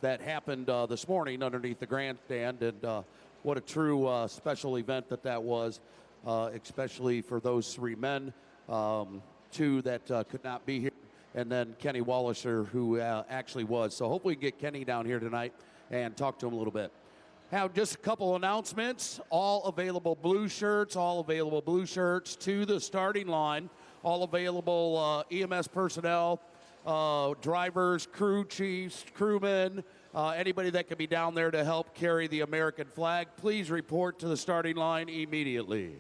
that happened this morning underneath the grandstand, and what a true special event that was, especially for those three men, two that could not be here, and then Kenny Wallisher, who actually was. So hopefully we can get Kenny down here tonight and talk to him a little bit. Have just a couple announcements. All available blue shirts to the starting line. All available EMS personnel, drivers, crew chiefs, crewmen, anybody that can be down there to help carry the American flag. Please report to the starting line immediately.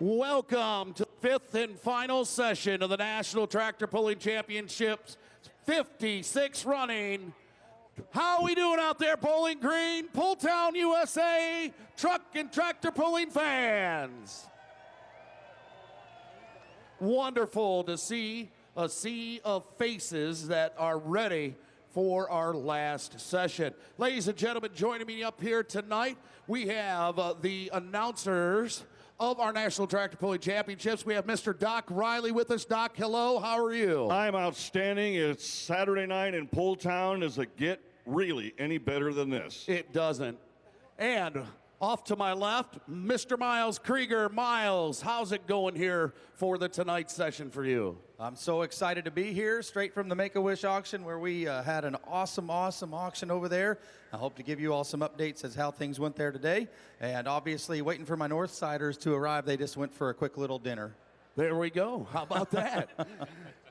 Welcome to the fifth and final session of the National Tractor Pulling Championships, 56 running. How are we doing out there, Bowling Green, Pulltown, USA, truck and tractor pulling fans? Wonderful to see a sea of faces that are ready for our last session. Ladies and gentlemen, joining me up here tonight, we have the announcers of our National Tractor Pulling Championships. We have Mr. Doc Riley with us. Doc, hello, how are you? I'm outstanding. It's Saturday night in Pulltown. Does it get really any better than this? It doesn't. And off to my left, Mr. Miles Krieger. Miles, how's it going here for the tonight's session for you? I'm so excited to be here, straight from the Make-A-Wish auction, where we had an awesome auction over there. I hope to give you all some updates as how things went there today. And obviously, waiting for my Northsiders to arrive. They just went for a quick little dinner. There we go. How about that?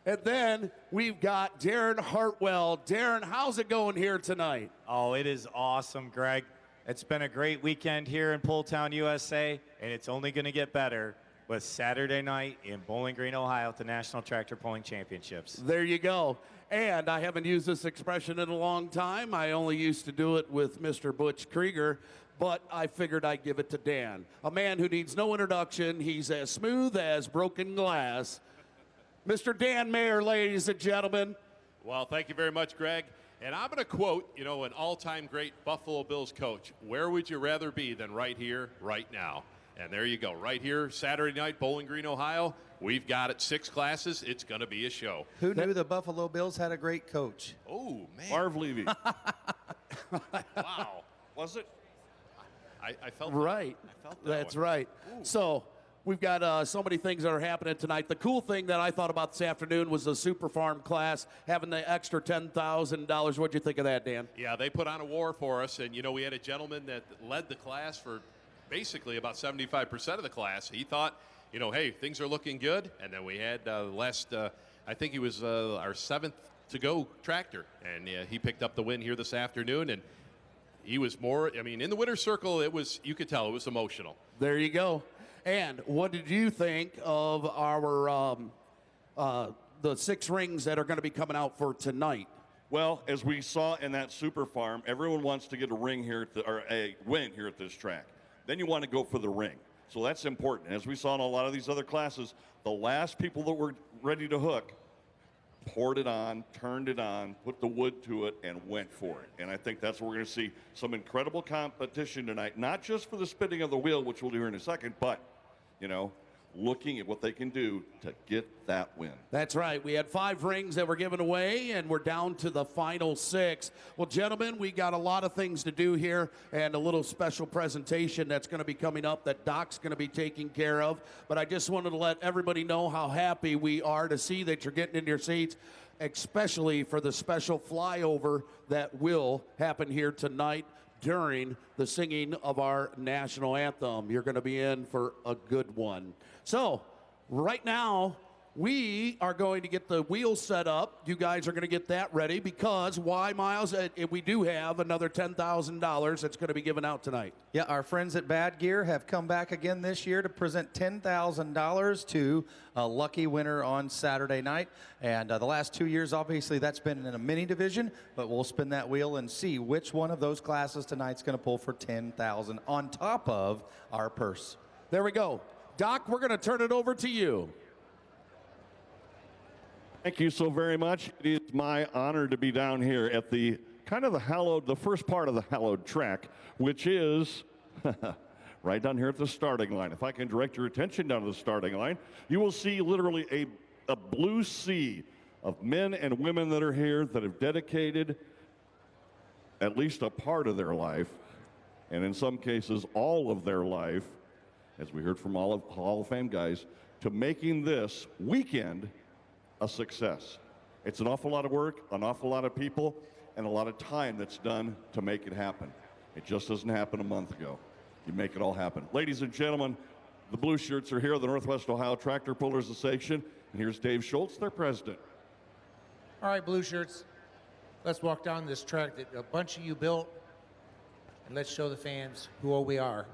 And then we've got Darren Hartwell. Darren, how's it going here tonight? Oh, it is awesome, Greg. It's been a great weekend here in Pulltown, USA, and it's only going to get better with Saturday night in Bowling Green, Ohio at the National Tractor Pulling Championships. There you go. And I haven't used this expression in a long time. I only used to do it with Mr. Butch Krieger, but I figured I'd give it to Dan, a man who needs no introduction. He's as smooth as broken glass. Mr. Dan Mayer, ladies and gentlemen. Well, thank you very much, Greg. And I'm going to quote, an all-time great Buffalo Bills coach. Where would you rather be than right here, right now? And there you go, right here, Saturday night, Bowling Green, Ohio. We've got it, 6 classes. It's going to be a show. Who knew the Buffalo Bills had a great coach? Oh, man. Marv Levy. Wow. Was it? I felt right. I felt that That's one. right. Ooh. So we've got so many things that are happening tonight. The cool thing that I thought about this afternoon was the Super Farm class, having the extra $10,000. What'd you think of that, Dan? Yeah, they put on a war for us. And, we had a gentleman that led the class for basically about 75% of the class. He thought, hey, things are looking good. And then we had last I think he was our 7th to go tractor, and he picked up the win here this afternoon. And he was more, I mean, in the winner's circle, you could tell it was emotional. There you go. And what did you think of our the 6 rings that are going to be coming out for tonight? Well, as we saw in that super farm, everyone wants to get a ring here or a win here at this track. Then you want to go for the ring. So that's important. As we saw in a lot of these other classes, the last people that were ready to hook poured it on, turned it on, put the wood to it, and went for it. And I think that's what we're going to see some incredible competition tonight, not just for the spinning of the wheel, which we'll do here in a second, but, you know, looking at what they can do to get that win. That's right. We had 5 rings that were given away, and we're down to the final 6. Well, gentlemen, we got a lot of things to do here, and a little special presentation that's going to be coming up that Doc's going to be taking care of. But I just wanted to let everybody know how happy we are to see that you're getting in your seats, especially for the special flyover that will happen here tonight during the singing of our national anthem. You're going to be in for a good one. So right now, we are going to get the wheels set up. You guys are going to get that ready because why, Miles? We do have another $10,000 that's going to be given out tonight. Yeah, our friends at Bad Gear have come back again this year to present $10,000 to a lucky winner on Saturday night. And the last 2 years, obviously, that's been in a mini division, but we'll spin that wheel and see which one of those classes tonight's going to pull for $10,000 on top of our purse. There we go. Doc, we're going to turn it over to you. Thank you so very much. It is my honor to be down here at the the first part of the hallowed track, which is right down here at the starting line. If I can direct your attention down to the starting line, you will see literally a blue sea of men and women that are here that have dedicated at least a part of their life, and in some cases all of their life, as we heard from all of Hall of Fame guys, to making this weekend a success. It's an awful lot of work, an awful lot of people, and a lot of time that's done to make it happen. It just doesn't happen a month ago. You make it all happen. Ladies and gentlemen, the blue shirts are here, the Northwest Ohio Tractor Pullers Association, and here's Dave Schultz, their president. All right, blue shirts, let's walk down this track that a bunch of you built, and let's show the fans who we are.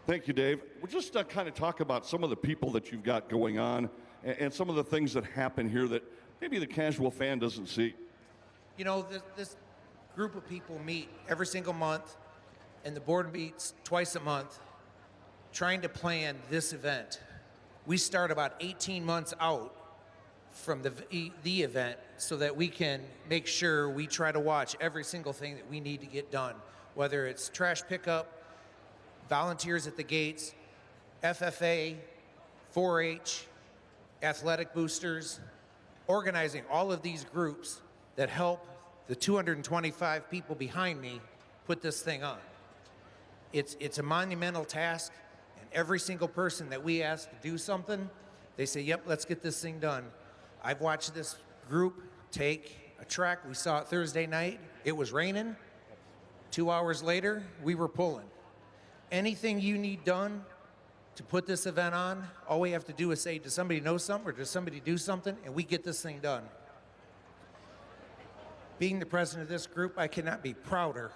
Thank you, Dave. We'll just kind of talk about some of the people that you've got going on and some of the things that happen here that maybe the casual fan doesn't see. You know, this group of people meet every single month, and the board meets twice a month trying to plan this event. We start about 18 months out from the event so that we can make sure we try to watch every single thing that we need to get done, whether it's trash pickup, volunteers at the gates, FFA, 4-H, athletic boosters, organizing all of these groups that help the 225 people behind me put this thing on. It's a monumental task, and every single person that we ask to do something, they say, yep, let's get this thing done. I've watched this group take a track. We saw it Thursday night. It was raining. 2 hours later, we were pulling. Anything you need done to put this event on, all we have to do is say, does somebody know something or does somebody do something, and we get this thing done. Being the president of this group, I cannot be prouder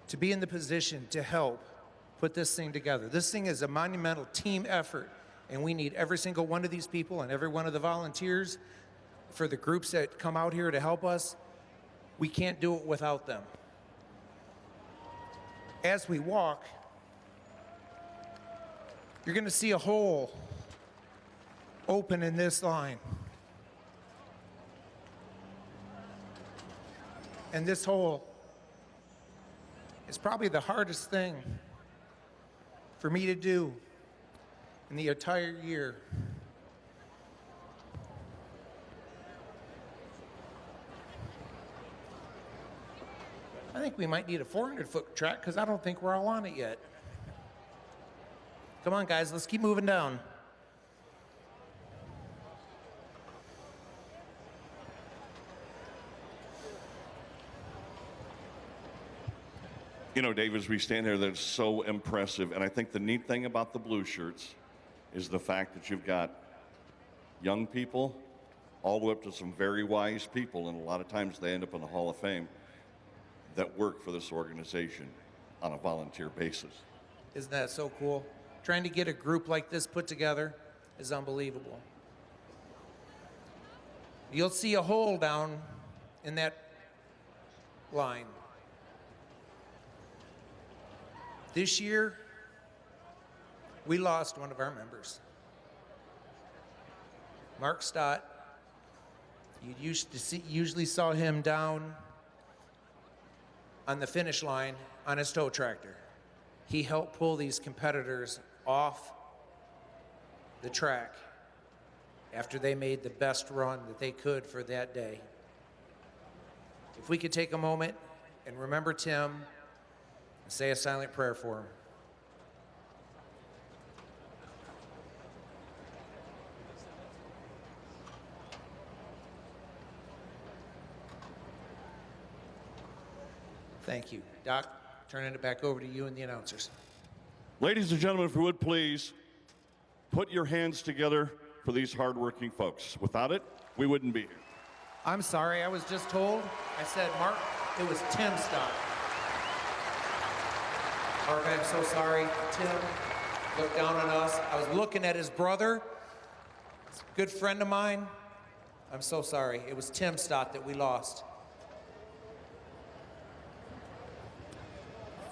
to be in the position to help put this thing together. This thing is a monumental team effort, and we need every single one of these people and every one of the volunteers for the groups that come out here to help us. We can't do it without them. As we walk, you're going to see a hole open in this line. And this hole is probably the hardest thing for me to do in the entire year. I think we might need a 400-foot track because I don't think we're all on it yet. Come on, guys, let's keep moving down. You know, Dave, as we stand there, that's so impressive. And I think the neat thing about the blue shirts is the fact that you've got young people, all the way up to some very wise people, and a lot of times they end up in the Hall of Fame, that work for this organization on a volunteer basis. Isn't that so cool? Trying to get a group like this put together is unbelievable. You'll see a hole down in that line. This year, we lost one of our members. Mark Stott. You usually saw him down on the finish line on his tow tractor. He helped pull these competitors off the track after they made the best run that they could for that day. If we could take a moment and remember Tim and say a silent prayer for him. Thank you. Doc, turning it back over to you and the announcers. Ladies and gentlemen, if you would please, put your hands together for these hardworking folks. Without it, we wouldn't be here. I'm sorry, I was just told. I said, Mark, it was Tim Stott. Mark, I'm so sorry. Tim looked down on us. I was looking at his brother, a good friend of mine. I'm so sorry. It was Tim Stott that we lost.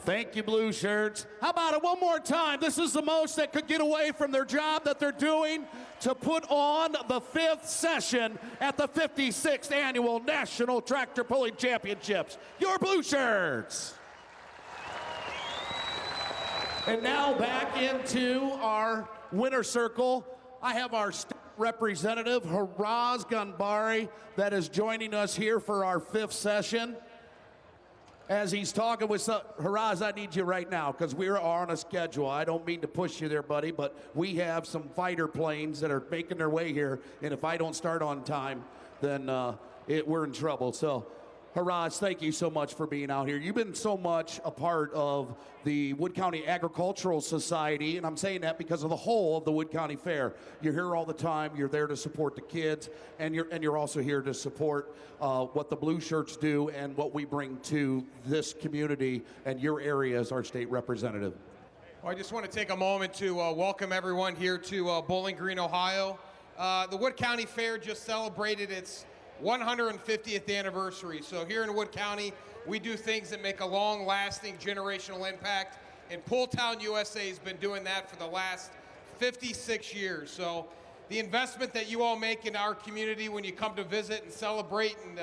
Thank you, Blue Shirts. How about it one more time? This is the most that could get away from their job that they're doing to put on the 5th session at the 56th Annual National Tractor Pulling Championships. Your Blue Shirts. And now back into our winner circle. I have our state representative, Haraz Ganbari, that is joining us here for our 5th session. As he's talking with Haraz, I need you right now because we are on a schedule. I don't mean to push you there, buddy, but we have some fighter planes that are making their way here, and if I don't start on time, then we're in trouble. So, Haraz, thank you so much for being out here. You've been so much a part of the Wood County Agricultural Society, and I'm saying that because of the whole of the Wood County Fair. You're here all the time. You're there to support the kids, and you're also here to support what the Blue Shirts do and what we bring to this community and your area as our state representative. Well, I just want to take a moment to welcome everyone here to Bowling Green, Ohio. The Wood County Fair just celebrated its 150th anniversary. So here in Wood County, we do things that make a long-lasting generational impact, and Pull Town USA has been doing that for the last 56 years. So the investment that you all make in our community when you come to visit and celebrate and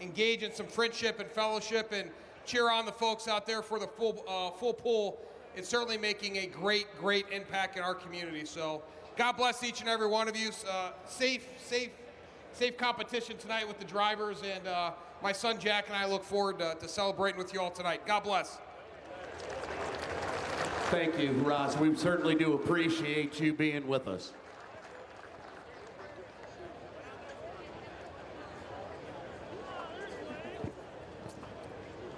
engage in some friendship and fellowship and cheer on the folks out there for the full pull, it's certainly making a great impact in our community. So God bless each and every one of you. Safe competition tonight with the drivers, and my son Jack and I look forward to celebrating with you all tonight. God bless. Thank you, Haraz. We certainly do appreciate you being with us.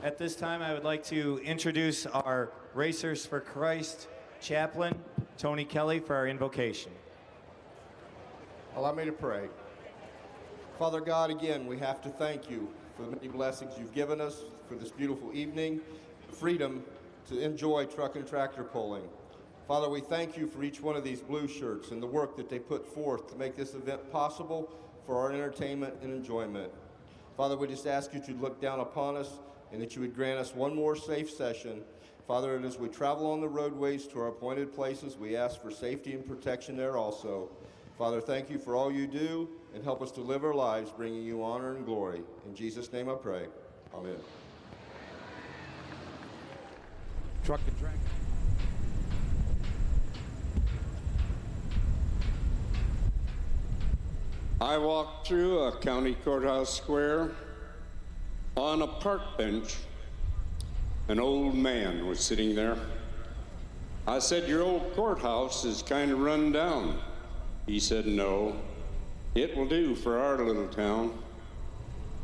At this time, I would like to introduce our Racers for Christ chaplain, Tony Kelly, for our invocation. Allow me to pray. Father God, again, we have to thank you for the many blessings you've given us, for this beautiful evening, the freedom to enjoy truck and tractor pulling. Father, we thank you for each one of these Blue Shirts and the work that they put forth to make this event possible for our entertainment and enjoyment. Father, we just ask you to look down upon us and that you would grant us one more safe session. Father, and as we travel on the roadways to our appointed places, we ask for safety and protection there also. Father, thank you for all you do, and help us to live our lives bringing you honor and glory. In Jesus' name I pray. Amen. Truck and tractor. I walked through a county courthouse square. On a park bench, an old man was sitting there. I said, "Your old courthouse is kind of run down." He said, "No, it will do for our little town."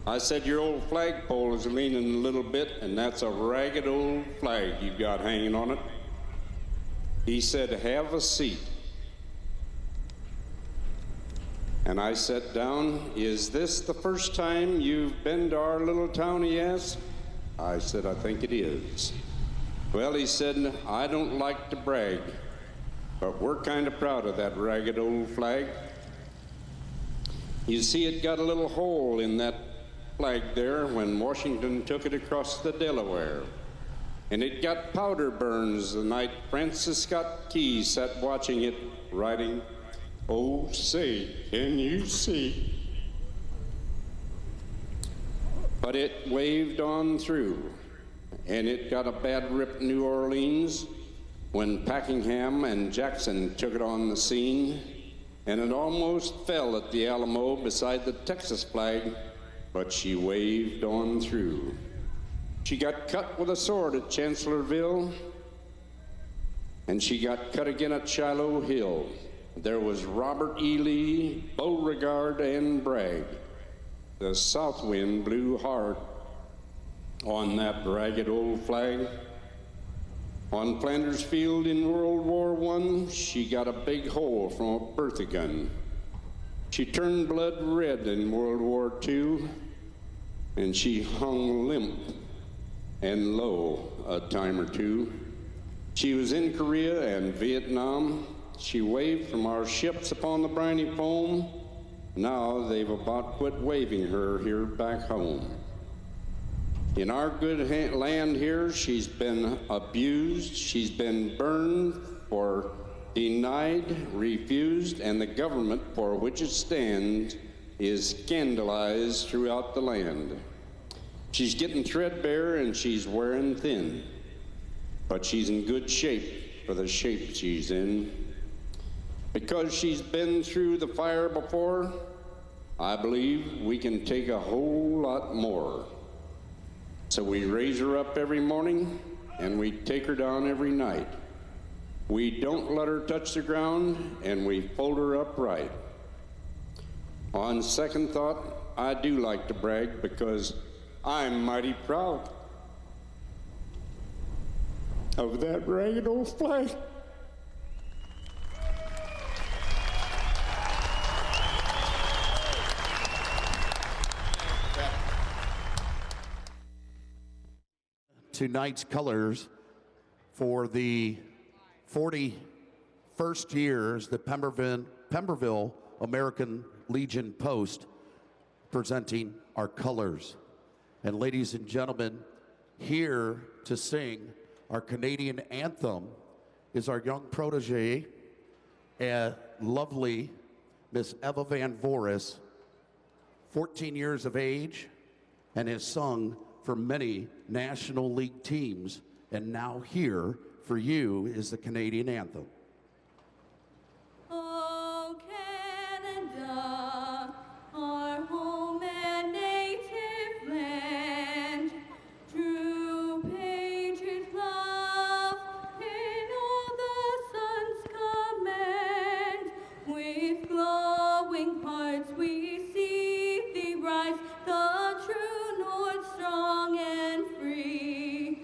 I said, "Your old flagpole is leaning a little bit, and that's a ragged old flag you've got hanging on it." He said, "Have a seat." And I sat down. Is this the first time you've been to our little town, he asked. I said, I think it is. Well, he said, I don't like to brag, but we're kind of proud of that ragged old flag. You see, it got a little hole in that flag there when Washington took it across the Delaware. And it got powder burns the night Francis Scott Key sat watching it, writing, oh, say, can you see? But it waved on through, and it got a bad rip in New Orleans when Packenham and Jackson took it on the scene, and it almost fell at the Alamo beside the Texas flag, but she waved on through. She got cut with a sword at Chancellorsville, and she got cut again at Shiloh Hill. There was Robert E. Lee, Beauregard, and Bragg. The south wind blew hard on that ragged old flag. On Flanders Field in World War I, she got a big hole from a Bertha gun. She turned blood red in World War II, and she hung limp and low a time or two. She was in Korea and Vietnam. She waved from our ships upon the briny foam. Now they've about quit waving her here back home. In our good land here, she's been abused, she's been burned or denied, refused, and the government for which it stands is scandalized throughout the land. She's getting threadbare and she's wearing thin, but she's in good shape for the shape she's in. Because she's been through the fire before, I believe we can take a whole lot more. So we raise her up every morning and we take her down every night. We don't let her touch the ground and we fold her up right. On second thought, I do like to brag because I'm mighty proud of that ragged old flag. Tonight's colors for the 41st years, the Pemberville American Legion Post, presenting our colors. And ladies and gentlemen, here to sing our Canadian anthem is our young protege, a lovely Miss Eva Van Voris, 14 years of age, and has sung for many National League teams. And now here for you is the Canadian anthem. Oh, Canada, our home and native land, true patriot love in all the sun's command. With glowing hearts we see thee rise, the true north, strong and free.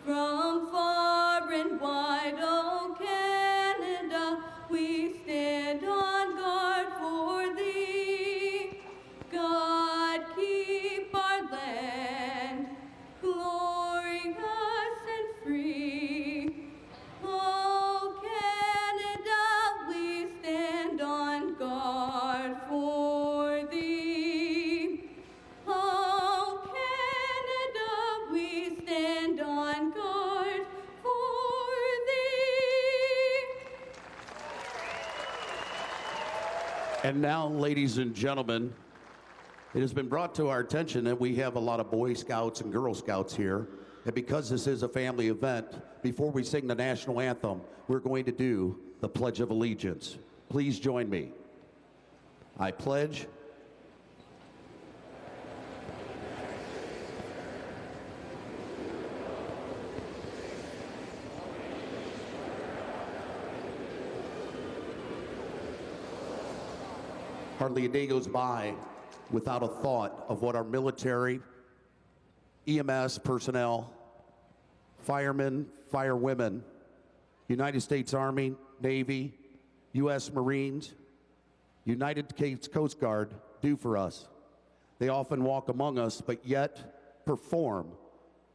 From far and wide, oh Canada, we stand on guard for thee. God keep our land glorious and free. Oh Canada, we stand on guard for thee. Oh Canada, we stand on guard for thee. And now, ladies and gentlemen, it has been brought to our attention that we have a lot of Boy Scouts and Girl Scouts here. And because this is a family event, before we sing the national anthem, we're going to do the Pledge of Allegiance. Please join me. I pledge hardly a day goes by without a thought of what our military, EMS personnel, firemen, firewomen, United States Army, Navy, U.S. Marines, United States Coast Guard do for us. They often walk among us, but yet perform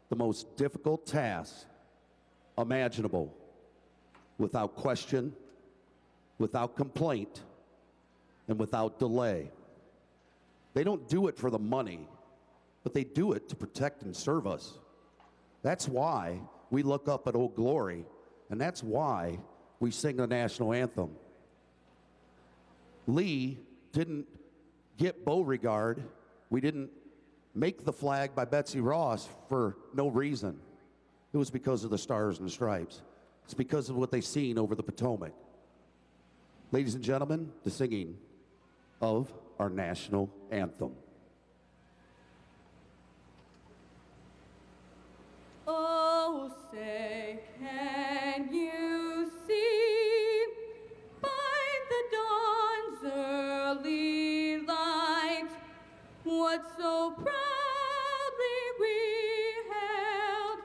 the most difficult tasks imaginable without question, without complaint, and without delay. They don't do it for the money, but they do it to protect and serve us. That's why we look up at Old Glory, and that's why we sing the national anthem. Lee didn't get Beauregard. We didn't make the flag by Betsy Ross for no reason. It was because of the Stars and the Stripes. It's because of what they seen over the Potomac. Ladies and gentlemen, the singing of our national anthem. Oh, say, can you see by the dawn's early light what so proudly we held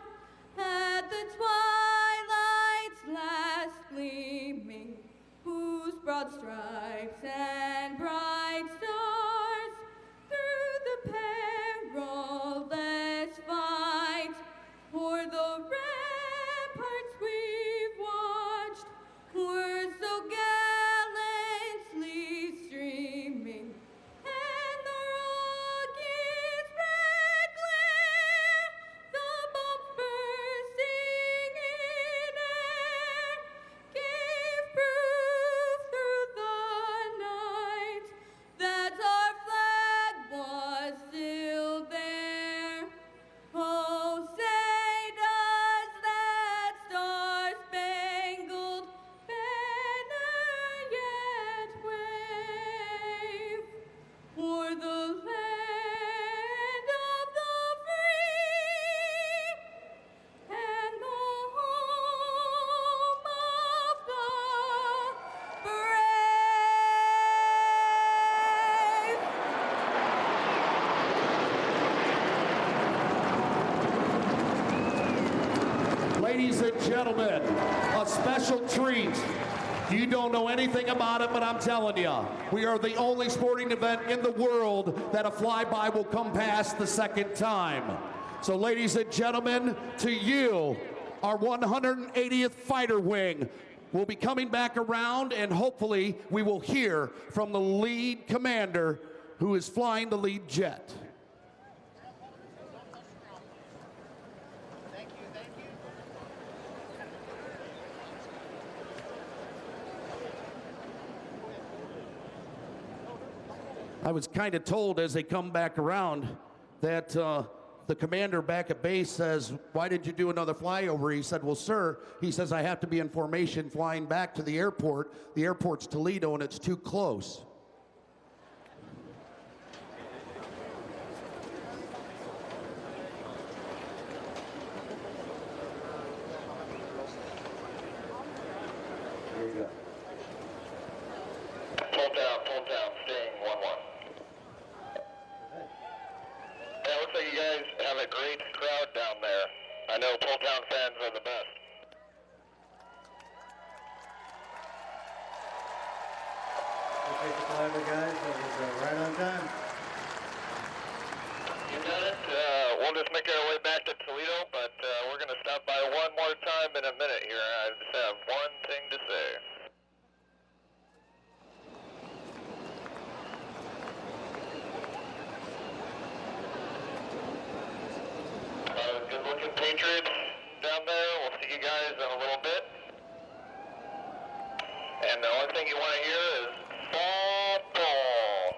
at the twilight's last gleaming, whose broad stripes and bright stars through the perilous fight for the ramparts we've watched were so gallantly streaming, and the rocket's red glare, the bombs bursting in air, gave proof through the night that our flag was still there. Oh, say does that star-spangled banner yet wave o'er the land of the free and the home of the brave? Ladies and gentlemen, a special treat. You don't know anything about it, but I'm telling you, we are the only sporting event in the world that a flyby will come past the second time. So ladies and gentlemen, to you, our 180th Fighter Wing will be coming back around, and hopefully we will hear from the lead commander who is flying the lead jet. I was kind of told as they come back around that the commander back at base says, "Why did you do another flyover?" He said, "Well, sir," he says, "I have to be in formation flying back to the airport. The airport's Toledo and it's too close." Pull down, staying 1-1. Yeah, looks like you guys have a great crowd down there. I know Pulltown fans are the best. We'll take the flyover, guys. That was right on time. You got it. We'll just make our way back to Toledo, but we're going to stop by one more time in a minute here. I just have one thing to say. Good-looking Patriots down there. We'll see you guys in a little bit. And the only thing you want to hear is fall ball.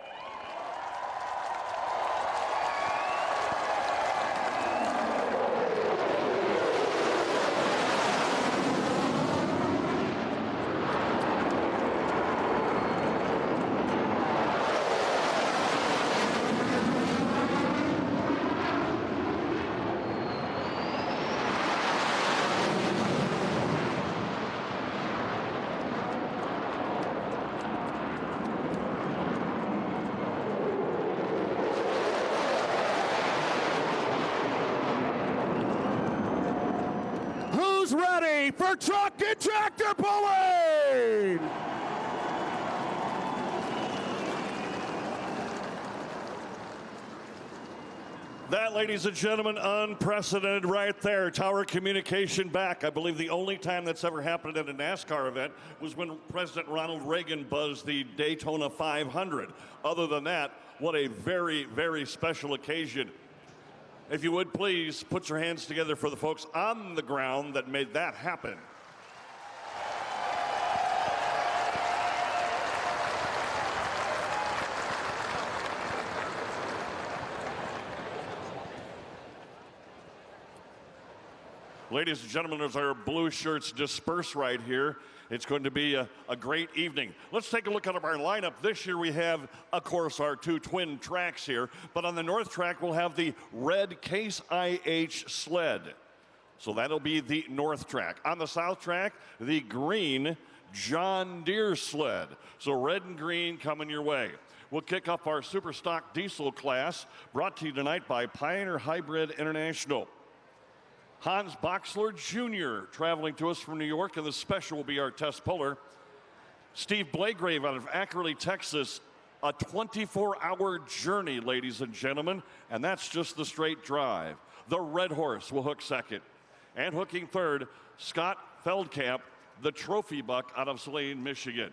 Ready for truck and tractor pulling! That, ladies and gentlemen, unprecedented right there. Tower communication back. I believe the only time that's ever happened at a NASCAR event was when President Ronald Reagan buzzed the Daytona 500. Other than that, what a very, very special occasion. If you would please put your hands together for the folks on the ground that made that happen. Ladies and gentlemen, as our blue shirts disperse right here, it's going to be a great evening. Let's take a look at our lineup. This year we have, of course, our two twin tracks here, but on the north track we'll have the red Case IH sled. So that'll be the north track. On the south track, the green John Deere sled. So red and green coming your way. We'll kick off our super stock diesel class, brought to you tonight by Pioneer Hybrid International. Hans Boxler Jr. traveling to us from New York, and the special will be our test puller. Steve Blagrave out of Ackerley, Texas. A 24-hour journey, ladies and gentlemen, and that's just the straight drive. The Red Horse will hook second. And hooking third, Scott Feldkamp, the trophy buck out of Saline, Michigan.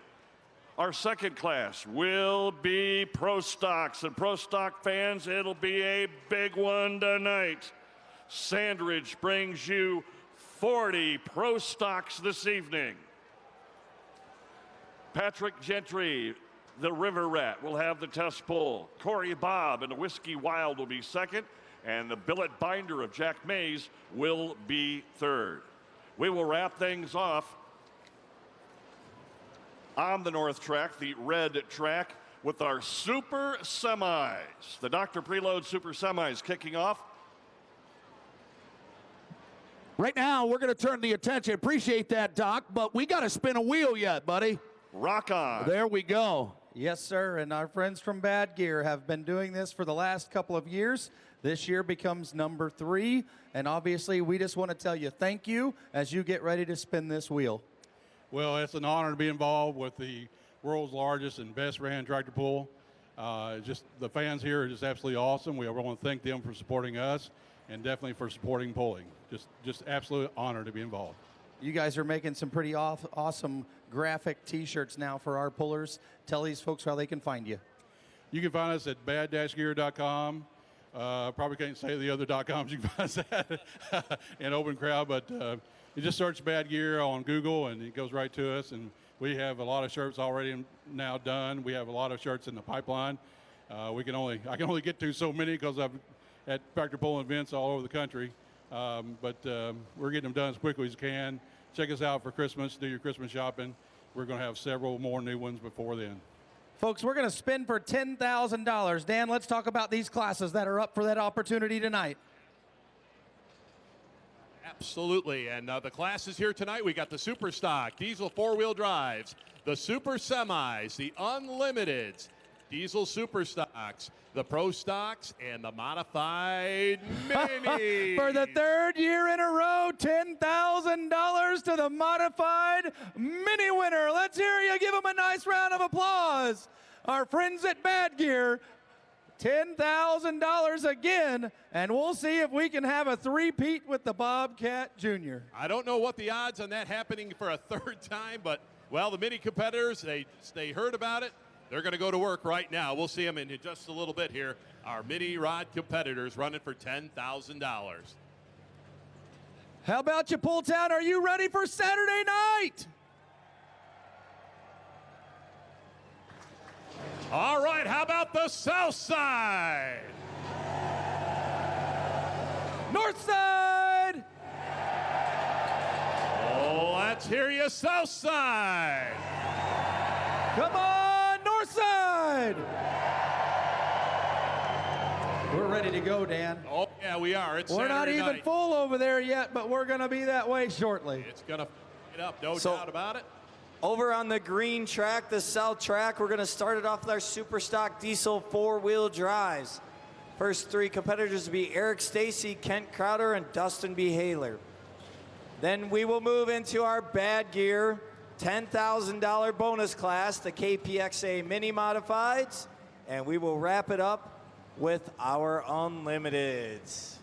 Our second class will be Pro Stocks, and Pro Stock fans, it'll be a big one tonight. Sandridge brings you 40 Pro Stocks this evening. Patrick Gentry, the River Rat, will have the test pull. Corey Bobb and the Whiskey Wild will be second, and the Billet Binder of Jack Mays will be third. We will wrap things off on the north track, the red track, with our Super Semis. The Dr. Preload Super Semis kicking off. Right now, we're going to turn the attention. Appreciate that, Doc, but we got to spin a wheel yet, buddy. Rock on. There we go. Yes, sir, and our friends from Bad Gear have been doing this for the last couple of years. This year becomes number 3, and obviously we just want to tell you thank you as you get ready to spin this wheel. Well, it's an honor to be involved with the world's largest and best ran tractor pull. Just the fans here are just absolutely awesome. We want to thank them for supporting us and definitely for supporting pulling. Just absolute honor to be involved. You guys are making some pretty awesome graphic T-shirts now for our pullers. Tell these folks how they can find you. You can find us at bad-gear.com. Probably can't say the other .coms you can find us at in open crowd, but you just search Bad Gear on Google and it goes right to us. And we have a lot of shirts already now done. We have a lot of shirts in the pipeline. I can only get to so many because I'm at tractor pulling events all over the country. But we're getting them done as quickly as we can. Check us out for Christmas. Do your Christmas shopping. We're going to have several more new ones before then. Folks, we're going to spin for $10,000. Dan, let's talk about these classes that are up for that opportunity tonight. Absolutely, and the classes here tonight, we got the Super Stock, Diesel 4-wheel drives, the Super Semis, the Unlimiteds, Diesel Super Stocks, the Pro Stocks, and the Modified Mini. For the third year in a row, $10,000 to the Modified Mini winner. Let's hear you. Give them a nice round of applause. Our friends at Bad Gear, $10,000 again, and we'll see if we can have a three-peat with the Bobcat Jr. I don't know what the odds on that happening for a third time, but, well, the Mini competitors, they heard about it. They're going to go to work right now. We'll see them in just a little bit here. Our mini rod competitors running for $10,000. How about you, Pull Town? Are you ready for Saturday night? All right, how about the South Side? North Side! Oh, let's hear you, South Side. Come on, North Side! We're ready to go, Dan. Oh, yeah, we are. It's We're not Saturday even night. full over there yet, but we're going to be that way shortly. It's going to get up, no doubt about it. Over on the green track, the south track, we're going to start it off with our Super Stock Diesel 4-wheel drives. First three competitors will be Eric Stacy, Kent Crowder, and Dustin B. Haler. Then we will move into our Bad Gear $10,000 bonus class, the KPXA Mini Modifieds, and we will wrap it up with our Unlimiteds.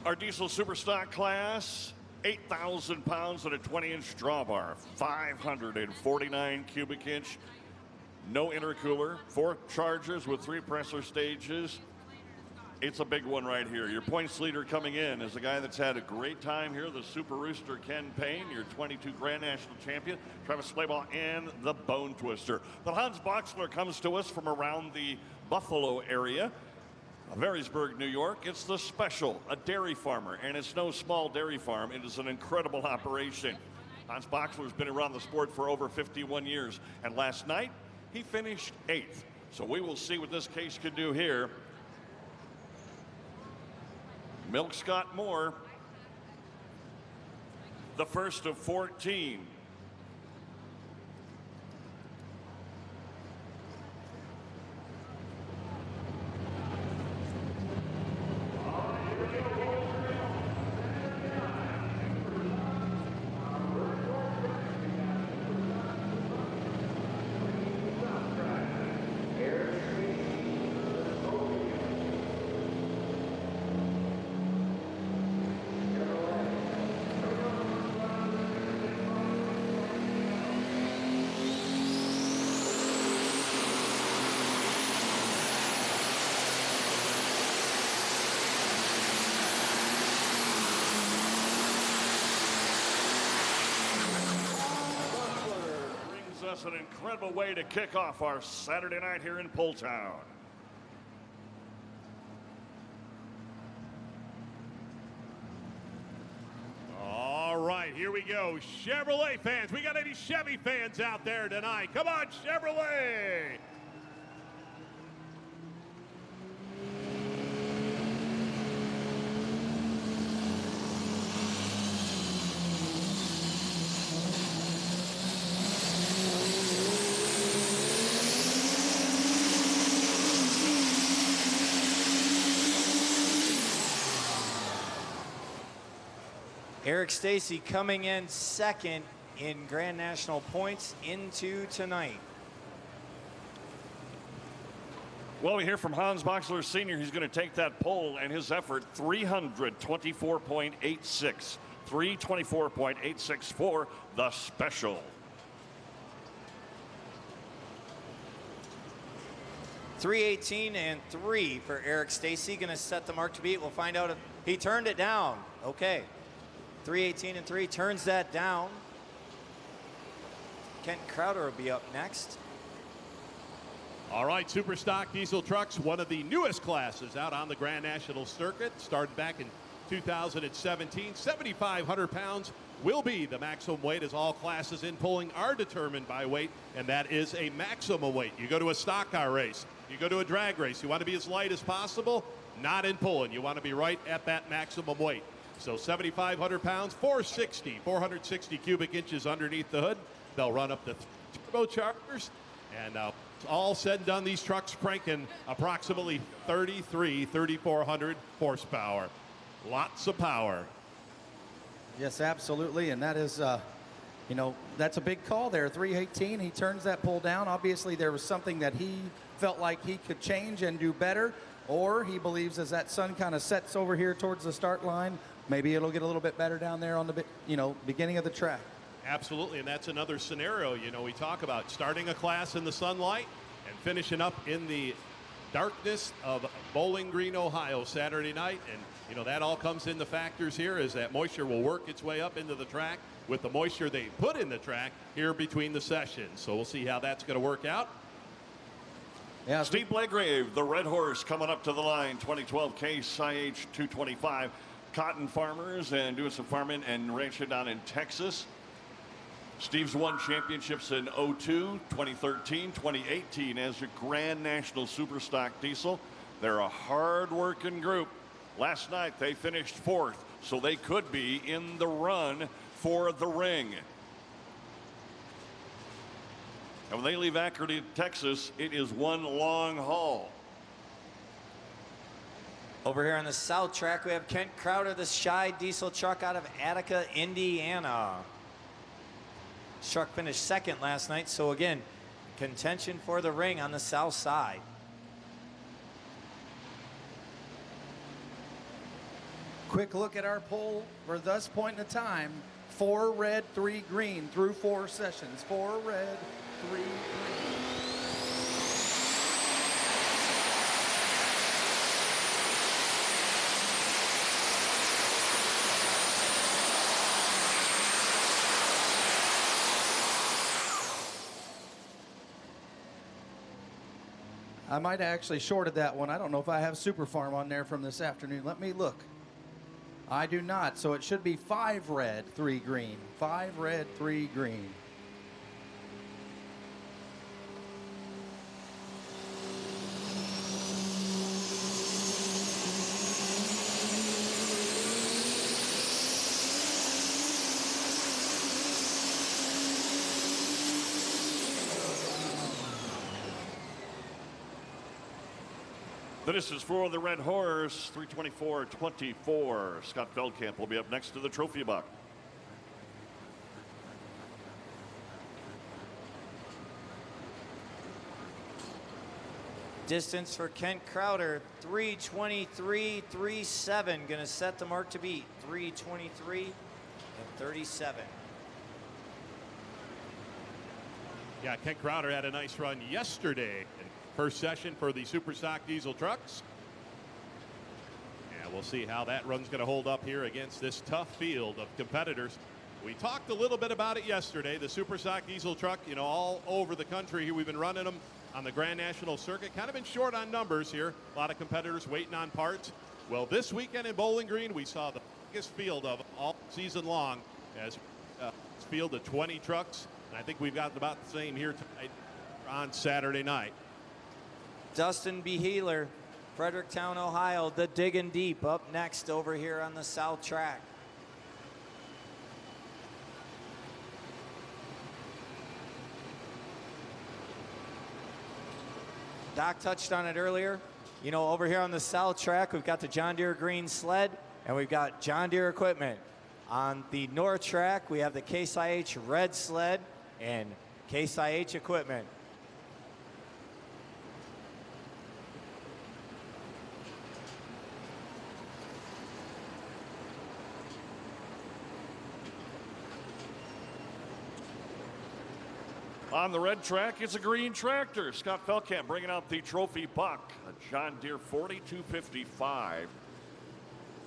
Our diesel superstock class, 8,000 pounds and a 20-inch drawbar, 549 cubic inch, no intercooler, 4 chargers with 3 pressure stages. It's a big one right here. Your points leader coming in is a guy that's had a great time here, the Super Rooster Ken Payne, your 22 Grand National Champion, Travis Slayball, and the Bone Twister. But Hans Boxler comes to us from around the Buffalo area. Marysburg, New York. It's the Special, a dairy farmer, and it's no small dairy farm. It is an incredible operation. Hans Boxler's been around the sport for over 51 years, and last night he finished 8th. So we will see what this case can do here. Milk Scott Moore, the first of 14. Us an incredible way to kick off our Saturday night here in Pulltown. All right, here we go. Chevrolet fans, we got any Chevy fans out there tonight? Come on, Chevrolet! Eric Stacy coming in second in Grand National points into tonight. Well, we hear from Hans Boxler Sr. He's going to take that pole, and his effort 324.86. 324.86 for the Special. .318 and 3 for Eric Stacy. Going to set the mark to beat. We'll find out if he turned it down. Okay. 318 and 3 turns that down. Kent Crowder will be up next. All right, super stock diesel trucks, one of the newest classes out on the Grand National Circuit. Started back in 2017. 7,500 pounds will be the maximum weight, as all classes in pulling are determined by weight, and that is a maximum weight. You go to a stock car race, you go to a drag race, you want to be as light as possible, not in pulling. You want to be right at that maximum weight. So 7,500 pounds, 460 cubic inches underneath the hood. They'll run up to turbochargers, and all said and done, these trucks cranking approximately 3,400 horsepower. Lots of power. Yes, absolutely, and that is, you know, that's a big call there. 318, he turns that pull down. Obviously, there was something that he felt like he could change and do better, or he believes as that sun kind of sets over here towards the start line, maybe it'll get a little bit better down there on the, you know, beginning of the track. Absolutely, and that's another scenario, you know, we talk about starting a class in the sunlight and finishing up in the darkness of Bowling Green, Ohio, Saturday night. And, you know, that all comes into factors here, is that moisture will work its way up into the track with the moisture they put in the track here between the sessions. So we'll see how that's going to work out. Yeah, Steve Blagrave, the Red Horse, coming up to the line, 2012 Case IH 225. Cotton farmers and doing some farming and ranching down in Texas. Steve's won championships in 02, 2013, 2018 as a Grand National Superstock Diesel. They're a hard-working group. Last night they finished 4th, so they could be in the run for the ring. And when they leave Akron, Texas, it is one long haul. Over here on the south track, we have Kent Crowder, the Shy diesel truck out of Attica, Indiana. This truck finished second last night, so again, contention for the ring on the south side. Quick look at our poll for this point in time. 4 red, 3 green through 4 sessions. 4 red, 3 green. I might have actually shorted that one. I don't know if I have Super Farm on there from this afternoon. Let me look. I do not, so it should be 5 red, 3 green. 5 red, 3 green. This is for the Red Horse, 324.24. Scott Feldkamp will be up next to the trophy buck. Distance for Kent Crowder, 3:23.37. Going to set the mark to beat, 3:23.37. Yeah, Kent Crowder had a nice run yesterday. First session for the Super Stock diesel trucks. And we'll see how that run's going to hold up here against this tough field of competitors. We talked a little bit about it yesterday. The Super Stock diesel truck, you know, all over the country here. We've been running them on the Grand National Circuit. Kind of been short on numbers here. A lot of competitors waiting on parts. Well, this weekend in Bowling Green, we saw the biggest field of all season long as field of 20 trucks. And I think we've got about the same here tonight on Saturday night. Dustin Beheeler, Fredericktown, Ohio, the Diggin' Deep up next over here on the south track. Doc touched on it earlier. You know, over here on the south track, we've got the John Deere green sled and we've got John Deere equipment. On the north track, we have the Case IH red sled and Case IH equipment. On the red track, it's a green tractor. Scott Feldkamp bringing out the trophy buck, a John Deere 4255.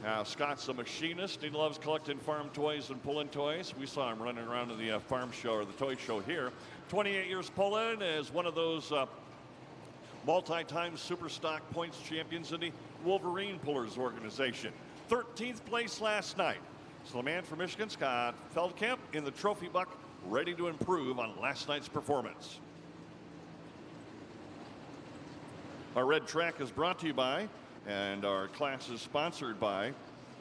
Now, Scott's a machinist. He loves collecting farm toys and pulling toys. We saw him running around to the farm show or the toy show here. 28 years pulling, as one of those multi-time super stock points champions in the Wolverine Pullers organization. 13th place last night. So the man from Michigan, Scott Feldkamp, in the trophy buck, ready to improve on last night's performance. Our red track is brought to you by, and our class is sponsored by,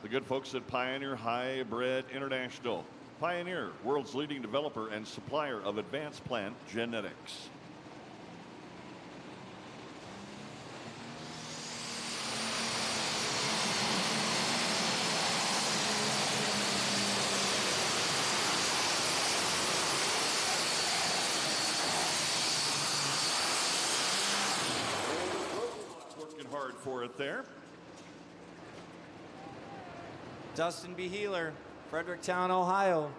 the good folks at Pioneer Hybrid International. Pioneer, world's leading developer and supplier of advanced plant genetics. For it there. Dustin Beheeler, Fredericktown, Ohio,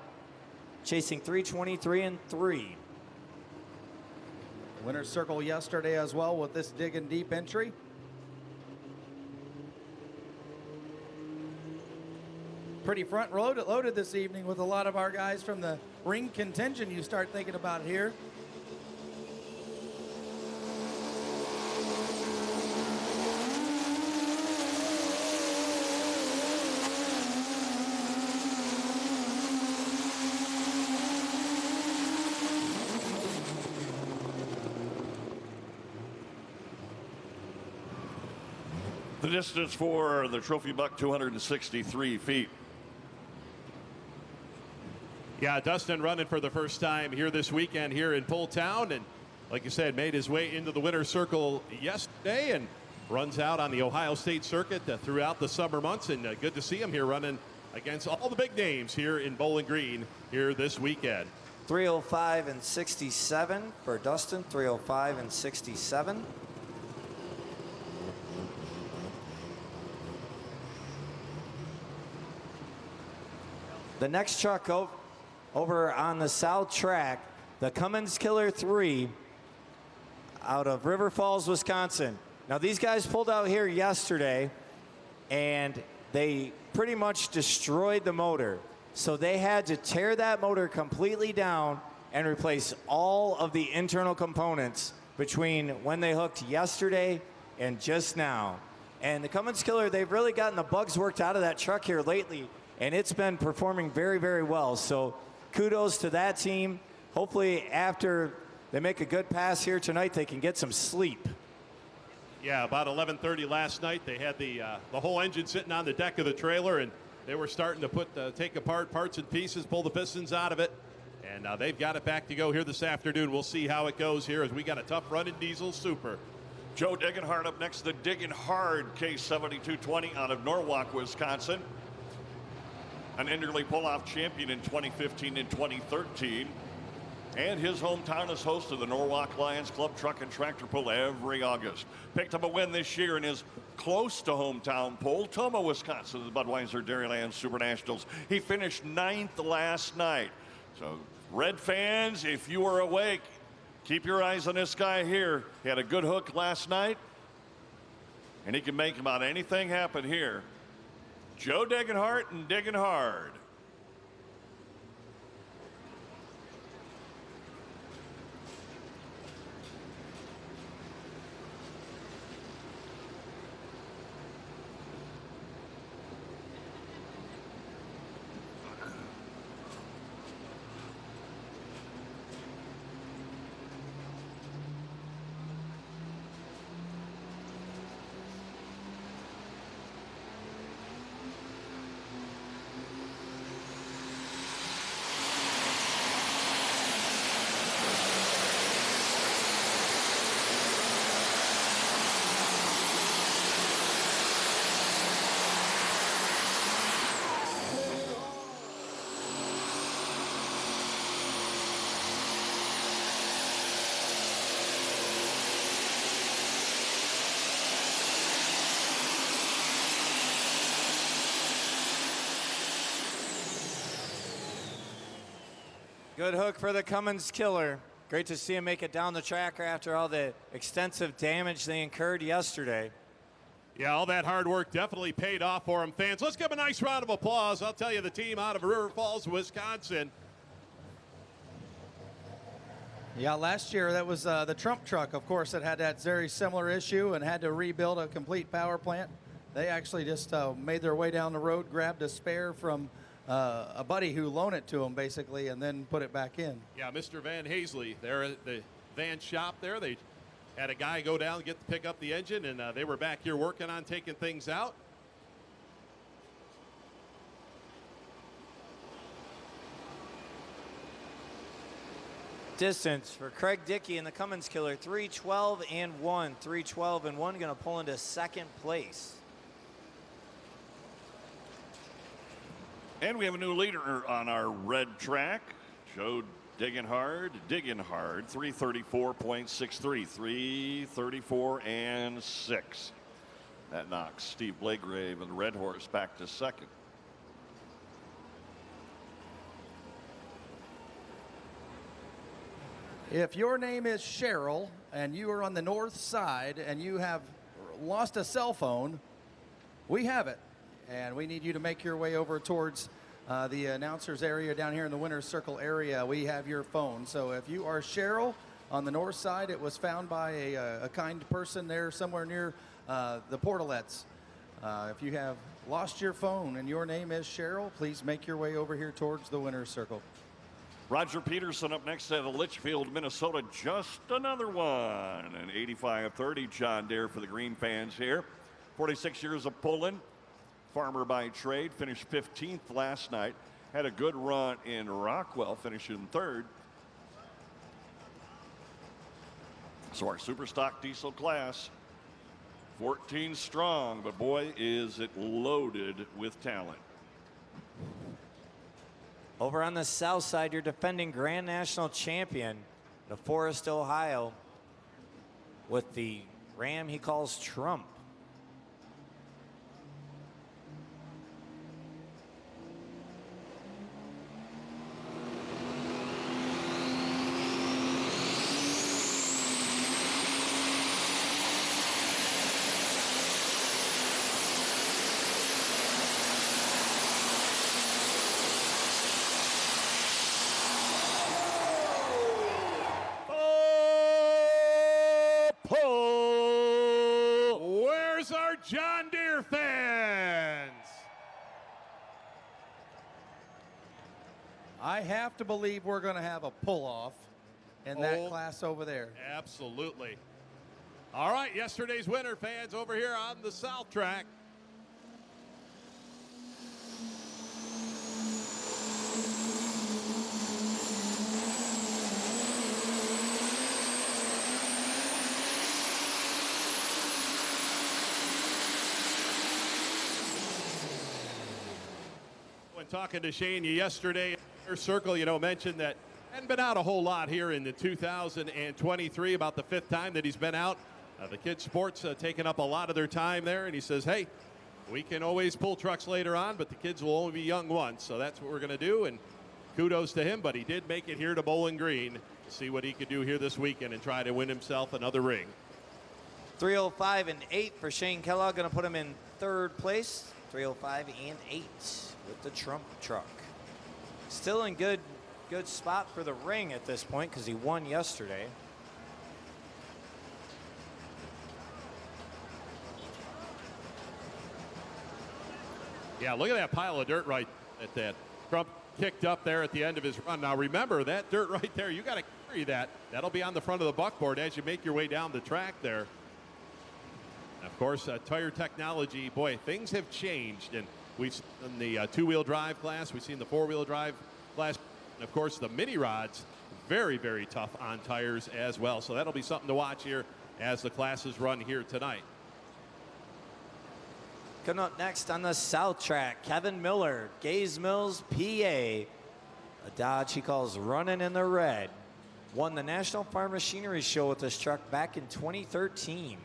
chasing 3:23.3. Winner's circle yesterday as well with this Diggin' Deep entry. Pretty front loaded this evening with a lot of our guys from the ring contingent you start thinking about here. The distance for the trophy buck, 263 feet. Yeah, Dustin running for the first time here this weekend here in Poletown, and like you said, made his way into the winner's circle yesterday and runs out on the Ohio State circuit throughout the summer months, and good to see him here running against all the big names here in Bowling Green here this weekend. 3:05 and 67 for Dustin, 3:05 and 67. The next truck over on the south track, the Cummins Killer 3 out of River Falls, Wisconsin. Now these guys pulled out here yesterday and they pretty much destroyed the motor. So they had to tear that motor completely down and replace all of the internal components between when they hooked yesterday and just now. And the Cummins Killer, they've really gotten the bugs worked out of that truck here lately, and it's been performing very, very well. So kudos to that team. Hopefully after they make a good pass here tonight, they can get some sleep. Yeah, about 11:30 last night, they had the whole engine sitting on the deck of the trailer, and they were starting to take apart parts and pieces, pull the pistons out of it, and they've got it back to go here this afternoon. We'll see how it goes here as we got a tough run in Diesel Super. Joe Diggenhard up next, the Diggin' Hard K7220 out of Norwalk, Wisconsin. An Enderley pull-off champion in 2015 and 2013. And his hometown is host of the Norwalk Lions Club Truck and Tractor Pull every August. Picked up a win this year in his close to hometown poll, Toma, Wisconsin, the Budweiser Dairyland Super Nationals. He finished 9th last night. So, Red fans, if you are awake, keep your eyes on this guy here. He had a good hook last night, and he can make about anything happen here. Joe Degenhart and Diggin' Hard. Good hook for the Cummins Killer. Great to see him make it down the track after all the extensive damage they incurred yesterday. Yeah, all that hard work definitely paid off for him, fans. Let's give him a nice round of applause. I'll tell you, the team out of River Falls, Wisconsin. Yeah, last year that was the Trump truck, of course, that had that very similar issue and had to rebuild a complete power plant. They actually just made their way down the road, grabbed a spare from a buddy who loaned it to them, basically, and then put it back in. Yeah, Mr. Van Hazley, they're at the van shop there. They had a guy go down and get to pick up the engine, and they were back here working on taking things out. Distance for Craig Dickey and the Cummins Killer, 3:12 and 1. 3:12 and 1, going to pull into second place. And we have a new leader on our red track, Joe Diggenhard, 334.63, 334 and 6. That knocks Steve Blagrave and the Red Horse back to second. If your name is Cheryl and you are on the north side and you have lost a cell phone, we have it. And we need you to make your way over towards the announcers area down here in the winner's circle area. We have your phone. So if you are Cheryl on the north side, it was found by a kind person there somewhere near the portalettes. If you have lost your phone and your name is Cheryl, please make your way over here towards the winner's circle. Roger Peterson up next out of Litchfield, Minnesota. Just another one. An 85-30 John Deere for the Green fans here. 46 years of pulling. Farmer by trade. Finished 15th last night. had a good run in Rockwell, finishing third. So our super stock diesel class, 14 strong, but boy, is it loaded with talent. Over on the south side, your defending Grand National champion, the Forest, Ohio, with the Ram he calls Trump. Where's our John Deere fans? I have to believe we're going to have a pull-off in that class over there. Absolutely. All right, yesterday's winner, fans, over here on the south track. When talking to Shane yesterday, your circle, mentioned that hadn't been out a whole lot here in the 2023, about the 5th time that he's been out. The kids' sports taking up a lot of their time there, and he says, hey, we can always pull trucks later on, but the kids will only be young once, so that's what we're going to do, and kudos to him, but he did make it here to Bowling Green to see what he could do here this weekend and try to win himself another ring. 305 and 8 for Shane Kellogg, going to put him in 3rd place. 305 and 8 with the Trump truck. Still in good spot for the ring at this point because he won yesterday. Yeah, look at that pile of dirt right that Trump kicked up there at the end of his run. Now remember, that dirt right there, you got to carry that. That'll be on the front of the buckboard as you make your way down the track there. Of course, tire technology, boy, things have changed, and we've seen the 2-wheel drive class, we've seen the 4-wheel drive class, and of course the mini rods, very, very tough on tires as well. So that'll be something to watch here as the classes run here tonight. Coming up next on the south track, Kevin Miller, Gaze Mills, PA. A Dodge he calls running in the red. Won the National Farm Machinery Show with this truck back in 2013.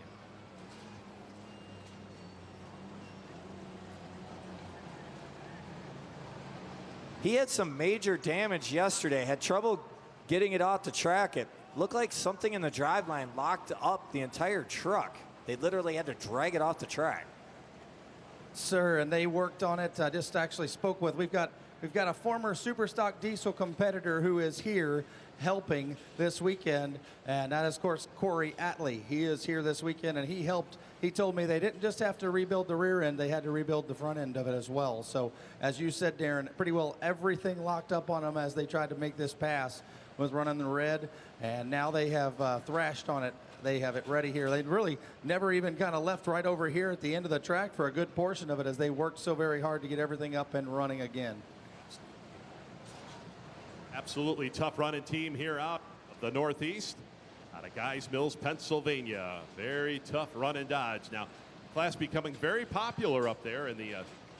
He had some major damage yesterday, had trouble getting it off the track. It looked like something in the driveline locked up the entire truck. They literally had to drag it off the track. Sir, and they worked on it. I just actually spoke with, we've got a former Superstock diesel competitor who is here helping this weekend, and that is, of course, Corey Atley. He is here this weekend, and he helped. He told me they didn't just have to rebuild the rear end, they had to rebuild the front end of it as well. So, as you said, Darren, pretty well everything locked up on them as they tried to make this pass was running the red, and now they have thrashed on it. They have it ready here. They really never even kind of left right over here at the end of the track for a good portion of it as they worked so very hard to get everything up and running again. Absolutely tough running team here out of the Northeast, out of Guys Mills, Pennsylvania. Very tough running Dodge. Now, class becoming very popular up there in the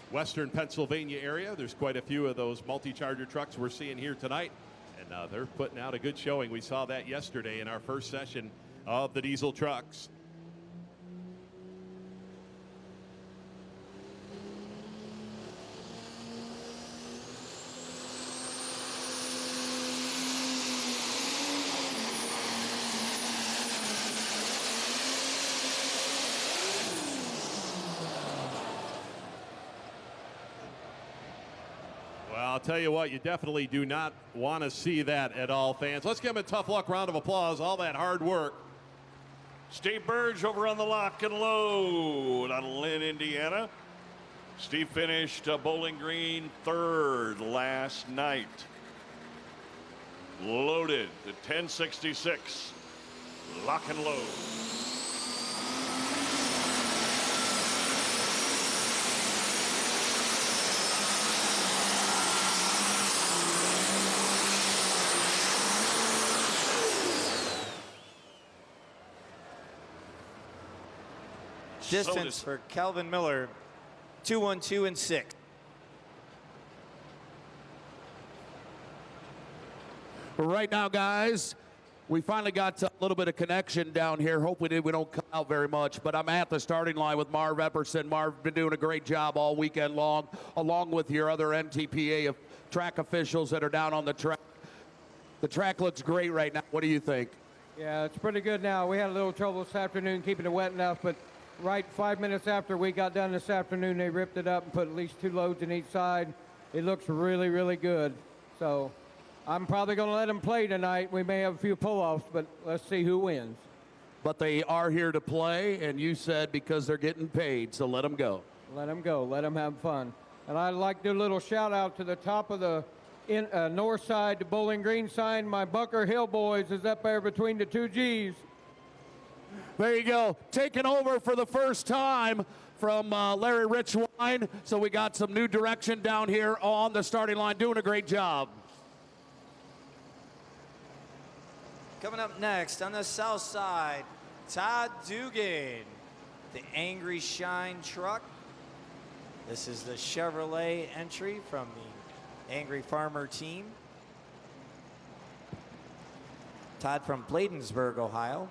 western Pennsylvania area. There's quite a few of those multi-charger trucks we're seeing here tonight, and they're putting out a good showing. We saw that yesterday in our first session of the diesel trucks. I'll tell you what, you definitely do not want to see that at all, fans. Let's give him a tough luck round of applause. All that hard work. Steve Burge over on the lock and load out of Lynn, Indiana. Steve finished Bowling Green 3rd last night. Loaded the 1066. Lock and load. Distance for Calvin Miller, 2:12 and 6. Right now, guys, we finally got a little bit of connection down here. Hope we don't come out very much, but I'm at the starting line with Marv Epperson. Marv been doing a great job all weekend long, along with your other NTPA track officials that are down on the track. The track looks great right now. What do you think? Yeah, it's pretty good now. We had a little trouble this afternoon keeping it wet enough, but right 5 minutes after we got done this afternoon, they ripped it up and put at least 2 loads in each side. It looks really, really good. So I'm probably going to let them play tonight. We may have a few pull-offs, but let's see who wins. But they are here to play, and you said because they're getting paid, so let them go. Let them go. Let them have fun. And I'd like to do a little shout-out to the top of the north side, the Bowling Green sign. My Bunker Hill boys is up there between the 2 Gs. There you go. Taking over for the first time from Larry Richwine. So we got some new direction down here on the starting line. Doing a great job. Coming up next on the south side, Todd Dugan, the Angry Shine truck. This is the Chevrolet entry from the Angry Farmer team. Todd from Bladensburg, Ohio.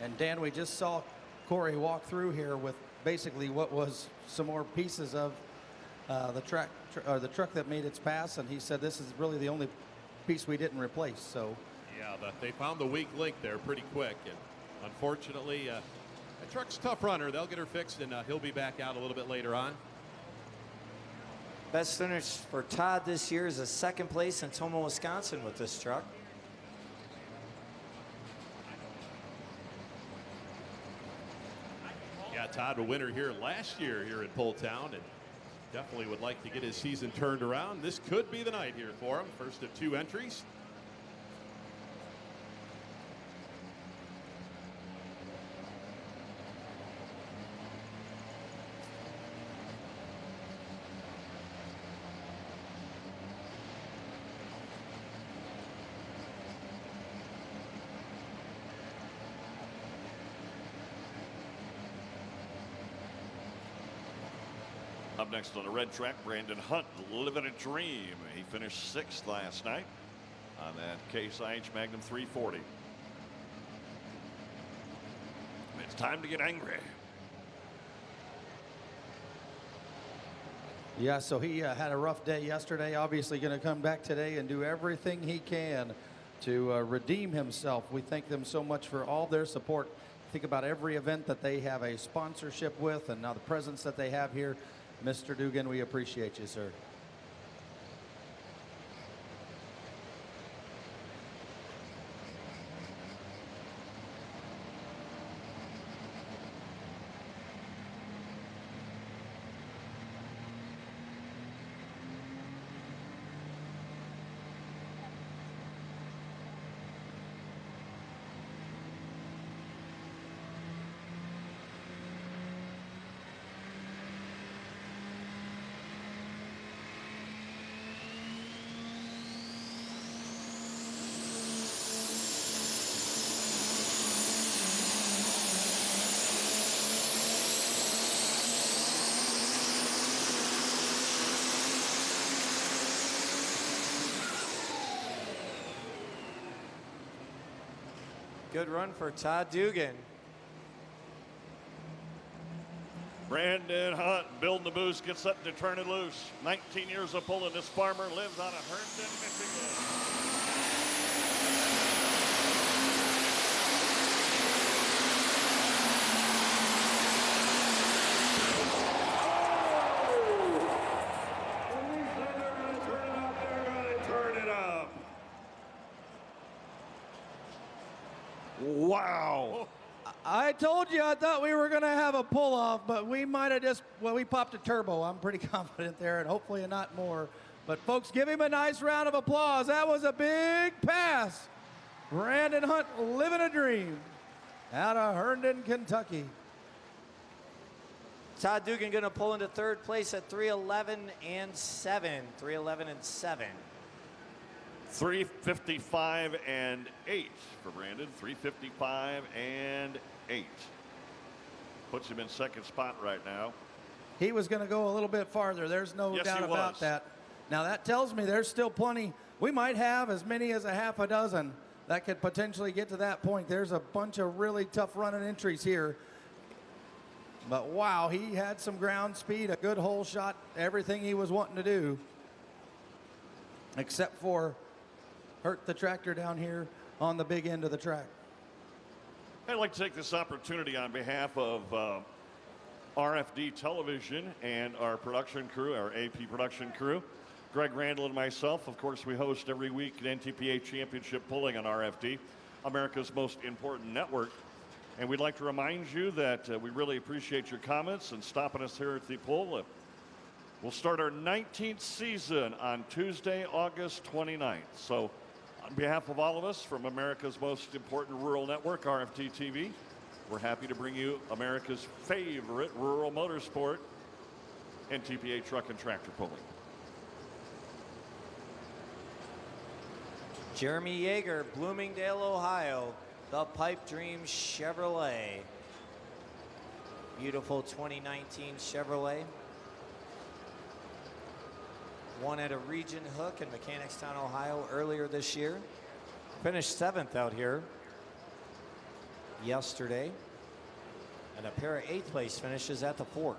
And Dan, we just saw Corey walk through here with basically what was some more pieces of the truck that made its pass, and he said this is really the only piece we didn't replace. So yeah, they found the weak link there pretty quick, and unfortunately that truck's a tough runner. They'll get her fixed, and he'll be back out a little bit later on. Best finish for Todd this year is a second place in Toma, Wisconsin with this truck. Yeah, Todd, a winner here last year here in Poletown, and definitely would like to get his season turned around. This could be the night here for him. First of 2 entries. Up next on the red track, Brandon Hunt, Living a Dream. He finished 6th last night on that Case IH Magnum 340. It's time to get angry. yeah, so he had a rough day yesterday. Obviously going to come back today and do everything he can to redeem himself. We thank them so much for all their support. Think about every event that they have a sponsorship with, and now the presence that they have here. Mr. Dugan, we appreciate you, sir. Good run for Todd Dugan. Brandon Hunt building the boost, gets up to turn it loose. 19 years of pulling. This farmer lives out of Herndon, Michigan. Wow. I told you I thought we were going to have a pull-off, but we might have just, well, we popped a turbo. I'm pretty confident there, and hopefully not more. But, folks, give him a nice round of applause. That was a big pass. Brandon Hunt, living a dream out of Herndon, Kentucky. Todd Dugan going to pull into 3rd place at 3:11 and 7. 3:11 and 7. 3:55 and 8 for Brandon. 3:55 and 8. Puts him in second spot right now. He was going to go a little bit farther. There's no Yes, doubt he about was. that. Now, that tells me there's still plenty. We might have as many as a half a dozen that could potentially get to that point. There's a bunch of really tough running entries here. But, wow, he had some ground speed, a good hole shot, everything he was wanting to do, except for hurt the tractor down here on the big end of the track. I'd like to take this opportunity on behalf of RFD Television and our production crew, our AP production crew, Greg Randall and myself. Of course, we host every week an NTPA championship pulling on RFD, America's most important network. And we'd like to remind you that we really appreciate your comments and stopping us here at the poll. We'll start our 19th season on Tuesday, August 29th. So on behalf of all of us from America's most important rural network, RFD TV, we're happy to bring you America's favorite rural motorsport, NTPA truck and tractor pulling. Jeremy Yeager, Bloomingdale, Ohio, the Pipe Dream Chevrolet. Beautiful 2019 Chevrolet. Won at a region hook in Mechanicstown, Ohio earlier this year. Finished 7th out here yesterday. And a pair of 8th place finishes at the 4.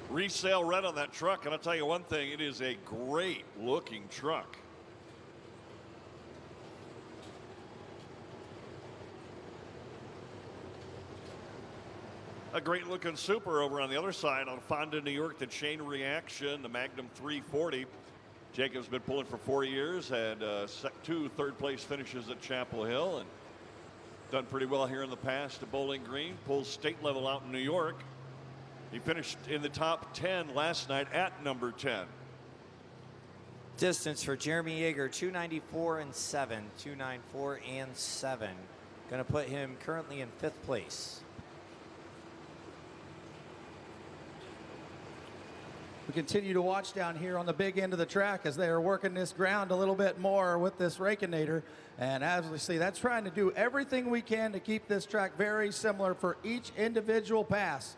Resale red on that truck, and I'll tell you one thing, it is a great looking truck. A great looking Super over on the other side on Fonda, New York, the chain reaction, the Magnum 340. Jacob's been pulling for 4 years, had 2 third place finishes at Chapel Hill, and done pretty well here in the past at Bowling Green. Pulls state level out in New York. He finished in the top 10 last night at number 10. Distance for Jeremy Yeager, 294 and 7. 294 and 7. Going to put him currently in 5th place. We continue to watch down here on the big end of the track as they are working this ground a little bit more with this Rakinator. And as we see, that's trying to do everything we can to keep this track very similar for each individual pass.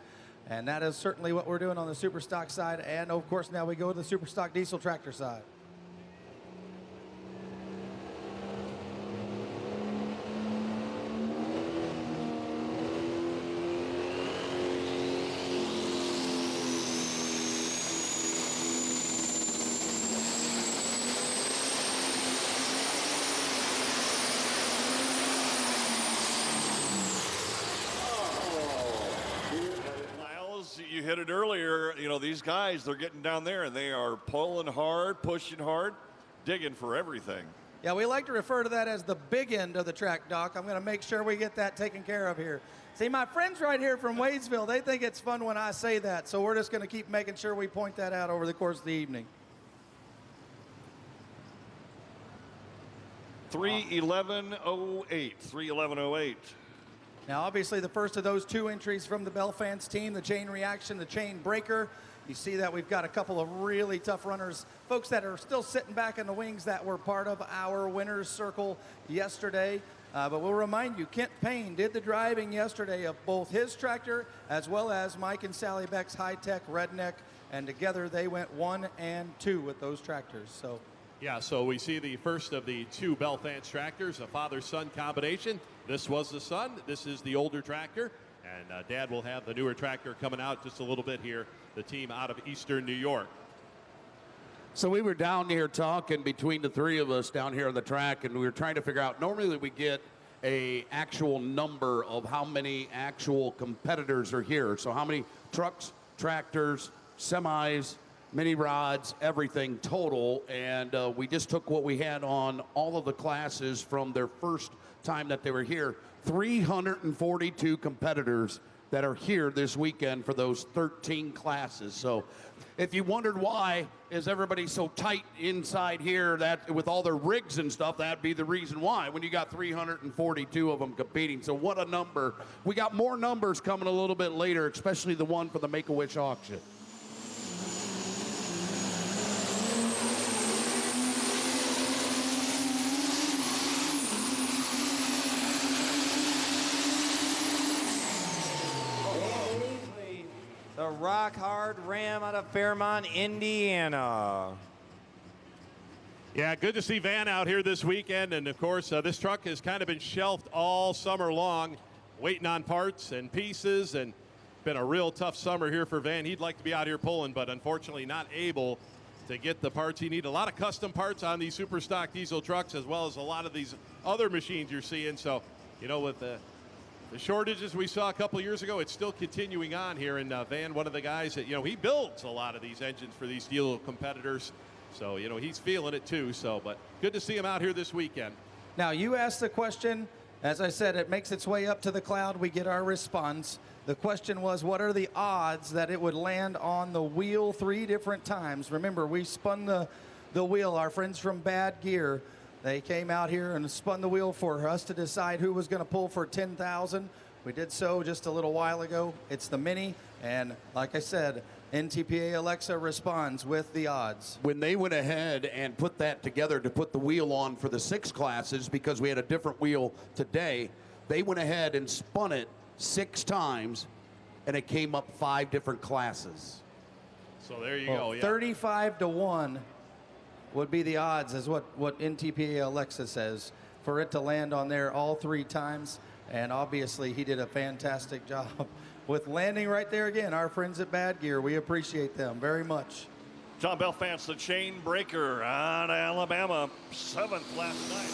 And that is certainly what we're doing on the super stock side. And of course, now we go to the super stock diesel tractor side. You hit it earlier, you know, these guys, they're getting down there and they are pulling hard, pushing hard, digging for everything. Yeah, we like to refer to that as the big end of the track, Doc. I'm going to make sure we get that taken care of here. See, my friends right here from Wadesville, they think it's fun when I say that, so we're just going to keep making sure we point that out over the course of the evening. 3:11:08. 3:11:08. Now, obviously, the first of those 2 entries from the Belfans team, the chain reaction, the chain breaker. You see that we've got a couple of really tough runners, folks that are still sitting back in the wings that were part of our winner's circle yesterday. But we'll remind you, Kent Payne did the driving yesterday of both his tractor as well as Mike and Sally Beck's high-tech Redneck, and together they went 1 and 2 with those tractors. So. Yeah, so we see the first of the 2 Belfans tractors, a father-son combination. This was the son. This is the older tractor. And Dad will have the newer tractor coming out just a little bit here the team out of Eastern New York. So we were down here talking between the three of us down here on the track, and we were trying to figure out, normally we get a actual number of how many actual competitors are here. So how many trucks, tractors, semis, mini rods, everything total. And we just took what we had on all of the classes from their first time that they were here. 342 competitors that are here this weekend for those 13 classes. So if you wondered why is everybody so tight inside here, that with all their rigs and stuff, that'd be the reason why, when you got 342 of them competing. So what a number. We got more numbers coming a little bit later, especially the one for the Make-A-Wish auction. The Rock Hard Ram out of Fairmont, Indiana. Yeah, good to see Van out here this weekend. And, of course, this truck has kind of been shelved all summer long, waiting on parts and pieces. And been a real tough summer here for Van. He'd like to be out here pulling, but unfortunately not able to get the parts he needs. A lot of custom parts on these super stock diesel trucks, as well as a lot of these other machines you're seeing. So, you know, with the shortages we saw a couple years ago, it's still continuing on here. And Van, one of the guys that, you know, he builds a lot of these engines for these steel competitors. So, you know, he's feeling it too. So, but good to see him out here this weekend. Now, you asked the question. As I said, it makes its way up to the cloud. We get our response. The question was, what are the odds that it would land on the wheel 3 different times? Remember, we spun the wheel. Our friends from Bad Gear, they came out here and spun the wheel for us to decide who was going to pull for $10,000. We did so just a little while ago. It's the Mini, and like I said, NTPA Alexa responds with the odds. When they went ahead and put that together to put the wheel on for the 6 classes, because we had a different wheel today, they went ahead and spun it 6 times, and it came up 5 different classes. So there you go. Yeah. 35 to 1 would be the odds, is what NTPA Alexa says, for it to land on there all 3 times. And obviously, he did a fantastic job with landing right there again. Our friends at Bad Gear, we appreciate them very much. John Belfast, the chain breaker out of Alabama, 7th last night.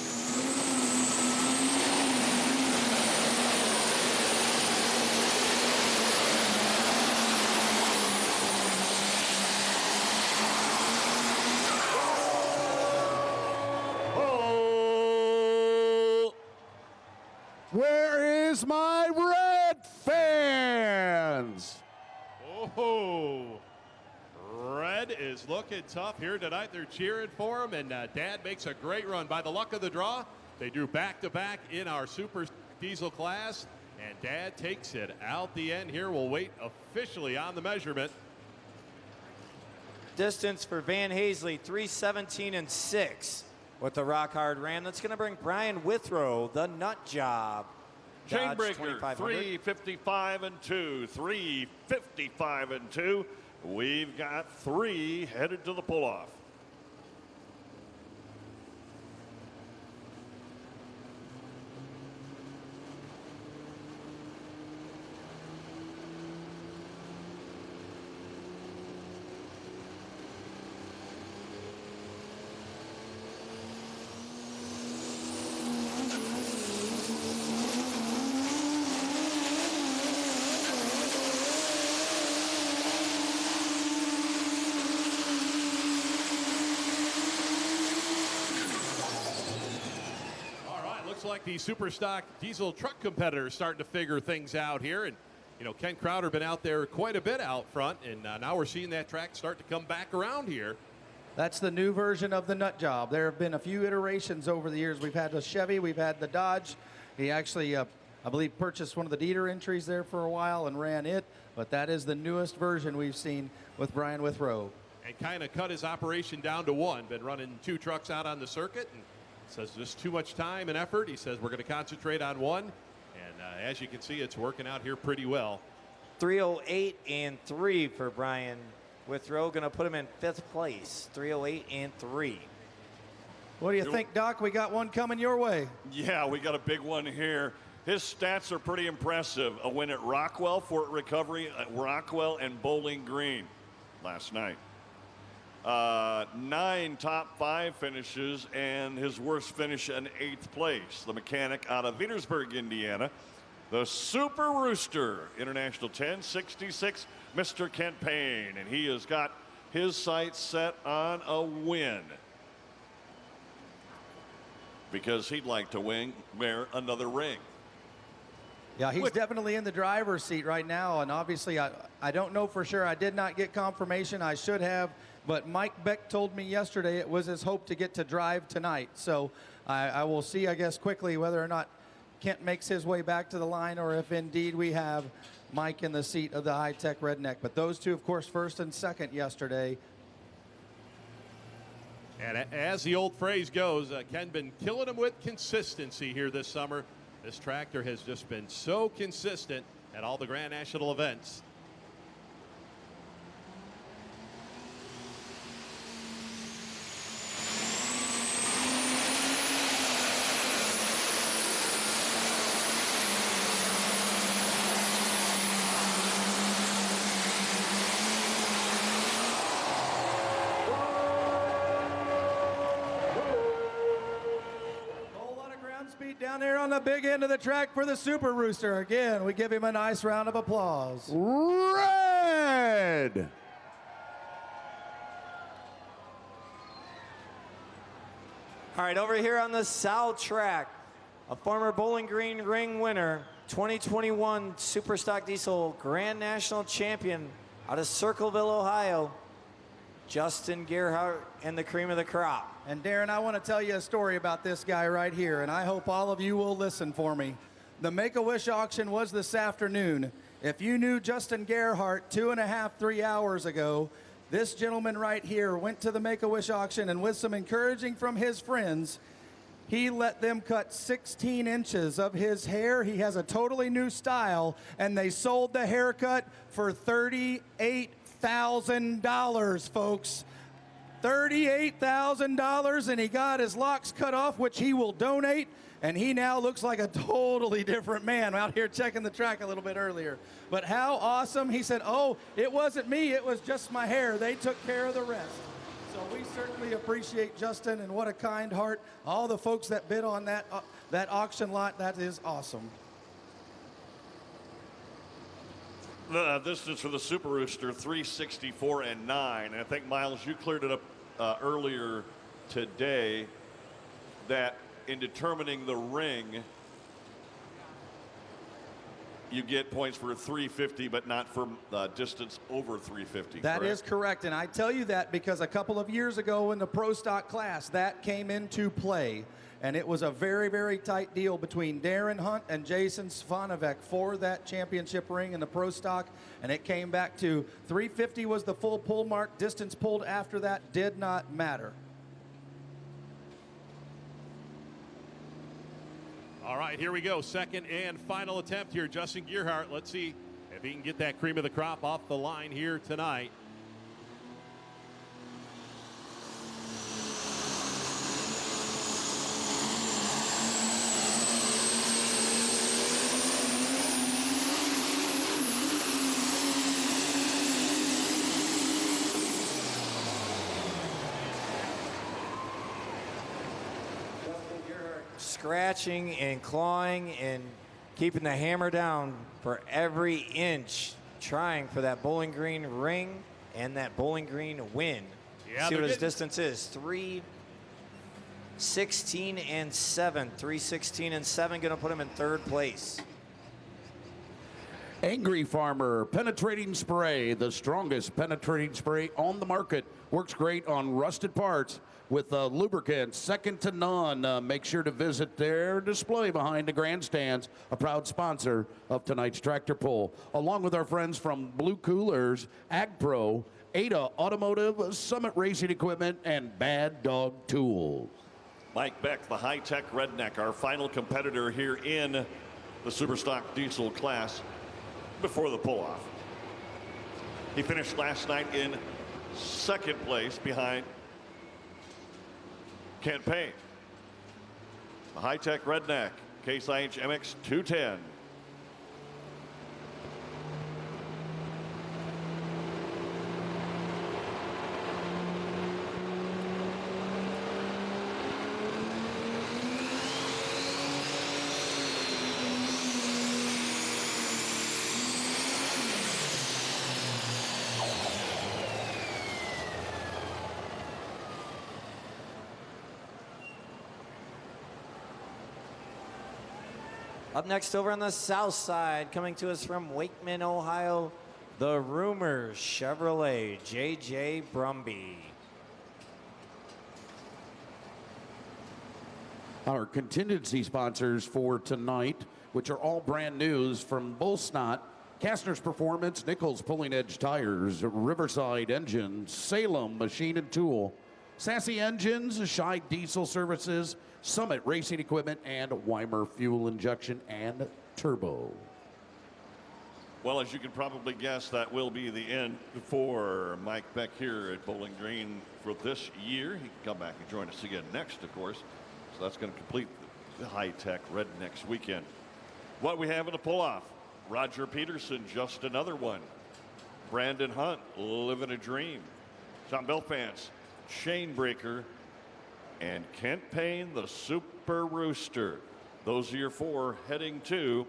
Where is my red fans? Oh, Red is looking tough here tonight. They're cheering for him, and Dad makes a great run. By the luck of the draw, they drew back-to-back in our Super Diesel class, and Dad takes it out the end here. We'll wait officially on the measurement. Distance for Van Hazley, 3:17 and 6 with the Rock Hard Ram. That's going to bring Brian Withrow, the nut job. Dodge Chainbreaker, 3:55 and 2, 3:55 and 2. We've got 3 headed to the pull-off. Like the super stock diesel truck competitors starting to figure things out here. And, you know, Ken Crowder been out there quite a bit out front, and now we're seeing that track start to come back around here. That's the new version of the nut job. There have been a few iterations over the years. We've had the Chevy, we've had the Dodge. He actually, I believe, purchased one of the Dieter entries there for a while and ran it, but that is the newest version we've seen with Brian Withrow. And kind of cut his operation down to 1. Been running 2 trucks out on the circuit, and says just too much time and effort. He says we're going to concentrate on 1, and as you can see, it's working out here pretty well. 3:08 and 3 for Brian Withrow, going to put him in 5th place. 3:08 and 3. What do you think, Doc? We got one coming your way. Yeah, we got a big one here. His stats are pretty impressive. A win at Rockwell, Fort Recovery, Rockwell, and Bowling Green last night. 9 top 5 finishes, and his worst finish in 8th place. The mechanic out of Petersburg, Indiana. The Super Rooster, International 1066, Mr. Kent Payne. And he has got his sights set on a win, because he'd like to wear another ring. Yeah, he's definitely in the driver's seat right now, and obviously I don't know for sure. I did not get confirmation. I should have, but Mike Beck told me yesterday it was his hope to get to drive tonight. So I will see, I guess, quickly whether or not Kent makes his way back to the line, or if indeed we have Mike in the seat of the high-tech redneck. But those two, of course, first and second yesterday. And as the old phrase goes, Ken been killing them with consistency here this summer. This tractor has just been so consistent at all the Grand National events. Down there on the big end of the track for the Super Rooster. Again, we give him a nice round of applause. Red! All right, over here on the south track, a former Bowling Green ring winner, 2021 Superstock Diesel Grand National Champion out of Circleville, Ohio, Justin Gerhardt, and the cream of the crop. And Darren, I want to tell you a story about this guy right here, and I hope all of you will listen for me. The Make-A-Wish auction was this afternoon. If you knew Justin Gerhardt 2.5, 3 hours ago, this gentleman right here went to the Make-A-Wish auction, and with some encouraging from his friends, he let them cut 16 inches of his hair. He has a totally new style, and they sold the haircut for $38,000, folks. $38,000, and he got his locks cut off, which he will donate, and he now looks like a totally different man. Out here checking the track a little bit earlier. But how awesome. He said, oh, it wasn't me, it was just my hair. They took care of the rest. So we certainly appreciate Justin, and what a kind heart. All the folks that bid on that auction lot, that is awesome. The distance for the Super Rooster, 364 and 9. And I think, Miles, you cleared it up earlier today that in determining the ring, you get points for 350, but not for distance over 350. That is correct, and I tell you that because a couple of years ago in the Pro Stock class, that came into play. And it was a very, very tight deal between Darren Hunt and Jason Svanovec for that championship ring in the Pro Stock. And it came back to 350 was the full pull mark. Distance pulled after that did not matter. All right, here we go. Second and final attempt here. Justin Gerhardt. Let's see if he can get that cream of the crop off the line here tonight. Scratching and clawing and keeping the hammer down for every inch, trying for that Bowling Green ring and that Bowling Green win. Yeah, see what his distance is. 3:16 and 7. 3:16 and 7 going to put him in third place. Angry Farmer penetrating spray, the strongest penetrating spray on the market. Works great on rusted parts with lubricants second to none. Make sure to visit their display behind the grandstands, a proud sponsor of tonight's tractor pull, along with our friends from Blue Coolers, Ag Pro, Ada Automotive, Summit Racing Equipment, and Bad Dog Tools. Mike Beck, the high-tech redneck, our final competitor here in the Superstock Diesel class before the pull-off. He finished last night in second place behind Kent Payne. The high-tech redneck Case IH MX 210. Up next over on the south side, coming to us from Wakeman, Ohio, the Rumors Chevrolet JJ Brumby. Our contingency sponsors for tonight, which are all brand news from Bullsnot, Kastner's Performance, Nichols Pulling Edge Tires, Riverside Engines, Salem Machine and Tool, Sassy Engines, Scheid Diesel Services, Summit Racing Equipment, and Weimer Fuel Injection and Turbo. Well, as you can probably guess, that will be the end for Mike Beck here at Bowling Green for this year. He can come back and join us again next, of course. So that's going to complete the high-tech Rednecks weekend. What we have in the pull-off, Roger Peterson, just another one. Brandon Hunt, Living a Dream. John Belfance, Chainbreaker, and Kent Payne, the Super Rooster. Those are your four heading to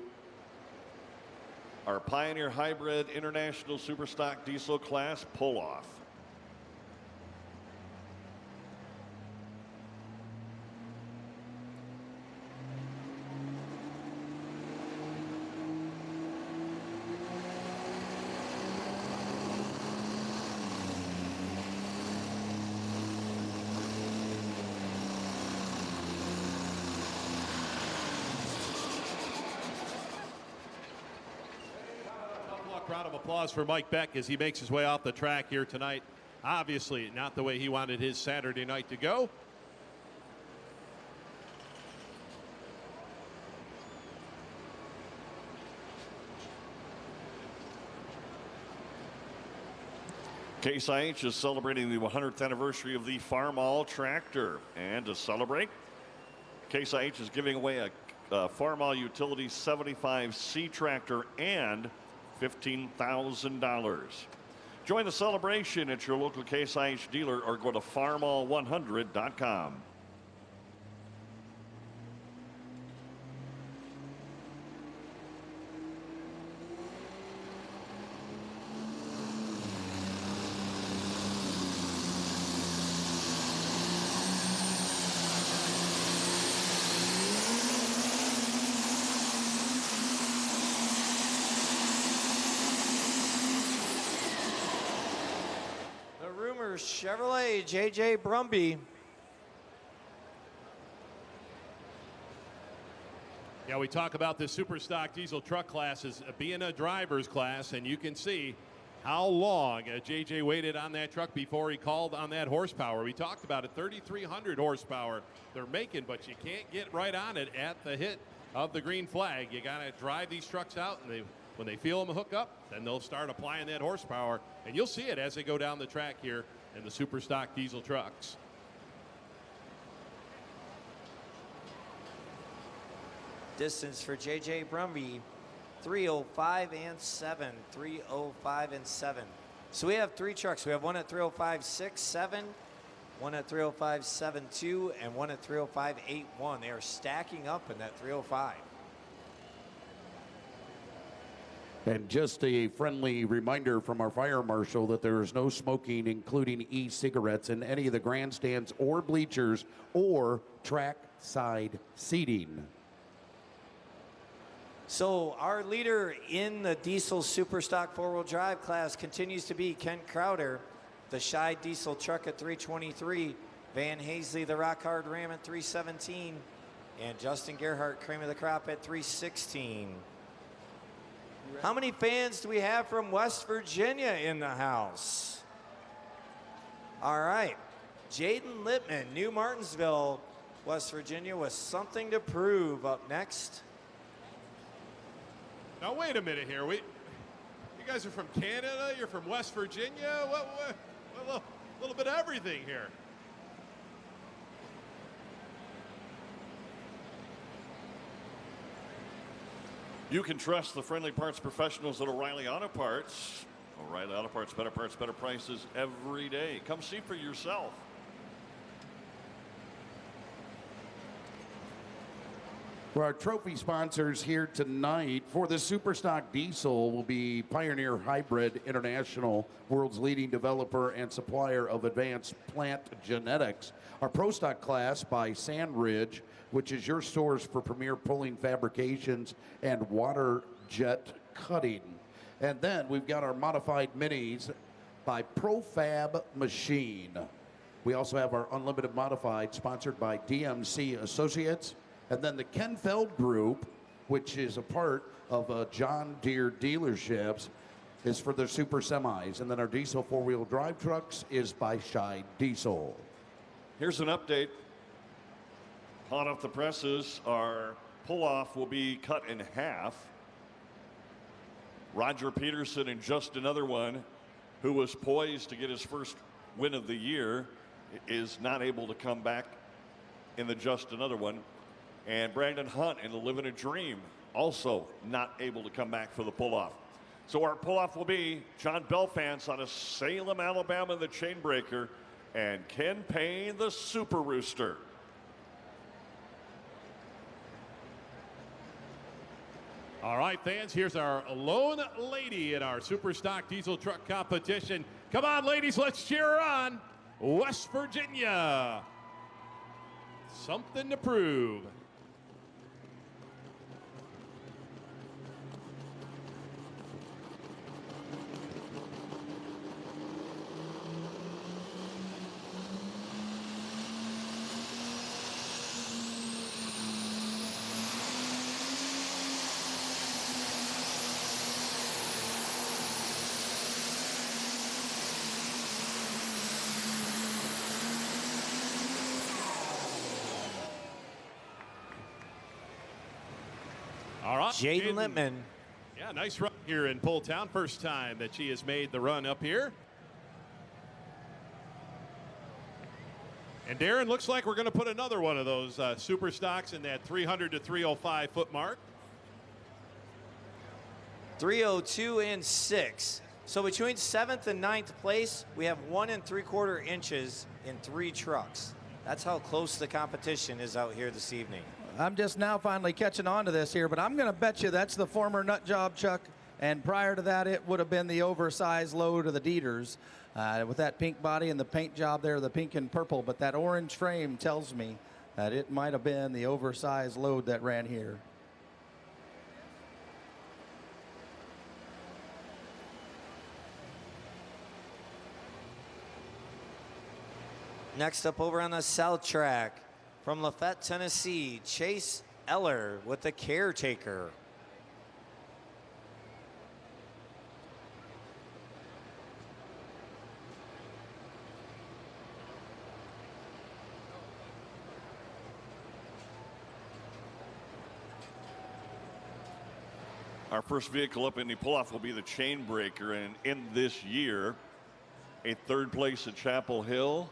our Pioneer Hybrid International Superstock Diesel Class pull-off. Round of applause for Mike Beck as he makes his way off the track here tonight. Obviously not the way he wanted his Saturday night to go. Case IH is celebrating the 100th anniversary of the Farmall tractor. And to celebrate, Case IH is giving away a Farmall Utility 75C tractor and $15,000. Join the celebration at your local Case IH dealer or go to farmall100.com. Chevrolet JJ Brumby. Yeah, we talk about the super stock diesel truck class as being a driver's class, and you can see how long JJ waited on that truck before he called on that horsepower. We talked about it, 3,300 horsepower they're making, but you can't get right on it at the hit of the green flag. You got to drive these trucks out, and when they feel them hook up, then they'll start applying that horsepower, and you'll see it as they go down the track here in the super stock diesel trucks. Distance for JJ Brumby, 3:05 and 7. 3:05 and 7. So we have three trucks. We have one at 3:05.67, one at 3:05.72, and one at 3:05.81. They are stacking up in that 3:05. And just a friendly reminder from our fire marshal that there is no smoking, including e-cigarettes, in any of the grandstands or bleachers or track side seating. So our leader in the diesel superstock four-wheel drive class continues to be Kent Crowder, the Scheid diesel truck at 323, Van Hazley, the Rock Hard Ram at 317, and Justin Gerhardt, cream of the crop at 316. How many fans do we have from West Virginia in the house? All right. Jaden Littman, New Martinsville, West Virginia, with something to prove up next. Now, wait a minute here. You guys are from Canada? You're from West Virginia? A little bit of everything here. You can trust the friendly parts professionals at O'Reilly Auto Parts. O'Reilly Auto Parts, better prices every day. Come see for yourself. For our trophy sponsors here tonight, for the Superstock Diesel will be Pioneer Hybrid International, world's leading developer and supplier of advanced plant genetics. Our Pro Stock class by Sandridge, which is your source for premier pulling fabrications and water jet cutting. And then we've got our modified minis by Profab Machine. We also have our unlimited modified sponsored by DMC Associates. And then the Ken Feld Group, which is a part of John Deere dealerships, is for their super semis. And then our diesel four-wheel drive trucks is by Scheid Diesel. Here's an update. Hot off the presses, our pull-off will be cut in half. Roger Peterson and just another one who was poised to get his first win of the year is not able to come back in the just another one. And Brandon Hunt in the Living a Dream also not able to come back for the pull-off. So our pull-off will be John Belfance out of Salem, Alabama, the Chainbreaker, and Ken Payne, the Super Rooster. All right, fans, here's our lone lady in our Superstock Diesel Truck competition. Come on, ladies, let's cheer her on. West Virginia. Something to prove. All right, Jaden Littman. Yeah, nice run here in Poletown. First time that she has made the run up here. And Darren, looks like we're going to put another one of those super stocks in that 300 to 305 foot mark. 302 and 6. So between 7th and 9th place, we have 1 3/4 inches in 3 trucks. That's how close the competition is out here this evening. I'm just now finally catching on to this here, but I'm going to bet you that's the former nut job chuck, and prior to that it would have been the oversized load of the Dieters with that pink body and the paint job there, the pink and purple, but that orange frame tells me that it might have been the oversized load that ran here. Next up over on the south track, from Lafayette, Tennessee, Chase Eller with the Caretaker. Our first vehicle up in the pull-off will be the Chainbreaker, and in this year, a 3rd place at Chapel Hill,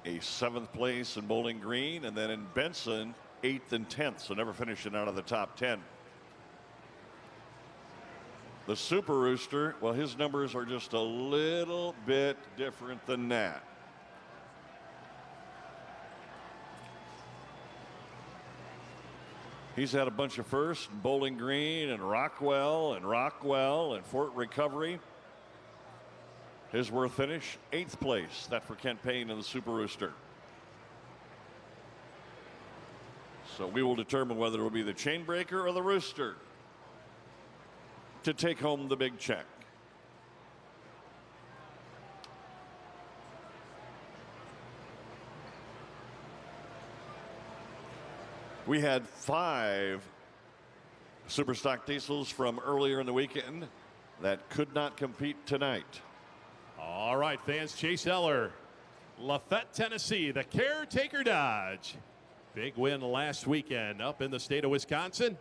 a 7th place in Bowling Green, and then in Benson, 8th and 10th, so never finishing out of the top 10. The Super Rooster, well, his numbers are just a little bit different than that. He's had a bunch of firsts in Bowling Green and Rockwell and Fort Recovery. His worth finish, 8th place. That for Kent Payne and the Super Rooster. So we will determine whether it will be the Chainbreaker or the Rooster to take home the big check. We had 5 Superstock Diesels from earlier in the weekend that could not compete tonight. All right, fans, Chase Eller, Lafayette, Tennessee, the Caretaker Dodge. Big win last weekend up in the state of Wisconsin.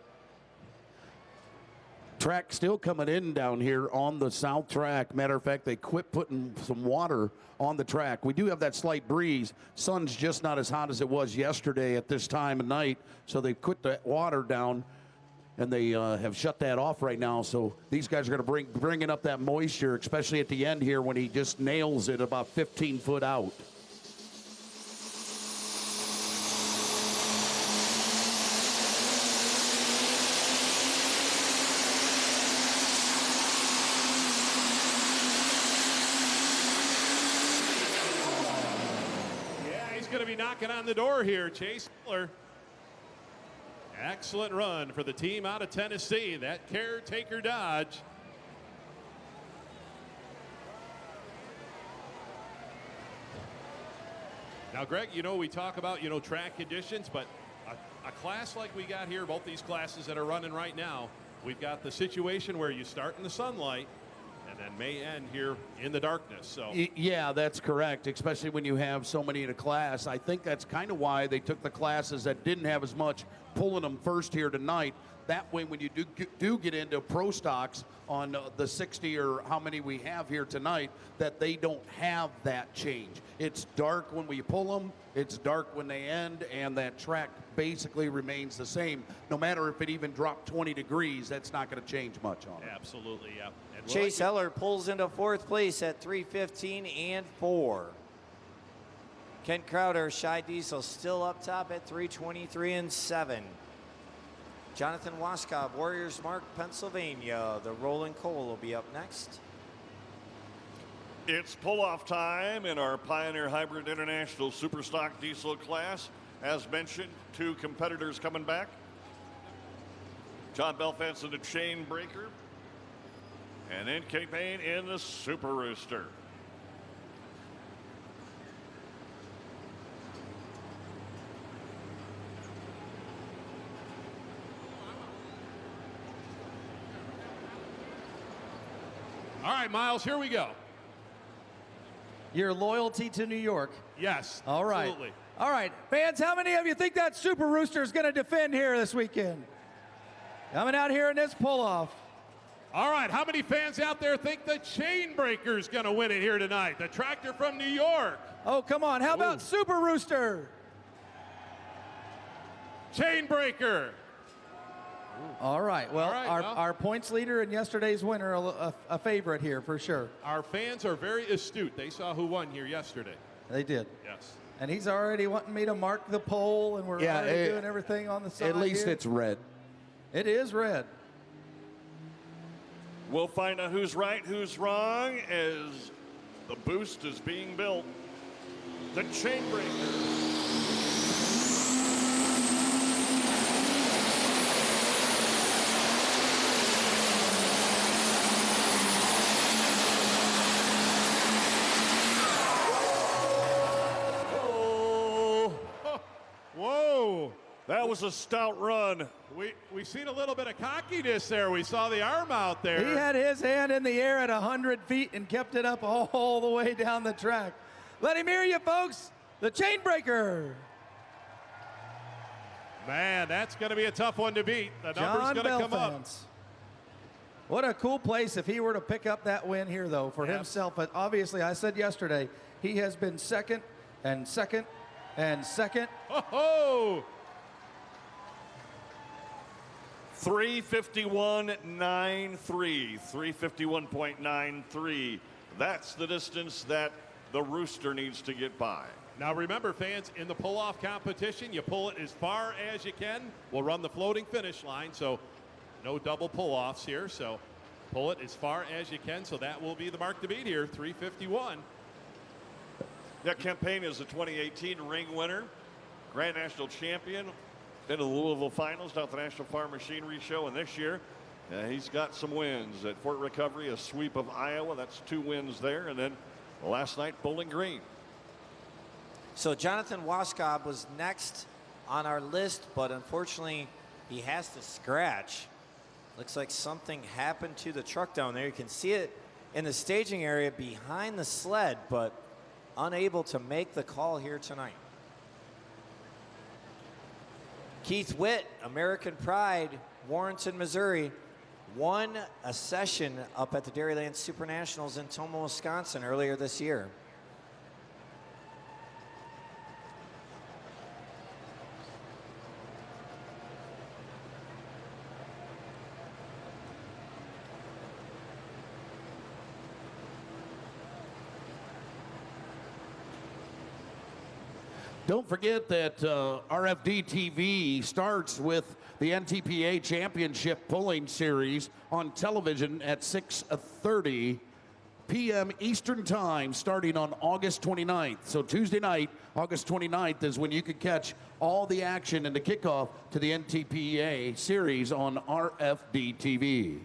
Track still coming in down here on the south track. Matter of fact, they quit putting some water on the track. We do have that slight breeze. Sun's just not as hot as it was yesterday at this time of night, so they put the water down and they have shut that off right now. So these guys are going to bringing up that moisture, especially at the end here when he just nails it about 15 foot out. Going to be knocking on the door here. Chase Miller. Excellent run for the team out of Tennessee. That Caretaker Dodge. Now, Greg, you know, we talk about, you know, track conditions, but a class like we got here, both these classes that are running right now, we've got the situation where you start in the sunlight and then may end here in the darkness. So yeah, that's correct, especially when you have so many in a class. I think that's kind of why they took the classes that didn't have as much, pulling them first here tonight. That way, when you do get into pro stocks on the 60 or how many we have here tonight, that they don't have that change. It's dark when we pull them, it's dark when they end, and that track basically remains the same. No matter if it even dropped 20 degrees, that's not going to change much on it. Absolutely, yeah. And Chase Heller pulls into fourth place at 3:15 and 4. Kent Crowder, Shy Diesel still up top at 3:23 and 7. Jonathan Waskob, Warriors Mark, Pennsylvania. The Rolling Coal will be up next. It's pull-off time in our Pioneer Hybrid International Superstock Diesel class. As mentioned, 2 competitors coming back. John Belfast in the Chain Breaker, and NK Payne in the Super Rooster. All right, Miles, here we go. Your loyalty to New York. Yes, all right. absolutely. All right, fans, how many of you think that Super Rooster is going to defend here this weekend? Coming out here in this pull-off. All right, how many fans out there think the Chain Breaker's going to win it here tonight? The tractor from New York. Oh, come on. How about Super Rooster? Chain Breaker. All right. Well, All right, our points leader and yesterday's winner, a favorite here for sure. Our fans are very astute. They saw who won here yesterday. They did. Yes. And he's already wanting me to mark the pole, and we're already doing everything on the side. At least here. it's red. It is red. We'll find out who's right, who's wrong as the boost is being built. The Chain Breaker. Whoa. That was a stout run. We seen a little bit of cockiness there. We saw the arm out there. He had his hand in the air at 100 feet and kept it up all the way down the track. Let him hear you, folks. The Chain Breaker. Man, that's going to be a tough one to beat. The number's going to come up. What a cool place if he were to pick up that win here, though, for himself. But obviously, I said yesterday, he has been second and second and second. Oh! 351.93, 351.93. That's the distance that the Rooster needs to get by. Now remember, fans, in the pull-off competition, you pull it as far as you can. We'll run the floating finish line, so no double pull-offs here. So pull it as far as you can, so that will be the mark to beat here, 351. Yeah, Campaign is the 2018 ring winner, Grand National Champion. Been to the Louisville Finals down at the National Farm Machinery Show, and this year he's got some wins at Fort Recovery, a sweep of Iowa. That's 2 wins there, and then last night Bowling Green. So Jonathan Waskob was next on our list, but unfortunately he has to scratch. Looks like something happened to the truck down there. You can see it in the staging area behind the sled, but unable to make the call here tonight. Keith Witt, American Pride, Warrenton, Missouri, won a session up at the Dairyland Super Nationals in Tomah, Wisconsin earlier this year. Don't forget that RFD TV starts with the NTPA Championship Pulling Series on television at 6:30 p.m. Eastern Time starting on August 29th. So Tuesday night, August 29th is when you can catch all the action and the kickoff to the NTPA Series on RFD TV.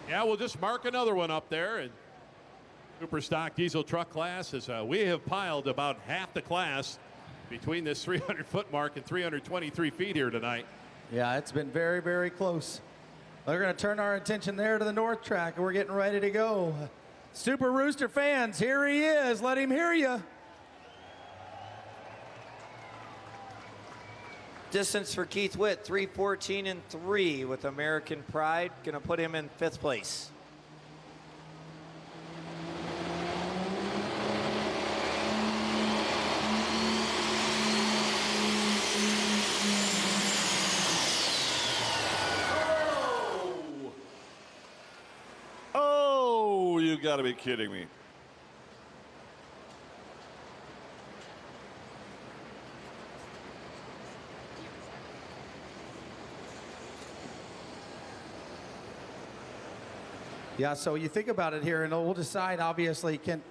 Yeah, we'll just mark another one up there. And super stock diesel truck class is we have piled about half the class between this 300-foot mark and 323 feet here tonight. Yeah, it's been very, very close. We're going to turn our attention there to the north track, and we're getting ready to go. Super Rooster fans, here he is. Let him hear you. Distance for Keith Witt, 3:14 and 3 with American Pride. Going to put him in 5th place. Oh, you got to be kidding me. Yeah, so you think about it here, and we'll decide, obviously, Kent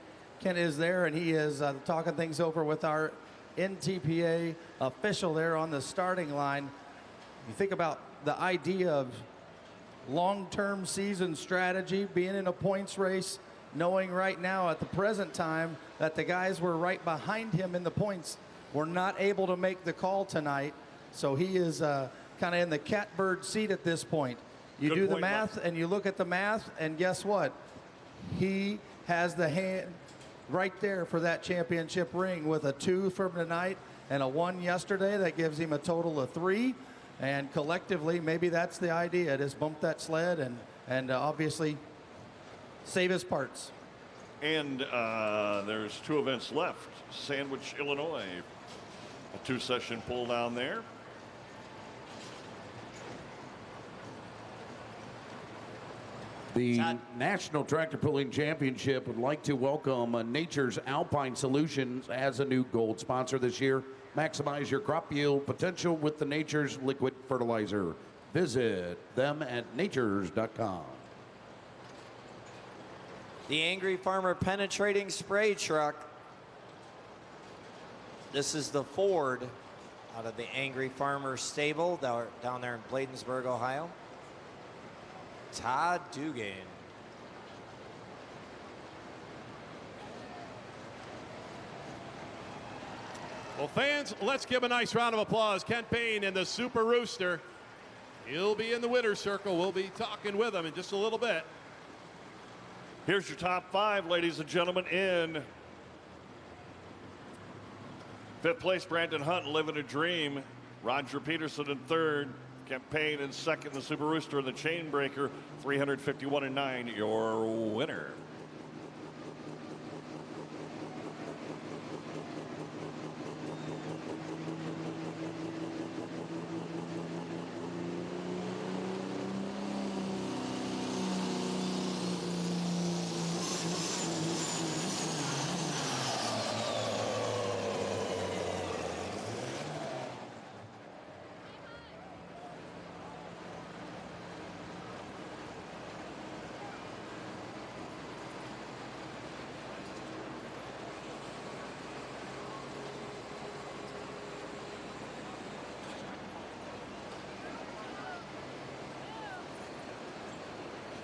is there, and he is talking things over with our NTPA official there on the starting line. You think about the idea of long-term season strategy, being in a points race, knowing right now at the present time that the guys were right behind him in the points were not able to make the call tonight. So he is kind of in the catbird seat at this point. You Good do the point, math, Mike. and you look at the math, and guess what? He has the hand right there for that championship ring with a 2 from tonight and a 1 yesterday. That gives him a total of 3. And collectively, maybe that's the idea. Just bump that sled and obviously save his parts. And there's 2 events left. Sandwich, Illinois, a 2-session pull down there. The National Tractor Pulling Championship would like to welcome Nature's Alpine Solutions as a new gold sponsor this year. Maximize your crop yield potential with the Nature's liquid fertilizer. Visit them at natures.com. The Angry Farmer penetrating spray truck. This is the Ford out of the Angry Farmer stable down there in Bladensburg, Ohio. Todd Dugan. Well, fans, let's give a nice round of applause. Kent Payne and the Super Rooster. He'll be in the winner's circle. We'll be talking with him in just a little bit. Here's your top 5, ladies and gentlemen. In 5th place, Brandon Hunt, Living a Dream. Roger Peterson in 3rd. Kent Payne in 2nd. The Super Rooster and the Chainbreaker, 351 and 9. Your winner.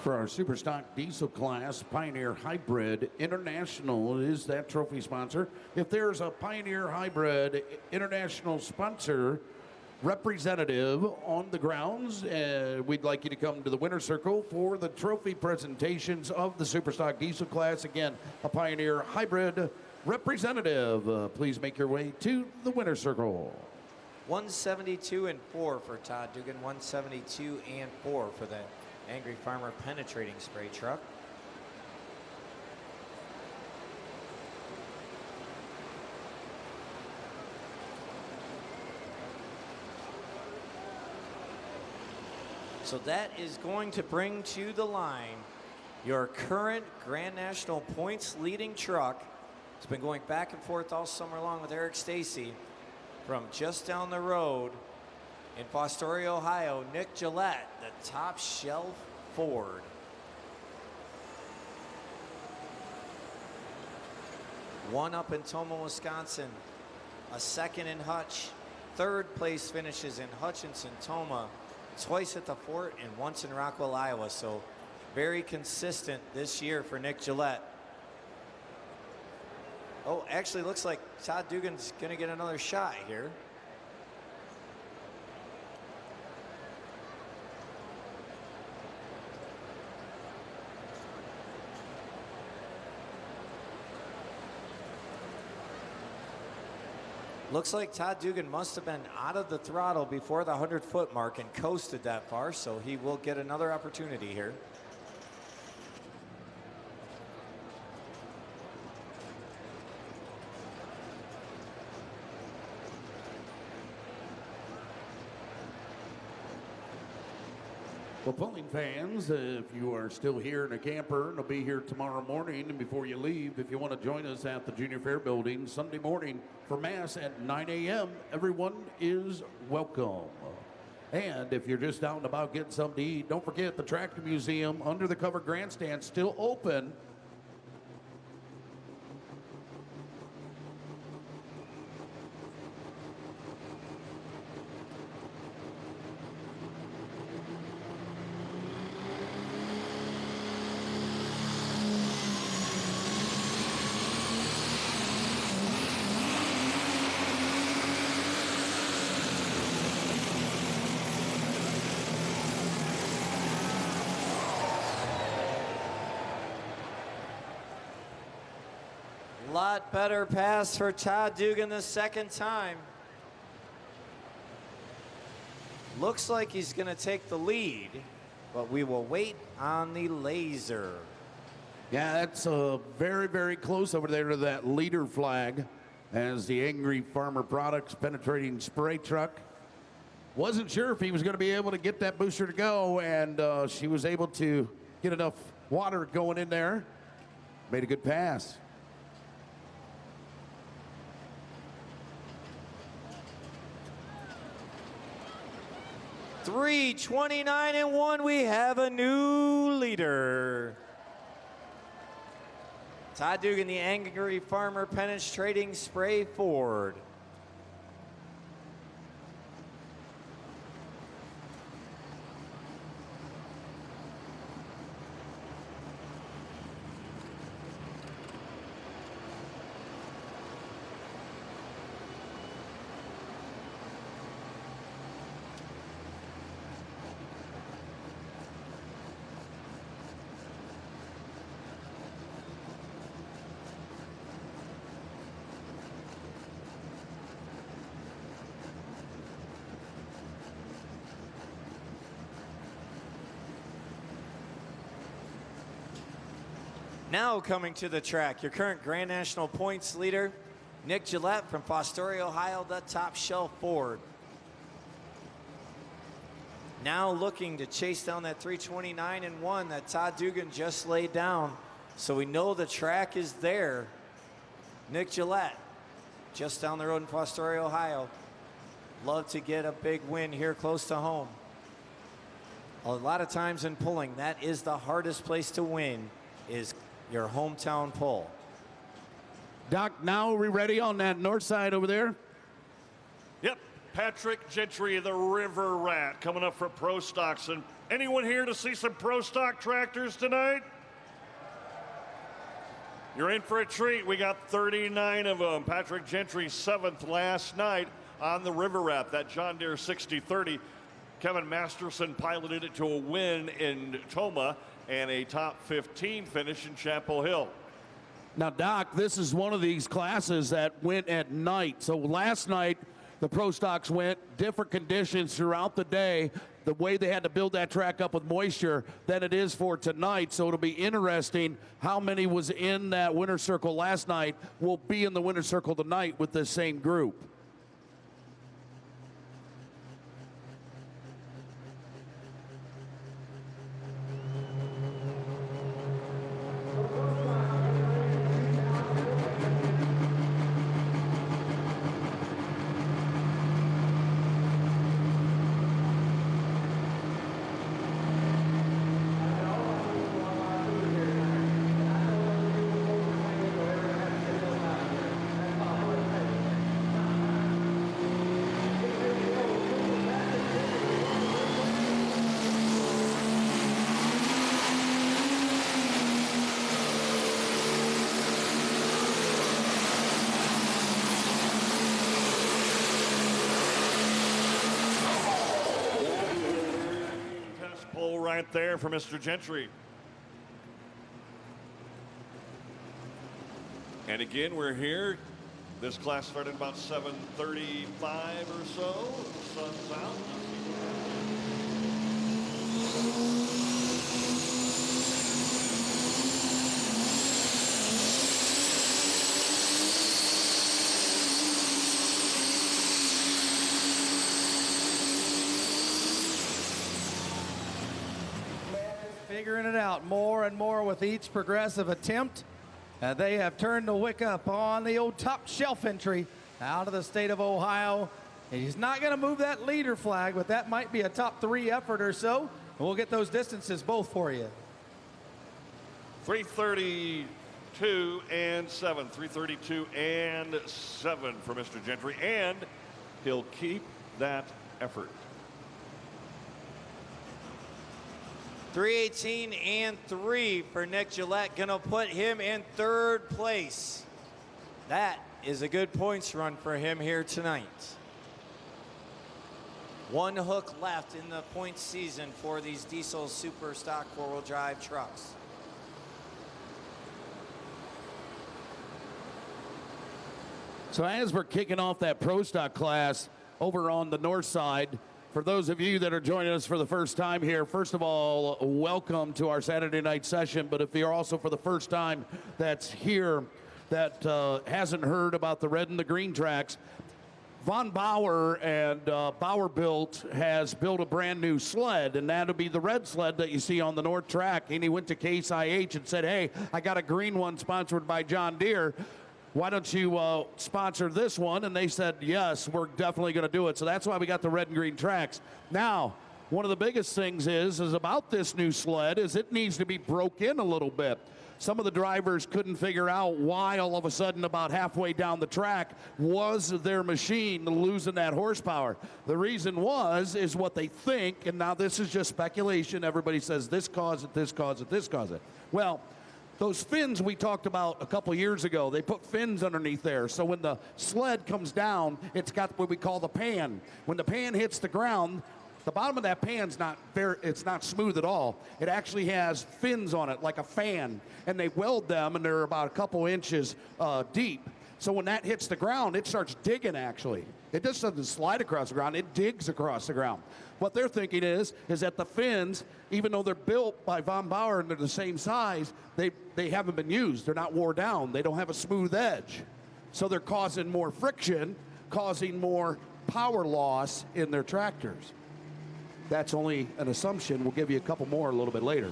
For our super stock diesel class, Pioneer Hybrid International is that trophy sponsor. If there's a Pioneer Hybrid International sponsor representative on the grounds, we'd like you to come to the winner's circle for the trophy presentations of the super stock diesel class. Again, a Pioneer Hybrid representative, please make your way to the winner's circle. 172 and 4 for Todd Dugan. 172 and 4 for the Angry Farmer penetrating spray truck. So that is going to bring to the line your current Grand National points leading truck. It's been going back and forth all summer long with Eric Stacy. From just down the road in Fostoria, Ohio, Nick Gillette, the top shelf Ford. One up in Toma, Wisconsin, a second in Hutch, third place finishes in Hutchinson, Toma, twice at the Fort and once in Rockwell, Iowa. So very consistent this year for Nick Gillette. Oh, actually looks like Todd Dugan's going to get another shot here. Looks like Todd Dugan must have been out of the throttle before the 100-foot mark and coasted that far, so he will get another opportunity here. Well, Pulling fans, if you are still here in a camper, and will be here tomorrow morning, and before you leave, if you want to join us at the Junior Fair Building Sunday morning for Mass at 9 a.m., everyone is welcome. And if you're just out and about getting something to eat, don't forget the Tractor Museum Under the Cover Grandstand still open. Lot better pass for Todd Dugan the second time. Looks like he's going to take the lead, but we will wait on the laser. Yeah, that's very, very close over there to that leader flag as the Angry Farmer Products penetrating spray truck. Wasn't sure if he was going to be able to get that booster to go, and she was able to get enough water going in there. Made a good pass. .329 and 1, we have a new leader. Todd Dugan, the Angry Farmer penetrating spray Ford. Now coming to the track, your current Grand National points leader, Nick Gillette from Fostoria, Ohio, the top shelf Ford. Now looking to chase down that 329 and 1 that Todd Dugan just laid down. So we know the track is there. Nick Gillette, just down the road in Fostoria, Ohio. Love to get a big win here close to home. A lot of times in pulling, that is the hardest place to win, is your hometown pull. Doc, now are we ready on that north side over there? Yep, Patrick Gentry, the River Rat, coming up for Pro Stocks. And anyone here to see some Pro Stock tractors tonight? You're in for a treat. We got 39 of them. Patrick Gentry, 7th last night on the River Rat, that John Deere 6030. Kevin Masterson piloted it to a win in Toma and a top 15 finish in Chapel Hill. Now, Doc, this is one of these classes that went at night. So last night, the Pro Stocks went different conditions throughout the day, the way they had to build that track up with moisture than it is for tonight. So it'll be interesting how many was in that winner's circle last night will be in the winner's circle tonight with this same group. Right there for Mr. Gentry. And again, we're here. This class started about 7:35 or so. The sun's out. Figuring it out more and more with each progressive attempt. They have turned the wick up on the old top shelf entry out of the state of Ohio. And he's not going to move that leader flag, but that might be a top 3 effort or so. And we'll get those distances both for you. 3:32 and 7. 3:32 and 7 for Mr. Gentry. And he'll keep that effort. 3:18 and 3 for Nick Gillette, gonna put him in 3rd place. That is a good points run for him here tonight. 1 hook left in the points season for these diesel super stock 4-wheel drive trucks. So as we're kicking off that Pro Stock class over on the north side, for those of you that are joining us for the first time here, first of all, welcome to our Saturday night session. But if you're also for the first time that's here that hasn't heard about the red and the green tracks, Von Bauer and Bauer Built has built a brand new sled, and that'll be the red sled that you see on the north track. And he went to Case IH and said, hey, I got a green one sponsored by John Deere. Why don't you sponsor this one? And they said, yes, we're definitely going to do it. So that's why we got the red and green tracks. Now, one of the biggest things is about this new sled is it needs to be broke in a little bit. Some of the drivers couldn't figure out why all of a sudden about halfway down the track was their machine losing that horsepower. The reason is what they think, and now this is just speculation. Everybody says this caused it, this caused it, this caused it. Well, those fins we talked about a couple years ago, they put fins underneath there. So when the sled comes down, it's got what we call the pan. When the pan hits the ground, the bottom of that pan's it's not smooth at all. It actually has fins on it, like a fan. And they weld them, and they're about a couple inches deep. So when that hits the ground, it starts digging, actually. It just doesn't slide across the ground, it digs across the ground. What they're thinking is that the fins, even though they're built by Von Bauer and they're the same size, they haven't been used. They're not wore down. They don't have a smooth edge. So they're causing more friction, causing more power loss in their tractors. That's only an assumption. We'll give you a couple more a little bit later.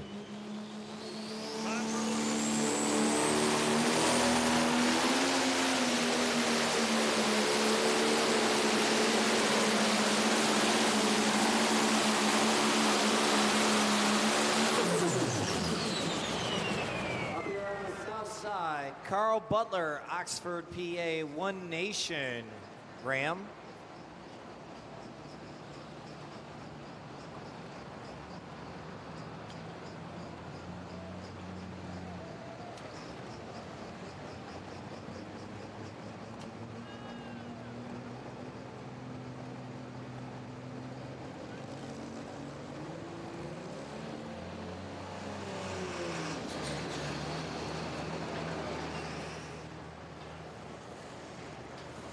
Carl Butler, Oxford, PA, One Nation. Graham.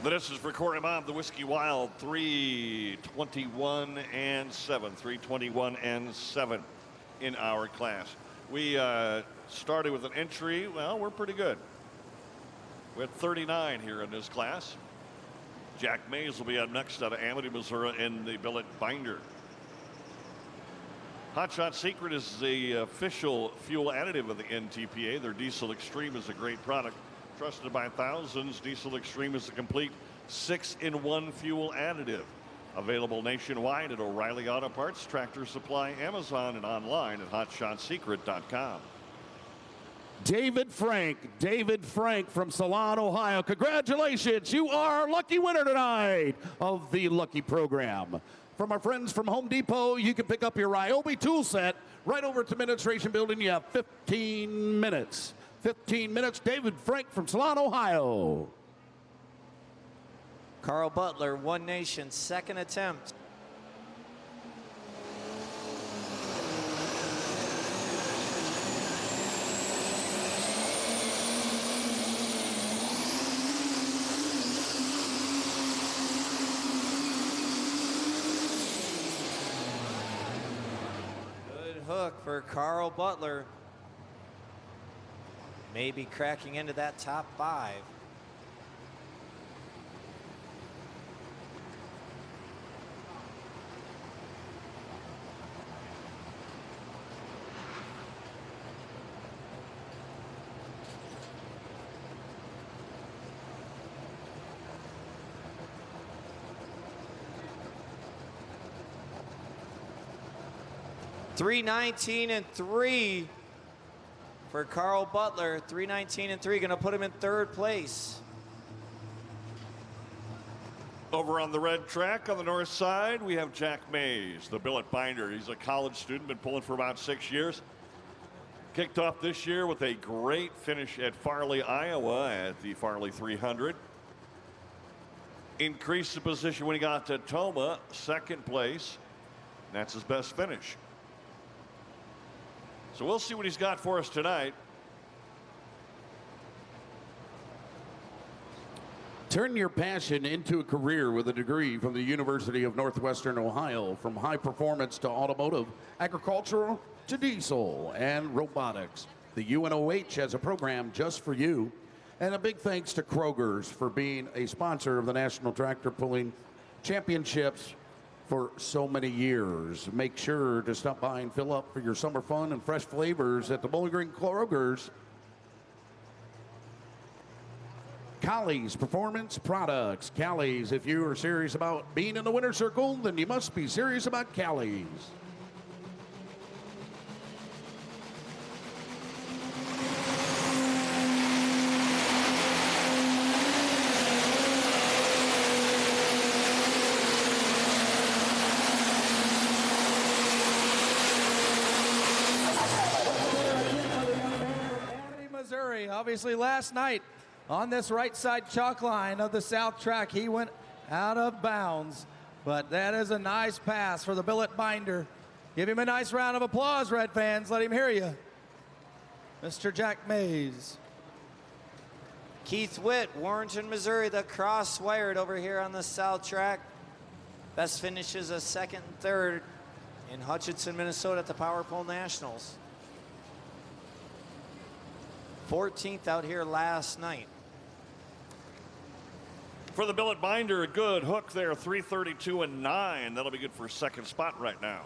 The distance for Corey Bob, the Whiskey Wild, 3:21 and 7. 3:21 and 7 in our class. We started with an entry. Well, we're pretty good. We had 39 here in this class. Jack Mays will be up next out of Amity, Missouri in the billet binder. Hot Shot Secret is the official fuel additive of the NTPA. Their Diesel Extreme is a great product. Trusted by thousands, Diesel Extreme is a complete 6-in-1 fuel additive. Available nationwide at O'Reilly Auto Parts, Tractor Supply, Amazon, and online at hotshotsecret.com. David Frank from Salon, Ohio. Congratulations, you are our lucky winner tonight of the Lucky Program. From our friends from Home Depot, you can pick up your Ryobi tool set right over at the Administration Building. You have 15 minutes. 15 minutes. David Frank from Salon, Ohio. Carl Butler, One Nation, second attempt. Good hook for Carl Butler. Maybe cracking into that top 5. $319 and 3 for Carl Butler. $319 and 3, going to put him in 3rd place. Over on the red track on the north side, we have Jack Mays, the billet binder. He's a college student, been pulling for about 6 years. Kicked off this year with a great finish at Farley, Iowa at the Farley 300. Increased the position when he got to Toma, 2nd place. That's his best finish. So we'll see what he's got for us tonight. Turn your passion into a career with a degree from the University of Northwestern Ohio. From high performance to automotive, agricultural to diesel and robotics. The UNOH has a program just for you. And a big thanks to Kroger's for being a sponsor of the National Tractor Pulling Championships for so many years. Make sure to stop by and fill up for your summer fun and fresh flavors at the Bowling Green Kroger's. Callie's Performance Products. Callie's, if you are serious about being in the winner's circle, then you must be serious about Callie's. Missouri, obviously last night on this right side chalk line of the south track, he went out of bounds, but that is a nice pass for the billet binder. Give him a nice round of applause, Red fans. Let him hear you. Mr. Jack Mays. Keith Witt, Warrenton, Missouri, the cross wired over here on the south track. Best finishes a 2nd and 3rd in Hutchinson, Minnesota at the Power Pole Nationals. 14th out here last night. For the billet binder, a good hook there, 332 and 9. That'll be good for 2nd spot right now.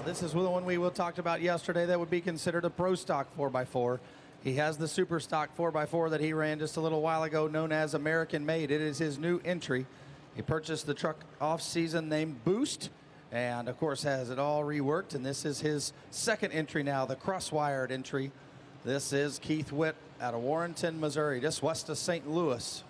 This is the one we talked about yesterday that would be considered a pro stock 4x4. He has the super stock 4x4 that he ran just a little while ago known as American Made. It is his new entry. He purchased the truck off-season named Boost and, of course, has it all reworked. And this is his 2nd entry now, the cross-wired entry. This is Keith Witt out of Warrenton, Missouri, just west of St. Louis.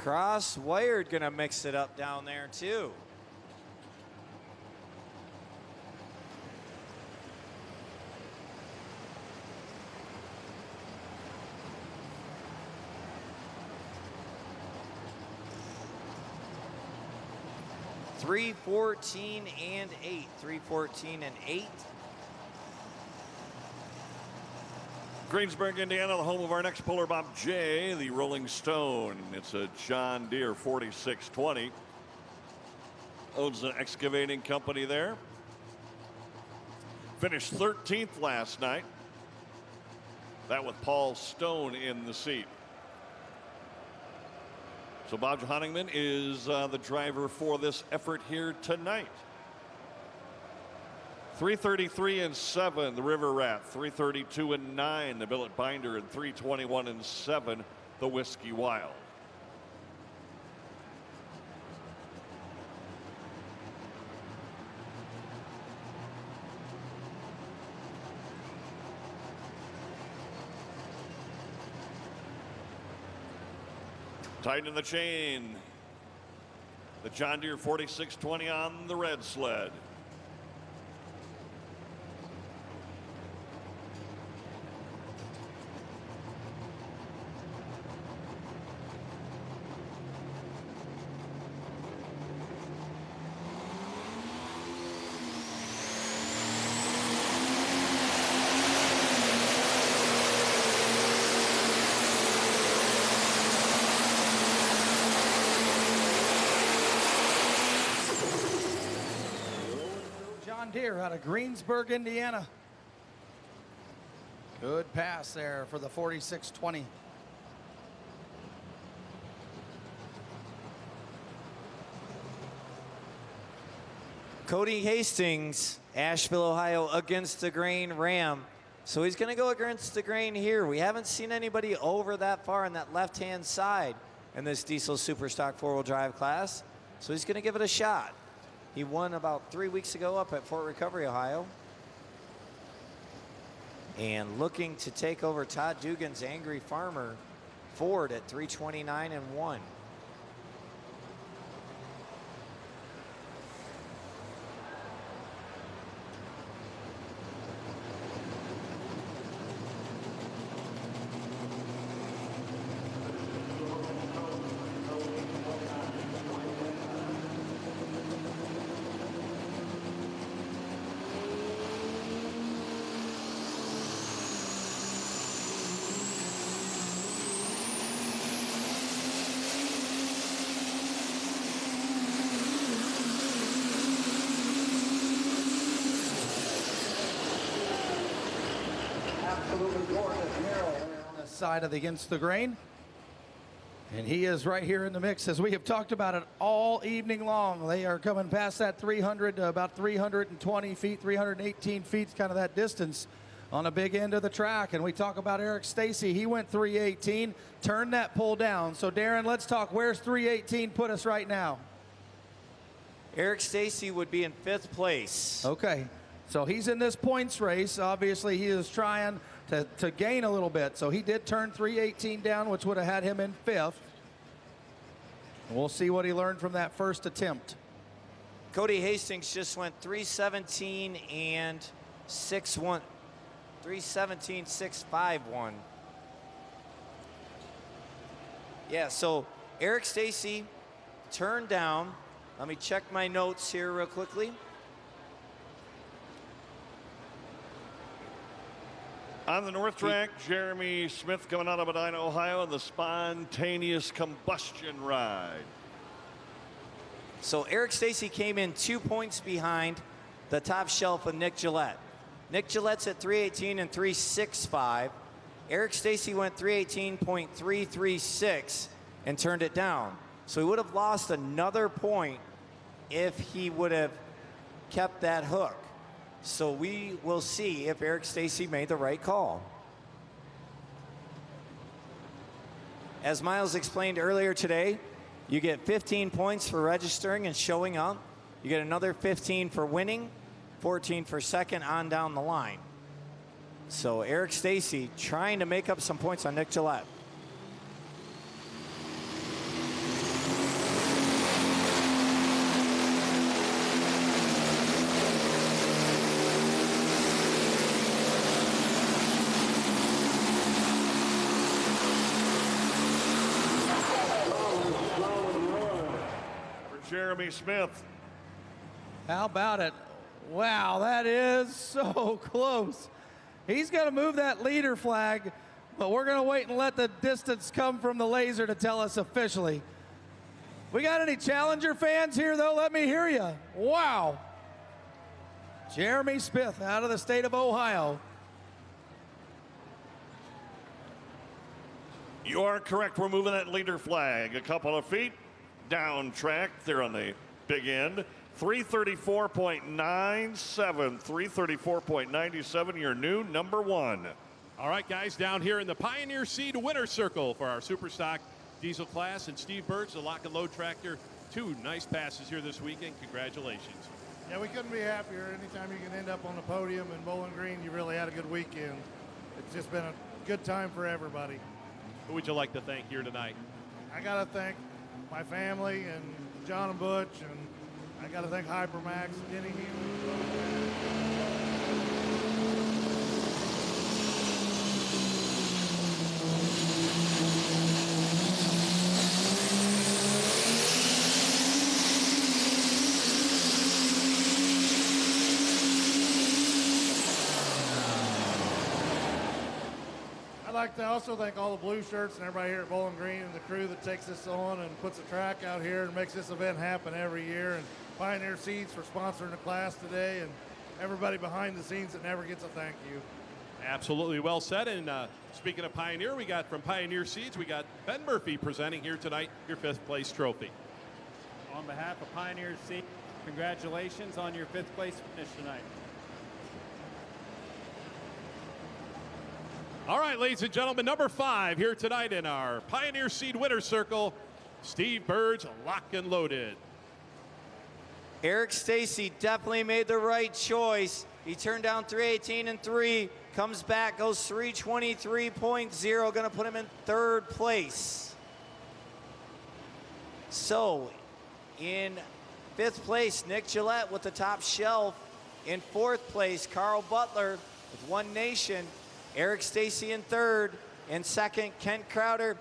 Cross-wired gonna mix it up down there too. .314 and 8. 314 and 8. Greensburg, Indiana, the home of our next puller, Bob J., the Rolling Stone. It's a John Deere 4620. Owns an excavating company there. Finished 13th last night. That with Paul Stone in the seat. So Bob Honingman is the driver for this effort here tonight. 333 and 7, the River Rat. 332 and 9, the Billet Binder, and 321 and 7, the Whiskey Wild. Tightening the chain. The John Deere 4620 on the red sled. Deere out of Greensburg, Indiana. Good pass there for the 4620. Cody Hastings, Asheville, Ohio, against the grain Ram. So he's going to go against the grain here. We haven't seen anybody over that far on that left-hand side in this diesel Superstock four-wheel drive class. So he's going to give it a shot. He won about 3 weeks ago up at Fort Recovery, Ohio. And looking to take over Todd Dugan's Angry Farmer Ford at 329 and 1. Side of the against the grain, and he is right here in the mix as we have talked about it all evening long. They are coming past that 300 to about 320 feet, 318 feet, kind of that distance on a big end of the track. And we talk about Eric Stacy. He went 318, turned that pull down. So Darren, let's talk. Where's 318 put us right now? Eric Stacy would be in 5th place. Okay, so he's in this points race. Obviously he is trying to gain a little bit. So he did turn 318 down, which would have had him in 5th. We'll see what he learned from that first attempt. Cody Hastings just went 317 and 6-1. 317, 651. Yeah, so Eric Stacy turned down. Let me check my notes here real quickly. On the north track, Jeremy Smith coming out of Medina, Ohio, in the spontaneous combustion ride. So Eric Stacy came in 2 points behind the top shelf of Nick Gillette. Nick Gillette's at 318 and 365. Eric Stacy went 318.336 and turned it down. So he would have lost another point if he would have kept that hook. So we will see if Eric Stacy made the right call. As Miles explained earlier today, you get 15 points for registering and showing up. You get another 15 for winning, 14 for second on down the line. So Eric Stacy trying to make up some points on Nick Gillette. Jeremy Smith. How about it? Wow, that is so close. He's going to move that leader flag, but we're going to wait and let the distance come from the laser to tell us officially. We got any Challenger fans here, though? Let me hear you. Wow. Jeremy Smith out of the state of Ohio. You are correct. We're moving that leader flag a couple of feet down track there on the big end. 334.97, 334.97, your new number one. All right, guys, down here in the Pioneer Seed winner circle for our Superstock diesel class, and Steve Birch, the lock and load tractor. 2 nice passes here this weekend. Congratulations. Yeah, we couldn't be happier. Anytime you can end up on the podium in Bowling Green, you really had a good weekend. It's just been a good time for everybody. Who would you like to thank here tonight? I got to thank my family and John and Butch, and I got to thank Hypermax, Denny I'd like to also thank all the blue shirts and everybody here at Bowling Green and the crew that takes this on and puts a track out here and makes this event happen every year. And Pioneer Seeds for sponsoring the class today, and everybody behind the scenes that never gets a thank you. Absolutely well said. And speaking of Pioneer, we got from Pioneer Seeds, we got Ben Murphy presenting here tonight your 5th place trophy. On behalf of Pioneer Seeds, congratulations on your 5th place finish tonight. All right, ladies and gentlemen, number 5 here tonight in our Pioneer Seed winner circle, Steve Bird's lock and loaded. Eric Stacy definitely made the right choice. He turned down 318 and 3, comes back, goes 323.0, gonna put him in 3rd place. So, in 5th place, Nick Gillette with the top shelf. In 4th place, Carl Butler with One Nation. Eric Stacy in 3rd. In 2nd, Kent Crowder.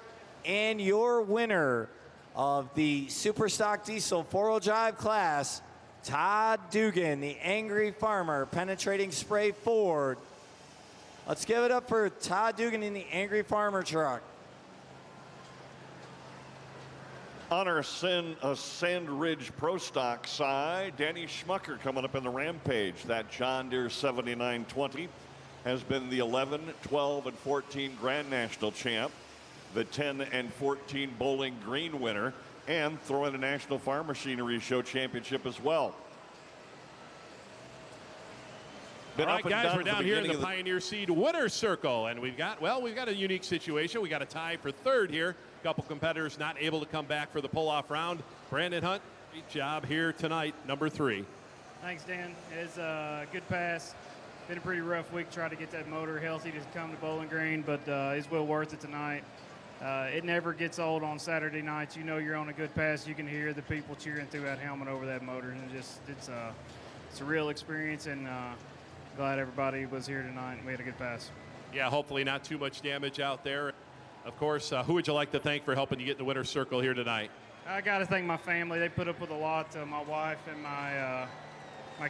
And your winner of the Superstock Diesel 4-wheel drive class, Todd Dugan, the Angry Farmer, penetrating spray Ford. Let's give it up for Todd Dugan in the Angry Farmer truck. On our Sand Ridge Pro Stock side, Danny Schmucker coming up in the Rampage. That John Deere 7920 has been the 11, 12, and 14 Grand National champ, the 10 and 14 Bowling Green winner, and throwing the National Farm Machinery Show Championship as well. All right, guys, we're down here in the Pioneer Seed winner circle, and we've got a unique situation. We got a tie for 3rd here. A couple competitors not able to come back for the pull-off round. Brandon Hunt, great job here tonight, number 3. Thanks, Dan. It's a good pass. Been a pretty rough week trying to get that motor healthy to come to Bowling Green, but it's well worth it tonight. It never gets old on Saturday nights. You know you're on a good pass. You can hear the people cheering through that helmet over that motor, and it's a real experience, and glad everybody was here tonight and we had a good pass. Yeah, hopefully not too much damage out there. Of course, who would you like to thank for helping you get in the winner's circle here tonight? I got to thank my family. They put up with a lot. My wife and my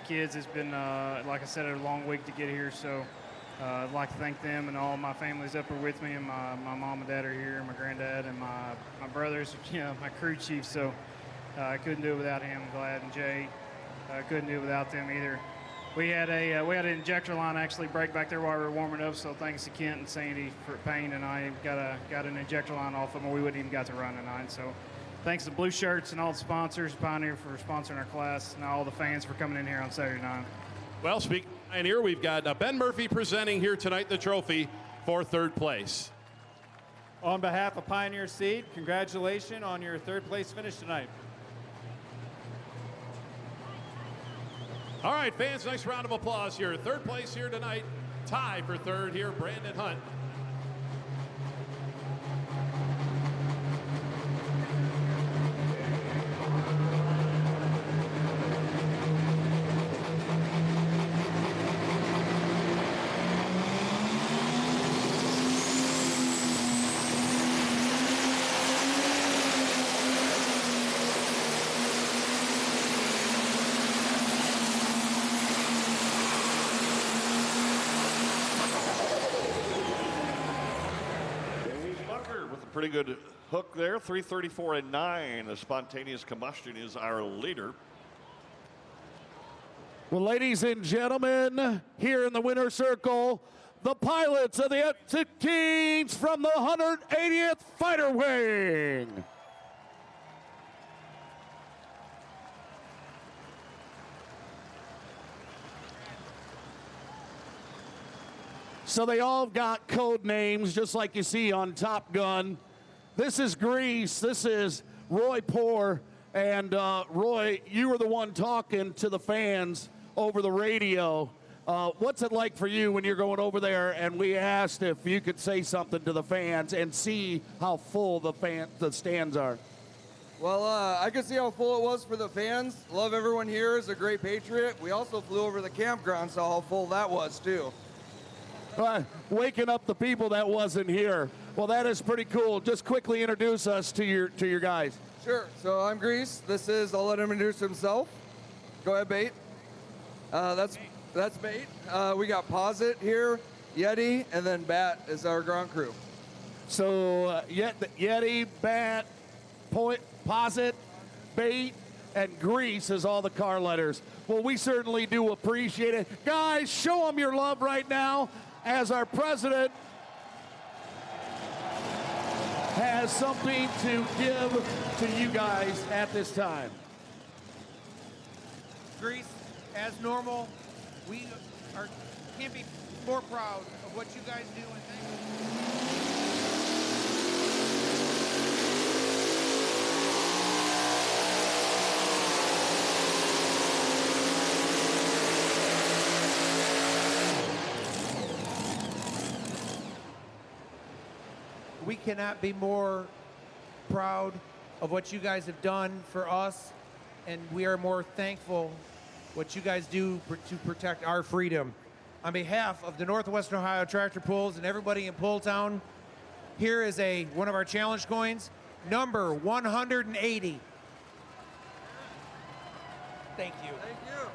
kids. It's been, like I said, a long week to get here, so I'd like to thank them, and all my family's up here with me, and my mom and dad are here, and my granddad, and my brothers, my crew chief, so I couldn't do it without him. Glad, and Jay, couldn't do it without them either. We had an injector line actually break back there while we were warming up, so thanks to Kent and Sandy for Payne and I got an injector line off them, or we wouldn't even got to run tonight. So thanks to Blue Shirts and all the sponsors, Pioneer for sponsoring our class, and all the fans for coming in here on Saturday night. Well, speaking of Pioneer, we've got Ben Murphy presenting here tonight the trophy for 3rd place. On behalf of Pioneer Seed, congratulations on your 3rd place finish tonight. All right, fans, nice round of applause here. 3rd place here tonight. Tie for 3rd here, Brandon Hunt. Tucker with a pretty good hook there. 3:34.9. The spontaneous combustion is our leader. Well, ladies and gentlemen, here in the winner's circle, the pilots of the F-16s from the 180th Fighter Wing. So they all got code names, just like you see on Top Gun. This is Grease. This is Roy Poor. And Roy, you were the one talking to the fans over the radio. What's it like for you when you're going over there? And we asked if you could say something to the fans and see how full the stands are. Well, I could see how full it was for the fans. Love everyone here is a great Patriot. We also flew over the campground, saw how full that was too. Waking up the people that wasn't here. Well, that is pretty cool. Just quickly introduce us to your guys. Sure. So I'm Grease. I'll let him introduce himself. Go ahead, Bait. That's Bait. We got Posit here, Yeti, and then Bat is our ground crew. So Yeti, Bat, Posit, Bait, and Grease is all the car letters. Well, we certainly do appreciate it. Guys, show them your love right now as our president has something to give to you guys at this time. Grease, as normal, can't be more proud of what you guys do, and thank you. We cannot be more proud of what you guys have done for us, and we are more thankful what you guys do to protect our freedom. On behalf of the Northwestern Ohio Tractor Pulls and everybody in Pulltown, here is one of our challenge coins, number 180. Thank you. Thank you.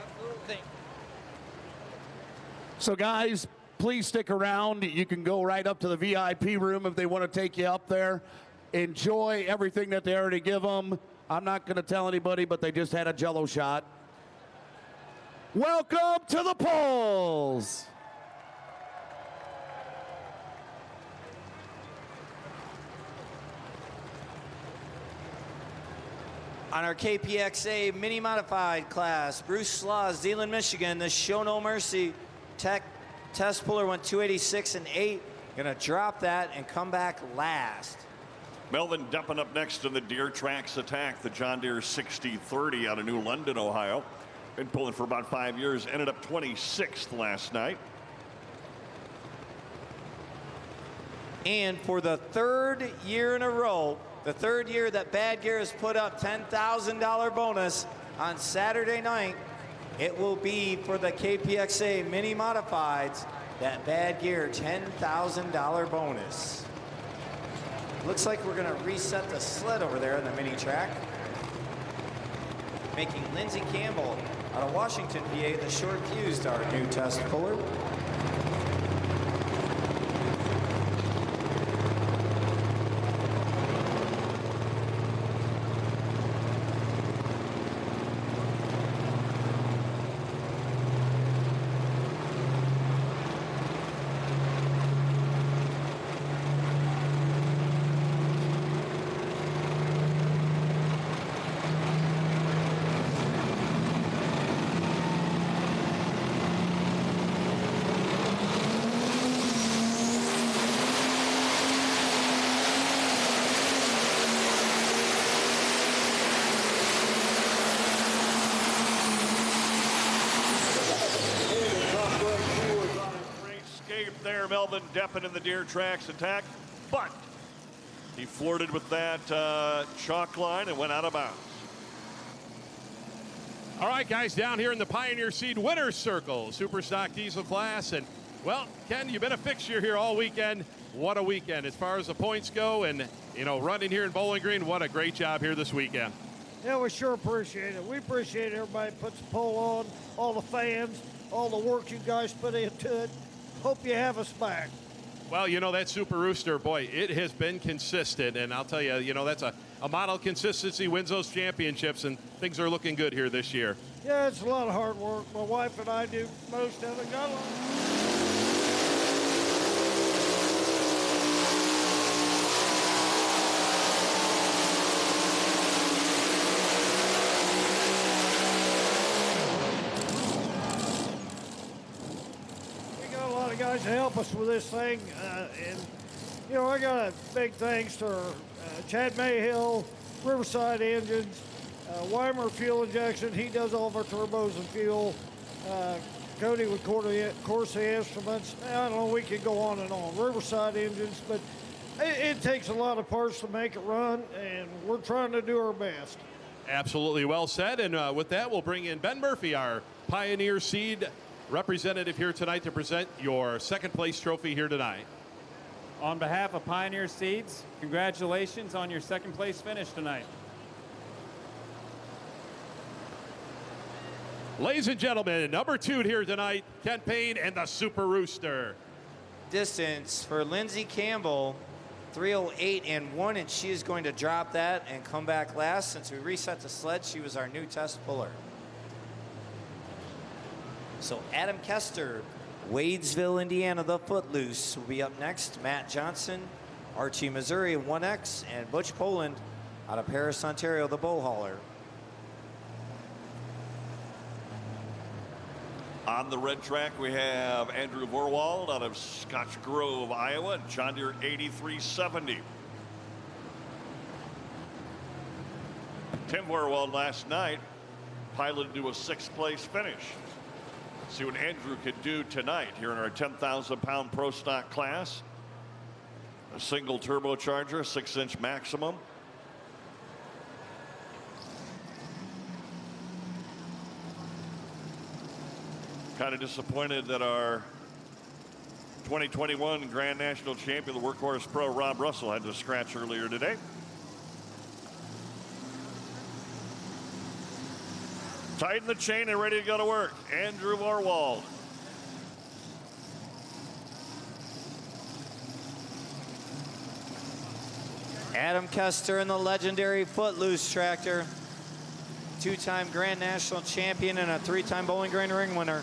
Absolutely. Thank you. So guys, please stick around. You can go right up to the VIP room if they want to take you up there. Enjoy everything that they already give them. I'm not going to tell anybody, but they just had a Jello shot. Welcome to the polls. On our KPXA Mini Modified class, Bruce Slaw, Zeeland, Michigan, the Show No Mercy test puller went 286 and 8. Gonna drop that and come back last. Melvin Deppen up next in the Deer Tracks Attack, the John Deere 6030 out of New London, Ohio. Been pulling for about 5 years, ended up 26th last night. And for the third year in a row, the third year that Bad Gear has put up $10,000 bonus on Saturday night, it will be for the KPXA Mini Modifieds, that Bad Gear $10,000 bonus. Looks like we're gonna reset the sled over there in the mini track, making Lindsey Campbell out of Washington, PA, the short fused our new test puller. Melvin Deppen in the Deer Tracks Attack, but he flirted with that chalk line and went out of bounds. All right, guys, down here in the Pioneer Seed Winner's Circle, Superstock Diesel class. And, well, Ken, you've been a fixture here all weekend. What a weekend as far as the points go. And, you know, running here in Bowling Green, what a great job here this weekend. Yeah, we sure appreciate it. We appreciate everybody puts the pole on, all the fans, all the work you guys put into it. Hope you have us back. Well, that Super Rooster, boy, it has been consistent. And I'll tell you, that's a model of consistency wins those championships, and things are looking good here this year. Yeah, it's a lot of hard work. My wife and I do most of it. Got a lot. Guys to help us with this thing, and I got big thanks to Chad Mayhill, Riverside Engines, Weimer Fuel Injection. He does all of our turbos and fuel. Cody with Corsi Instruments. I don't know, we could go on and on. Riverside Engines, but it takes a lot of parts to make it run, and we're trying to do our best. Absolutely well said. And with that, we'll bring in Ben Murphy, our Pioneer Seed representative here tonight to present your second place trophy here tonight. On behalf of Pioneer Seeds, congratulations on your second place finish tonight. Ladies and gentlemen, number 2 here tonight, Kent Payne and the Super Rooster. Distance for Lindsay Campbell, 3:08 and 1, and she is going to drop that and come back last. Since we reset the sled, she was our new test puller. So Adam Kester, Wadesville, Indiana, the Footloose, will be up next. Matt Johnson, Archie, Missouri, 1X, and Butch Poland out of Paris, Ontario, the Bow Hauler. On the red track, we have Andrew Vorwald out of Scotch Grove, Iowa, John Deere 8370. Tim Vorwald last night piloted to a 6th place finish. See what Andrew could do tonight here in our 10,000-pound Pro Stock class. A single turbocharger, 6-inch maximum. Kind of disappointed that our 2021 Grand National Champion, the Workhorse Pro, Rob Russell, had to scratch earlier today. Tighten the chain and ready to go to work. Andrew Vorwald. Adam Kester in the legendary Footloose tractor. 2-time Grand National Champion and a 3-time Bowling Green ring winner.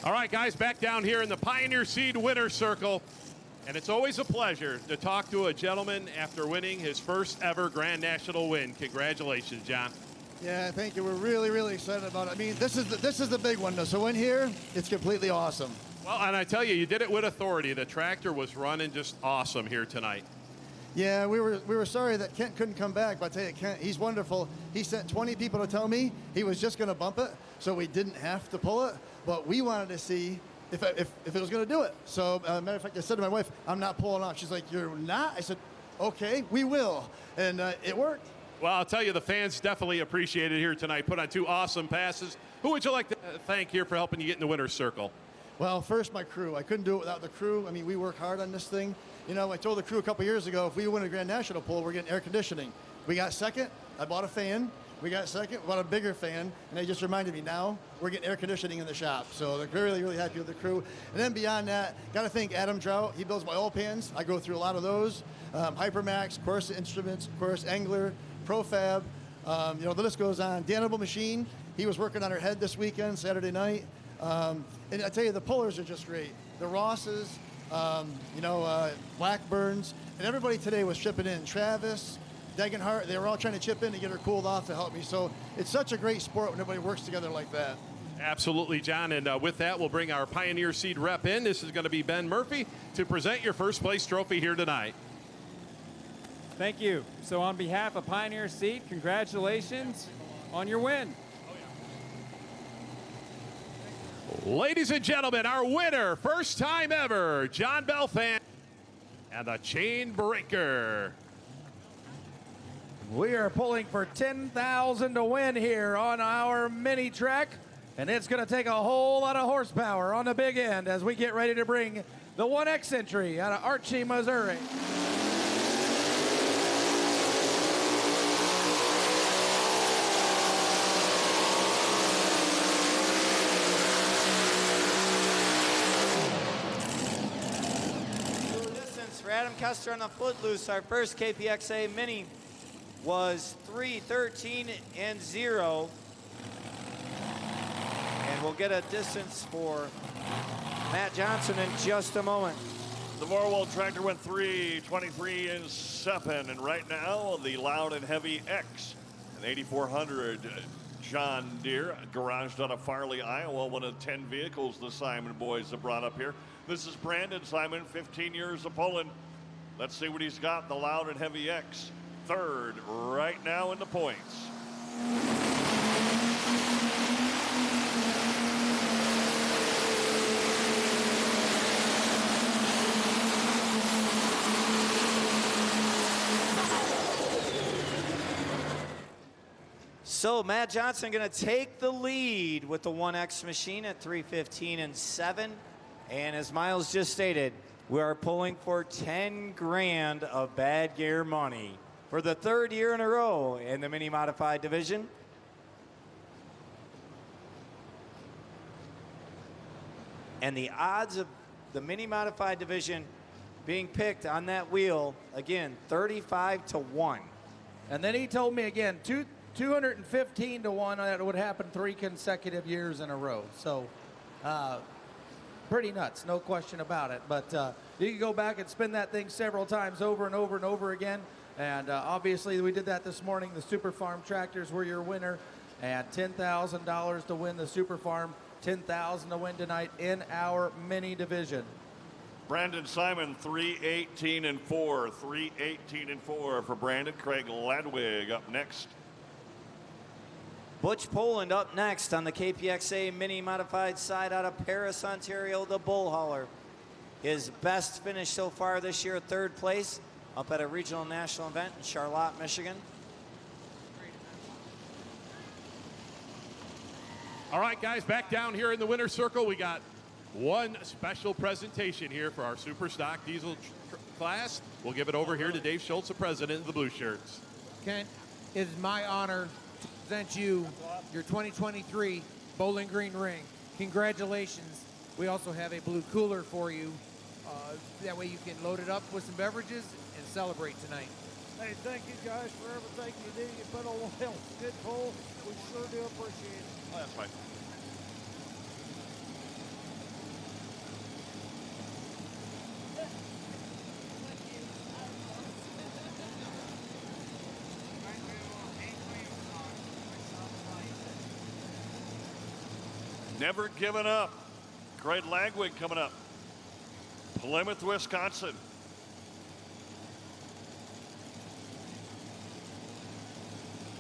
All right, guys, back down here in the Pioneer Seed winner circle. And it's always a pleasure to talk to a gentleman after winning his first ever Grand National win. Congratulations, John. Yeah, thank you. We're really, really excited about it. I mean, this is the big one, though. So in here, it's completely awesome. Well, and I tell you, you did it with authority. The tractor was running just awesome here tonight. Yeah, we were sorry that Kent couldn't come back, but I tell you, Kent, he's wonderful. He sent 20 people to tell me he was just going to bump it, so we didn't have to pull it. But we wanted to see if it was going to do it. So, matter of fact, I said to my wife, I'm not pulling off. She's like, you're not? I said, okay, we will. And it worked. Well, I'll tell you, the fans definitely appreciate it here tonight. Put on 2 awesome passes. Who would you like to thank here for helping you get in the winner's circle? Well, first, my crew. I couldn't do it without the crew. I mean, we work hard on this thing. You know, I told the crew a couple years ago, if we win a Grand National poll, we're getting air conditioning. We got second. I bought a fan. We got second, bought a bigger fan, and they just reminded me now we're getting air conditioning in the shop. So they're really, really happy with the crew. And then beyond that, got to thank Adam Trout. He builds my oil pans. I go through a lot of those. Hypermax, Course Instruments, Course Angler, Profab. You know, the list goes on. Danable Machine. He was working on her head this weekend, Saturday night. And I tell you, the pullers are just great. The Rosses, Blackburns, and everybody today was chipping in. Travis, Degenhart, they were all trying to chip in to get her cooled off to help me. So it's such a great sport when everybody works together like that. Absolutely, John. And with that, we'll bring our Pioneer Seed rep in. This is going to be Ben Murphy to present your first place trophy here tonight. Thank you. So on behalf of Pioneer Seed, congratulations on your win. Ladies and gentlemen, our winner, first time ever, John Belfan and the Chain Breaker. We are pulling for $10,000 to win here on our mini track, and it's going to take a whole lot of horsepower on the big end as we get ready to bring the 1X entry out of Archie, Missouri. For Adam Kester on the Footloose, our first KPXA Mini was 3:13 and 0. And we'll get a distance for Matt Johnson in just a moment. The Morwell tractor went 3:23 and 7. And right now, the Loud and Heavy X, an 8400 John Deere, garaged out of Farley, Iowa, one of 10 vehicles the Simon boys have brought up here. This is Brandon Simon, 15 years of pulling. Let's see what he's got in the Loud and Heavy X. Third right now in the points. So Matt Johnson going to take the lead with the 1X machine at 3:15 and 7. And as Miles just stated, we are pulling for 10 grand of bad gear money for the third year in a row in the mini modified division. And the odds of the mini modified division being picked on that wheel, again, 35-1. And then he told me again, 215-1 that would happen 3 consecutive years in a row. So pretty nuts, no question about it. But you can go back and spin that thing several times over and over and over again. And obviously we did that this morning. The Super Farm tractors were your winner. And $10,000 to win the Super Farm, $10,000 to win tonight in our mini division. Brandon Simon, 3:18 and 4. 3:18 and 4 for Brandon. Craig Ladwig up next. Butch Poland up next on the KPXA mini modified side out of Paris, Ontario, the bull hauler. His best finish so far this year, 3rd place, up at a regional national event in Charlotte, Michigan. All right, guys, back down here in the winner's circle, we got one special presentation here for our super stock diesel class. We'll give it over here to Dave Schultz, the president of the Blue Shirts. Kent, it is my honor to present you your 2023 Bowling Green ring. Congratulations. We also have a blue cooler for you. That way you can load it up with some beverages and celebrate tonight. Hey, thank you guys for everything you do. You put on a good pull. We sure do appreciate it. Oh, that's fine. Never giving up. Craig Ladwig coming up. Plymouth, Wisconsin.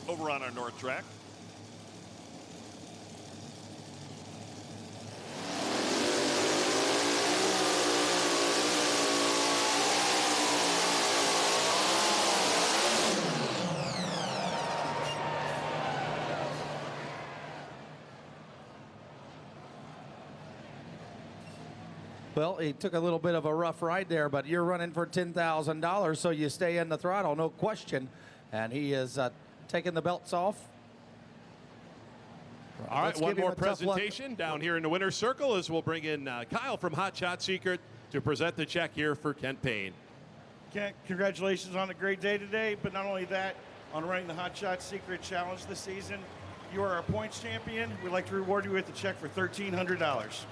Over on our north track. Well, he took a little bit of a rough ride there, but you're running for $10,000, so you stay in the throttle, no question. And he is taking the belts off. All right, Let's one give him more a tough luck. presentation down here in the winner's circle as we'll bring in Kyle from Hot Shot Secret to present the check here for Kent Payne. Kent, congratulations on a great day today, but not only that, on running the Hot Shot Secret Challenge this season. You are our points champion. We'd like to reward you with a check for $1,300.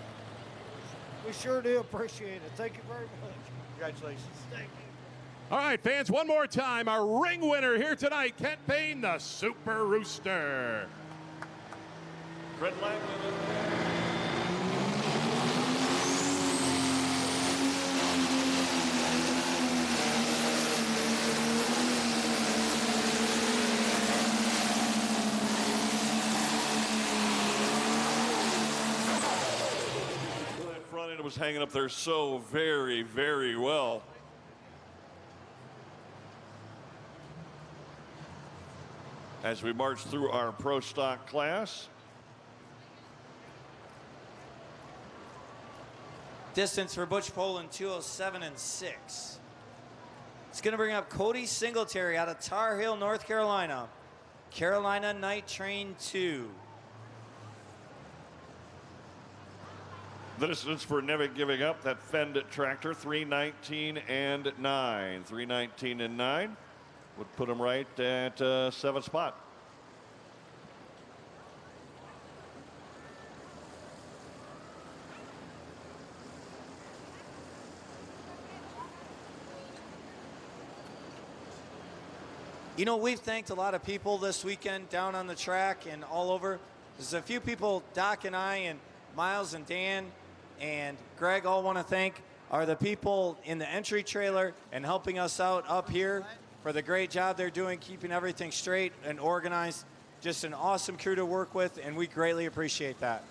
We sure do appreciate it. Thank you very much. Congratulations. Thank you. All right, fans, one more time, our ring winner here tonight, Kent Payne, the Super Rooster. Tread lightly. That front end was hanging up there so very, very well. As we march through our Pro Stock class. Distance for Butch Poland, 2:07 and 6. It's going to bring up Cody Singletary out of Tar Heel, North Carolina. Carolina Night Train 2. The distance for never giving up, that Fend tractor, 3:19 and 9. 3:19 and 9 would put him right at 7th spot. You know, we've thanked a lot of people this weekend down on the track and all over. There's a few people, Doc and I and Miles and Dan and Greg all want to thank are the people in the entry trailer and helping us out up here for the great job they're doing, keeping everything straight and organized. Just an awesome crew to work with, and we greatly appreciate that.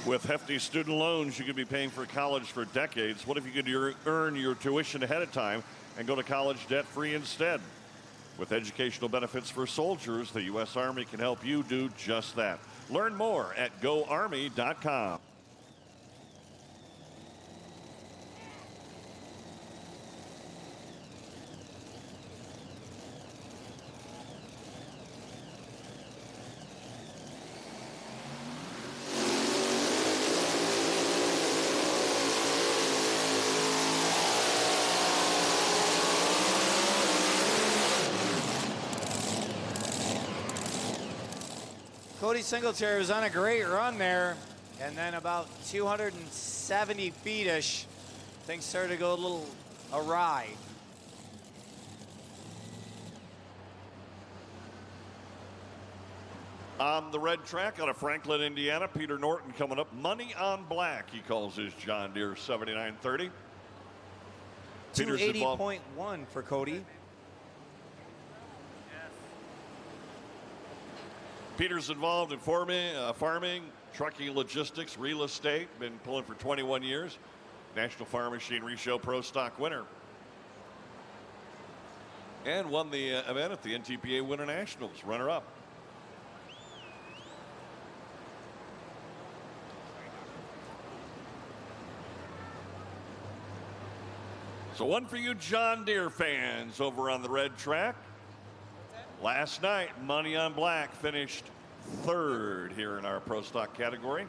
With hefty student loans, you could be paying for college for decades. What if you could earn your tuition ahead of time and go to college debt-free instead? With educational benefits for soldiers, the U.S. Army can help you do just that. Learn more at goarmy.com. Cody Singletary was on a great run there, and then about 270 feet-ish, things started to go a little awry. On the red track out of Franklin, Indiana, Peter Norton coming up. Money on Black, he calls his John Deere 7930. 280.1 for Cody. Peter's involved in farming, trucking, logistics, real estate. Been pulling for 21 years. National Farm Machinery Show Pro Stock winner. And won the event at the NTPA Winter Nationals, runner-up. So one for you John Deere fans over on the red track. Last night, Money on Black finished third here in our Pro Stock category.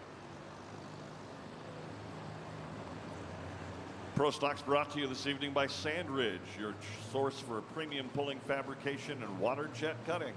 Pro Stock's brought to you this evening by Sandridge, your source for premium pulling fabrication and water jet cutting.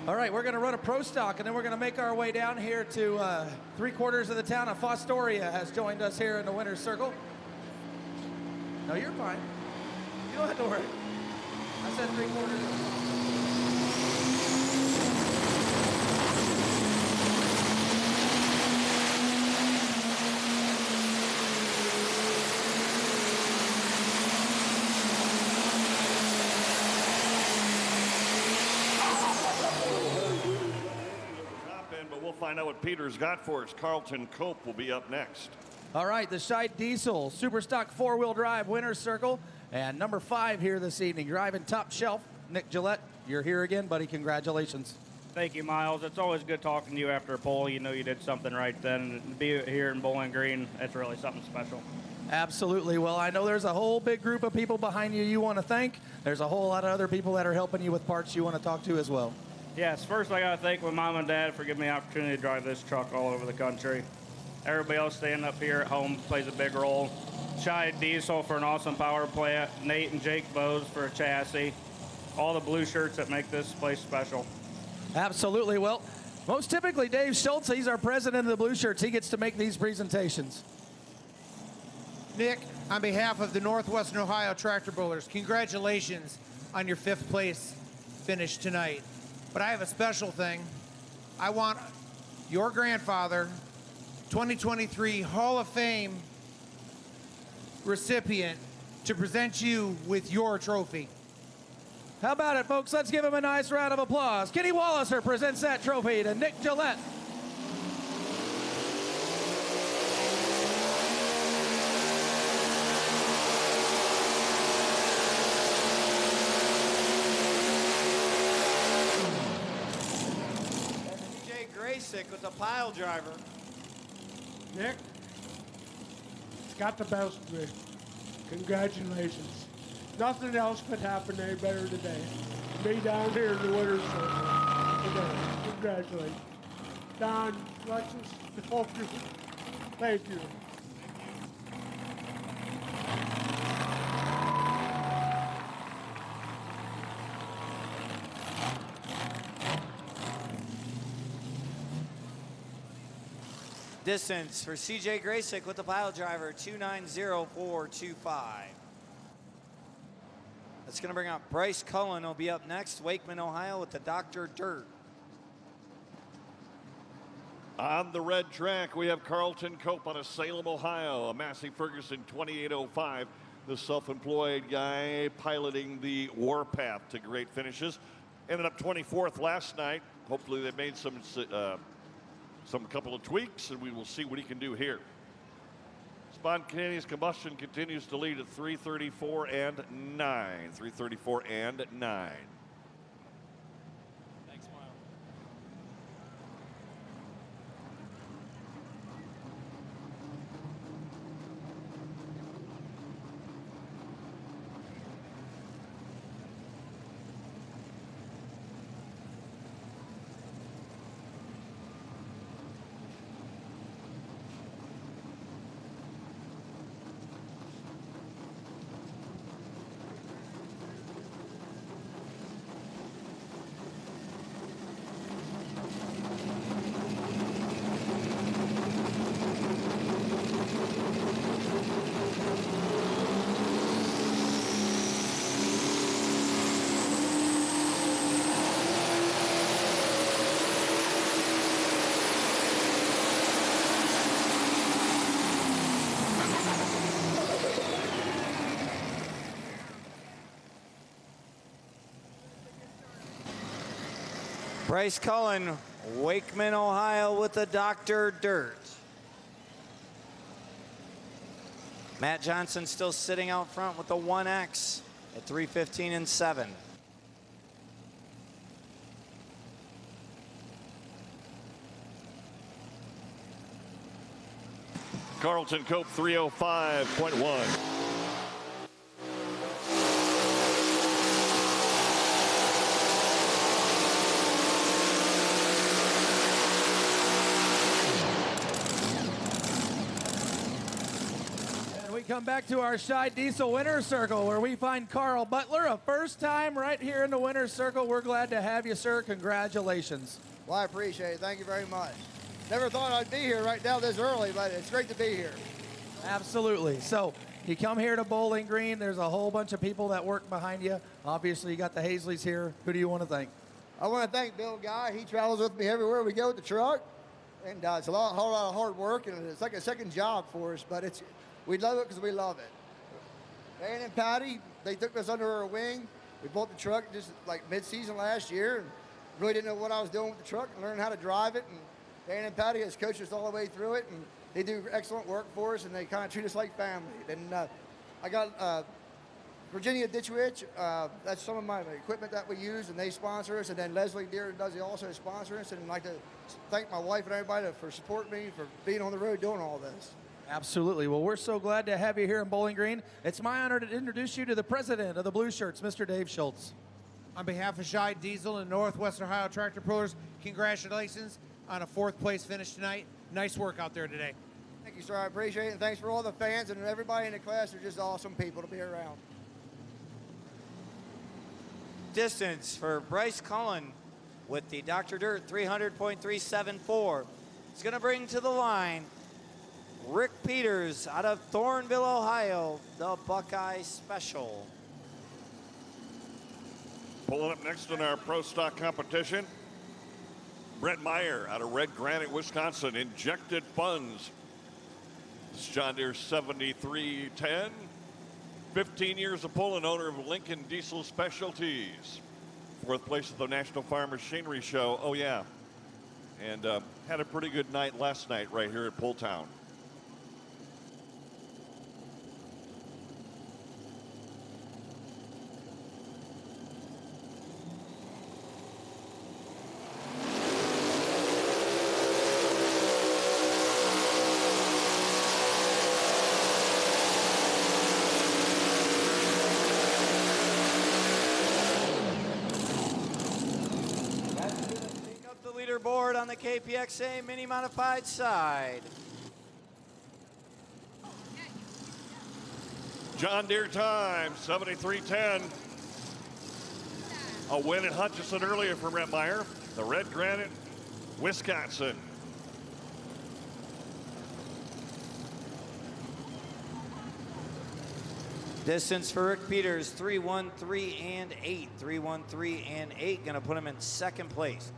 All right, we're going to run a Pro Stock, and then we're going to make our way down here to 3/4 of the town of Fostoria has joined us here in the winner's circle. No, you're fine. You don't have to worry. I said 3/4. Find out what Peter's got for us. Carlton Cope will be up next. All right, the Scheid Diesel Super Stock 4-wheel drive winner's circle. And number 5 here this evening, driving top shelf, Nick Gillette. You're here again, buddy. Congratulations. Thank you, Miles. It's always good talking to you after a poll. You know you did something right then. And to be here in Bowling Green, it's really something special. Absolutely. Well, I know there's a whole big group of people behind you want to thank. There's a whole lot of other people that are helping you with parts you want to talk to as well. Yes, first I got to thank my mom and dad for giving me the opportunity to drive this truck all over the country. Everybody else staying up here at home plays a big role. Shy Diesel for an awesome power plant. Nate and Jake Bose for a chassis. All the blue shirts that make this place special. Absolutely. Well, most typically Dave Schultz, he's our president of the Blue Shirts. He gets to make these presentations. Nick, on behalf of the Northwestern Ohio Tractor Pullers, congratulations on your 5th place finish tonight. But I have a special thing. I want your grandfather, 2023 Hall of Fame recipient, to present you with your trophy. How about it, folks? Let's give him a nice round of applause. Kenny Walliser presents that trophy to Nick Gillette. CJ Graysick with the pile driver. Nick, it's got the best of me. Congratulations. Nothing else could happen any better today. Me down here in the winner's circle today. Congratulations. Don, Lexus, hope you. Thank you. Distance for CJ Graysick with the pile driver, 290425. That's going to bring up Bryce Cullen. Will be up next. Wakeman, Ohio with the Dr. Dirt. On the red track, we have Carlton Cope out of Salem, Ohio. A Massey Ferguson 2805. The self-employed guy piloting the Warpath to great finishes. Ended up 24th last night. Hopefully they made some couple of tweaks, and we will see what he can do here. Spontaneous combustion continues to lead at 334 and 9. 334 and 9. Thanks, Miles. Bryce Cullen, Wakeman, Ohio with the Dr. Dirt. Matt Johnson still sitting out front with the 1X at 315 and 7. Carlton Cope 305.1. Come back to our Shy Diesel Winner's Circle, where we find Carl Butler, a first time right here in the Winner's Circle. We're glad to have you, sir. Congratulations. Well, I appreciate it. Thank you very much. Never thought I'd be here right now this early, but it's great to be here. Absolutely. So you come here to Bowling Green. There's a whole bunch of people that work behind you. Obviously, you got the Hazleys here. Who do you want to thank? I want to thank Bill Guy. He travels with me everywhere we go with the truck. And it's a whole lot of hard work, and it's like a second job for us, but we love it because we love it. Dan and Patty, they took us under our wing. We bought the truck just like mid-season last year, and really didn't know what I was doing with the truck and learned how to drive it. And Dan and Patty has coached us all the way through it, and they do excellent work for us, and they kind of treat us like family. And I got Virginia Ditch Witch, that's some of my equipment that we use, and they sponsor us. And then Leslie Deer does also sponsor us. And I'd like to thank my wife and everybody for supporting me, for being on the road doing all this. Absolutely. Well, we're so glad to have you here in Bowling Green. It's my honor to introduce you to the president of the Blue Shirts, Mr. Dave Schultz. On behalf of Shai Diesel and Northwest Ohio Tractor Pullers, congratulations on a 4th place finish tonight. Nice work out there today. Thank you, sir. I appreciate it. And thanks for all the fans and everybody in the class. They're just awesome people to be around. Distance for Bryce Cullen with the Dr. Dirt 300.374. He's going to bring to the line Rick Peters out of Thornville, Ohio, the Buckeye Special. Pulling up next in our Pro Stock competition, Brett Meyer out of Red Granite, Wisconsin, Injected Funds. This is John Deere 7310. 15 years of pulling, owner of Lincoln Diesel Specialties. 4th place at the National Farm Machinery Show. Oh, yeah. And had a pretty good night last night right here at Pulltown. Leaderboard on the KPXA Mini Modified side. John Deere time, 7310. A win at Hutchinson earlier from Brett Meyer, the Red Granite, Wisconsin. Distance for Rick Peters, 3:13 and 8. 3:13 and 8, gonna put him in 2nd place.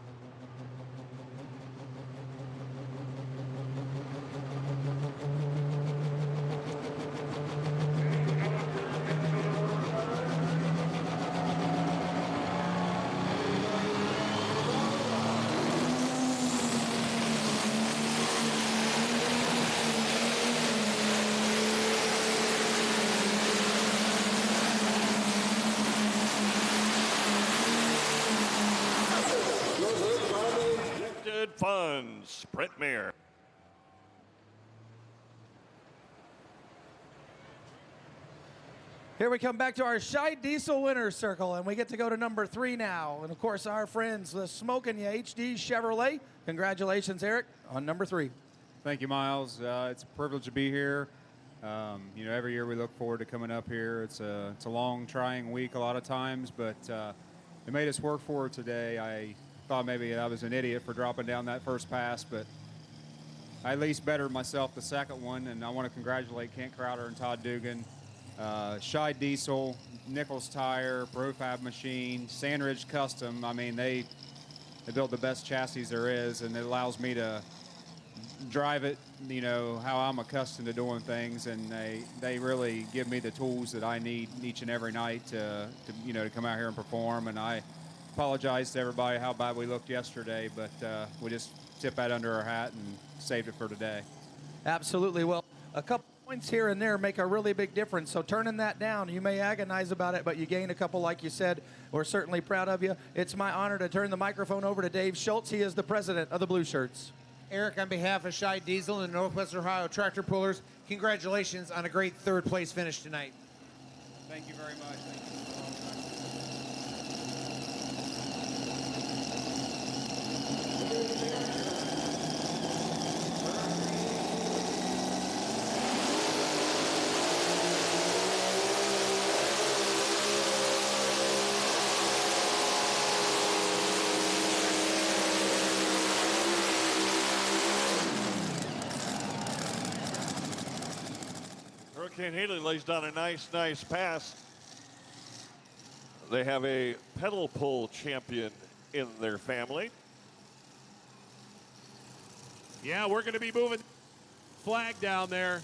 Funds, Brett Meyer. Here we come back to our Shai Diesel Winners Circle, and we get to go to number 3 now. And of course, our friends, the Smokin' Ya HD Chevrolet. Congratulations, Eric, on number 3. Thank you, Miles. It's a privilege to be here. You know, every year we look forward to coming up here. It's a long, trying week a lot of times, but it made us work for it today. I thought maybe I was an idiot for dropping down that first pass, but I at least bettered myself the second one, and I want to congratulate Kent Crowder and Todd Dugan, Shai Diesel, Nichols Tire, Profab Machine, Sandridge Custom. I mean, they built the best chassis there is, and it allows me to drive it, you know, how I'm accustomed to doing things, and they really give me the tools that I need each and every night to you know, to come out here and perform. And I apologize to everybody how bad we looked yesterday, but we just tipped that under our hat and saved it for today. Absolutely. Well, a couple points here and there make a really big difference. So turning that down, you may agonize about it, but you gain a couple, like you said. We're certainly proud of you. It's my honor to turn the microphone over to Dave Schultz. He is the president of the Blue Shirts. Eric, on behalf of Shai Diesel and Northwest Ohio Tractor Pullers, congratulations on a great 3rd place finish tonight. Thank you very much. Thank you. Hurricane Haley lays down a nice pass. They have a pedal pull champion in their family. Yeah, we're going to be moving flag down there.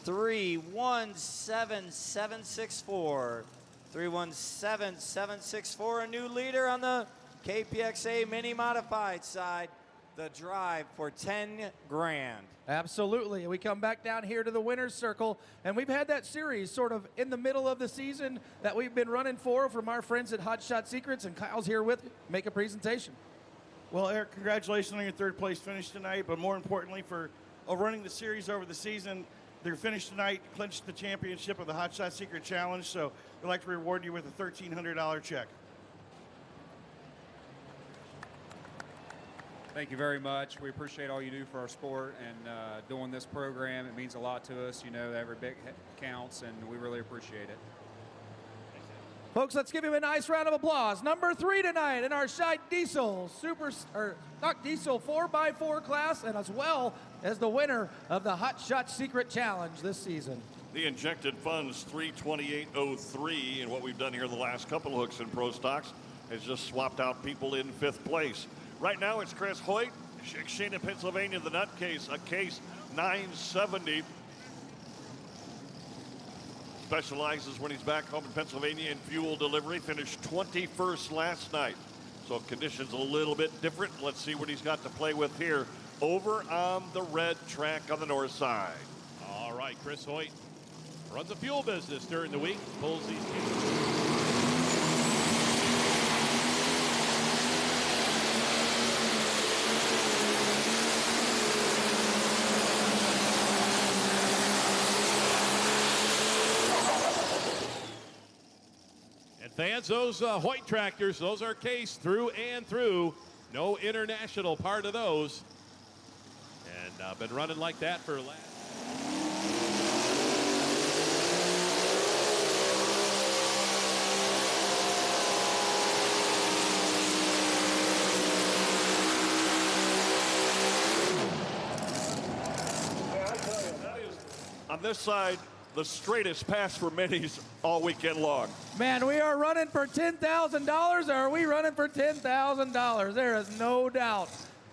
$317,764. 317,764. A new leader on the KPXA Mini Modified side. the drive for 10 grand. Absolutely. We come back down here to the winner's circle, and we've had that series sort of in the middle of the season that we've been running for from our friends at Hot Shot Secrets, and Kyle's here with you. Make a presentation. Well, Eric, congratulations on your third place finish tonight, but more importantly for running the series over the season. Their finish tonight clinched the championship of the Hot Shot Secret Challenge, so we'd like to reward you with a $1,300 check. Thank you very much. We appreciate all you do for our sport and doing this program. It means a lot to us. You know, every bit counts, and we really appreciate it. Folks, let's give him a nice round of applause. Number 3 tonight in our Scheid Diesel Diesel 4x4 class, and as well as the winner of the Hot Shot Secret Challenge this season. The injected funds 328.03, and what we've done here the last couple of hooks in Pro Stocks is just swapped out people in 5th place. Right now it's Chris Hoyt, Shana, Pennsylvania, the nutcase, a case 970. Specializes when he's back home in Pennsylvania in fuel delivery. Finished 21st last night. So conditions a little bit different. Let's see what he's got to play with here over on the red track on the north side. All right, Chris Hoyt runs a fuel business during the week, pulls these kids. Fans, those Hoyt tractors, those are cased through and through. No international part of those. And been running like that for last. On this side, the straightest pass for minis all weekend long. Man, we are running for $10,000, or are we running for $10,000? There is no doubt.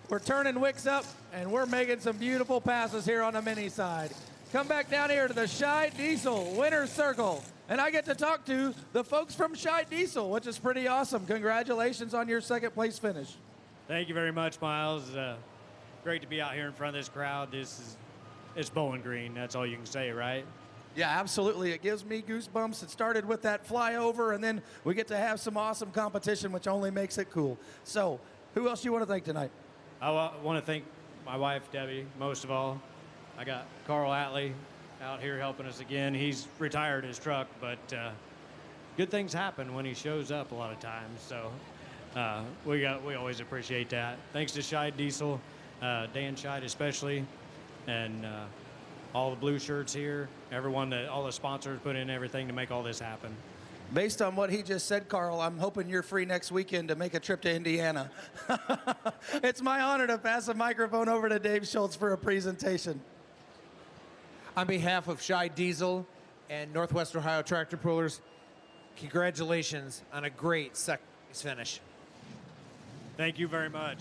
We're turning wicks up, and we're making some beautiful passes here on the mini side. Come back down here to the Scheid Diesel Winner's Circle, and I get to talk to the folks from Scheid Diesel, which is pretty awesome. Congratulations on your second place finish. Thank you very much, Miles. Great to be out here in front of this crowd. It's Bowling Green. That's all you can say, right? Yeah, absolutely. It gives me goosebumps. It started with that flyover, and then we get to have some awesome competition, which only makes it cool. So, who else you want to thank tonight? I want to thank my wife, Debbie, most of all. I got Carl Atley out here helping us again. He's retired his truck, but good things happen when he shows up a lot of times. So we always appreciate that. Thanks to Scheid Diesel, Dan Scheid especially, and all the blue shirts here, all the sponsors put in everything to make all this happen. Based on what he just said, Carl, I'm hoping you're free next weekend to make a trip to Indiana. It's my honor to pass the microphone over to Dave Schultz for a presentation. On behalf of Scheid Diesel and Northwest Ohio Tractor Pullers, congratulations on a great second place finish. Thank you very much.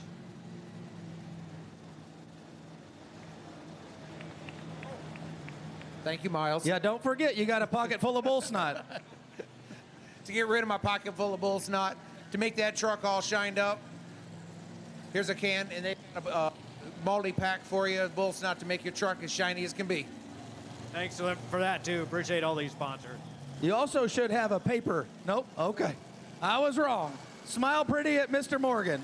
Thank you, Miles. Yeah, don't forget, you got a pocket full of bull snot. To get rid of my pocket full of bull snot, to make that truck all shined up, here's a can, and they have a multi-pack for you, bull snot, to make your truck as shiny as can be. Thanks for that, too. Appreciate all these sponsors. You also should have a paper. Nope, okay. I was wrong. Smile pretty at Mr. Morgan.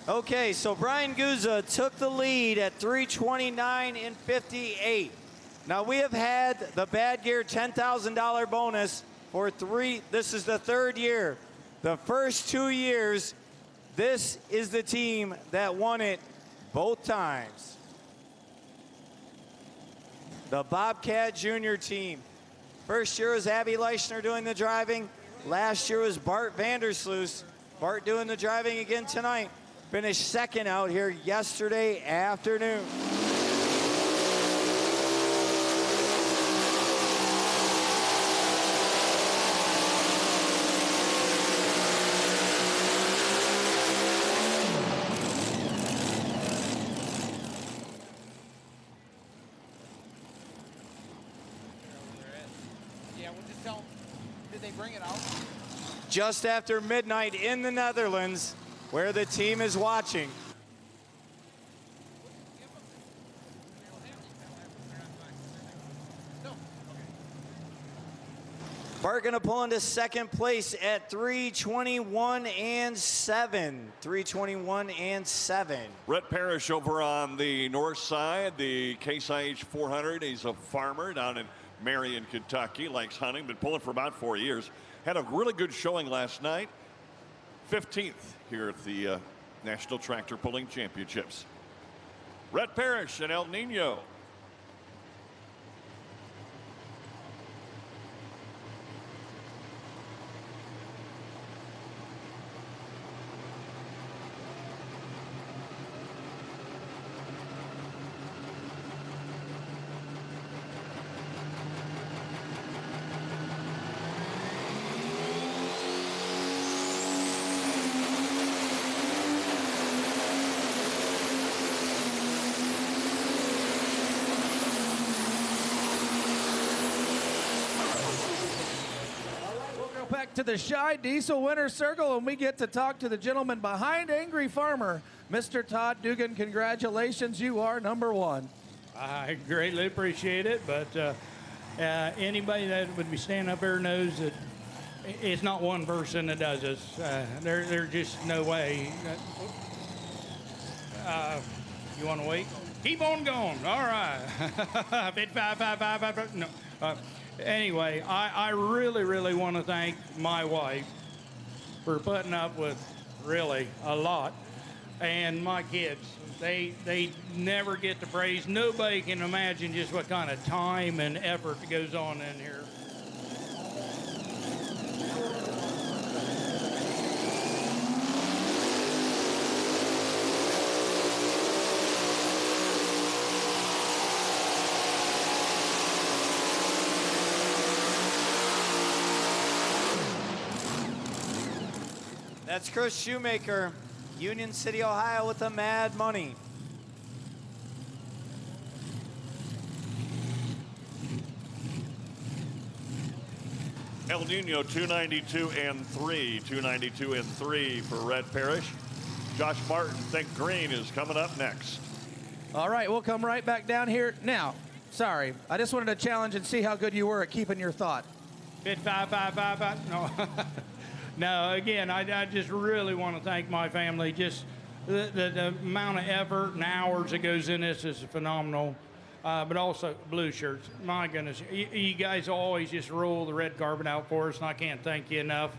Okay, so Brian Guzza took the lead at 329 and 58. Now we have had the Bad Gear $10,000 bonus for this is the third year. The first 2 years, this is the team that won it both times. The Bobcat Junior team. First year was Abby Leichner doing the driving. Last year was Bart Vandersloot. Bart doing the driving again tonight. Finished second out here yesterday afternoon. Just after midnight in the Netherlands, where the team is watching. Bart gonna pull into second place at 3:21 and 7. 3:21 and 7. Rhett Parrish over on the north side, the Case IH 400. He's a farmer down in Marion, Kentucky. Likes hunting, been pulling for about 4 years. Had a really good showing last night. 15th here at the National Tractor Pulling Championships. Rhett Parrish and El Nino. Back to the Shy Diesel Winner's Circle, and we get to talk to the gentleman behind Angry Farmer, Mr. Todd Dugan. Congratulations, you are number one. I greatly appreciate it, but anybody that would be standing up there knows that it's not one person that does this. There's just no way. You want to wait? Keep on going. All right. 55555. No. Anyway, I really want to thank my wife for putting up with really a lot, and my kids. They never get the praise. Nobody can imagine just what kind of time and effort goes on in here. That's Chris Shoemaker, Union City, Ohio, with the Mad Money. El Nino 292 and 3. 292 and 3 for Rhett Parrish. Josh Martin, Think Green, is coming up next. All right, we'll come right back down here. Now, sorry, I just wanted to challenge and see how good you were at keeping your thought. 55555. No. No, again, I just really want to thank my family. Just the amount of effort and hours that goes in this is phenomenal. But also blue shirts. My goodness, you guys always just roll the red carpet out for us, and I can't thank you enough.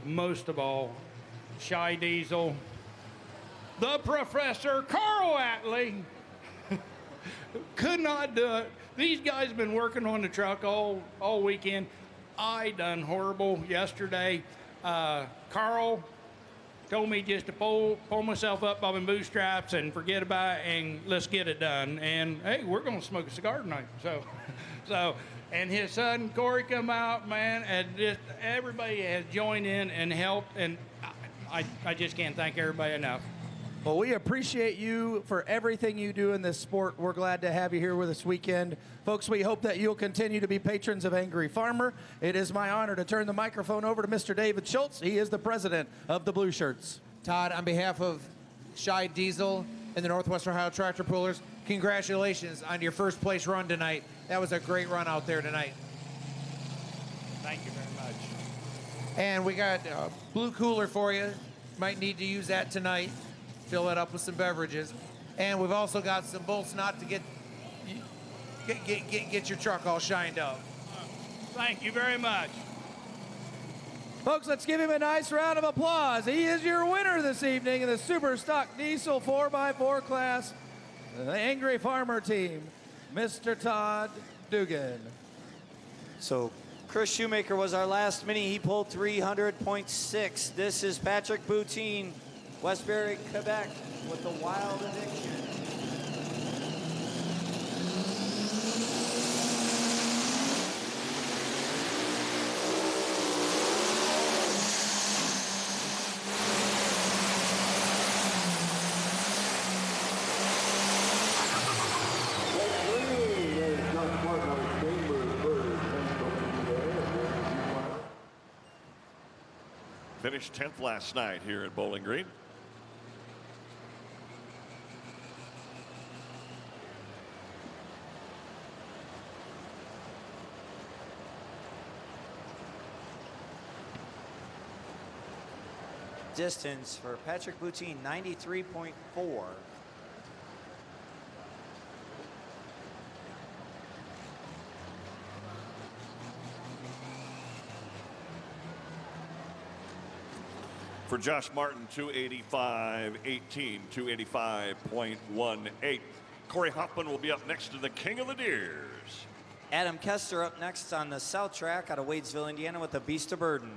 Most of all, Shy Diesel, the Professor Carl Atlee. Could not do it. These guys have been working on the truck all weekend. I done horrible yesterday. Carl told me just to pull myself up by my bootstraps and forget about it and let's get it done. And hey, we're gonna smoke a cigar tonight. So, and his son Corey come out, man, and just everybody has joined in and helped, and I just can't thank everybody enough. Well, we appreciate you for everything you do in this sport. We're glad to have you here with us weekend. Folks, we hope that you'll continue to be patrons of Angry Farmer. It is my honor to turn the microphone over to Mr. David Schultz. He is the president of the Blue Shirts. Todd, on behalf of Shy Diesel and the Northwest Ohio Tractor Pullers, congratulations on your first place run tonight. That was a great run out there tonight. Thank you very much. And we got a blue cooler for you. Might need to use that tonight. Fill it up with some beverages. And we've also got some bolts knot to get your truck all shined up. Thank you very much. Folks, let's give him a nice round of applause. He is your winner this evening in the Super Stock Diesel 4x4 class, the Angry Farmer team, Mr. Todd Dugan. So Chris Shoemaker was our last mini. He pulled 300.6. This is Patrick Boutine, Westbury, Quebec, with the Wild Addiction. Finished 10th last night here at Bowling Green. distance for Patrick Boutine, 93.4. For Josh Martin, 285.18, 285.18. Corey Hoffman will be up next to the King of the Deers. Adam Kester up next on the south track out of Wadesville, Indiana with the Beast of Burden.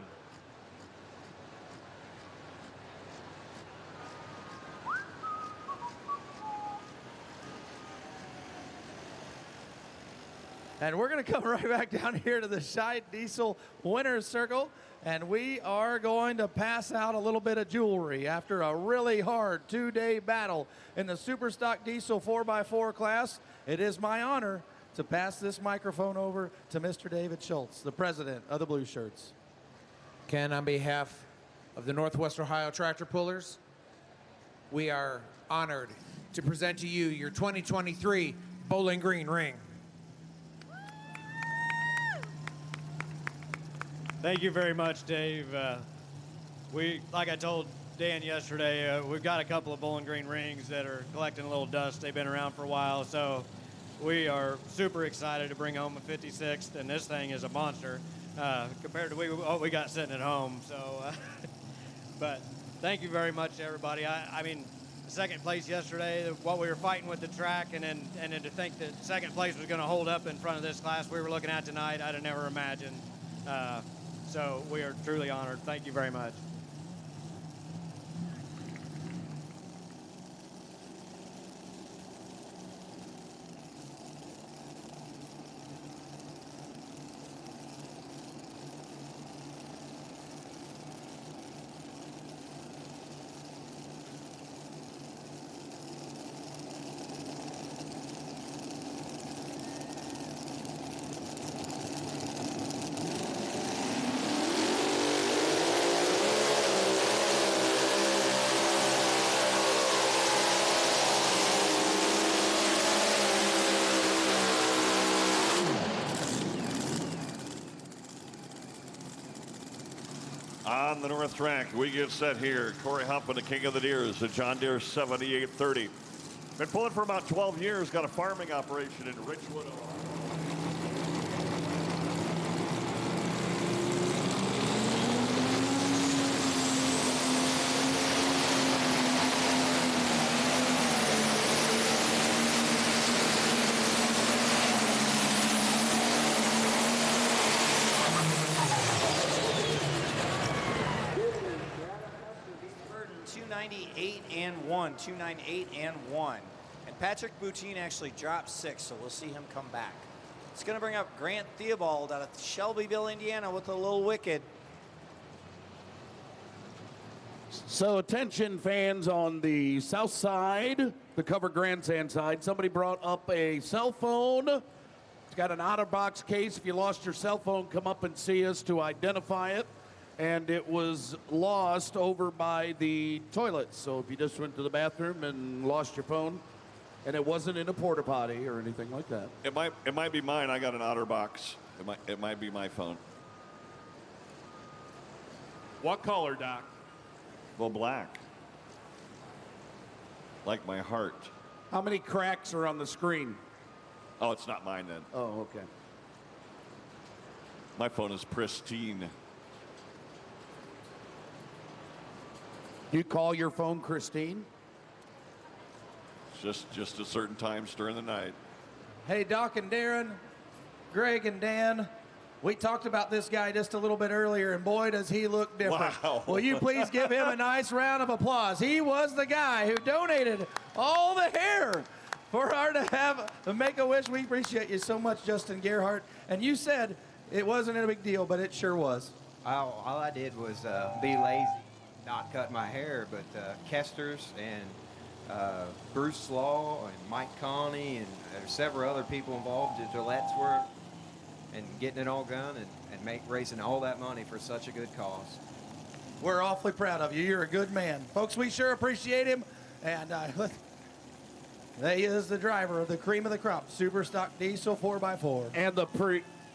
And we're going to come right back down here to the Scheid Diesel Winner's Circle, and we are going to pass out a little bit of jewelry after a really hard 2-day battle in the Superstock Diesel 4x4 class. It is my honor to pass this microphone over to Mr. David Schultz, the president of the Blue Shirts. Ken, on behalf of the Northwest Ohio Tractor Pullers, we are honored to present to you your 2023 Bowling Green ring. Thank you very much, Dave. Like I told Dan yesterday, we've got a couple of Bowling Green rings that are collecting a little dust. They've been around for a while, so we are super excited to bring home a 56th, and this thing is a monster compared to what we got sitting at home. So, but thank you very much, everybody. I mean, second place yesterday, what we were fighting with the track, and then to think that second place was going to hold up in front of this class we were looking at tonight, I'd have never imagined. So we are truly honored. Thank you very much. On the north track, we get set here. Corey Hoffman, the King of the Deers, the John Deere 7830. Been pulling for about 12 years, got a farming operation in Richwood, Ohio. Burden 298 and 1, 298 and 1. And Patrick Boutine actually dropped 6, so we'll see him come back. It's going to bring up Grant Theobald out of Shelbyville, Indiana with a little wicked. So attention fans on the south side, the covered grandstand side, somebody brought up a cell phone. It's got an OtterBox case. If you lost your cell phone, come up and see us to identify it. And it was lost over by the toilets. So if you just went to the bathroom and lost your phone, and it wasn't in a porta potty or anything like that. It might be mine. I got an OtterBox. It might be my phone. What color, Doc? Well, black. Like my heart. How many cracks are on the screen? Oh, it's not mine then. Oh, okay. My phone is pristine. You call your phone Christine? Just at certain times during the night. Hey, Doc and Darren, Greg and Dan, we talked about this guy just a little bit earlier, and boy, does he look different. Wow. Will you please give him a nice round of applause? He was the guy who donated all the hair for her to have the Make-A-Wish. We appreciate you so much, Justin Gerhardt. And you said it wasn't a big deal, but it sure was. All I did was be lazy, not cut my hair, but Kester's and Bruce Law and Mike Connie and several other people involved at Gillette's work and getting it all done and raising all that money for such a good cause. We're awfully proud of you. You're a good man. Folks, we sure appreciate him. And he is the driver of the cream of the crop, Superstock Diesel 4x4. And the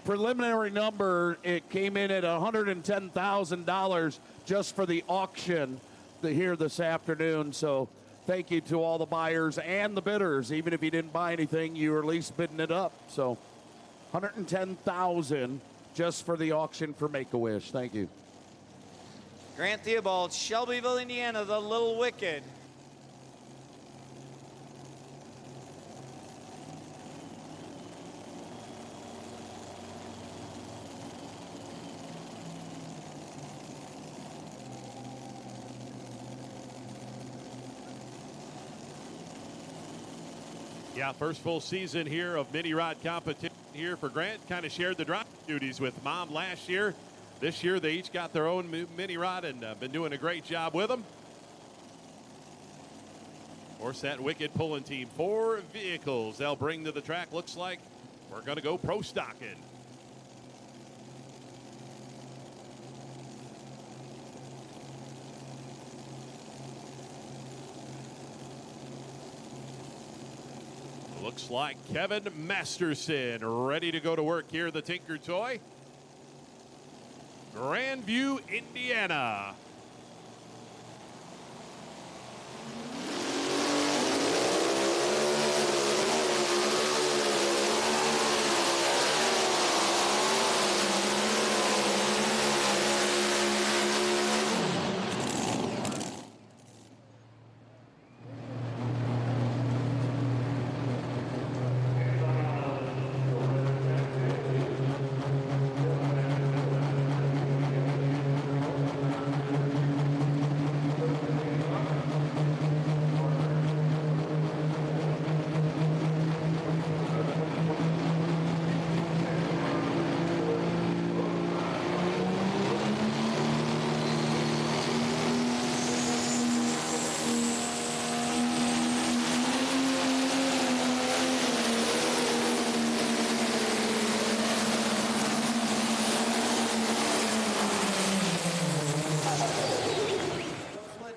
preliminary number, it came in at $110,000 just for the auction. here this afternoon. So thank you to all the buyers and the bidders. Even if you didn't buy anything, you were at least bidding it up. So $110,000 just for the auction for Make-A-Wish. Thank you. Grant Theobald, Shelbyville, Indiana, the Little Wicked. Yeah, first full season here of mini rod competition here for Grant. Kind of shared the driving duties with Mom last year. This year they each got their own mini rod and been doing a great job with them. Of course, that Wicked pulling team, 4 vehicles they'll bring to the track. Looks like we're going to go pro stocking. Looks like Kevin Masterson ready to go to work here, the Tinker Toy. Grandview, Indiana.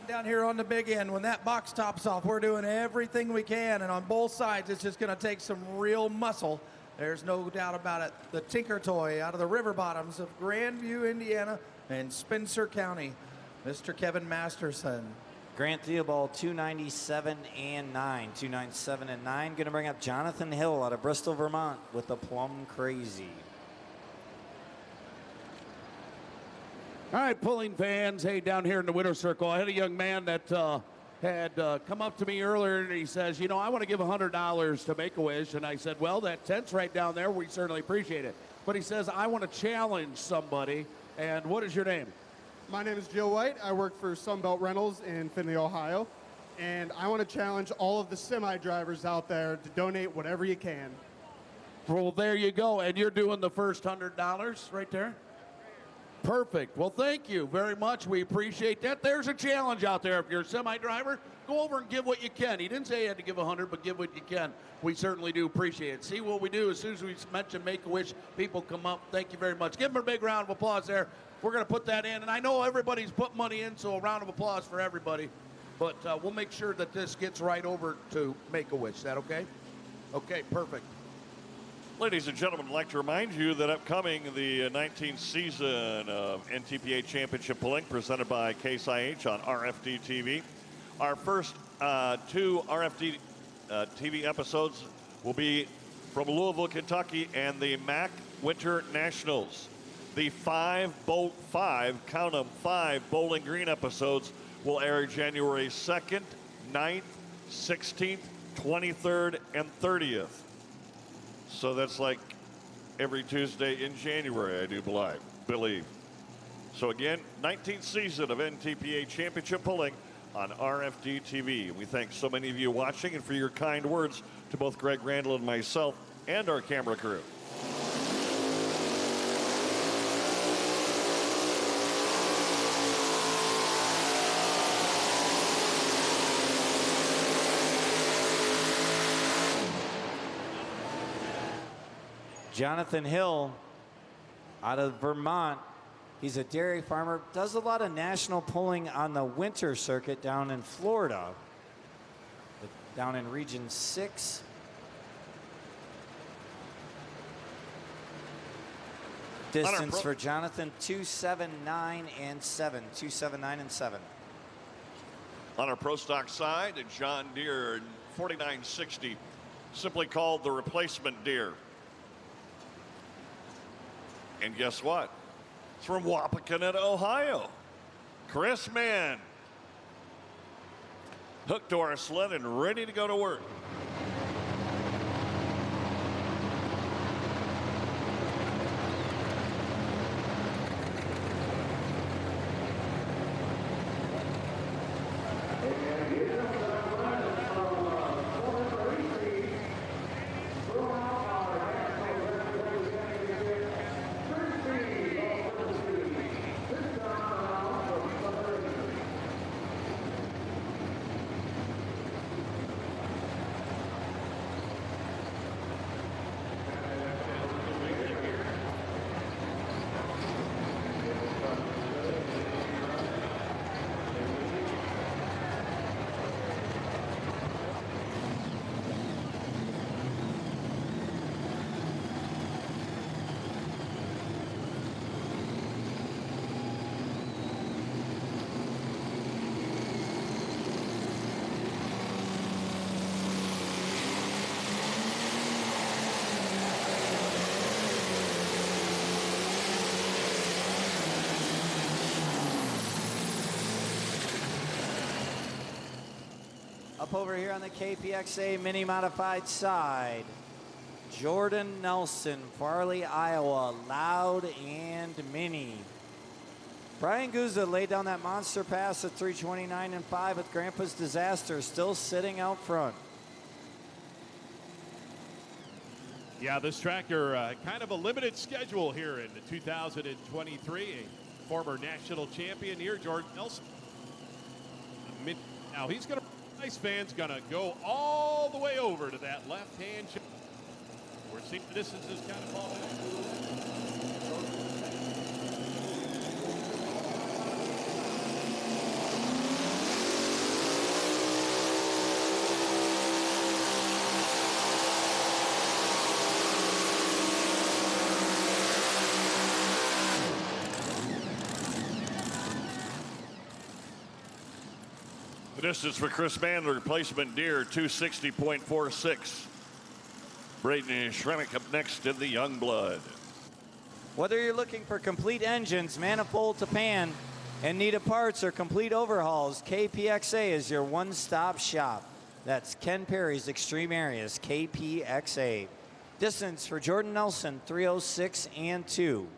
Down here on the big end, when that box tops off, we're doing everything we can, and on both sides it's just going to take some real muscle. There's no doubt about it. The Tinker Toy out of the river bottoms of Grandview, Indiana and Spencer County, Mr. Kevin Masterson. Grant Theobald, 297 and 9. 297 and 9. Going to bring up Jonathan Hill out of Bristol, Vermont with the Plum Crazy. All right, pulling fans, hey, down here in the winner's circle, I had a young man that had come up to me earlier, and he says, you know, I want to give $100 to Make-A-Wish. And I said, well, that tent's right down there. We certainly appreciate it. But he says, I want to challenge somebody. And what is your name? My name is Joe White. I work for Sunbelt Rentals in Findlay, Ohio. And I want to challenge all of the semi-drivers out there to donate whatever you can. Well, there you go. And you're doing the first $100 right there? Perfect. Well, thank you very much. We appreciate that. There's a challenge out there. If you're a semi-driver, go over and give what you can. He didn't say you had to give 100, but give what you can. We certainly do appreciate it. See what we do as soon as we mention Make-A-Wish, people come up. Thank you very much. Give them a big round of applause there. We're going to put that in. And I know everybody's put money in, so a round of applause for everybody. But we'll make sure that this gets right over to Make-A-Wish. Is that okay? Okay, perfect. Ladies and gentlemen, I'd like to remind you that upcoming the 19th season of NTPA Championship Pulling presented by Case IH on RFD TV. Our first 2 RFD TV episodes will be from Louisville, Kentucky and the MAC Winter Nationals. The 5 Bowling Green episodes will air January 2nd, 9th, 16th, 23rd, and 30th. So that's like every Tuesday in January, I do believe. So again, 19th season of NTPA Championship Pulling on RFD TV. We thank so many of you watching and for your kind words to both Greg Randall and myself and our camera crew. Jonathan Hill out of Vermont. He's a dairy farmer, does a lot of national pulling on the winter circuit down in Florida, down in Region 6. Distance for Jonathan, 279 and 7. 279 and 7. On our Pro Stock side, a John Deere 4960, simply called the replacement Deere. And guess what? It's from Wapakoneta, Ohio. Chris Mann. Hooked to our sled and ready to go to work. Up over here on the KPXA Mini Modified side, Jordan Nelson, Farley, Iowa, Loud and Mini. Brian Guzza laid down that monster pass at 3:29.5 with Grandpa's Disaster still sitting out front. Yeah, this tractor kind of a limited schedule here in 2023. A former national champion here, Jordan Nelson. Now he's going to, nice fan's going to go all the way over to that left-hand. We're seeing the distances kind of fall in. The distance for Chris Mann, the replacement Deere, 260.46. Braden Shremick up next in the young blood. Whether you're looking for complete engines, manifold to pan, and need a parts or complete overhauls, KPXA is your one-stop shop. That's Ken Perry's Extreme Areas, KPXA. Distance for Jordan Nelson, 306 and 2.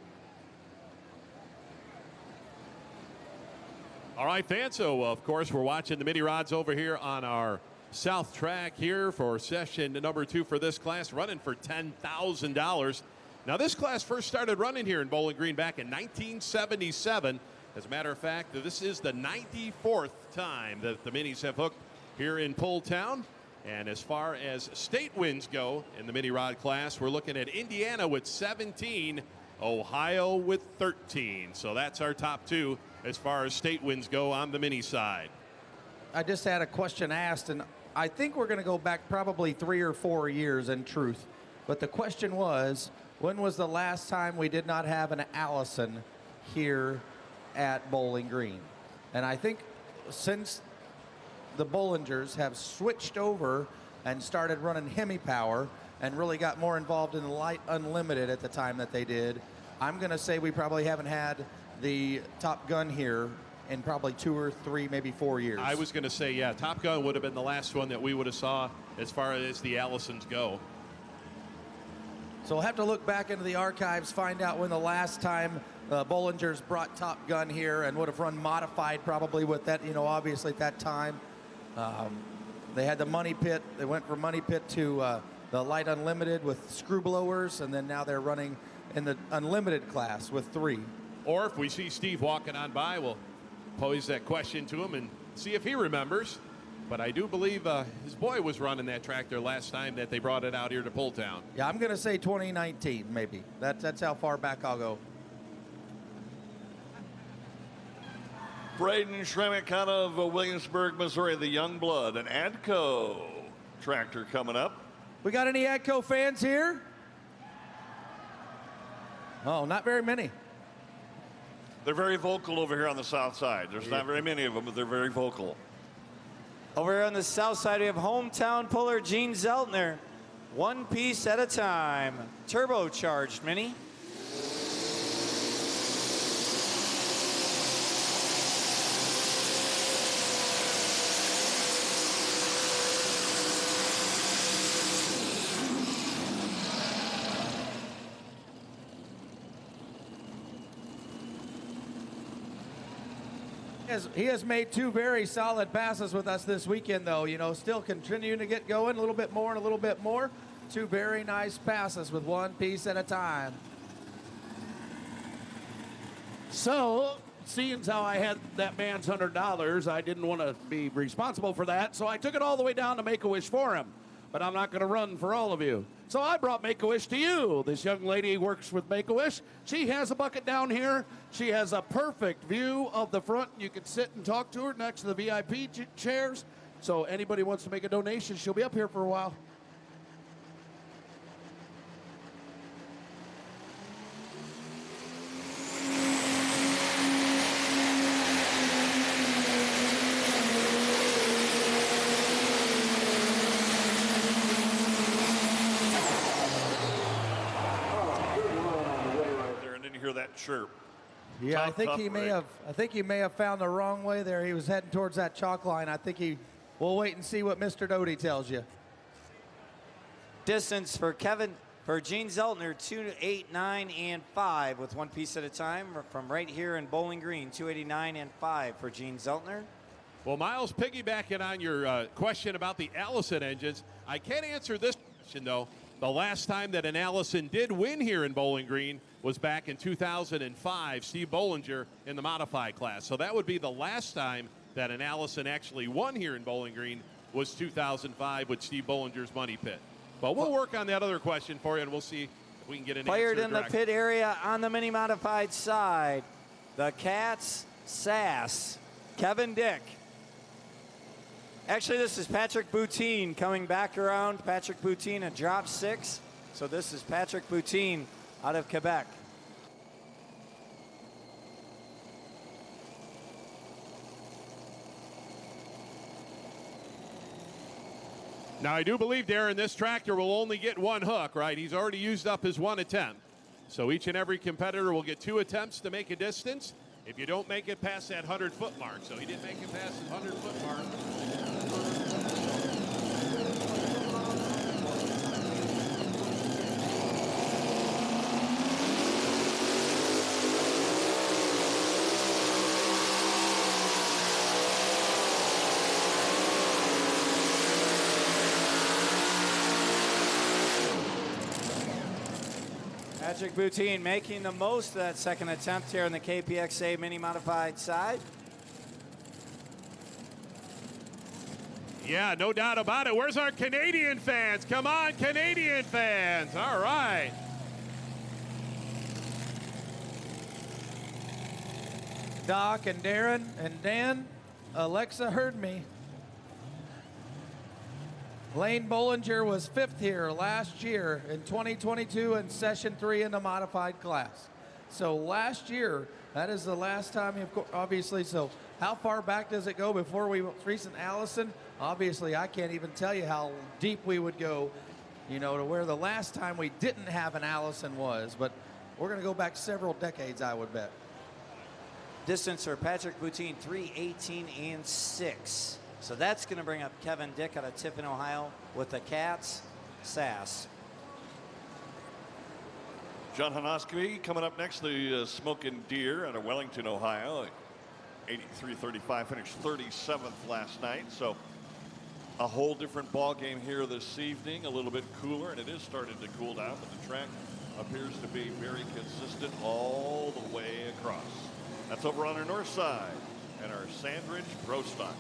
All right, fans, so of course we're watching the mini rods over here on our south track here for session number 2 for this class, running for $10,000. Now this class first started running here in Bowling Green back in 1977. As a matter of fact, this is the 94th time that the minis have hooked here in Pulltown. And as far as state wins go in the mini rod class, we're looking at Indiana with 17, Ohio with 13. So that's our top 2 as far as state wins go on the mini side. I just had a question asked, and I think we're going to go back probably 3 or 4 years in truth. But the question was, when was the last time we did not have an Allison here at Bowling Green? And I think since the Bollingers have switched over and started running Hemi Power and really got more involved in Light Unlimited at the time that they did, I'm going to say we probably haven't had the Top Gun here in probably 2 or 3, maybe 4 years. I was going to say, yeah, Top Gun would have been the last one that we would have saw as far as the Allisons go. So we'll have to look back into the archives, find out when the last time Bollingers brought Top Gun here and would have run modified probably with that, you know, obviously at that time. They had the Money Pit. They went from Money Pit to the Light Unlimited with screw blowers, and then now they're running in the Unlimited class with 3. Or if we see Steve walking on by, we'll pose that question to him and see if he remembers. But I do believe his boy was running that tractor last time that they brought it out here to Pulltown. Yeah, I'm going to say 2019, maybe. That's how far back I'll go. Braden Shremick out of Williamsburg, Missouri, the young blood, an ADCO tractor coming up. We got any ADCO fans here? Oh, not very many. They're very vocal over here on the south side. There's not very many of them, but they're very vocal. Over here on the south side, we have hometown puller Gene Zeltner. One piece at a time. Turbocharged mini. He has made two very solid passes with us this weekend, though. You know, still continuing to get going a little bit more and a little bit more. Two very nice passes with one piece at a time. So, seeing as how I had that man's $100, I didn't want to be responsible for that, so I took it all the way down to Make-A-Wish for him. But I'm not going to run for all of you. So I brought Make-A-Wish to you. This young lady works with Make-A-Wish. She has a bucket down here. She has a perfect view of the front. You can sit and talk to her next to the VIP chairs. So anybody wants to make a donation, she'll be up here for a while. That chirp. Yeah, Tough, I think tough he may rig. have. I think he may have found the wrong way there. He was heading towards that chalk line. I think he. We'll wait and see what Mr. Doty tells you. Distance for Gene Zeltner, 289 and 5 with one piece at a time from right here in Bowling Green, 289 and 5 for Gene Zeltner. Well, Miles, piggybacking on your question about the Allison engines, I can't answer this question, though. The last time that an Allison did win here in Bowling Green was back in 2005, Steve Bollinger in the modified class. So that would be the last time that an Allison actually won here in Bowling Green was 2005 with Steve Bollinger's money pit. But we'll work on that other question for you, and we'll see if we can get an Fired answer in the direct. pit area on the mini modified side. The Cats, Sass, Kevin Dick. Actually, this is Patrick Boutine coming back around. Patrick Boutine, a drop 6. So this is Patrick Boutine out of Quebec. Now, I do believe, Darren, this tractor will only get one hook, right? He's already used up his one attempt. So each and every competitor will get 2 attempts to make a distance if you don't make it past that 100-foot mark. So he didn't make it past the 100-foot mark. Patrick Boutine making the most of that second attempt here on the KPXA mini modified side. Yeah, no doubt about it. Where's our Canadian fans? Come on, Canadian fans. All right. Doc and Darren and Dan, Alexa heard me. Lane Bollinger was 5th here last year in 2022 in session 3 in the modified class. So last year, that is the last time, obviously. So how far back does it go before we recent Allison? Obviously, I can't even tell you how deep we would go, you know, to where the last time we didn't have an Allison was. But we're going to go back several decades, I would bet. Distance for Patrick Boutine, 318 and 6. So that's going to bring up Kevin Dick out of Tiffin, Ohio with the Cats, Sass. John Hanoski coming up next, the Smoking Deer out of Wellington, Ohio. 83-35, finished 37th last night. So a whole different ball game here this evening, a little bit cooler, and it is starting to cool down, but the track appears to be very consistent all the way across. That's over on our north side and our Sandridge Pro Stocks.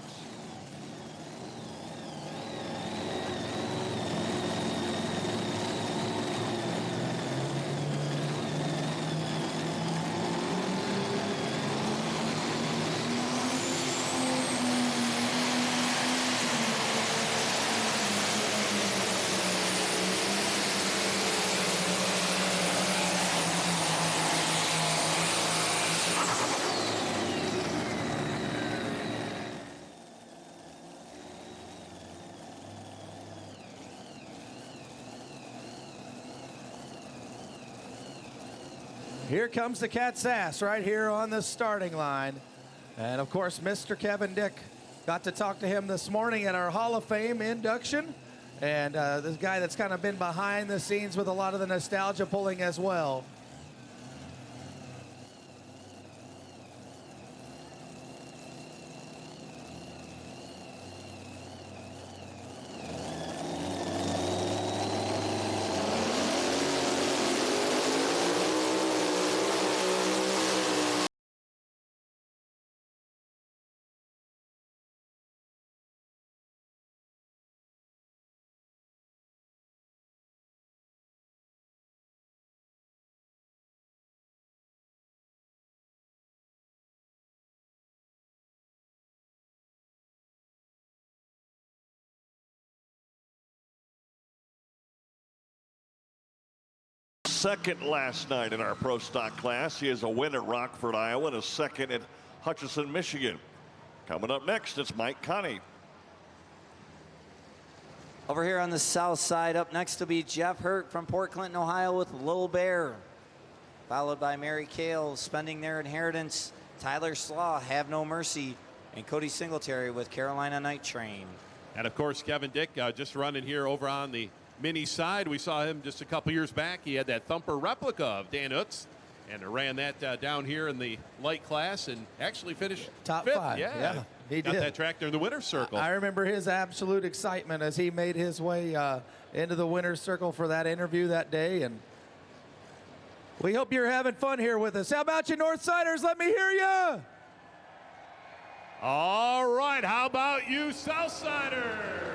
Here comes the cat's ass right here on the starting line. And of course, Mr. Kevin Dick, got to talk to him this morning at our Hall of Fame induction. And this guy that's kind of been behind the scenes with a lot of the nostalgia pulling as well. Second last night in our pro stock class. He is a win at Rockford, Iowa, and a second at Hutchinson, Michigan. Coming up next, it's Mike Connie. Over here on the south side, up next will be Jeff Hurt from Port Clinton, Ohio with Lil Bear. Followed by Mary Kale, Spending Their Inheritance, Tyler Slaw, Have No Mercy, and Cody Singletary with Carolina Night Train. And of course, Kevin Dick just running here over on the mini side. We saw him just a couple years back. He had that thumper replica of Dan Utz and ran that down here in the light class and actually finished top fifth. 5. Yeah, he got did. that tractor in the winner's circle. I remember his absolute excitement as he made his way into the winner's circle for that interview that day. And we hope you're having fun here with us. How about you Northsiders? Let me hear you. All right, how about you Southsiders?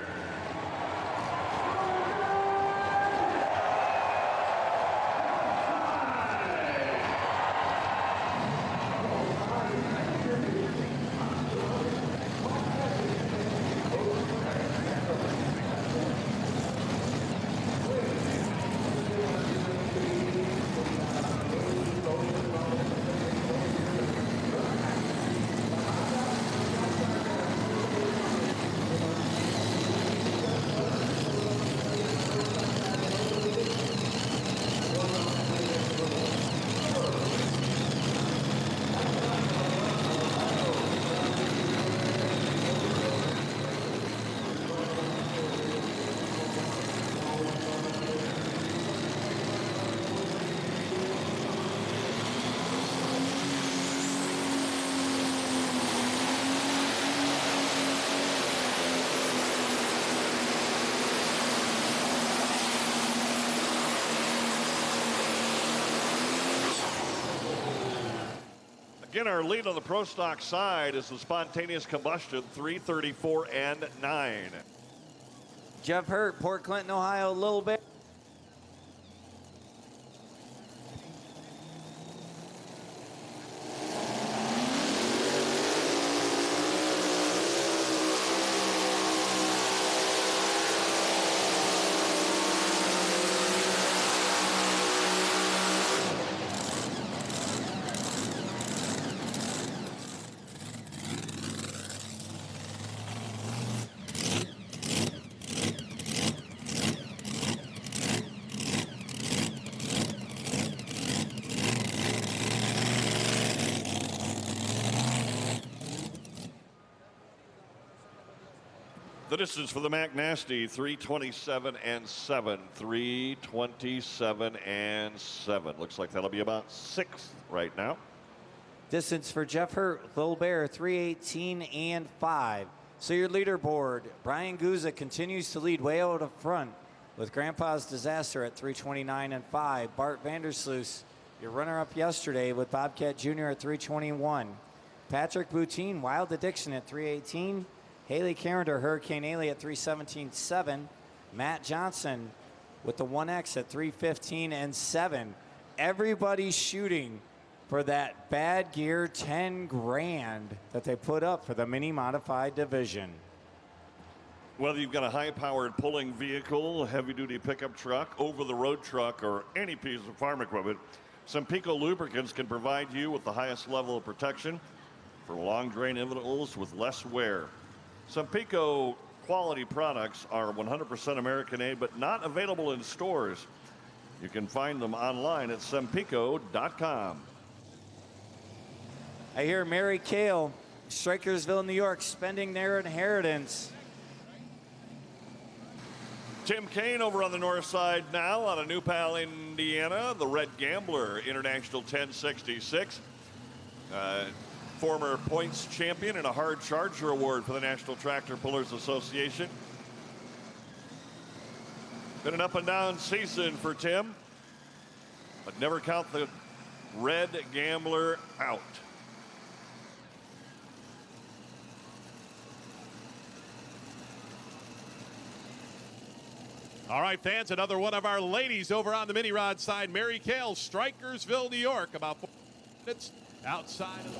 Again, our lead on the pro stock side is the spontaneous combustion 334 and 9. Jeff Hurt, Port Clinton, Ohio, Lil Bear. The distance for the Mac Nasty, 327 and 7. 327 and 7. Looks like that'll be about 6th right now. Distance for Jeff Hurt, Lil Bear, 318 and 5. So your leaderboard, Brian Guza continues to lead way out up front with Grandpa's Disaster at 329 and 5. Bart Vandersloot, your runner-up yesterday with Bobcat Jr. at 321. Patrick Boutine, Wild Addiction at 318. Haley Carrender, Hurricane Haley at 317.7. Matt Johnson with the 1X at 315 and 7. Everybody's shooting for that Bad Gear 10 grand that they put up for the mini modified division. Whether you've got a high-powered pulling vehicle, heavy-duty pickup truck, over-the-road truck, or any piece of farm equipment, Sempico Lubricants can provide you with the highest level of protection for long drain intervals with less wear. Sempico quality products are 100% American-made, but not available in stores. You can find them online at sempico.com. I hear Mary Kale, Strikersville, New York, spending their inheritance. Tim Kaine over on the north side now out of New Pal, Indiana, the Red Gambler International 1066. Former points champion and a hard charger award for the National Tractor Pullers Association. Been an up and down season for Tim, but never count the Red Gambler out. All right, fans, another one of our ladies over on the mini rod side, Mary Kale, Strikersville, New York, about 4 minutes outside of the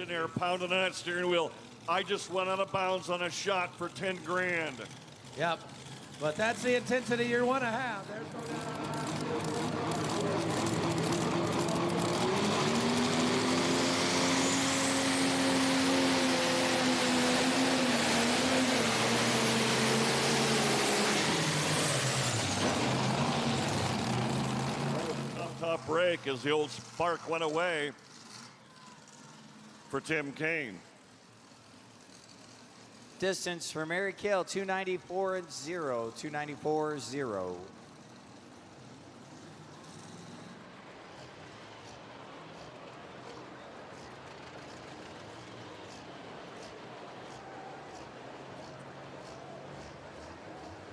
there pounding on that steering wheel. I just went out of bounds on a shot for 10 grand. Yep, but that's the intensity you want to have. There's Tough break as the old spark went away for Tim Kaine. Distance for Mary Kale, 294.0, 294.0.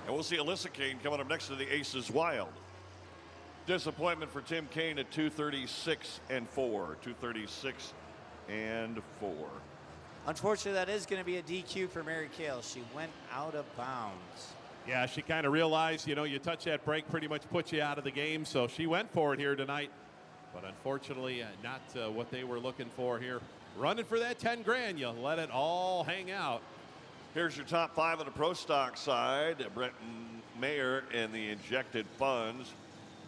And we'll see Alyssa Kaine coming up next to the Aces Wild. Disappointment for Tim Kaine at 236 and 4. 236 and 4. Unfortunately, that is going to be a DQ for Mary Kale. She went out of bounds. Yeah, she kind of realized, you know, you touch that brake, pretty much puts you out of the game. So she went for it here tonight. But unfortunately, not what they were looking for here. Running for that 10 grand, you let it all hang out. Here's your top 5 on the Pro Stock side. Brett Mayer in the injected funds.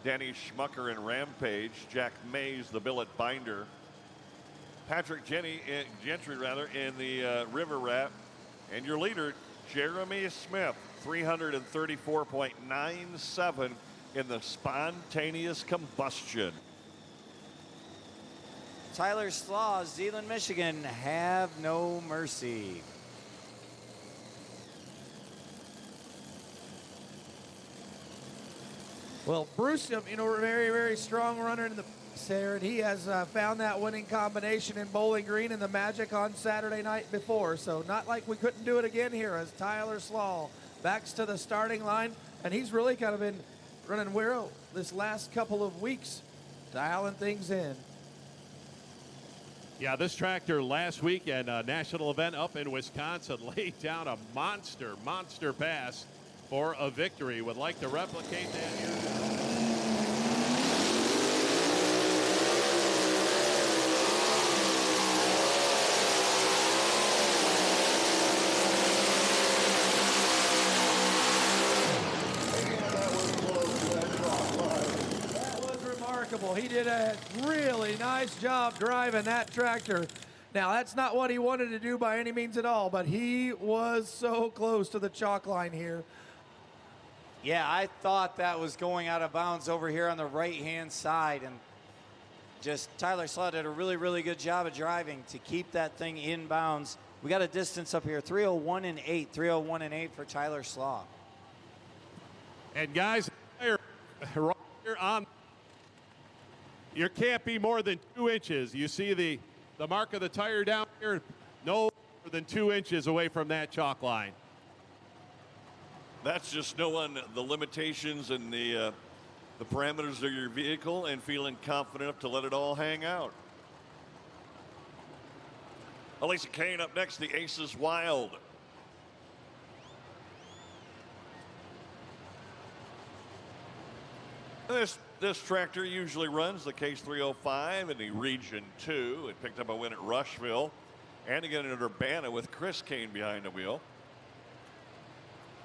Danny Schmucker in Rampage. Jack Mays, the billet binder. Patrick Gentry in the River Rat. And your leader, Jeremy Smith, 334.97 in the spontaneous combustion. Tyler Slaw, Zeeland, Michigan, have no mercy. Well, Bruce, you know, very, very strong runner in the there, and he has found that winning combination in Bowling Green in the Magic on Saturday night before. So not like we couldn't do it again here as Tyler Slaw backs to the starting line, and he's really kind of been running well this last couple of weeks, dialing things in. Yeah, this tractor last week at a national event up in Wisconsin laid down a monster pass for a victory. Would like to replicate that here. He did a really nice job driving that tractor. Now, that's not what he wanted to do by any means at all, but he was so close to the chalk line here. Yeah, I thought that was going out of bounds over here on the right-hand side, and just Tyler Slaw did a really, really good job of driving to keep that thing in bounds. We got a distance up here, 301 and 8, 301 and 8 for Tyler Slaw. And guys, right here on, you can't be more than 2 inches. You see the mark of the tire down here, no more than 2 inches away from that chalk line. That's just knowing the limitations and the parameters of your vehicle and feeling confident enough to let it all hang out. Alyssa Kaine up next, the Aces Wild. This tractor usually runs the Case 305 in the Region 2. It picked up a win at Rushville. And again in Urbana with Chris Kane behind the wheel.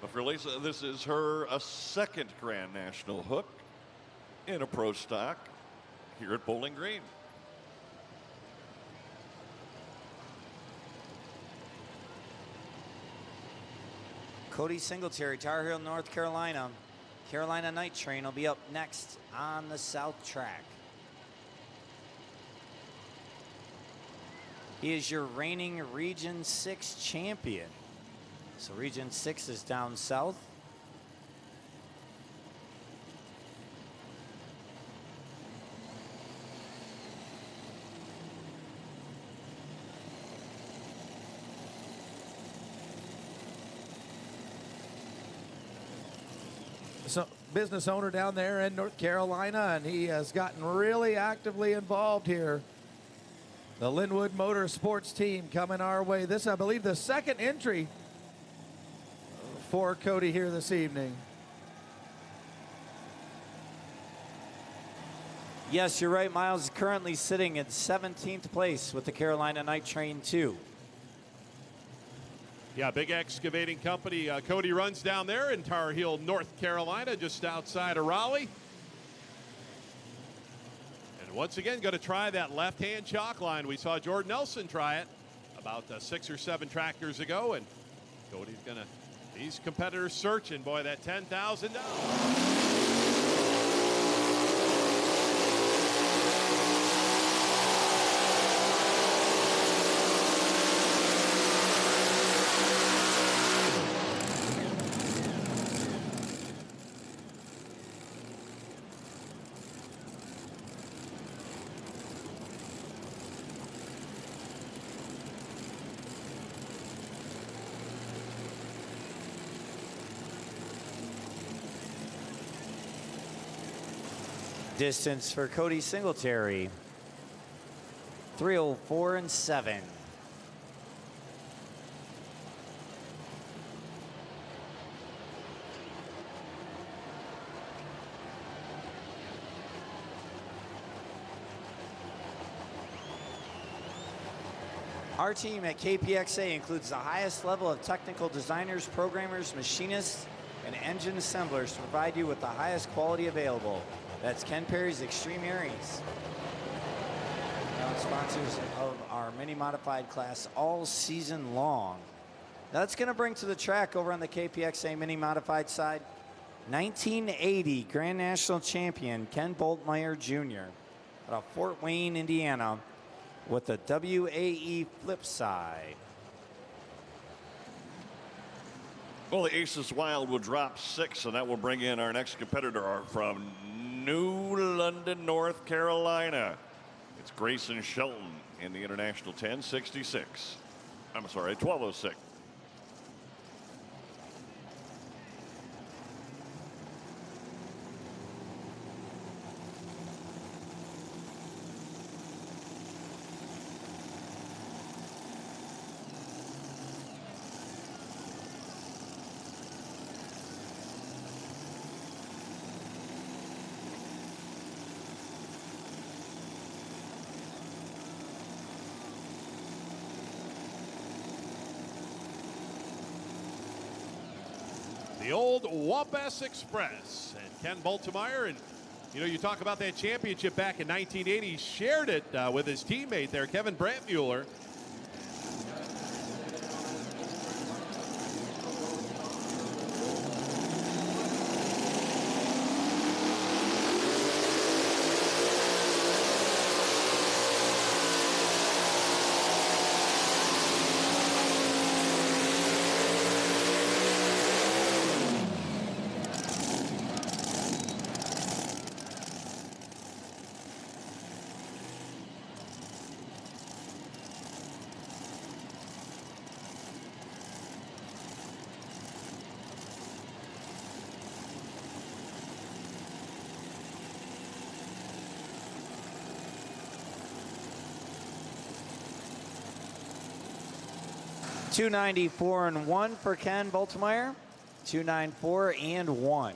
But for Lisa, this is her second Grand National hook in a pro stock here at Bowling Green. Cody Singletary, Tar Heel, North Carolina. Carolina Night Train will be up next on the South Track. He is your reigning Region 6 champion. So Region 6 is down south. So, business owner down there in North Carolina, and he has gotten really actively involved here. The Linwood Motorsports team coming our way. This, I believe, the second entry for Cody here this evening. Yes, you're right. Miles is currently sitting in 17th place with the Carolina Night Train 2. Yeah, big excavating company. Cody runs down there in Tar Heel, North Carolina, just outside of Raleigh. And once again, going to try that left-hand chalk line. We saw Jordan Nelson try it about 6 or 7 tractors ago, and Cody's going to, these competitors searching, boy, that $10,000. Distance for Cody Singletary, 3:04 and 7. Our team at KPXA includes the highest level of technical designers, programmers, machinists, and engine assemblers to provide you with the highest quality available. That's Ken Perry's Extreme Aries. Sponsors of our mini modified class all season long. Now that's going to bring to the track over on the KPXA mini modified side, 1980 Grand National Champion Ken Boltmeyer Jr. out of Fort Wayne, Indiana, with the WAE flip side. Well, the Aces Wild will drop 6, and that will bring in our next competitor from New London, North Carolina. It's Grayson Shelton in the International 1066. I'm sorry, 1206. The old Wabash Express and Ken Boltmeyer. And you know, you talk about that championship back in 1980. He shared it with his teammate there, Kevin Brantmuller. .294 and 1 for Ken Boltmeyer. 294 and 1.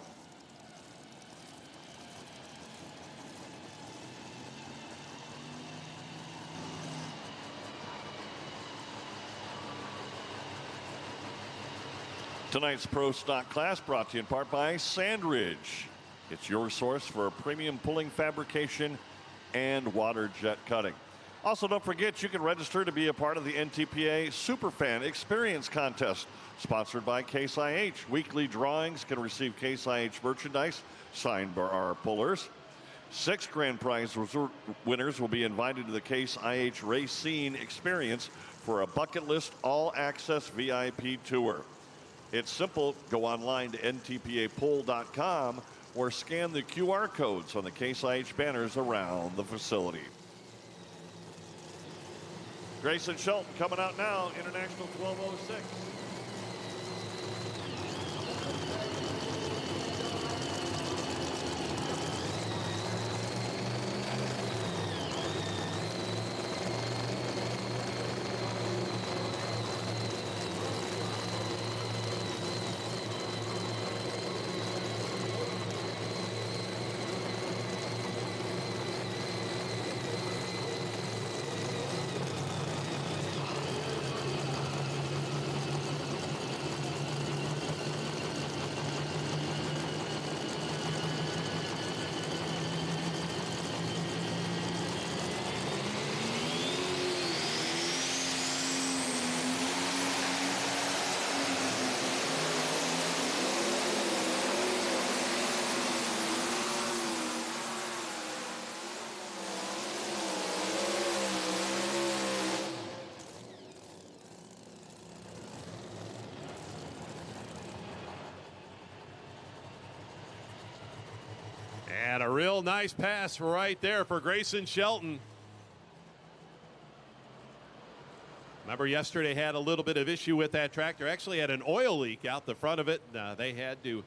Tonight's Pro Stock class brought to you in part by Sandridge. It's your source for premium pulling fabrication and water jet cutting. Also, don't forget you can register to be a part of the NTPA Superfan Experience Contest, sponsored by Case IH. Weekly drawings can receive Case IH merchandise signed by our pullers. 6 grand prize winners will be invited to the Case IH Racine Experience for a bucket list all-access VIP tour. It's simple. Go online to ntpapoll.com or scan the QR codes on the Case IH banners around the facility. Grayson Shelton coming out now, International 1206. And a real nice pass right there for Grayson Shelton. Remember, yesterday had a little bit of issue with that tractor. Actually had an oil leak out the front of it. They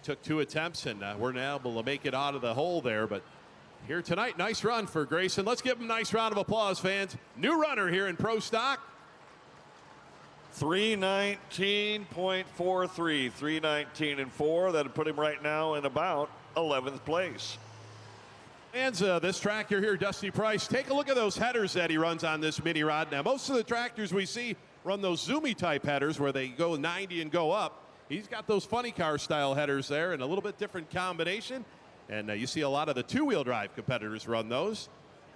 took 2 attempts and were now able to make it out of the hole there. But here tonight, nice run for Grayson. Let's give him a nice round of applause, fans. New runner here in Pro Stock. 319.43, 319.4. That'd put him right now in about 11th place. And this tractor here, Dusty Price, take a look at those headers that he runs on this mini rod. Now, most of the tractors we see run those zoomy type headers where they go 90 and go up. He's got those funny car style headers there and a little bit different combination. And you see a lot of the 2-wheel drive competitors run those,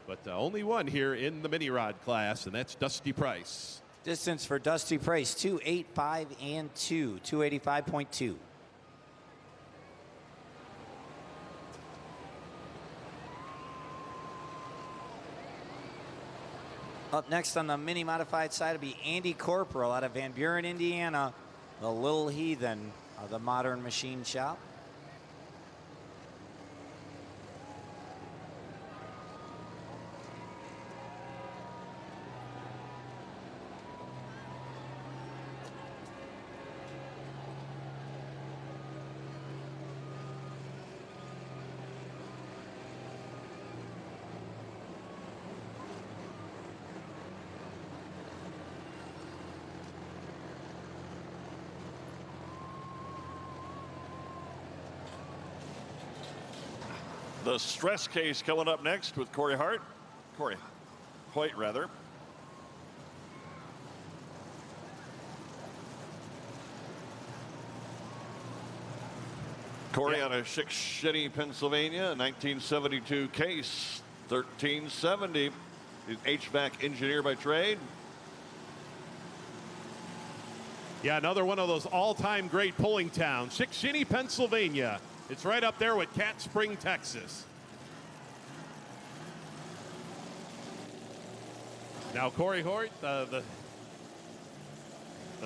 but only one here in the mini rod class, and that's Dusty Price. Distance for Dusty Price, 285 and 2, 285.2. Up next on the mini modified side will be Andy Corporal out of Van Buren, Indiana, the little heathen of the modern machine shop. The stress case coming up next with Corey Hoyt, rather. Corey out of Shikshini, Pennsylvania, 1972 case, 1370. He's HVAC engineer by trade. Yeah, another one of those all-time great pulling towns, Shikshini, Pennsylvania. It's right up there with Cat Spring, Texas. Now Corey Hoyt, the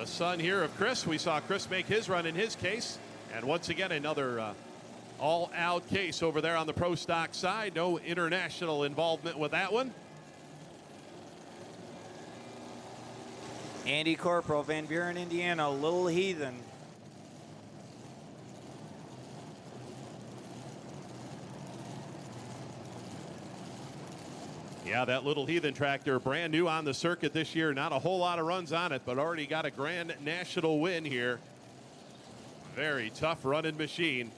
son here of Chris. We saw Chris make his run in his case. And once again, another all-out case over there on the Pro Stock side. No international involvement with that one. Andy Corporal, Van Buren, Indiana, little heathen. Yeah, that little heathen tractor, brand new on the circuit this year. Not a whole lot of runs on it, but already got a grand national win here. Very tough running machine.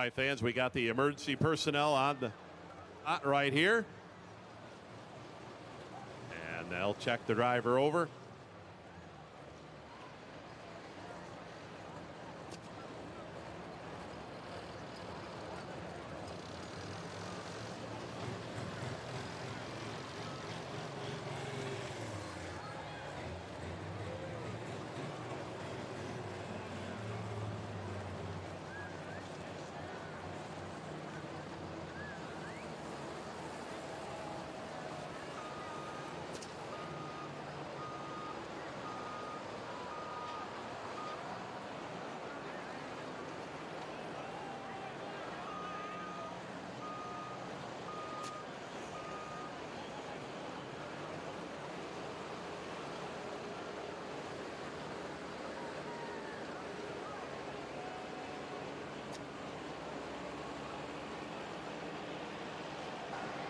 right, fans, we got the emergency personnel on the right here. And they'll check the driver over.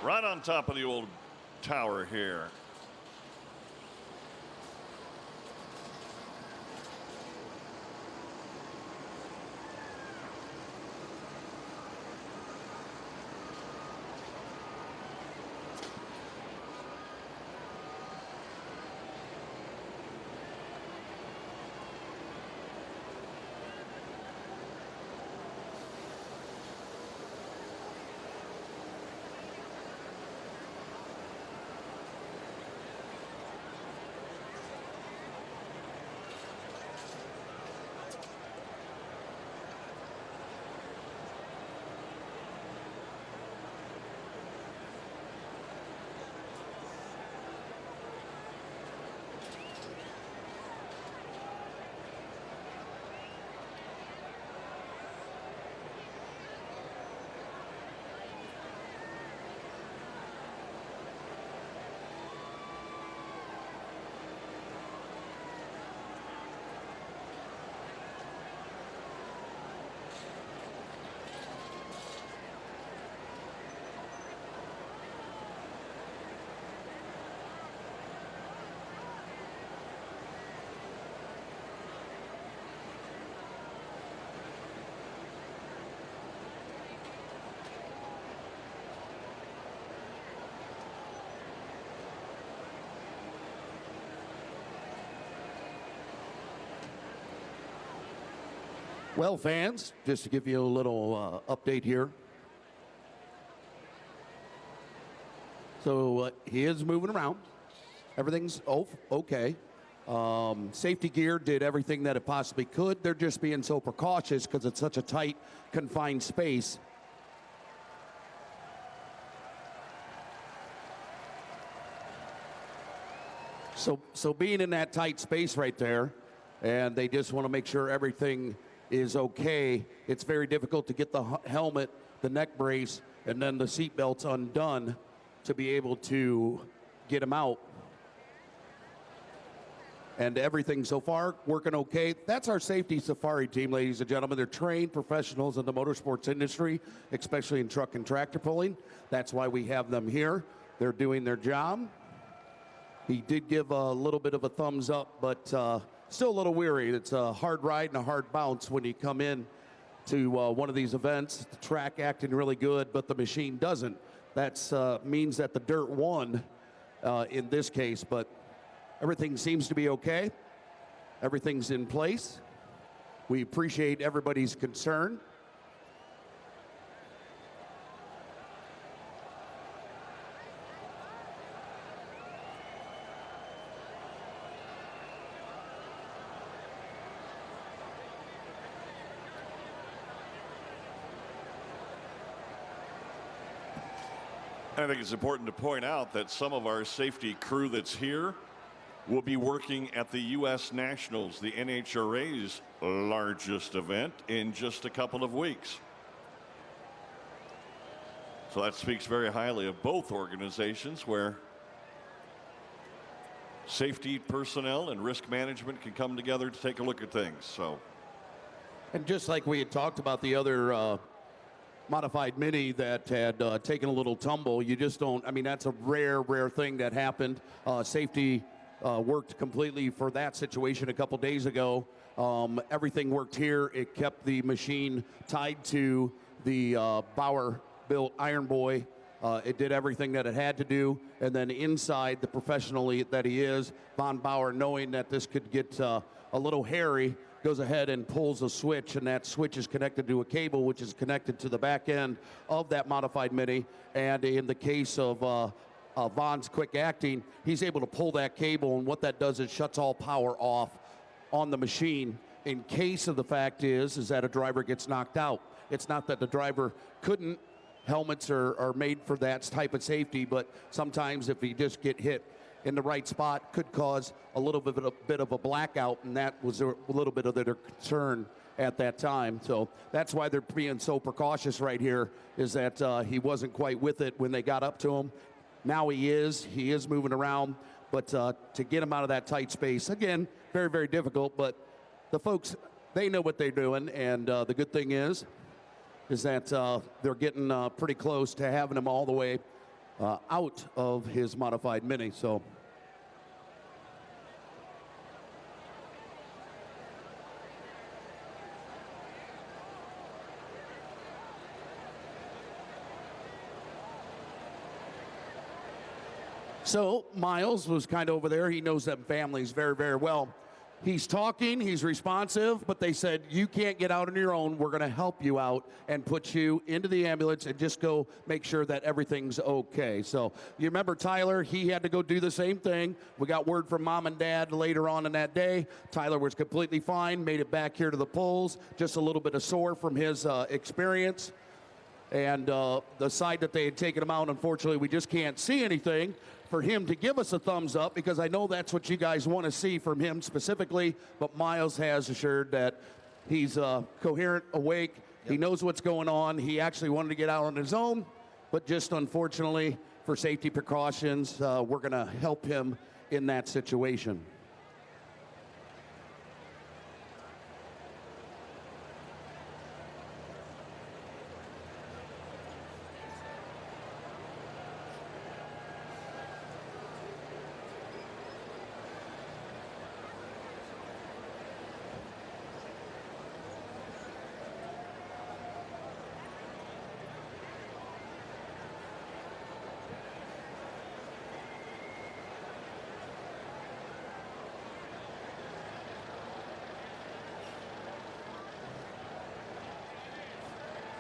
Right on top of the old tower here. Well, fans, just to give you a little update here. So he is moving around. Everything's okay. Safety gear did everything that it possibly could. They're just being so precautious because it's such a tight, confined space. So being in that tight space right there, and they just want to make sure everything is okay. It's very difficult to get the helmet, the neck brace, and then the seat belts undone to be able to get them out. And everything so far working okay. That's our safety safari team, ladies and gentlemen. They're trained professionals in the motorsports industry, especially in truck and tractor pulling. That's why we have them here. They're doing their job. He did give a little bit of a thumbs up, but still a little weary. It's a hard ride and a hard bounce when you come in to one of these events. The track acting really good, but the machine doesn't. That means that the dirt won in this case, but everything seems to be okay. Everything's in place. We appreciate everybody's concern. I think it's important to point out that some of our safety crew that's here will be working at the U.S. Nationals, the NHRA's largest event, in just a couple of weeks. So that speaks very highly of both organizations, where safety personnel and risk management can come together to take a look at things. So, and just like we had talked about the other modified Mini that had taken a little tumble, you just don't, I mean, that's a rare thing that happened. Safety worked completely for that situation a couple days ago. Everything worked here. It kept the machine tied to the Bauer built Iron Boy. It did everything that it had to do, and then inside, the professional that he is, Von Bauer, knowing that this could get a little hairy, goes ahead and pulls a switch, and that switch is connected to a cable, which is connected to the back end of that modified Mini. And in the case of Von's quick acting, he's able to pull that cable, and what that does is shuts all power off on the machine in case of the fact is that a driver gets knocked out. It's not that the driver couldn't. Helmets are made for that type of safety, but sometimes if you just get hit in the right spot, could cause a little bit of a blackout, and that was a little bit of their concern at that time. So that's why they're being so precautious right here, is that he wasn't quite with it when they got up to him. Now he is moving around, but to get him out of that tight space, again, very, very difficult, but the folks, they know what they're doing, and the good thing is that they're getting pretty close to having him all the way out of his modified Mini. So Miles was kind of over there. He knows them families very, very well. He's talking, he's responsive, but they said, you can't get out on your own. We're going to help you out and put you into the ambulance and just go make sure that everything's okay. So you remember Tyler, he had to go do the same thing. We got word from Mom and Dad later on in that day. Tyler was completely fine, made it back here to the polls, just a little bit of sore from his experience. And the side that they had taken him out, unfortunately, we just can't see anything for him to give us a thumbs up, because I know that's what you guys want to see from him specifically. But Miles has assured that he's coherent, awake. Yep. He knows what's going on. He actually wanted to get out on his own, but just unfortunately, for safety precautions, we're going to help him in that situation.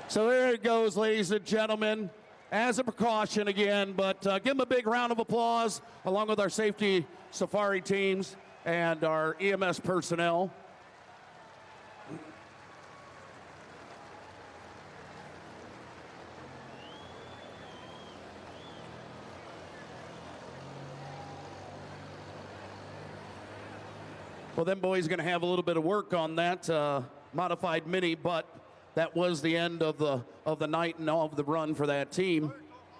So there it goes, ladies and gentlemen, as a precaution again, but give them a big round of applause, along with our safety safari teams and our EMS personnel. Well, them boys are going to have a little bit of work on that modified Mini, but that was the end of the night and of the run for that team.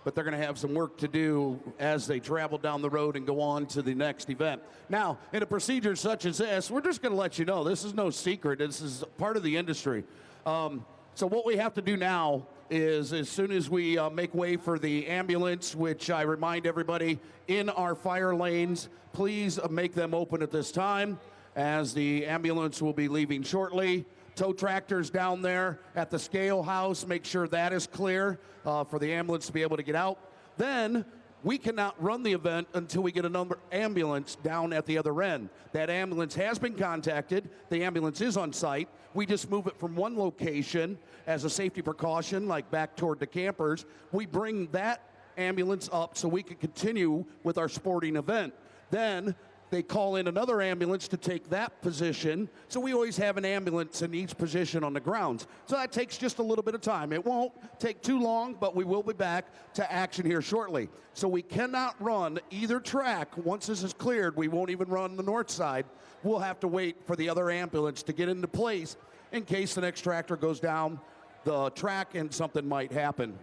But they're going to have some work to do as they travel down the road and go on to the next event. Now, in a procedure such as this, we're just going to let you know, this is no secret. This is part of the industry. So what we have to do now is, as soon as we make way for the ambulance, which I remind everybody, in our fire lanes, please make them open at this time, as the ambulance will be leaving shortly. Tow tractors down there at the scale house, make sure that is clear for the ambulance to be able to get out. Then we cannot run the event until we get another ambulance down at the other end. That ambulance has been contacted. The ambulance is on site. We just move it from one location as a safety precaution, like back toward the campers. We bring that ambulance up so we can continue with our sporting event. Then they call in another ambulance to take that position. So we always have an ambulance in each position on the grounds. So that takes just a little bit of time. It won't take too long, but we will be back to action here shortly. So we cannot run either track. Once this is cleared, we won't even run the north side. We'll have to wait for the other ambulance to get into place in case the next tractor goes down the track and something might happen.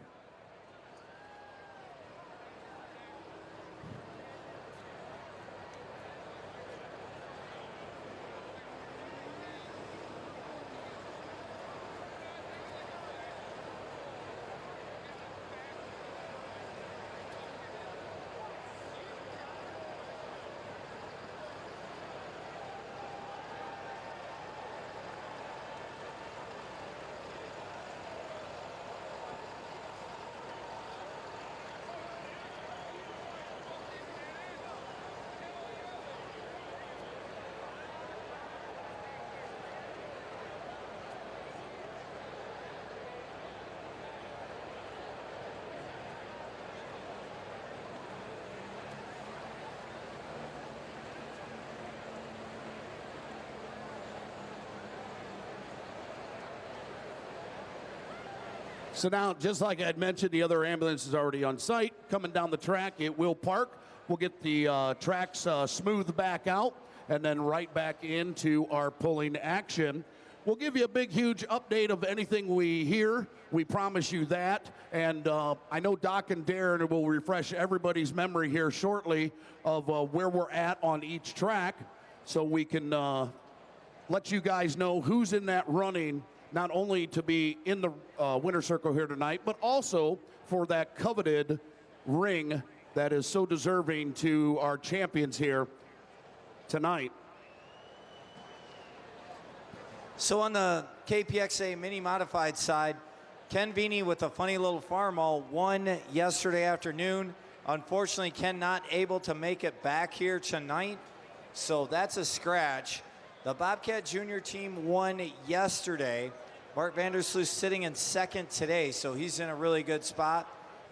So now, just like I had mentioned, the other ambulance is already on site. Coming down the track, it will park. We'll get the tracks smoothed back out and then right back into our pulling action. We'll give you a big, huge update of anything we hear. We promise you that. And I know Doc and Darren will refresh everybody's memory here shortly of where we're at on each track so we can let you guys know who's in that running, not only to be in the winner's circle here tonight, but also for that coveted ring that is so deserving to our champions here tonight. So on the KPXA mini modified side, Ken Vini with a funny little farm all won yesterday afternoon. Unfortunately, Ken not able to make it back here tonight, so that's a scratch. The Bobcat Junior team won yesterday. Mark Vandersloot sitting in second today, so he's in a really good spot.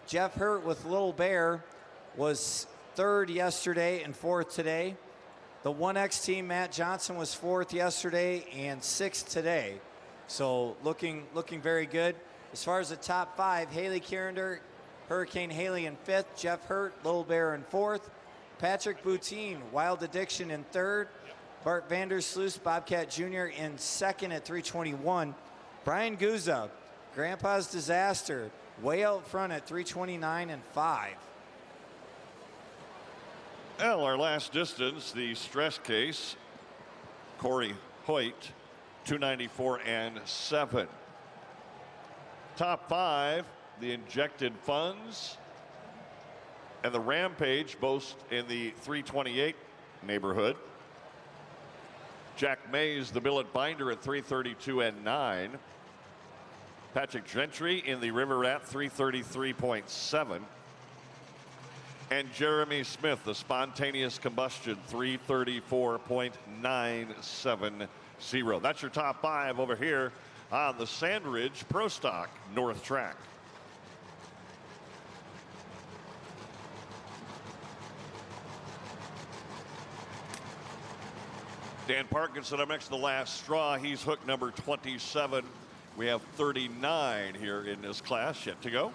Jeff Hurt with Little Bear was third yesterday and fourth today. The 1X team, Matt Johnson, was fourth yesterday and sixth today. So looking very good. As far as the top five, Haley Carrender, Hurricane Haley in fifth, Jeff Hurt, Little Bear in fourth, Patrick Boutine, Wild Addiction in third, Bart Vandersloot, Bobcat Jr. in second at 321. Brian Guza, Grandpa's Disaster, way out front at 329 and 5. Well, our last distance, the stress case, Corey Hoyt, 294 and 7. Top five, the Injected Funds and the Rampage, both in the 328 neighborhood. Jack Mays, the Billet Binder at 332 and 9. Patrick Gentry in the River Rat, 333.7. And Jeremy Smith, the Spontaneous Combustion, 334.970. That's your top five over here on the Sandridge Pro Stock North Track. Dan Parkinson up next to the last straw. He's hook number 27. We have 39 here in this class yet to go.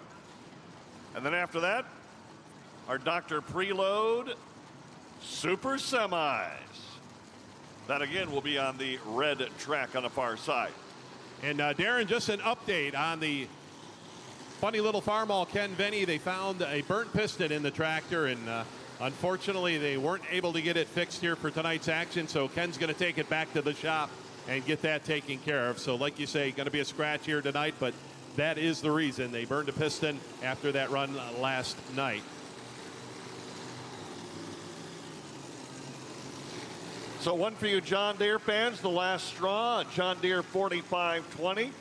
And then after that, our Dr. Preload Super Semis. That again will be on the red track on the far side. And Darren, just an update on the funny little farm all Ken Venny. They found a burnt piston in the tractor, and unfortunately they weren't able to get it fixed here for tonight's action. So Ken's going to take it back to the shop and get that taken care of. So like you say, going to be a scratch here tonight, but that is the reason they burned a piston after that run last night. So one for you John Deere fans, the last straw, John Deere 4520.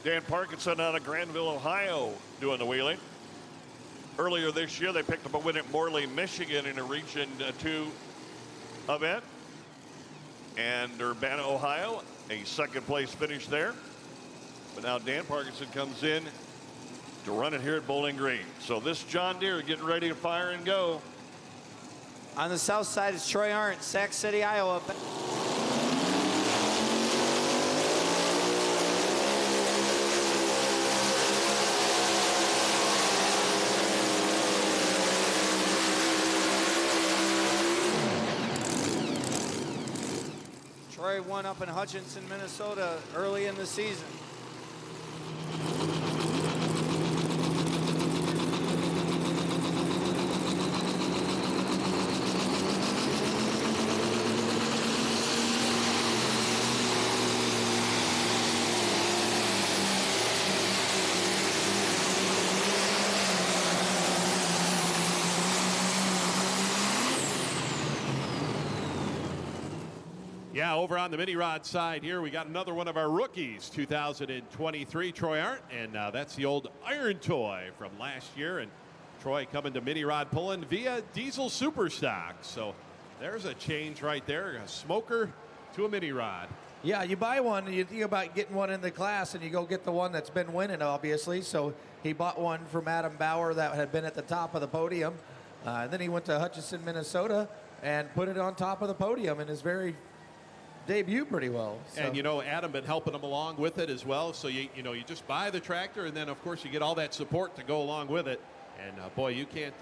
Dan Parkinson out of Granville, Ohio, doing the wheeling. Earlier this year, they picked up a win at Morley, Michigan in a Region 2 event. And Urbana, Ohio, a second place finish there. But now Dan Parkinson comes in to run it here at Bowling Green. So this John Deere getting ready to fire and go. On the south side is Troy Arndt, Sac City, Iowa. Troy won up in Hutchinson, Minnesota early in the season. Yeah, over on the mini rod side here, we got another one of our rookies, 2023, Troy Arndt, and that's the old Iron Toy from last year. And Troy coming to mini rod pulling via Diesel Superstock. So there's a change right there, a smoker to a mini rod. Yeah, you buy one, you think about getting one in the class, and you go get the one that's been winning, obviously. So he bought one from Adam Bauer that had been at the top of the podium. And then he went to Hutchinson, Minnesota, and put it on top of the podium, and is very debut pretty well. So. And you know, Adam been helping him along with it as well. So you just buy the tractor, and then of course you get all that support to go along with it. And boy, you can't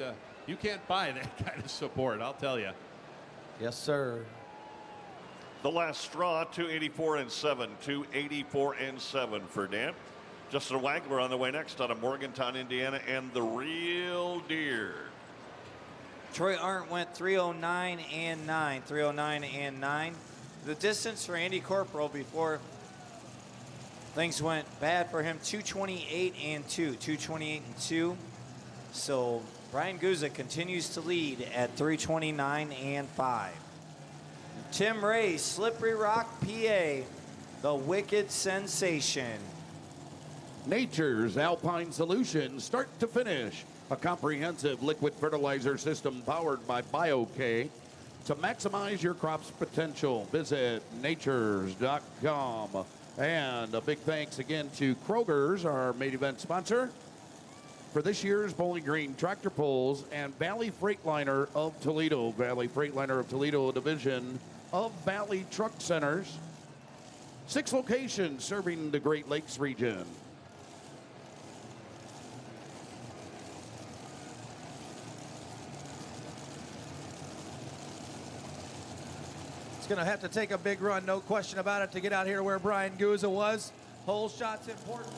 buy that kind of support, I'll tell you. Yes, sir. The last straw, 284-7, 284-7 for Dan. Justin Wagler on the way next out of Morgantown, Indiana, and the Real Deer. Troy Arndt went 309 and 9, 309 and 9. The distance for Andy Corporal before things went bad for him, 228 and 2, 228 and 2. So Brian Guza continues to lead at 329 and 5. Tim Ray, Slippery Rock, PA, the Wicked Sensation. Nature's Alpine Solutions, start to finish. A comprehensive liquid fertilizer system powered by BioK. To maximize your crop's potential, visit natures.com. And a big thanks again to Kroger's, our main event sponsor, for this year's Bowling Green Tractor Pulls, and Valley Freightliner of Toledo. Valley Freightliner of Toledo, a division of Valley Truck Centers. 6 locations serving the Great Lakes region. Going to have to take a big run, no question about it, to get out here where Brian Guza was. Hole shot's important.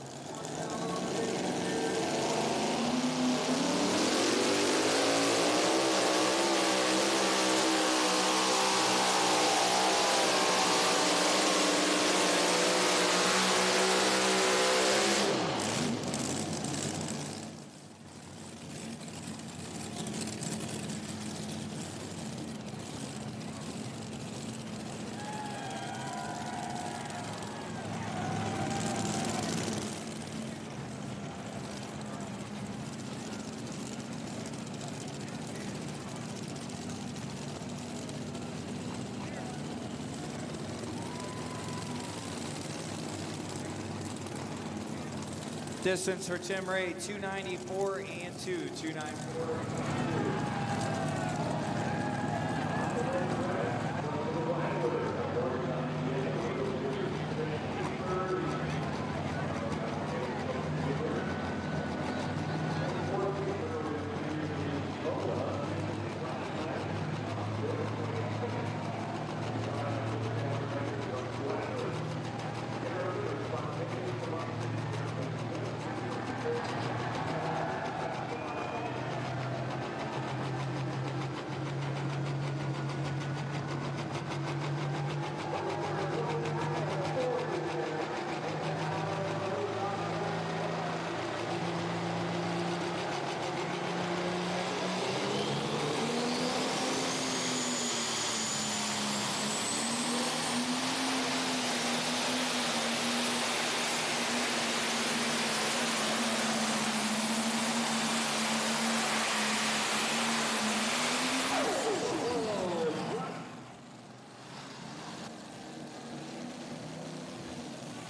Distance for Tim Ray, 294 and 2, 294.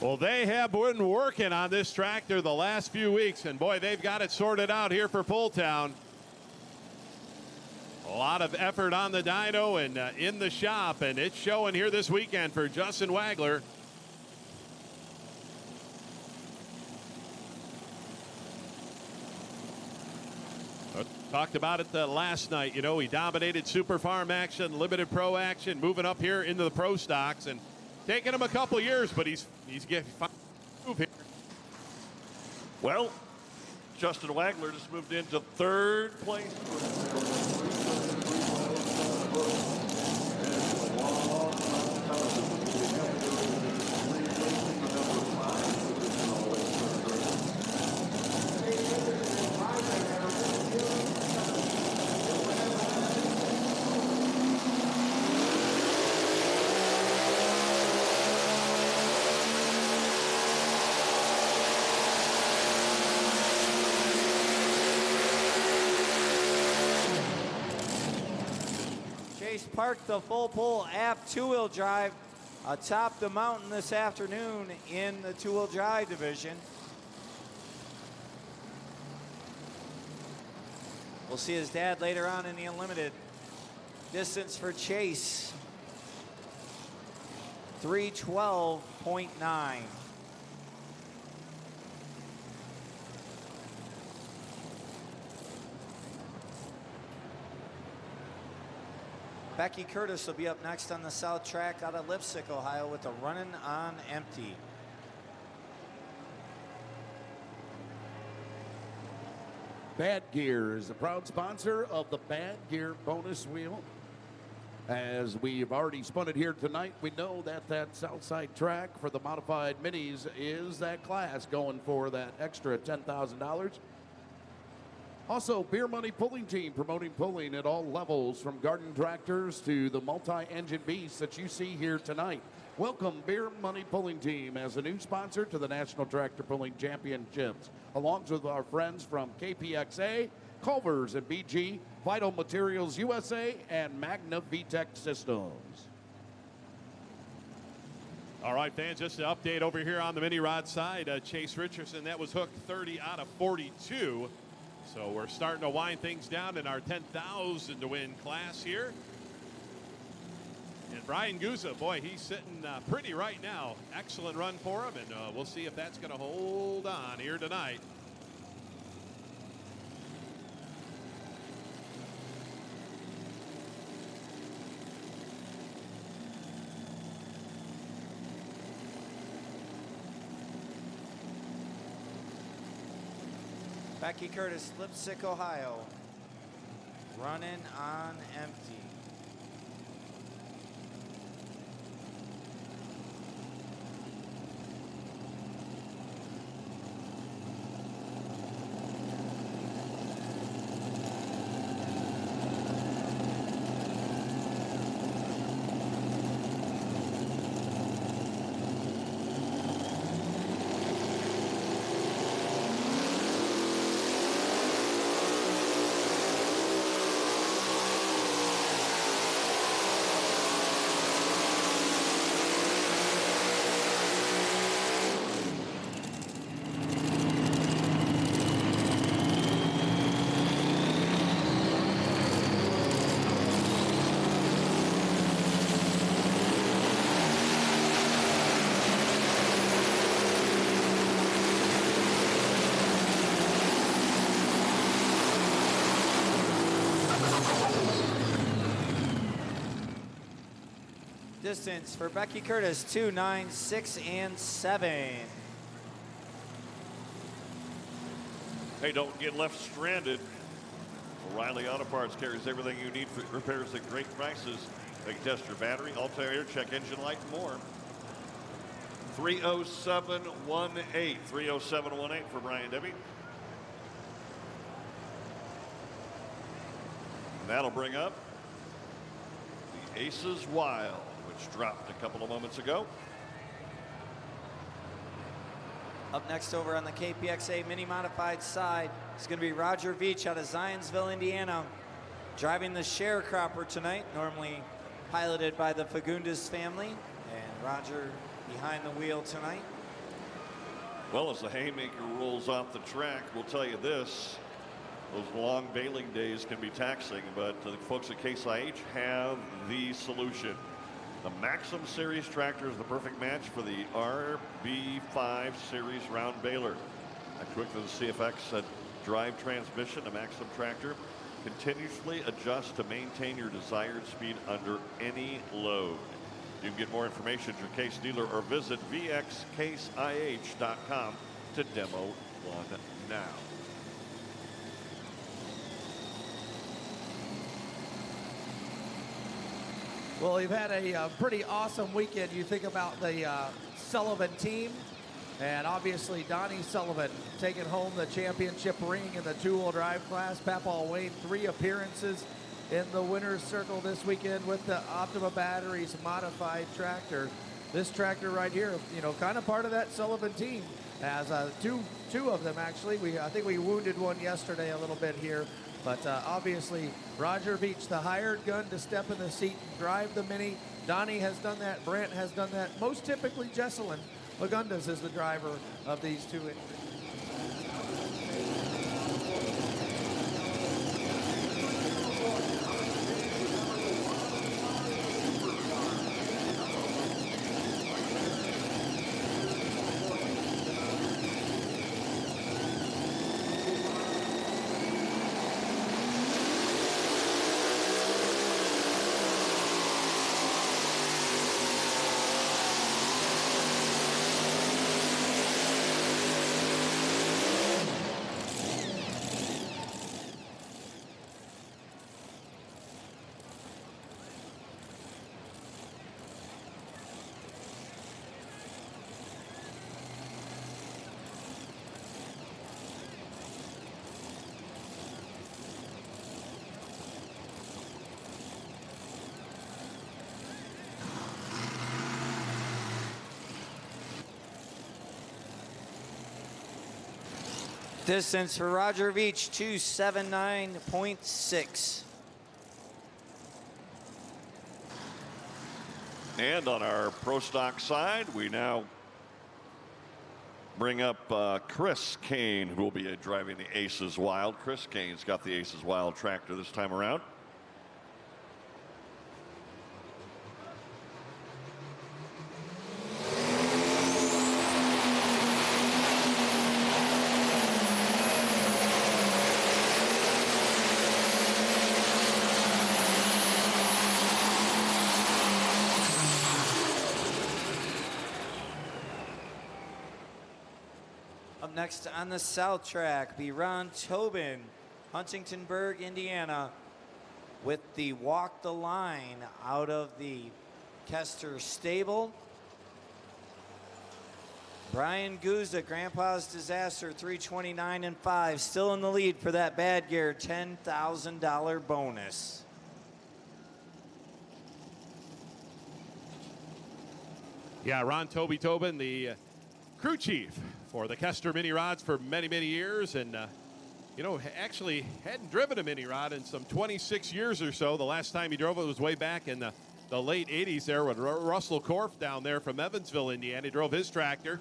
Well, they have been working on this tractor the last few weeks, and boy, they've got it sorted out here for Pulltown. A lot of effort on the dyno and in the shop, and it's showing here this weekend for Justin Wagler. Talked about it last night. You know, he dominated Super Farm action, Limited Pro action, moving up here into the Pro Stocks, and taking him a couple years, but he's getting move here. Well, Justin Wagler just moved into 3rd place. Parked the full pull aft 2-wheel drive atop the mountain this afternoon in the 2-wheel drive division. We'll see his dad later on in the Unlimited. Distance for Chase, 312.9. Becky Curtis will be up next on the south track out of Lipstick, Ohio with a running on empty. Bad Gear is a proud sponsor of the Bad Gear bonus wheel. As we've already spun it here tonight, we know that that Southside track for the modified minis is that class going for that extra $10,000. Also, Beer Money Pulling Team promoting pulling at all levels from garden tractors to the multi-engine beasts that you see here tonight. Welcome Beer Money Pulling Team as a new sponsor to the National Tractor Pulling Championships, along with our friends from KPXA, Culver's and BG, Vital Materials USA, and Magna VTech Systems. All right, fans, just an update over here on the mini rod side. Chase Richardson, that was hooked 30 out of 42. So we're starting to wind things down in our 10,000 to win class here. And Brian Guza, boy, he's sitting pretty right now. Excellent run for him, and we'll see if that's going to hold on here tonight. Becky Curtis, Lipstick, Ohio, running on empty. Distance for Becky Curtis, 2, 9, 6, and 7. Hey, don't get left stranded. O'Reilly Auto Parts carries everything you need for repairs at great prices. They can test your battery, alternator, check engine light, and more. 30718. 30718 for Brian Debbie. And that'll bring up the Aces Wild, which dropped a couple of moments ago. Up next over on the KPXA Mini Modified side is going to be Roger Veach out of Zionsville, Indiana, driving the sharecropper tonight, normally piloted by the Fagundes family. And Roger behind the wheel tonight. Well, as the haymaker rolls off the track, we'll tell you this. Those long baling days can be taxing, but the folks at Case IH have the solution. The Maxim Series tractor is the perfect match for the RB5 Series round baler. Equipped with the CFX drive transmission, the Maxim tractor continuously adjusts to maintain your desired speed under any load. You can get more information at your Case dealer or visit vxcaseih.com to demo one now. Well, we've had a pretty awesome weekend. You think about the Sullivan team, and obviously Donnie Sullivan taking home the championship ring in the two-wheel drive class. Papaw Wayne, 3 appearances in the winner's circle this weekend with the Optima Batteries modified tractor. This tractor right here, you know, kind of part of that Sullivan team. Has two of them actually. I think we wounded one yesterday a little bit here. But obviously, Roger Veach, the hired gun to step in the seat and drive the Mini. Donnie has done that. Brent has done that. Most typically, Jesselyn Lagundas is the driver of these two. Distance for Roger Veach, 279.6. And on our Pro Stock side, we now bring up Chris Kane, who will be driving the Aces Wild. Chris Kane's got the Aces Wild tractor this time around. Up next on the south track, be Ron Tobin, Huntingtonburg, Indiana, with the Walk the Line out of the Kester stable. Brian Guzda, Grandpa's Disaster, 329 and 5, still in the lead for that bad gear $10,000 bonus. Yeah, Ron Tobin, the crew chief for the Kester mini rods for many, many years. And, you know, actually hadn't driven a mini rod in some 26 years or so. The last time he drove it was way back in the late 80s there with Russell Korf down there from Evansville, Indiana. He drove his tractor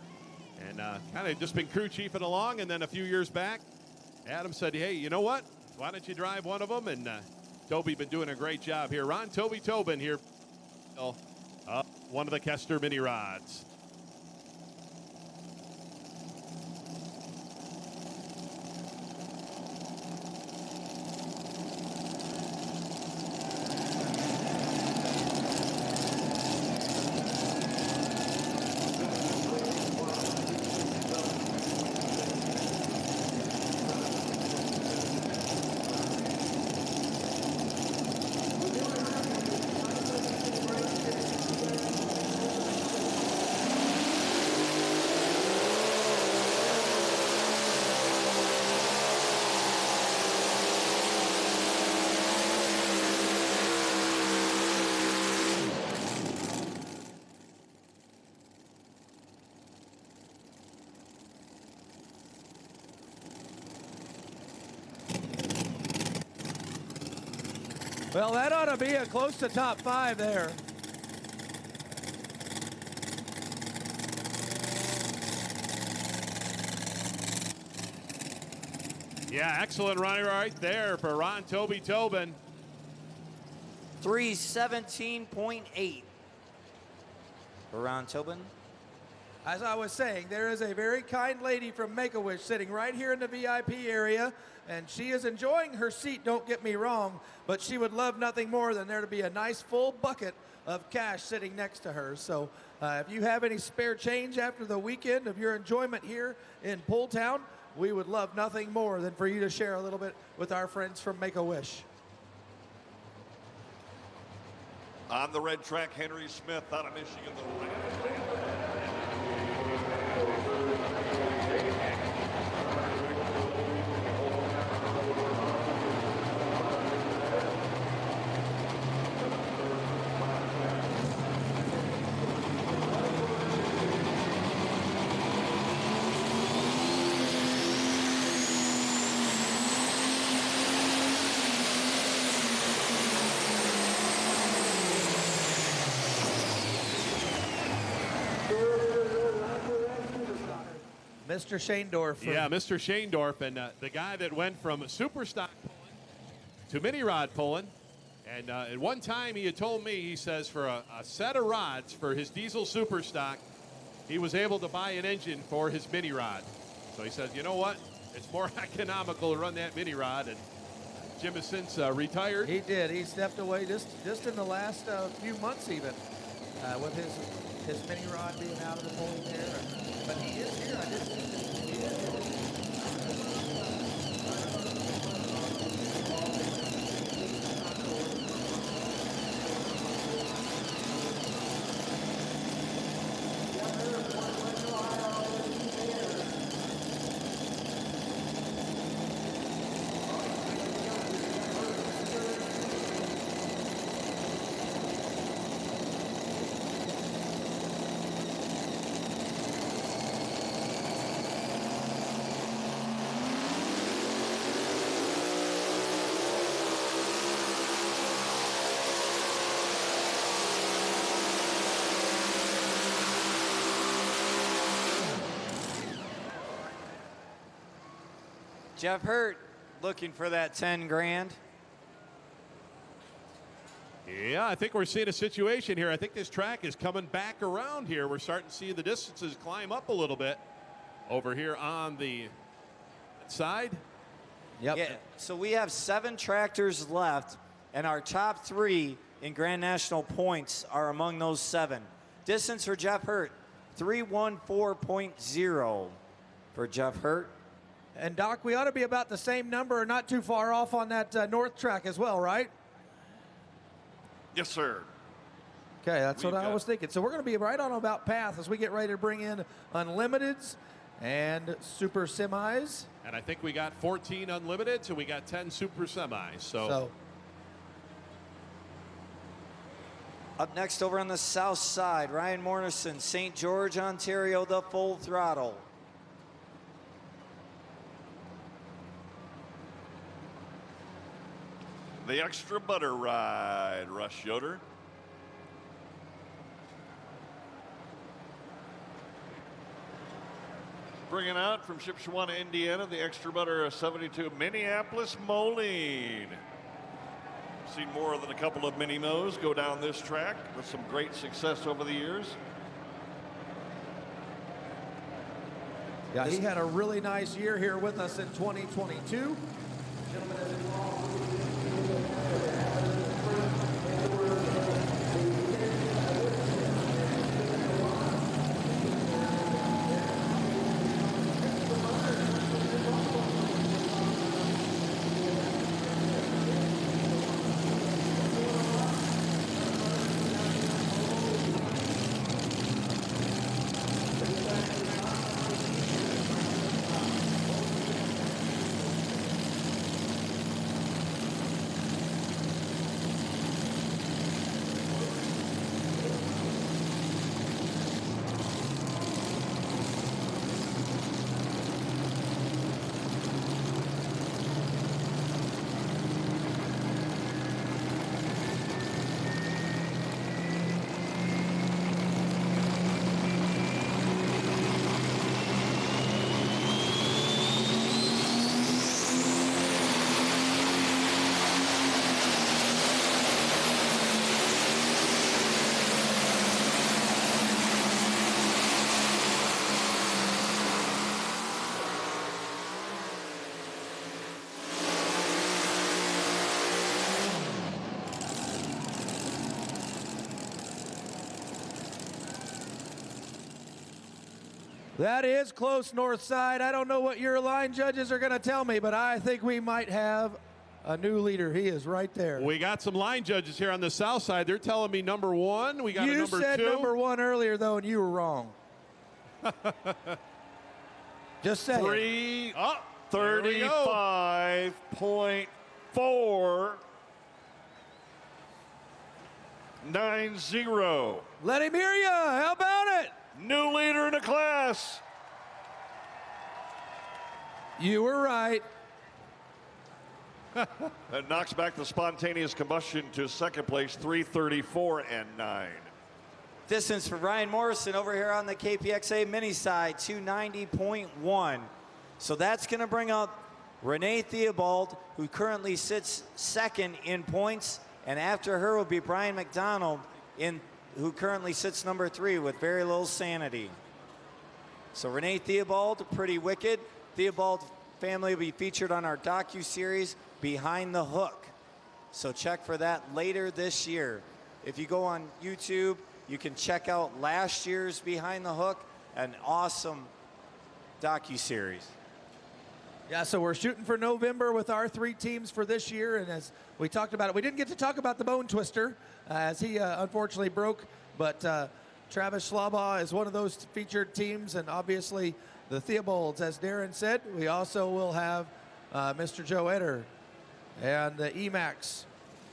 and kind of just been crew chiefing along. And then a few years back, Adam said, hey, you know what? Why don't you drive one of them? And Toby been doing a great job here. Ron Tobin here, one of the Kester mini rods. Well, that ought to be a close to top 5 there. Yeah, excellent running right there for Ron Tobin. 317.8 for Ron Tobin. As I was saying, there is a very kind lady from Make-A-Wish sitting right here in the VIP area, and she is enjoying her seat, don't get me wrong, but she would love nothing more than there to be a nice full bucket of cash sitting next to her. So if you have any spare change after the weekend of your enjoyment here in Pooltown, we would love nothing more than for you to share a little bit with our friends from Make-A-Wish. On the red track, Henry Smith out of Michigan, the Mr. Shaindorf. Yeah, Mr. Shaindorf, and the guy that went from super stock pulling to mini rod pulling. And at one time he had told me, he says, for a set of rods for his diesel super stock, he was able to buy an engine for his mini rod. So he says, you know what? It's more economical to run that mini rod. And Jim has since retired. He did. He stepped away just in the last few months even with his mini rod being out of the fold there. But he is here. I did see that he is here. Jeff Hurt looking for that 10 grand. Yeah, I think we're seeing a situation here. I think this track is coming back around here. We're starting to see the distances climb up a little bit over here on the side. Yep. Yeah, so we have 7 tractors left, and our top 3 in Grand National points are among those 7. Distance for Jeff Hurt, 314.0 for Jeff Hurt. And Doc, we ought to be about the same number, not too far off on that north track as well, right? Yes, sir. Okay, that's what I was thinking. So we're going to be right on about path as we get ready to bring in Unlimiteds and Super Semis. And I think we got 14 unlimited, so we got 10 super semis. So Up next over on the south side, Ryan Morrison, St. George, Ontario, the Full Throttle. The extra butter ride, Rush Yoder. Bringing out from Shipshewana, Indiana, the extra butter 72, Minneapolis Moline. Seen more than a couple of mini-mos go down this track with some great success over the years. Yeah, he had a really nice year here with us in 2022. That is close, north side. I don't know what your line judges are going to tell me, but I think we might have a new leader. He is right there. We got some line judges here on the south side. They're telling me number 1. We got a number 2. You said number 1 earlier, though, and you were wrong. Just saying. 35.490. Let him hear you. How about it? New leader in the class. You were right. That knocks back the spontaneous combustion to second place, 334.9. Distance for Ryan Morrison over here on the KPXA mini side, 290.1. So that's going to bring up Renee Theobald, who currently sits second in points, and after her will be Brian McDonald, who currently sits number 3 with very little sanity. So Renee Theobald, pretty wicked. Theobald family will be featured on our docu-series Behind the Hook. So check for that later this year. If you go on YouTube, you can check out last year's Behind the Hook, an awesome docu-series. Yeah, so we're shooting for November with our 3 teams for this year, and as we talked about it, we didn't get to talk about the Bone Twister, as he unfortunately broke, but Travis Schlabaugh is one of those featured teams, and obviously the Theobalds, as Darren said. We also will have Mr. Joe Eder and the Emax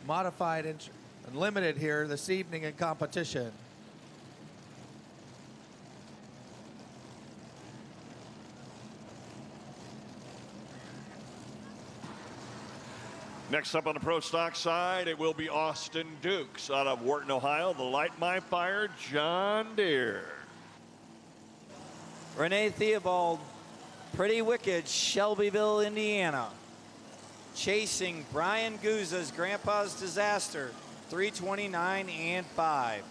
modified and limited here this evening in competition. Next up on the Pro Stock side, it will be Austin Dukes out of Wharton, Ohio. The Light My Fire John Deere. Renee Theobald Pretty Wicked, Shelbyville, Indiana. Chasing Brian Gouza's Grandpa's Disaster, 329 and 5.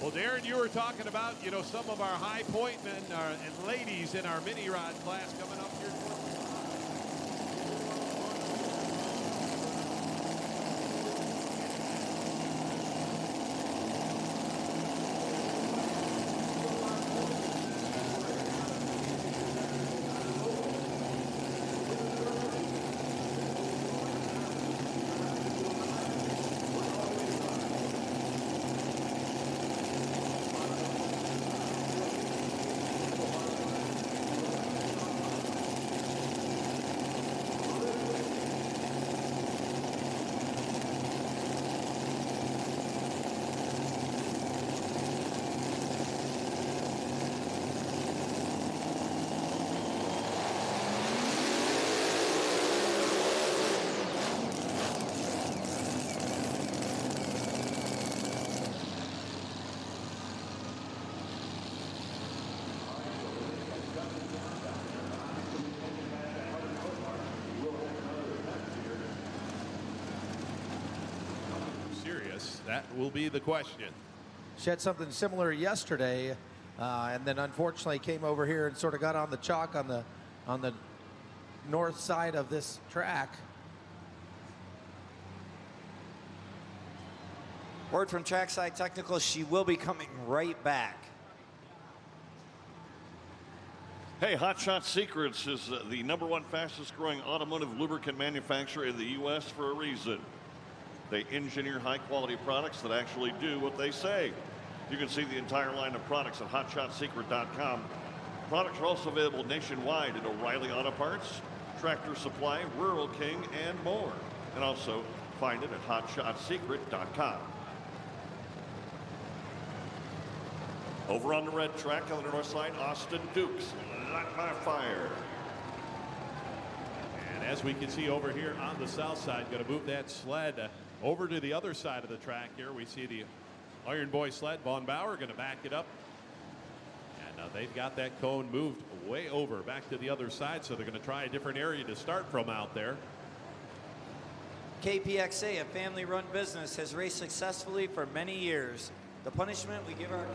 Well, Darren, you were talking about, some of our high point men and ladies in our mini rod class coming up here. That will be the question. She had something similar yesterday, and then unfortunately came over here and sort of got on the chalk on the north side of this track. Word from Trackside Technical, she will be coming right back. Hey, Hot Shot Secrets is the #1 fastest growing automotive lubricant manufacturer in the U.S. for a reason. They engineer high-quality products that actually do what they say. You can see the entire line of products at HotShotSecret.com. Products are also available nationwide at O'Reilly Auto Parts, Tractor Supply, Rural King, and more. And also find it at HotShotSecret.com. Over on the red track on the north side, Austin Dukes, Light My Fire. And as we can see over here on the south side, going to move that sled over to the other side of the track here. We see the Iron Boy sled. Von Bauer going to back it up. And they've got that cone moved way over back to the other side, so they're going to try a different area to start from out there. KPXA, a family-run business, has raced successfully for many years. The punishment we give our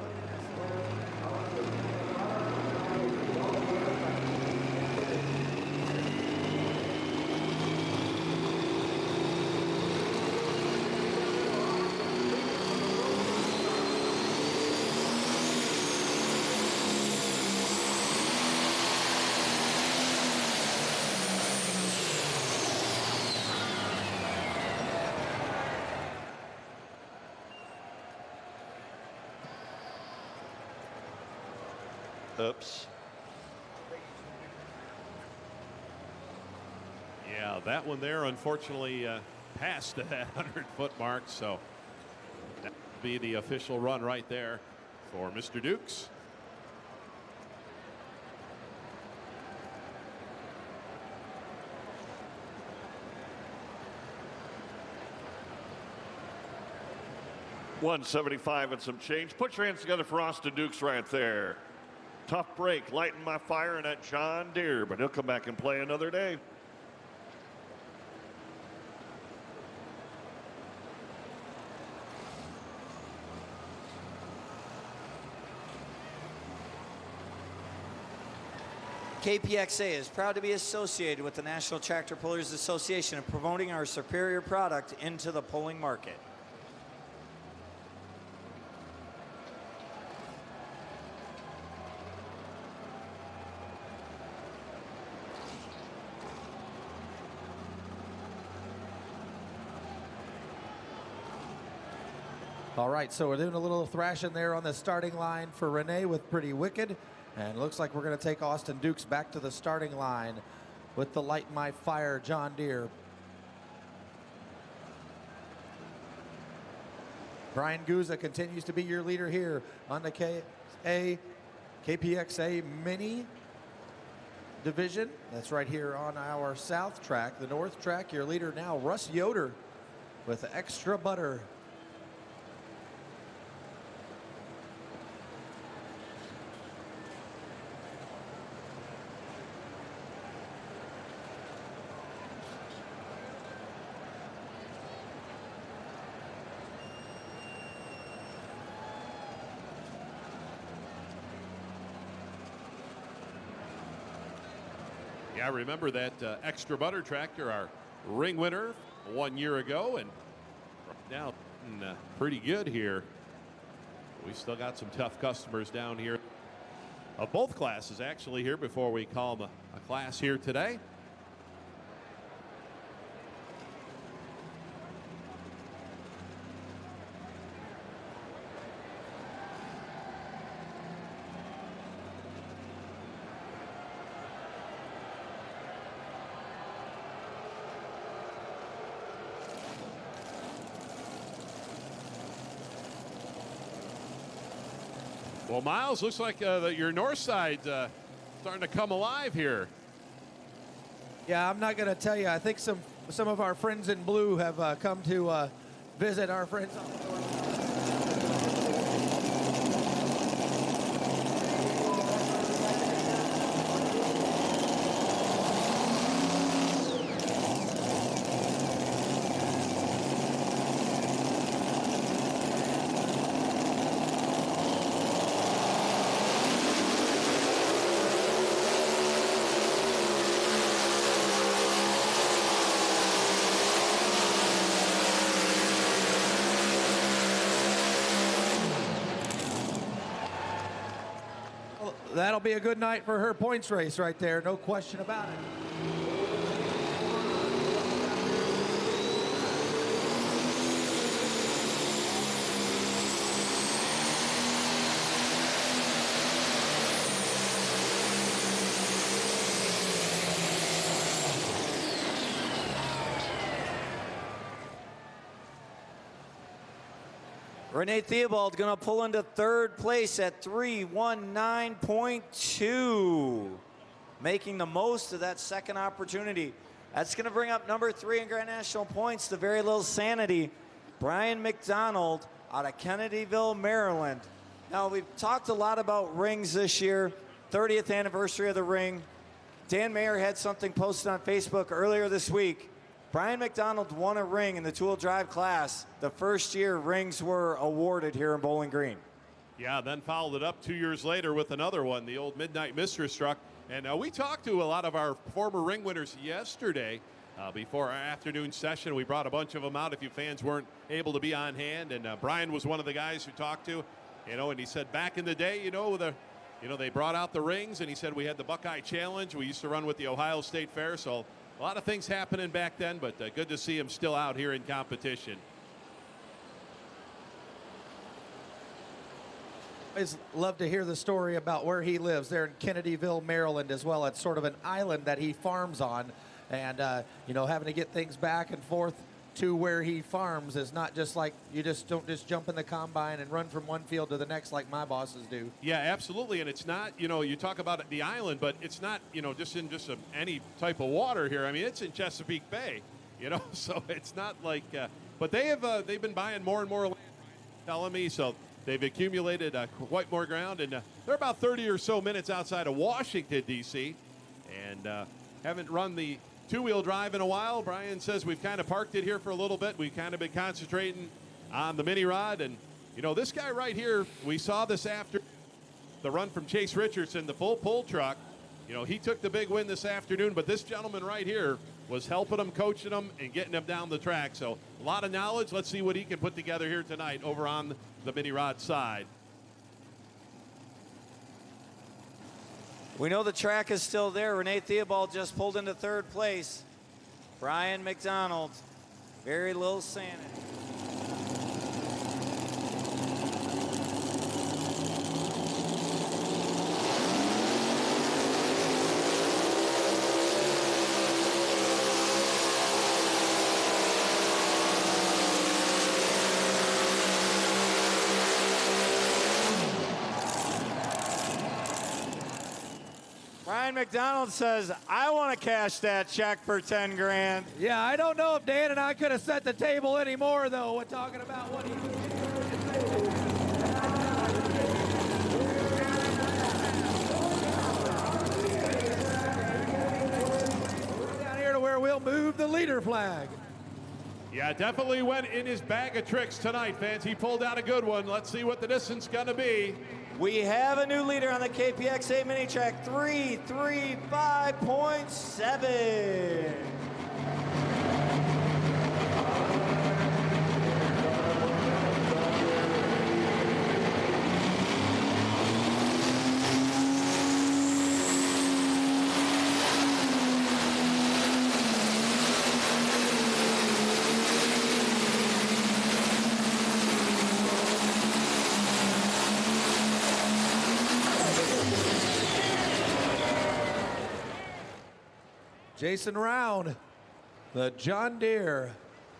Oops. Yeah, that one there unfortunately passed that 100-foot mark, so that will be the official run right there for Mr. Dukes. $175 and some change. Put your hands together for Austin Dukes right there. Tough break, lighting my fire in that John Deere, but he'll come back and play another day. KPXA is proud to be associated with the National Tractor Pullers Association and promoting our superior product into the pulling market. All right, so we're doing a little thrashing there on the starting line for Renee with Pretty Wicked. And it looks like we're going to take Austin Dukes back to the starting line with the Light My Fire John Deere. Brian Gouza continues to be your leader here on the KPXA Mini Division. That's right here on our south track. The north track, your leader now, Russ Yoder with Extra Butter. Yeah, I remember that extra butter tractor, our ring winner 1 year ago, and now pretty good here. We still got some tough customers down here of both classes actually here before we call them a class here today. Well, Miles, looks like your north side starting to come alive here. Yeah, I'm not going to tell you. I think some of our friends in blue have come to visit our friends on the north. That'll be a good night for her points race right there, no question about it. Renee Theobald going to pull into third place at 3:19.2, making the most of that second opportunity. That's going to bring up number 3 in Grand National points, the Very Little Sanity, Brian McDonald out of Kennedyville, Maryland. Now, we've talked a lot about rings this year, 30th anniversary of the ring. Dan Mayer had something posted on Facebook earlier this week. Brian McDonald won a ring in the two-wheel drive class the first year rings were awarded here in Bowling Green. Yeah, then followed it up 2 years later with another one, the old Midnight Mistress truck. And we talked to a lot of our former ring winners yesterday before our afternoon session. We brought a bunch of them out if you fans weren't able to be on hand. And Brian was one of the guys who talked to, and he said back in the day, they brought out the rings, and he said we had the Buckeye Challenge. We used to run with the Ohio State Fair, so a lot of things happening back then, but good to see him still out here in competition. I always love to hear the story about where he lives there in Kennedyville, Maryland as well. It's sort of an island that he farms on, and having to get things back and forth to where he farms is not just like you don't just jump in the combine and run from one field to the next like my bosses do. Yeah, absolutely. And it's not, you talk about the island, but it's not, just in any type of water here. I mean, it's in Chesapeake Bay, so it's not like, but they've been buying more and more land, telling me, so they've accumulated quite more ground, and they're about 30 or so minutes outside of Washington, D.C., and haven't run the two-wheel drive in a while. Brian says we've kind of parked it here for a little bit. We've kind of been concentrating on the mini rod. And, this guy right here, we saw this after the run from Chase Richardson, the full pull truck. He took the big win this afternoon, but this gentleman right here was helping him, coaching him, and getting him down the track. So a lot of knowledge. Let's see what he can put together here tonight over on the mini rod side. We know the track is still there. Renee Theobald just pulled into third place. Brian McDonald, Very Little Sanity. Brian McDonald says, I want to cash that check for 10 grand. Yeah, I don't know if Dan and I could have set the table anymore, though, with talking about what he down here to where we'll move the leader flag. Yeah, definitely went in his bag of tricks tonight, fans. He pulled out a good one. Let's see what the distance is going to be. We have a new leader on the KPXA mini track, 3:35.7. Jason Round, the John Deere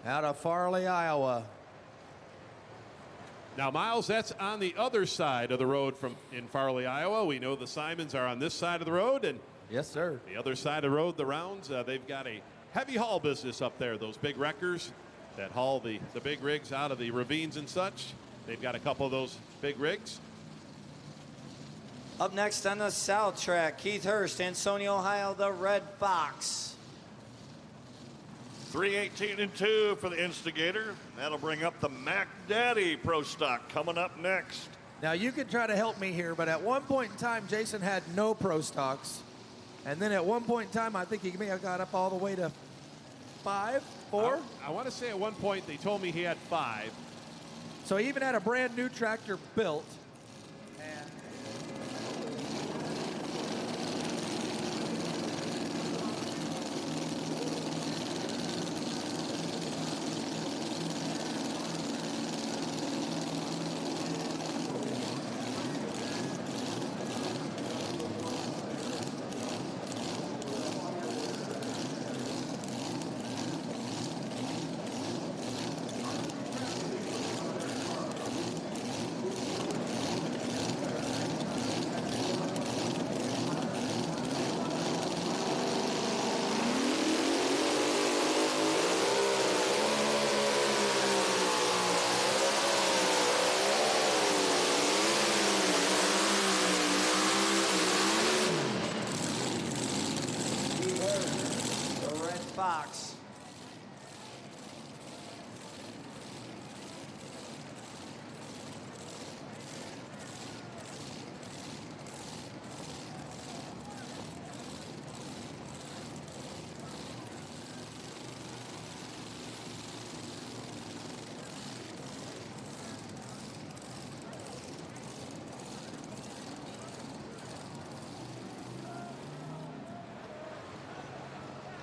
out of Farley, Iowa. Now, Miles, that's on the other side of the road in Farley, Iowa. We know the Simons are on this side of the road, and yes, sir. The other side of the road, the Rounds, they've got a heavy haul business up there. Those big wreckers that haul the big rigs out of the ravines and such. They've got a couple of those big rigs. Up next on the south track, Keith Hurst, Ansonia, Ohio, the Red Fox. 3:18.2 for the Instigator. That'll bring up the Mac Daddy Pro Stock coming up next. Now, you can try to help me here, but at one point in time, Jason had no Pro Stocks. And then at one point in time, I think he may have got up all the way to 5, 4. I want to say at one point they told me he had 5. So he even had a brand new tractor built. Fox.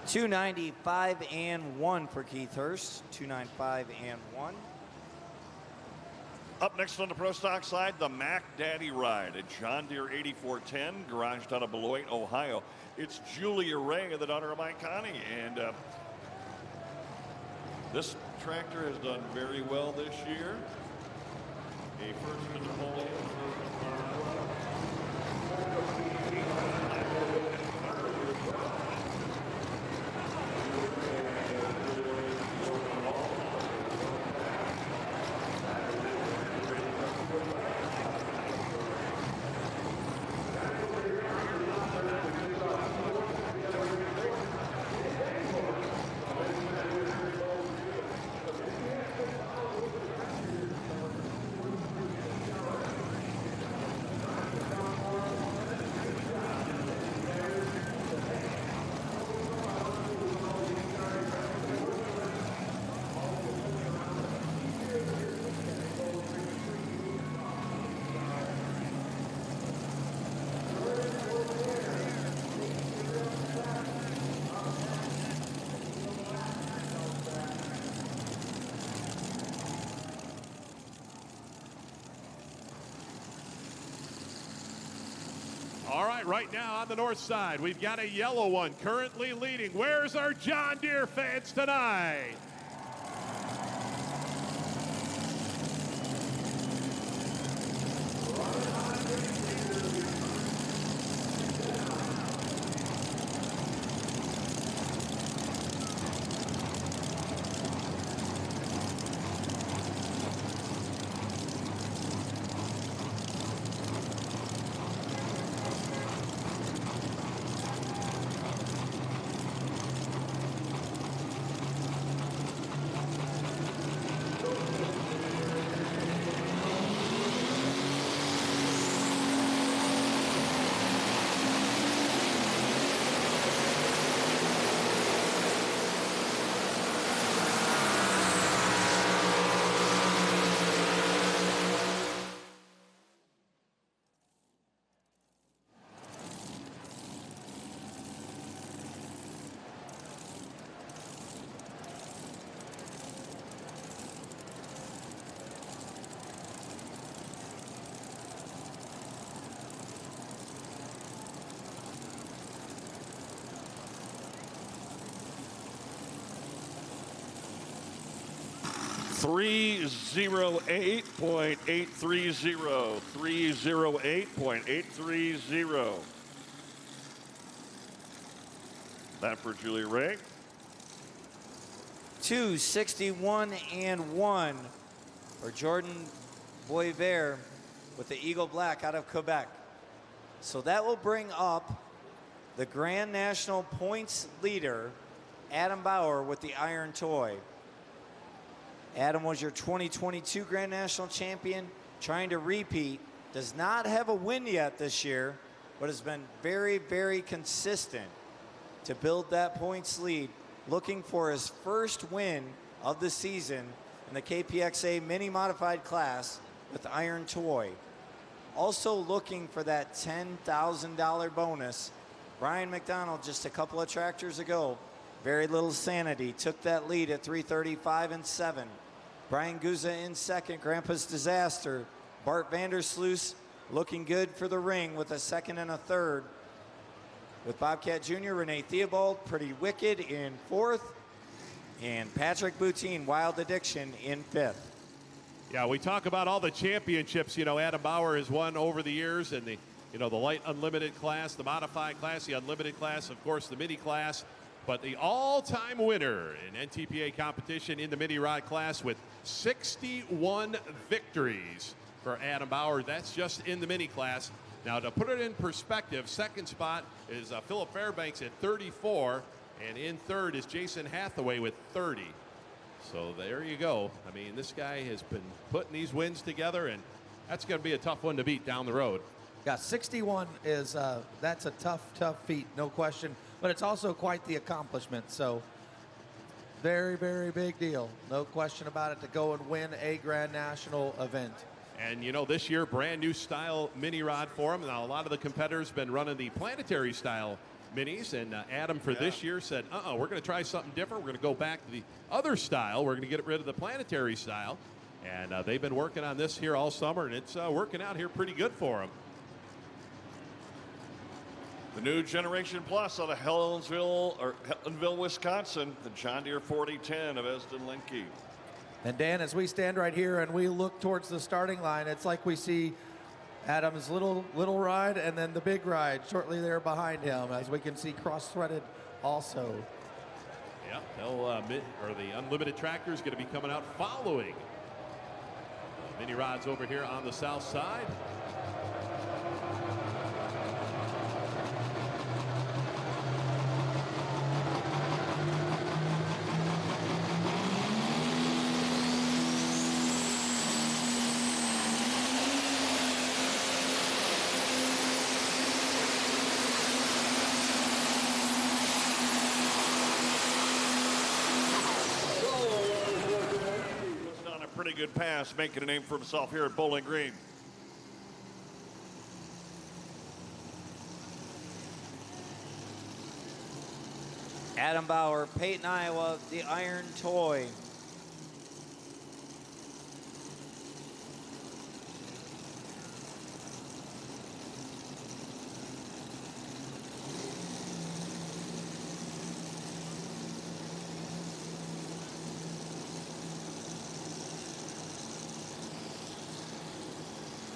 $295.1 for Keith Hurst. $295.1. Up next on the Pro Stock side, the Mac Daddy Ride, a John Deere 8410, garaged out of Beloit, Ohio. It's Julia Ray, the daughter of Mike Connie, and this tractor has done very well this year. A first in the pole. All right, right now on the north side, we've got a yellow one currently leading. Where's our John Deere fans tonight? 308.830. 308.830. That for Julie Ray. 261 and 1 for Jordan Boisvert with the Eagle Black out of Quebec. So that will bring up the Grand National points leader, Adam Bauer, with the Iron Toy. Adam was your 2022 Grand National champion, trying to repeat. Does not have a win yet this year, but has been very, very consistent to build that points lead. Looking for his first win of the season in the KPXA mini modified class with Iron Toy. Also looking for that $10,000 bonus. Brian McDonald just a couple of tractors ago, very little sanity, took that lead at 3:35 and 7. Brian Guza in second, Grandpa's Disaster. Bart Vandersloot looking good for the ring with a second and a third. With Bobcat Jr., Renee Theobald, Pretty Wicked in fourth. And Patrick Boutine, Wild Addiction in fifth. Yeah, we talk about all the championships, Adam Bauer has won over the years in the, the light unlimited class, the modified class, the unlimited class, of course, the mini class. But the all-time winner in NTPA competition in the mini rod class with 61 victories for Adam Bauer. That's just in the mini class. Now, to put it in perspective, second spot is Philip Fairbanks at 34, and in third is Jason Hathaway with 30. So there you go. I mean, this guy has been putting these wins together, and that's going to be a tough one to beat down the road. Yeah, 61 is, that's a tough feat, no question. But it's also quite the accomplishment. So very, very big deal. No question about it, to go and win a Grand National event. And this year, brand new style mini rod for him. Now, a lot of the competitors been running the planetary style minis, and Adam for this year said, we're going to try something different. We're going to go back to the other style. We're going to get rid of the planetary style. And they've been working on this here all summer, and it's working out here pretty good for them. The new Generation Plus out of Helensville, Wisconsin, the John Deere 4010 of Esden Linke. And Dan, as we stand right here and we look towards the starting line, it's like we see Adam's little ride and then the big ride shortly there behind him, as we can see cross-threaded also. Yeah, the unlimited tractor is going to be coming out following mini rods over here on the south side. Pretty good pass, making a name for himself here at Bowling Green. Adam Bauer, Peyton, Iowa, the Iron Toy.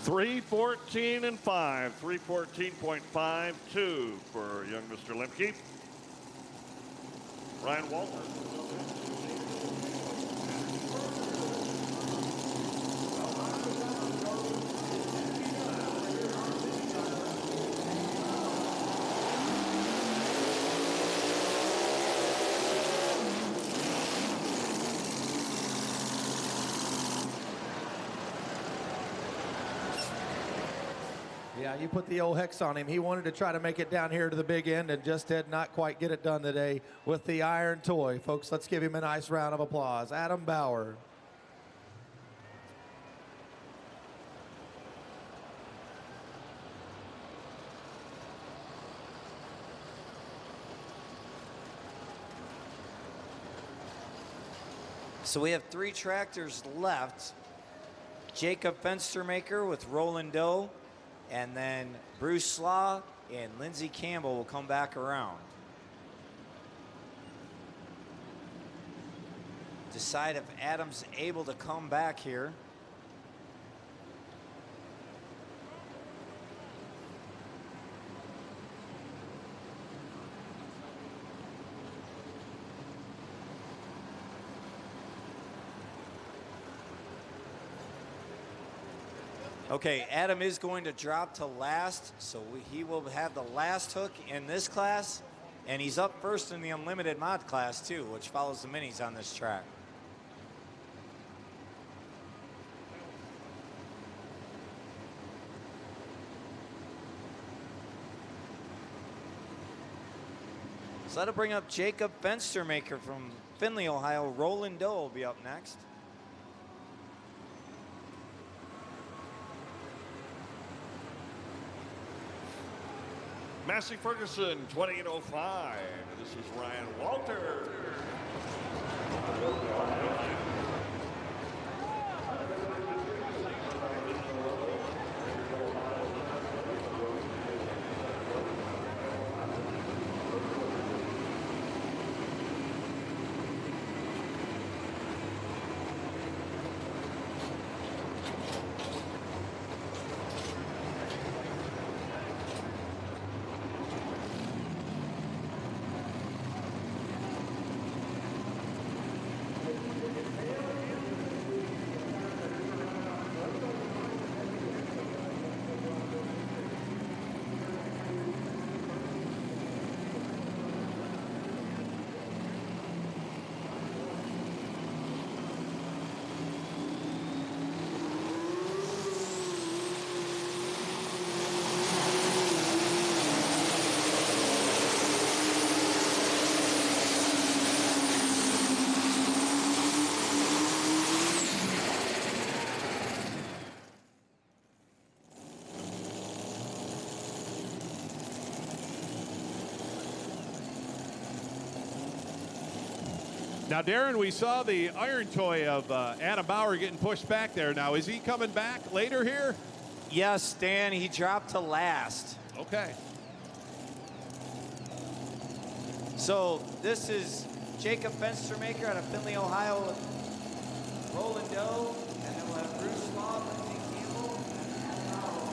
.314 and 5, 314.52 for young Mr. Lemke. Ryan Walter. Yeah, you put the old hex on him. He wanted to try to make it down here to the big end and just did not quite get it done today with the Iron Toy. Folks, let's give him a nice round of applause. Adam Bauer. So we have 3 tractors left. Jacob Fenstermaker with Roland Doe, and then Bruce Slaw and Lindsey Campbell will come back around. decide if Adam's able to come back here. Okay, Adam is going to drop to last, so he will have the last hook in this class, and he's up first in the unlimited mod class too, which follows the minis on this track. So that'll bring up Jacob Fenstermaker from Findlay, Ohio. Roland Doe will be up next. Massey Ferguson, 2805. This is Ryan Walter. Now, Darren, we saw the iron toy of Adam Bauer getting pushed back there. Now, is he coming back later here? Yes, Dan, he dropped to last. Okay. So this is Jacob Fenstermaker out of Findlay, Ohio. Roland Doe, and then we'll have Bruce Law, Lindsey Campbell, and Adam Bauer.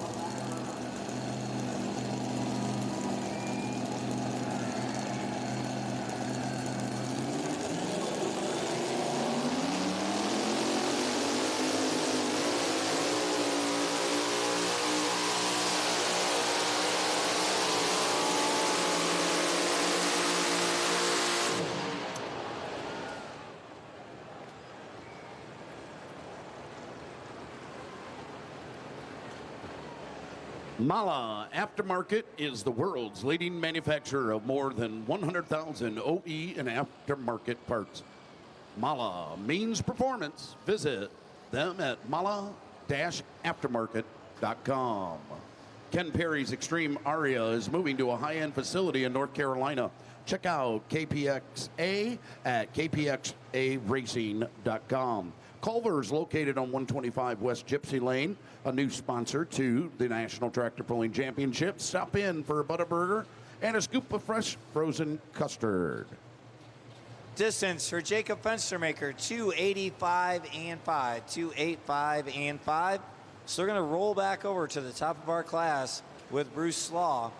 Mala Aftermarket is the world's leading manufacturer of more than 100,000 OE and aftermarket parts. Mala means performance. Visit them at mala-aftermarket.com. Ken Perry's Extreme Aria is moving to a high-end facility in North Carolina. Check out KPXA at kpxaracing.com. Culver's located on 125 West Gypsy Lane, a new sponsor to the National Tractor Pulling Championship. Stop in for a Butterburger and a scoop of fresh frozen custard. Distance for Jacob Fenstermaker, 285 and 5, 285 and 5. So we're going to roll back over to the top of our class with Bruce Slaw,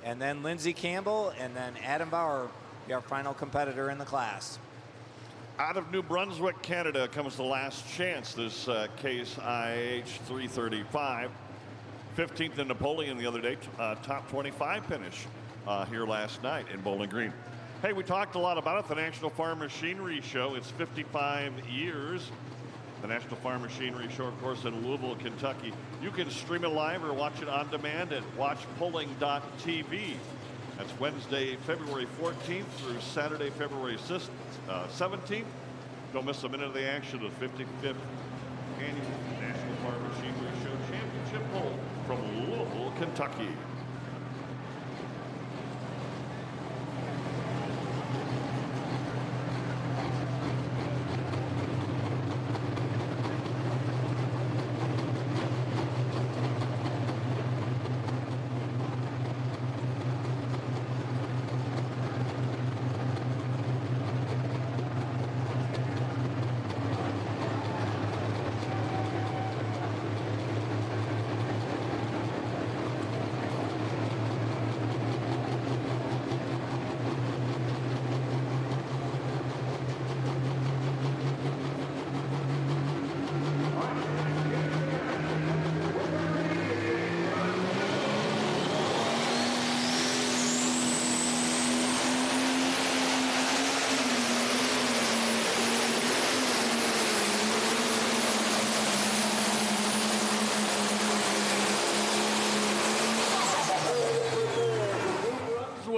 and then Lindsey Campbell, and then Adam Bauer, be our final competitor in the class. Out of New Brunswick, Canada, comes the last chance. This Case IH 335. 15th in Napoleon the other day. Top 25 finish here last night in Bowling Green. Hey, we talked a lot about it. The National Farm Machinery Show. It's 55 years. The National Farm Machinery Show, of course, in Louisville, Kentucky. You can stream it live or watch it on demand at watchpulling.tv. That's Wednesday, February 14th through Saturday, February 17th. Don't miss a minute of the action of the 55th Annual National Farm Machinery Show Championship Bowl from Louisville, Kentucky.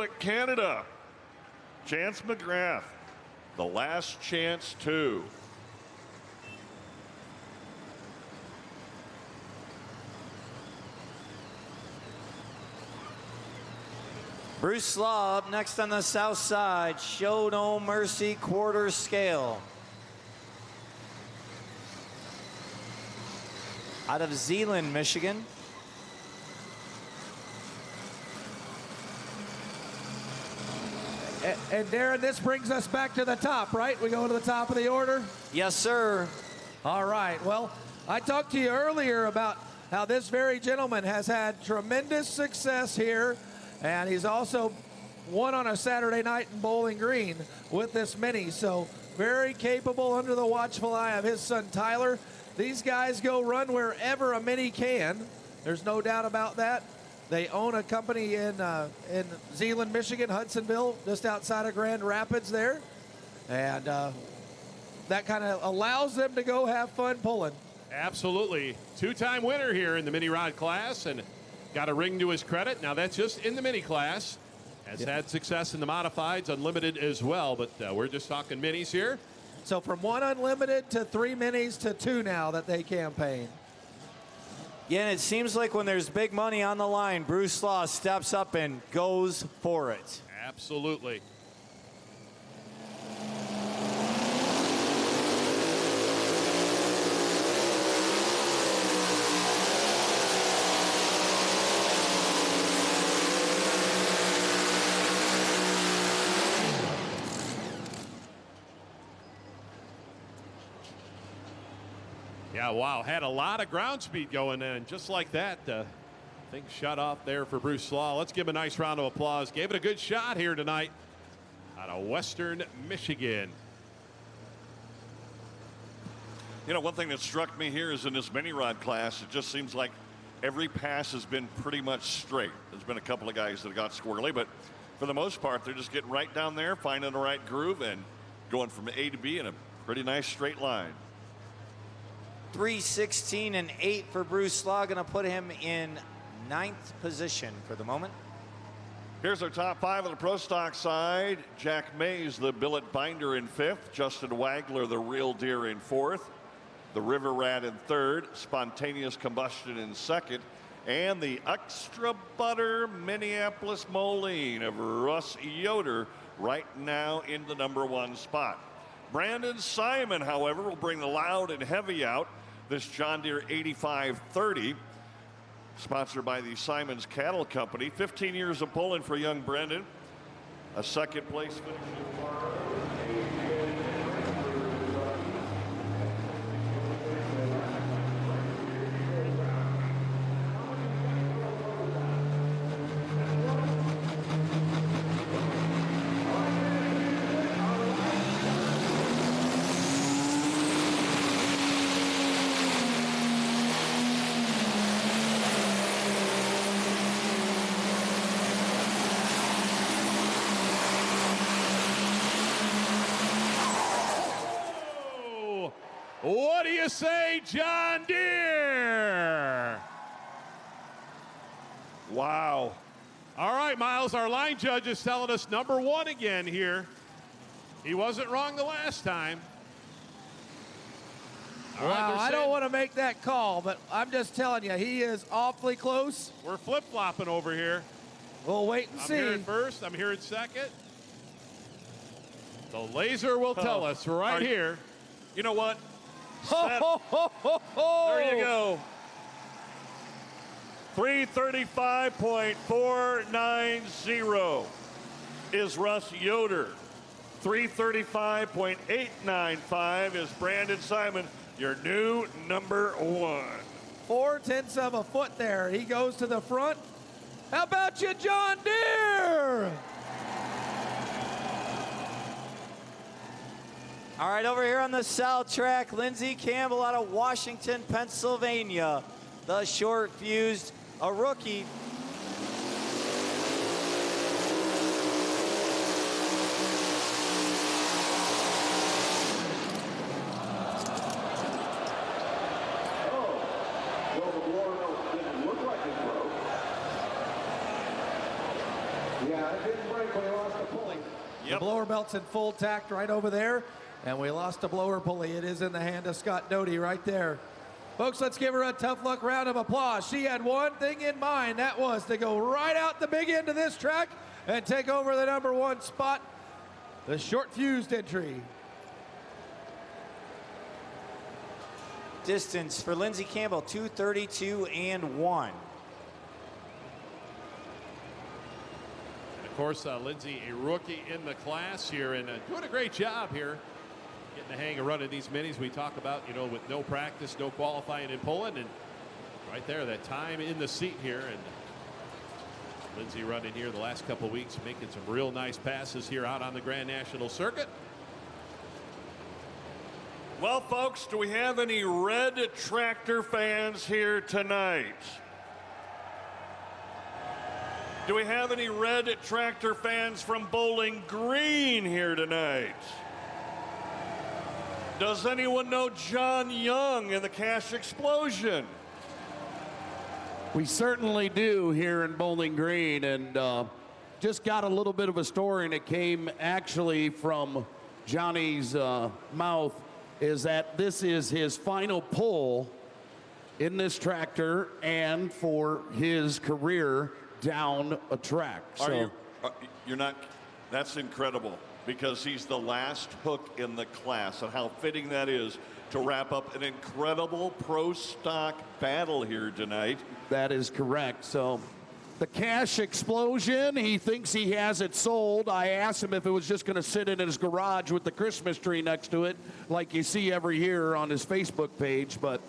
Brunswick, Canada. Chance McGrath, the Last Chance 2. Bruce Slaw up next on the south side. Show No Mercy quarter scale. Out of Zeeland, Michigan. And Darren, this brings us back to the top, right? We go to the top of the order? Yes, sir. All right. Well, I talked to you earlier about how this very gentleman has had tremendous success here, and he's also won on a Saturday night in Bowling Green with this Mini. So very capable under the watchful eye of his son, Tyler. These guys go run wherever a Mini can. There's no doubt about that. They own a company in Zeeland, Michigan, Hudsonville, just outside of Grand Rapids there. And that kind of allows them to go have fun pulling. Absolutely. Two-time winner here in the mini rod class and got a ring to his credit. Now that's just in the mini class. Has had success in the modifieds, unlimited as well, but we're just talking minis here. So from 1 unlimited to 3 minis to 2 now that they campaign. Yeah, and it seems like when there's big money on the line, Bruce Slaw steps up and goes for it. Absolutely. Yeah, wow, had a lot of ground speed going in. Just like that, things shut off there for Bruce Slaw. Let's give him a nice round of applause. Gave it a good shot here tonight out of Western Michigan. You know, one thing that struck me here is in this mini rod class, it just seems like every pass has been pretty much straight. There's been a couple of guys that got squirrely, but for the most part, they're just getting right down there, finding the right groove, and going from A to B in a pretty nice straight line. 3:16 and 8 for Bruce Slaw, going to put him in 9th position for the moment. Here's our top 5 on the Pro Stock side. Jack Mays, the billet binder, in 5th. Justin Wagler, the real deer, in 4th. The River Rat in 3rd. Spontaneous Combustion in 2nd. And the Extra Butter Minneapolis Moline of Russ Yoder right now in the #1 spot. Brandon Simon, however, will bring the loud and heavy out. This John Deere 8530, sponsored by the Simons Cattle Company. 15 years of pulling for young Brendan. A 2nd place finish. What do you say, John Deere? Wow. All right, Miles, our line judge is telling us #1 again here. He wasn't wrong the last time. All right, Wow, they're I don't saying- want to make that call, but I'm just telling you, he is awfully close. We're flip-flopping over here. We'll wait and I'm see. hearing first. I'm hearing second. The laser will tell us right here. You know what? Ho, ho, ho, ho, ho. There you go. 335.490 is Russ Yoder. 335.895 is Brandon Simon, your new #1. 4/10 of a foot there. He goes to the front. How about you, John Deere? All right, over here on the south track, Lindsey Campbell out of Washington, Pennsylvania. The short fused, a rookie. Yeah, it didn't break. We lost the pulley. The blower belt's in full tact right over there, and we lost a blower pulley. It is in the hand of Scott Doty right there. Folks, let's give her a tough luck round of applause. She had one thing in mind. That was to go right out the big end of this track and take over the #1 spot, the short fused entry. Distance for Lindsey Campbell, 2:32 and 1. Of course, Lindsey, a rookie in the class here, and doing a great job here, getting the hang of running these minis. We talk about, you know, with no practice, no qualifying in Poland, and right there, that time in the seat here, and Lindsey running here the last couple of weeks, making some real nice passes here out on the Grand National Circuit. Well, folks, do we have any red tractor fans here tonight? Do we have any red tractor fans from Bowling Green here tonight? Does anyone know John Young and the Cash Explosion? We certainly do here in Bowling Green, and just got a little bit of a story, and it came actually from Johnny's mouth, is that this is his final pull in this tractor and for his career down a track. You're not, that's incredible, because he's the last hook in the class, and how fitting that is to wrap up an incredible pro stock battle here tonight. That is correct. So the Cash Explosion, he thinks he has it sold. I asked him if it was just going to sit in his garage with the Christmas tree next to it, like you see every year on his Facebook page, but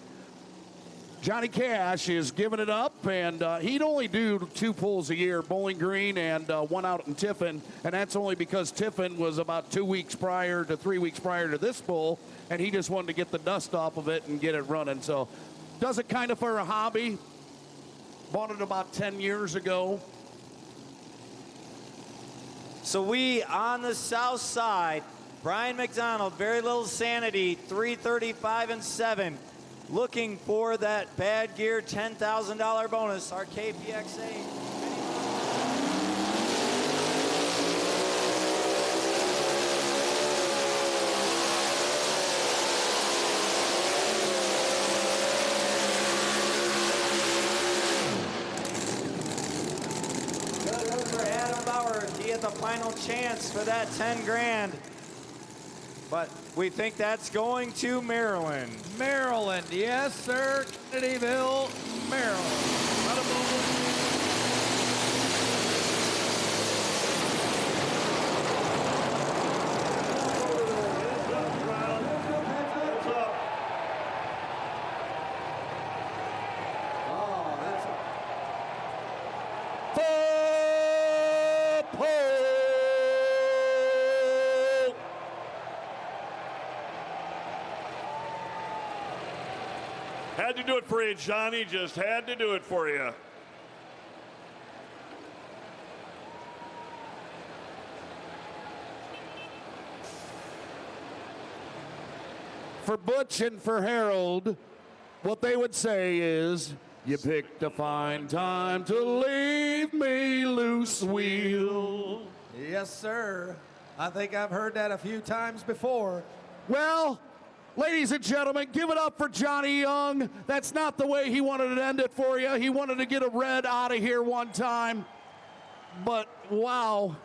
Johnny Cash is giving it up, and he'd only do 2 pulls a year, Bowling Green and one out in Tiffin, and that's only because Tiffin was about 2 weeks prior to 3 weeks prior to this pull, and he just wanted to get the dust off of it and get it running. So does it kind of for a hobby. Bought it about 10 years ago. So we on the south side, Brian McDonald, very little sanity, 335 and 7. Looking for that bad gear $10,000 bonus, our KPXA. Good for Adam Bauer. He had the final chance for that 10 grand. But we think that's going to Maryland. Maryland, yes, sir. Kennedyville, Maryland. Had to do it for you, Johnny. Just had to do it for you. For Butch and for Harold, what they would say is, you picked a fine time to leave me loose, wheel. Yes, sir. I think I've heard that a few times before. Well, ladies and gentlemen, give it up for Johnny Young. That's not the way he wanted to end it for you. He wanted to get a red out of here one time. But, wow.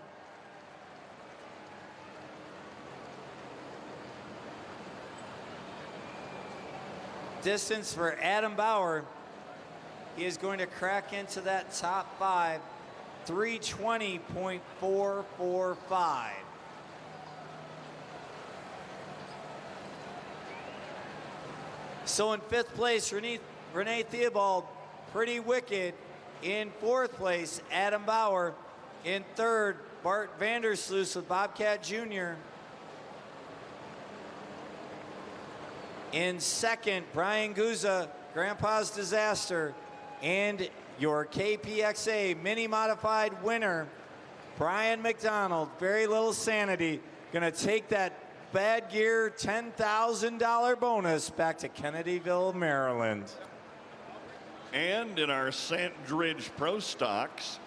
Distance for Adam Bauer. He is going to crack into that top 5, 320.445. So in 5th place, Renee Theobald, Pretty Wicked. In 4th place, Adam Bauer. In 3rd, Bart Vandersloot with Bobcat Jr. In 2nd, Brian Guza, Grandpa's Disaster. And your KPXA Mini Modified winner, Brian McDonald, Very Little Sanity, gonna take that bad gear $10,000 bonus back to Kennedyville, Maryland. And in our Sandridge Pro Stocks,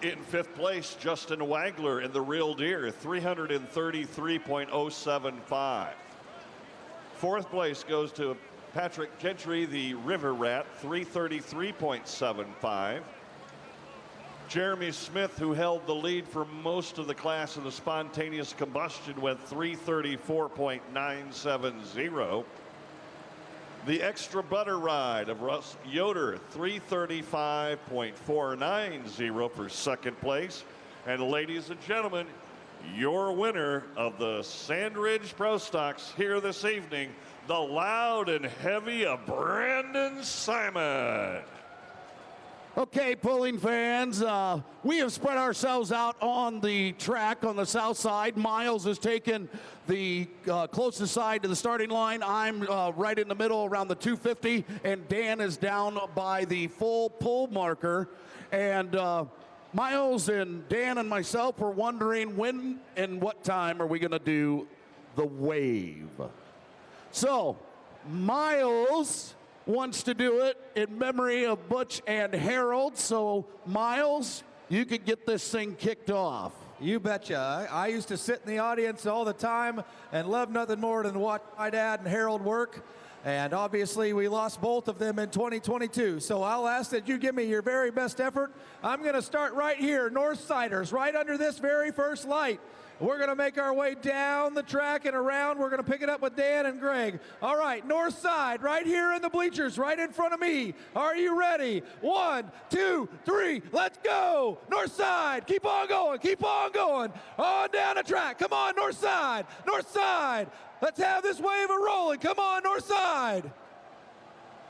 In fifth place, Justin Wagler in the Real Deer, 333.075. Fourth place goes to Patrick Gentry, the River Rat, 333.75. Jeremy Smith, who held the lead for most of the class in the spontaneous combustion, went 334.970. The extra butter ride of Russ Yoder, 335.490 for second place. And ladies and gentlemen, your winner of the Sandridge Pro Stocks here this evening, the loud and heavy of Brandon Simon. Okay, pulling fans, we have spread ourselves out on the track on the south side. Miles has taken the closest side to the starting line. I'm right in the middle around the 250, and Dan is down by the full pull marker. And Miles and Dan and myself were wondering when and what time are we going to do the wave. So, Miles wants to do it in memory of Butch and Harold. So, Miles, you could get this thing kicked off. You betcha. I used to sit in the audience all the time and love nothing more than watch my dad and Harold work. And obviously, we lost both of them in 2022. So I'll ask that you give me your very best effort. I'm going to start right here, Northsiders, right under this very first light. We're going to make our way down the track and around. We're going to pick it up with Dan and Greg. All right, north side, right here in the bleachers, right in front of me. Are you ready? 1, 2, 3, let's go. North side, keep on going, keep on going. On down the track. Come on, north side, north side. Let's have this wave a rolling. Come on, north side.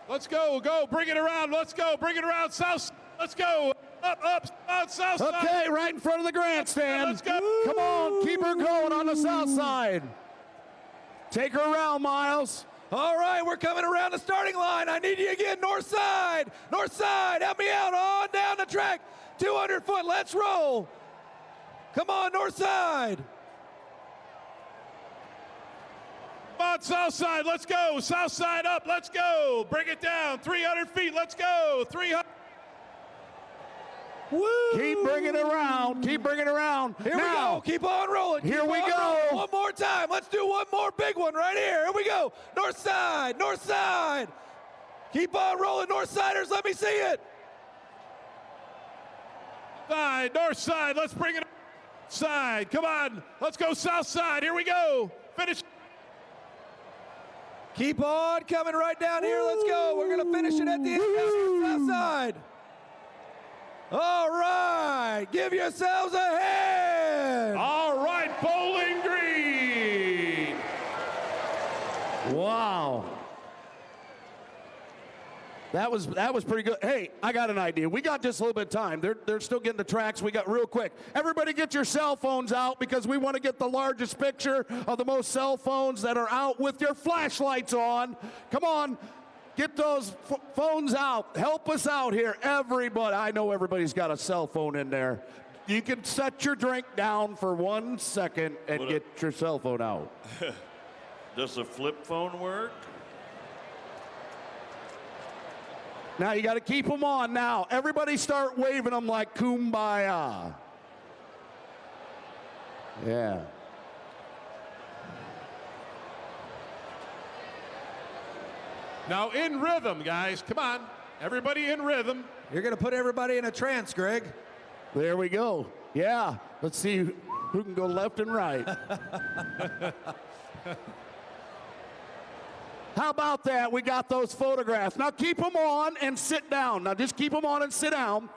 Let's go, go, bring it around. Let's go, bring it around south. Let's go. Up, south side. Okay, right in front of the grandstand. Let's go. Come on, keep her going on the south side. Take her around, Miles. All right, we're coming around the starting line. I need you again, north side. North side, help me out on down the track. 200 foot, let's roll. Come on, north side. Come on, south side, let's go. South side up, let's go. Bring it down, 300 feet, let's go. 300. Woo. Keep bringing it around. Keep bringing it around. Here now, we go. Keep on rolling. Here we go. Rolling. One more time. Let's do one more big one right here. Here we go. North side. North side. Keep on rolling. North siders. Let me see it. Side. North side. Let's bring it up. Side. Come on. Let's go south side. Here we go. Finish. Keep on coming right down here. Let's go. We're going to finish it at the end down here, south side. All right, give yourselves a hand. All right, Bowling Green. Wow. That was pretty good. Hey, I got an idea. We got just a little bit of time. They're still getting the tracks. We got real quick. Everybody get your cell phones out because we want to get the largest picture of the most cell phones that are out with your flashlights on. Come on. Get those phones out. Help us out here, everybody. I know everybody's got a cell phone in there. You can set your drink down for 1 second and get your cell phone out. Does the flip phone work? Now you got to keep them on now. Everybody start waving them like kumbaya. Yeah. Now in rhythm, guys. Come on. Everybody in rhythm. You're going to put everybody in a trance, Greg. There we go. Yeah. Let's see who can go left and right. How about that? We got those photographs. Now keep them on and sit down. Now just keep them on and sit down.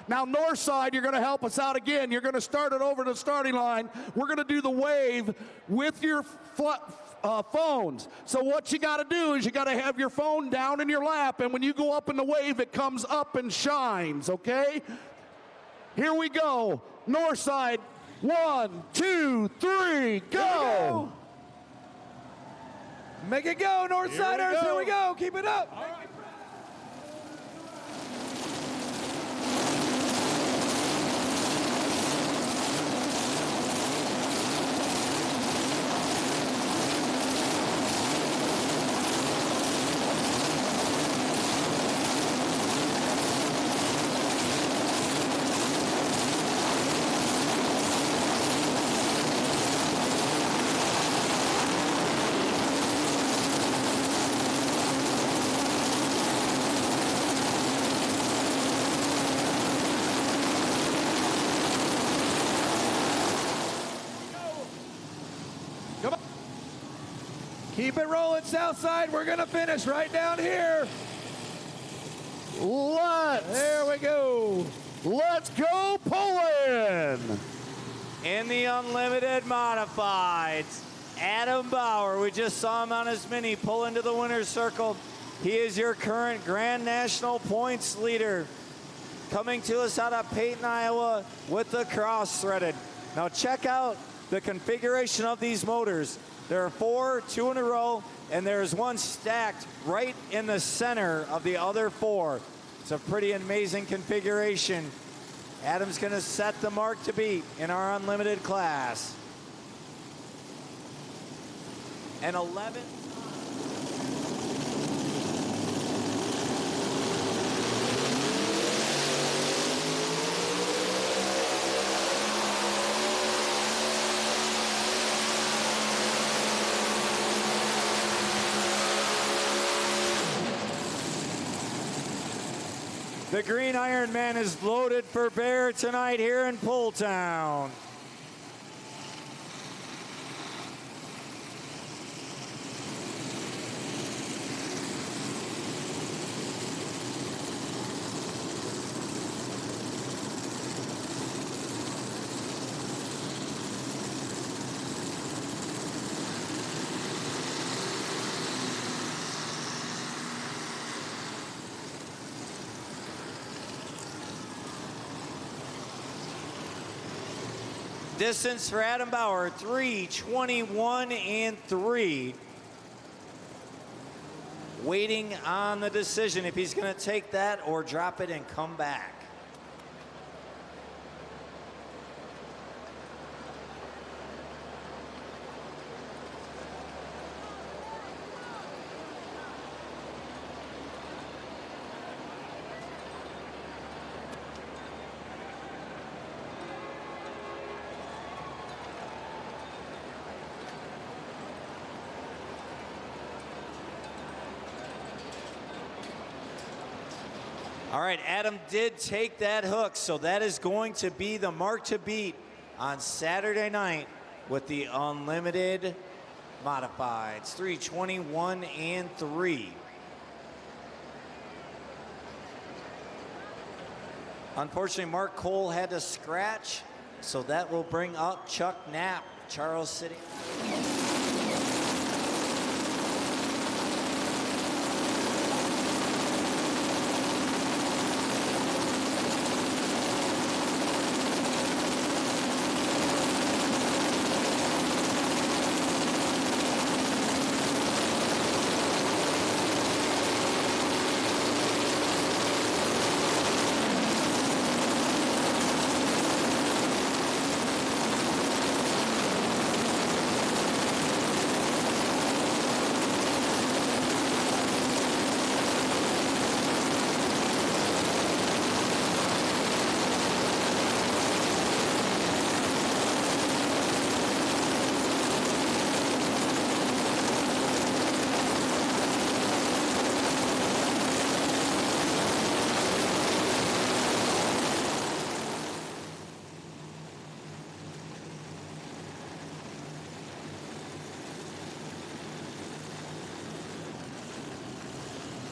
Now north side, you're going to help us out again. You're going to start it over to the starting line. We're going to do the wave with your phones. So what you got to do is you got to have your phone down in your lap, and when you go up in the wave, it comes up and shines, okay? Here we go. North side, 1, 2, 3, go! Make it go, Northsiders. Here we go. Keep it up. Keep it rolling, south side. We're going to finish right down here. There we go. Let's go pulling. In the unlimited modifieds, Adam Bauer, we just saw him on his mini pull into the winner's circle. He is your current Grand National points leader. Coming to us out of Peyton, Iowa with the cross-threaded. Now check out the configuration of these motors. There are 4, 2 in a row, and there's one stacked right in the center of the other 4. It's a pretty amazing configuration. Adam's going to set the mark to beat in our unlimited class. And 11. The Green Iron Man is loaded for bear tonight here in Pull Town. Distance for Adam Bauer, 3:21 and 3. Waiting on the decision if he's going to take that or drop it and come back. All right, Adam did take that hook, so that is going to be the mark to beat on Saturday night with the unlimited modifieds, 3:21 and 3. Unfortunately, Mark Cole had to scratch, so that will bring up Chuck Knapp, Charles City.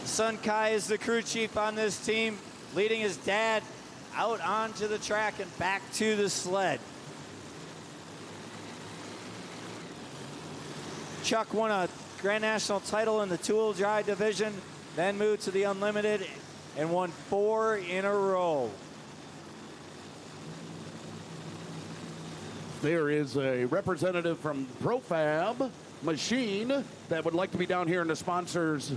Sun Kai is the crew chief on this team, leading his dad out onto the track and back to the sled. Chuck won a Grand National title in the two-wheel drive division, then moved to the Unlimited and won 4 in a row. There is a representative from Profab Machine that would like to be down here in the sponsors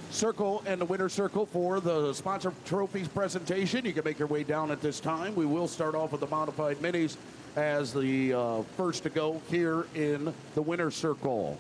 circle and the winner circle for the sponsor trophies presentation. You can make your way down at this time. We will start off with the modified minis as the first to go here in the winner circle.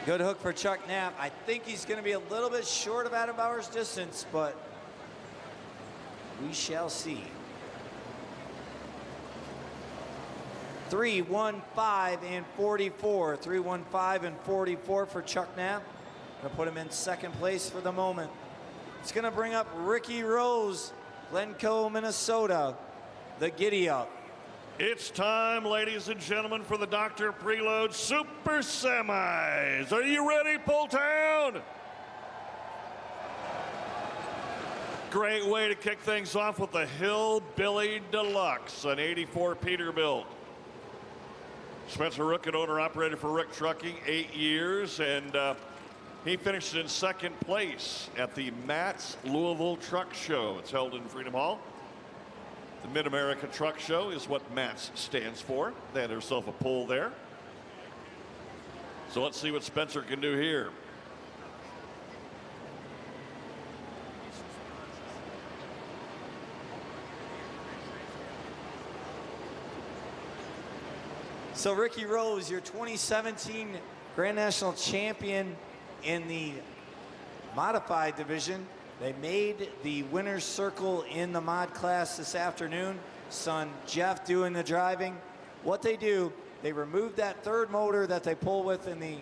Good hook for Chuck Knapp. I think he's going to be a little bit short of Adam Bauer's distance, but we shall see. 3:15 and 44. 3:15 and 44 for Chuck Knapp. Gonna put him in second place for the moment. It's gonna bring up Ricky Rose, Glencoe, Minnesota, the Giddy Up. It's time, ladies and gentlemen, for the Dr. Preload Super Semis. Are you ready, Pulltown? Great way to kick things off with the Hillbilly Deluxe, an 84 Peterbilt. Spencer Rook, an owner-operator for Rook Trucking, 8 years, and he finished in second place at the Matt's Louisville Truck Show. It's held in Freedom Hall. The Mid-America Truck Show is what MATS stands for. They had themselves a pull there. So let's see what Spencer can do here. So Ricky Rose, your 2017 Grand National Champion in the modified division. They made the winner's circle in the mod class this afternoon. Son Jeff doing the driving. What they do, they remove that third motor that they pull with in the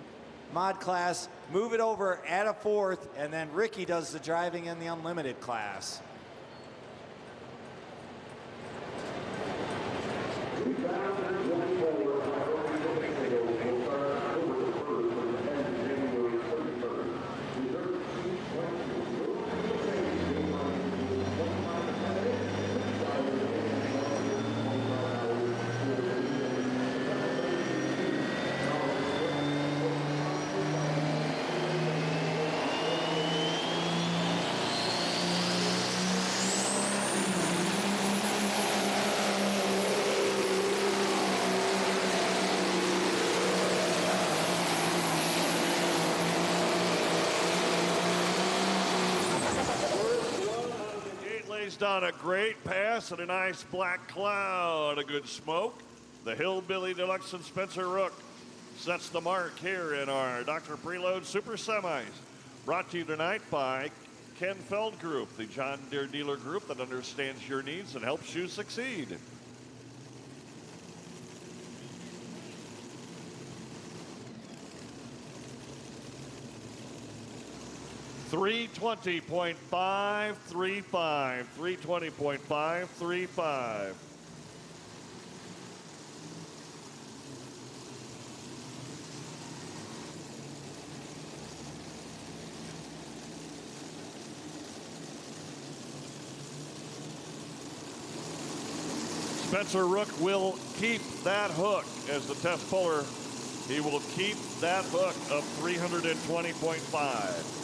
mod class, move it over, add a fourth, and then Ricky does the driving in the unlimited class. On a great pass and a nice black cloud, a good smoke. The Hillbilly Deluxe and Spencer Rook sets the mark here in our Dr. Preload Super Semis. Brought to you tonight by Ken Feld Group, the John Deere dealer group that understands your needs and helps you succeed. $320.535. $320.535. Spencer Rook will keep that hook as the test puller. He will keep that hook of 320.5.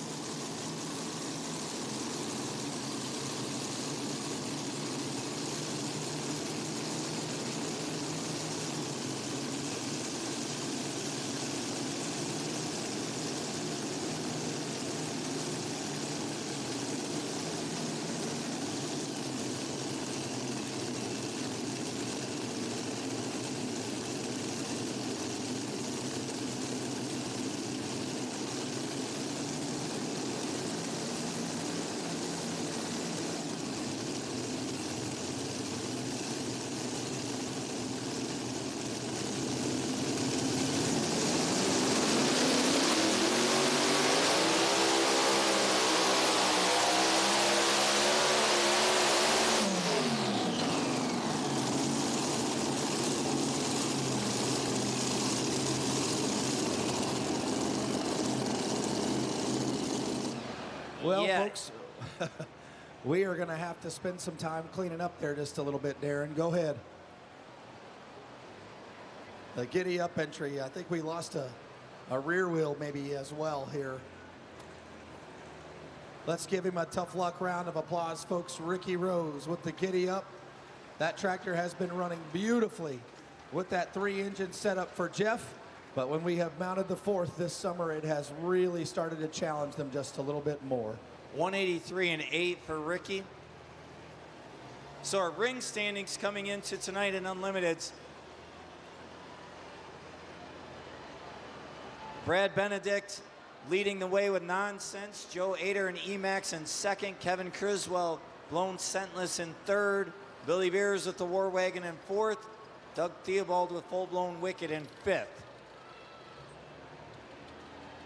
Well, folks, we are going to have to spend some time cleaning up there just a little bit, Darren. Go ahead. The giddy up entry. I think we lost a rear wheel maybe as well here. Let's give him a tough luck round of applause, folks. Ricky Rose with the giddy up. That tractor has been running beautifully with that 3-engine setup for Jeff. But when we have mounted the fourth this summer, it has really started to challenge them just a little bit more. 183 and 8 for Ricky. So our ring standings coming into tonight in Unlimiteds. Brad Benedict leading the way with Nonsense. Joe Ader and Emax in second. Kevin Criswell blown scentless in third. Billy Beers with the War Wagon in fourth. Doug Theobald with Full Blown Wicked in fifth.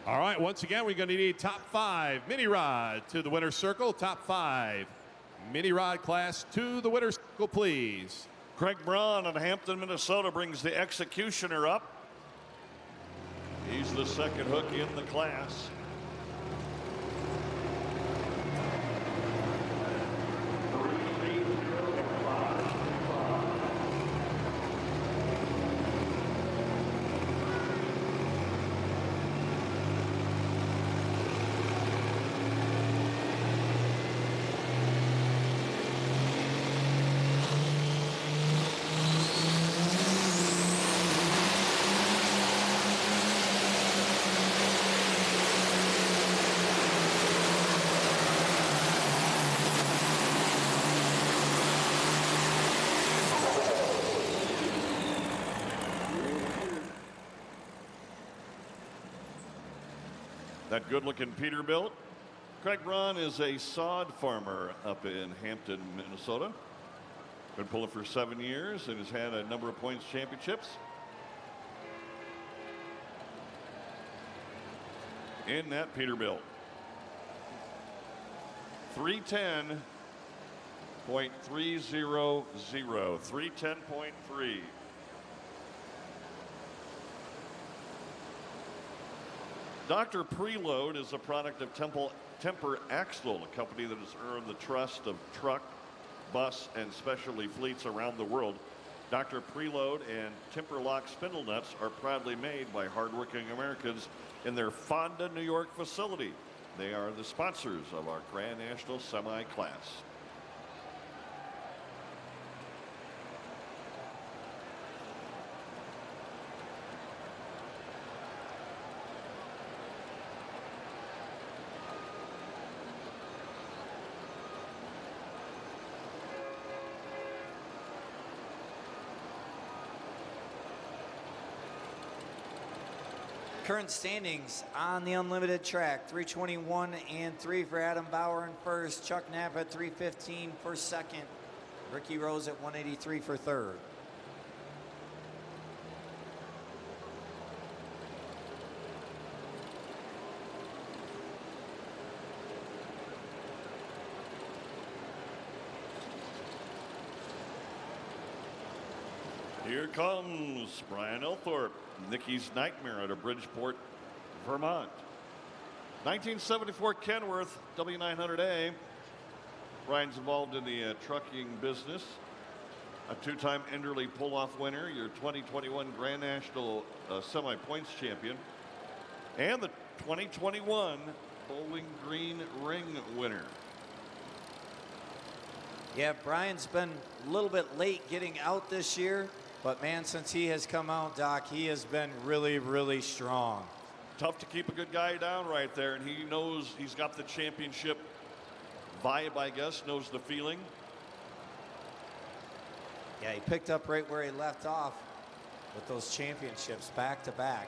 All right, once again, we're going to need top 5 mini rod to the winner's circle. Top 5 mini rod class to the winner's circle, please. Craig Braun of Hampton, Minnesota brings the Executioner up. He's the second hook in the class. That good-looking Peterbilt. Craig Braun is a sod farmer up in Hampton, Minnesota. Been pulling for 7 years and has had a number of points championships. In that Peterbilt. 310.300. 310.3. Dr. Preload is a product of Temper Axle, a company that has earned the trust of truck, bus, and specialty fleets around the world. Dr. Preload and Timperlock spindle nuts are proudly made by hardworking Americans in their Fonda, New York facility. They are the sponsors of our Grand National Semi-Class. Current standings on the unlimited track: 321 and 3 for Adam Bauer in first, Chuck Knapp at 315 for second, Ricky Rose at 183 for third. Here comes Brian Elthorpe, Nicky's Nightmare out of Bridgeport, Vermont. 1974 Kenworth W900A. Brian's involved in the trucking business. A two-time Enderley pull-off winner, your 2021 Grand National Semi-Points champion, and the 2021 Bowling Green Ring winner. Yeah, Brian's been a little bit late getting out this year, but man, since he has come out, Doc, he has been really, really strong. Tough to keep a good guy down right there, and he knows he's got the championship vibe, I guess, knows the feeling. Yeah, he picked up right where he left off with those championships back to back.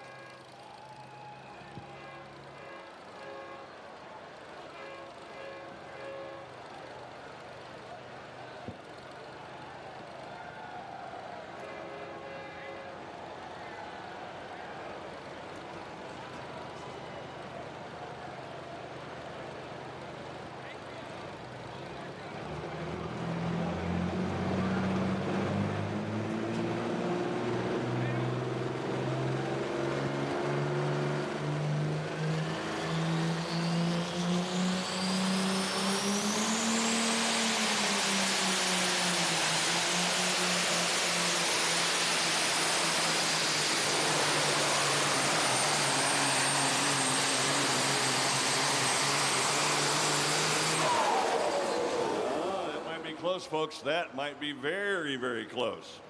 Close, folks. That might be very, very close.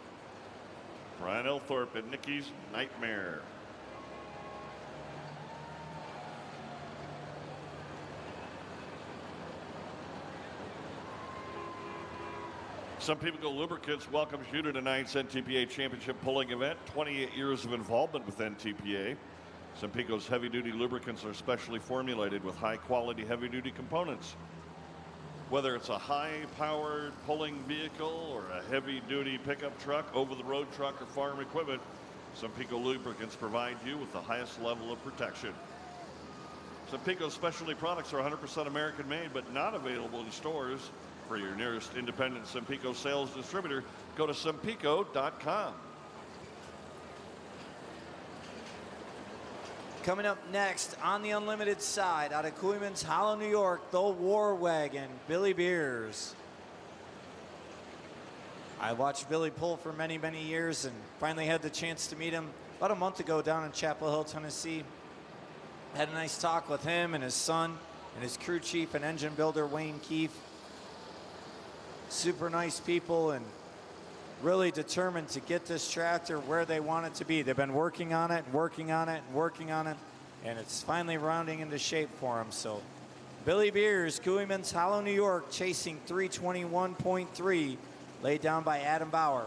Brian Elthorpe and Nicky's Nightmare. Some People Go Lubricants welcomes you to tonight's NTPA Championship pulling event. 28 years of involvement with NTPA. Sempico's heavy-duty lubricants are specially formulated with high-quality heavy-duty components. Whether it's a high-powered pulling vehicle or a heavy-duty pickup truck, over-the-road truck, or farm equipment, Sempico lubricants provide you with the highest level of protection. Sempico's specialty products are 100% American-made, but not available in stores. For your nearest independent Sempico sales distributor, go to sempico.com. Coming up next on the Unlimited side, out of Cooleyman's Hollow, New York, the War Wagon, Billy Beers. I watched Billy pull for many, many years and finally had the chance to meet him about a month ago down in Chapel Hill, Tennessee. Had a nice talk with him and his son and his crew chief and engine builder, Wayne Keefe. Super nice people and really determined to get this tractor where they want it to be. They've been working on it and working on it and working on it, and it's finally rounding into shape for them. So Billy Beers, Cooleyman's Hollow, New York, chasing 321.3, laid down by Adam Bauer.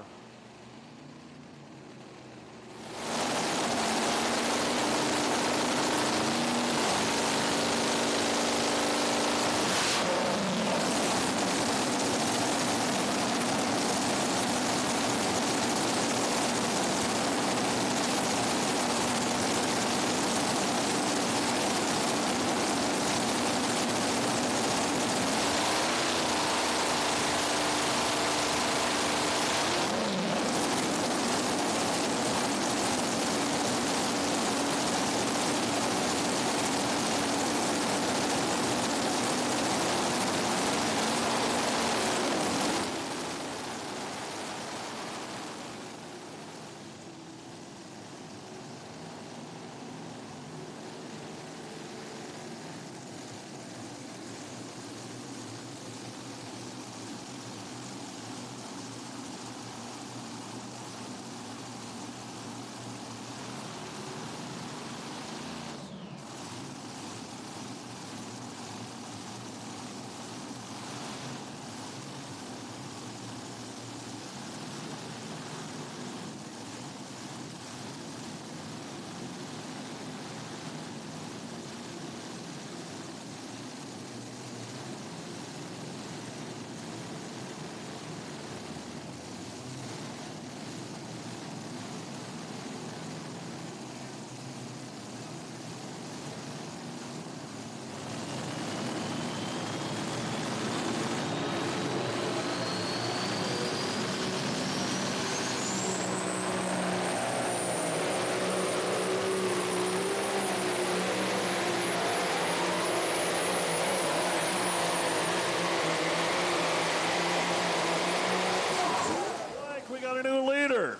We got a new leader.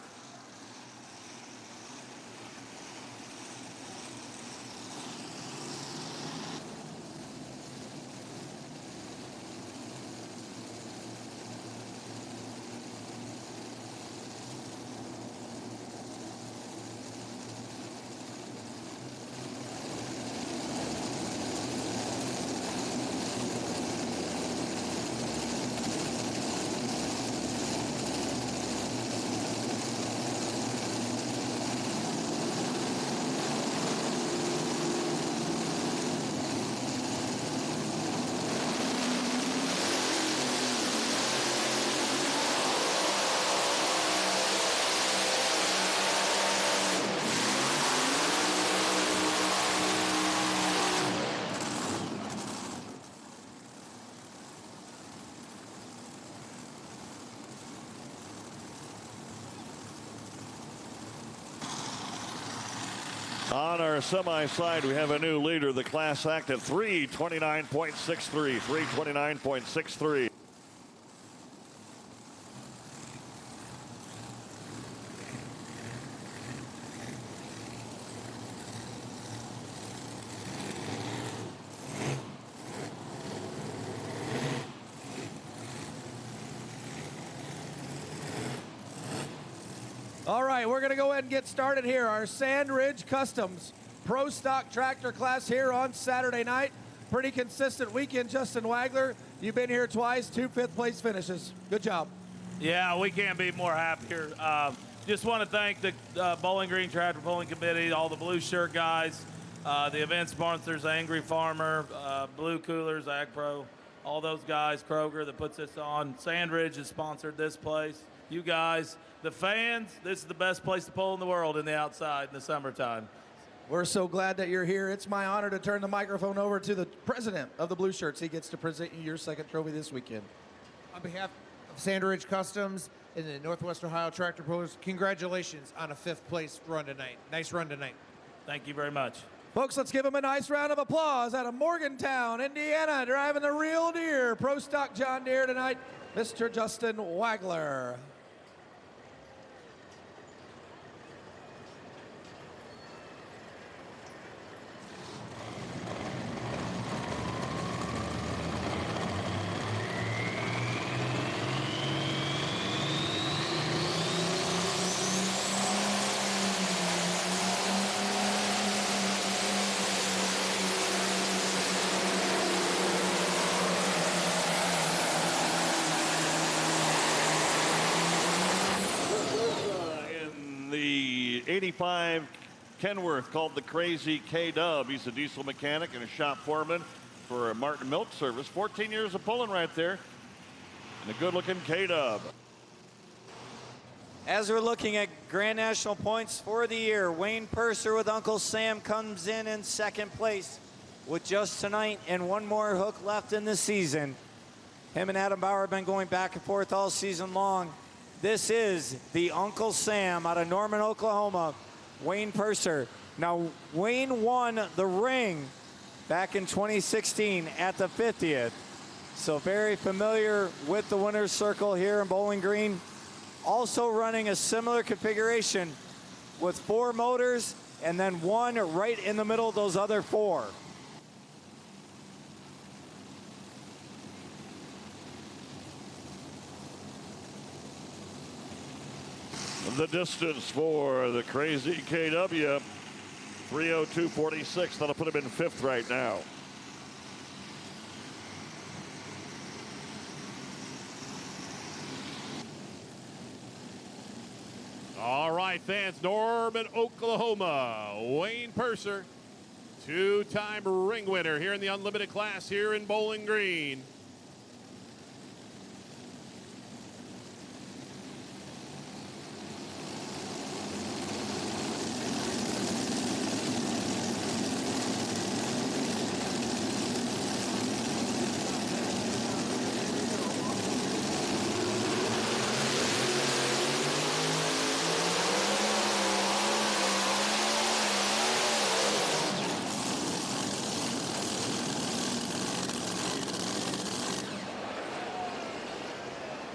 On our semi side, we have a new leader, the class act at 329.63, 329.63. All right, we're going to go ahead and get started here. Our Sand Ridge Customs Pro Stock Tractor class here on Saturday night. Pretty consistent weekend, Justin Wagler. You've been here twice, 2 fifth-place finishes. Good job. Yeah, we can't be more happier. just want to thank the Bowling Green Tractor Pulling Committee, all the blue shirt guys, the event sponsors, Angry Farmer, Blue Coolers, Ag Pro, all those guys, Kroger that puts this on. Sandridge has sponsored this place. You guys, the fans, this is the best place to pull in the world in the outside in the summertime. We're so glad that you're here. It's my honor to turn the microphone over to the president of the Blue Shirts. He gets to present you your second trophy this weekend. On behalf of Sandridge Customs and the Northwest Ohio Tractor Pullers, congratulations on a 5th place run tonight. Nice run tonight. Thank you very much. Folks, let's give him a nice round of applause out of Morgantown, Indiana, driving the real deer, Pro Stock John Deere tonight, Mr. Justin Wagler. In the 85 Kenworth, called the Crazy K-Dub. He's a diesel mechanic and a shop foreman for Martin Milk Service. 14 years of pulling right there. And a good-looking K-Dub. As we're looking at Grand National points for the year, Wayne Purser with Uncle Sam comes in second place with just tonight and one more hook left in the season. Him and Adam Bauer have been going back and forth all season long. This is the Uncle Sam out of Norman, Oklahoma, Wayne Purser. Now, Wayne won the ring back in 2016 at the 50th. So very familiar with the winner's circle here in Bowling Green. Also running a similar configuration with 4 motors and then one right in the middle of those other 4. The distance for the Crazy KW, 3:02.46. That'll put him in 5th right now. All right, fans, Norman, Oklahoma, Wayne Purser, 2-time ring winner here in the unlimited class here in Bowling Green.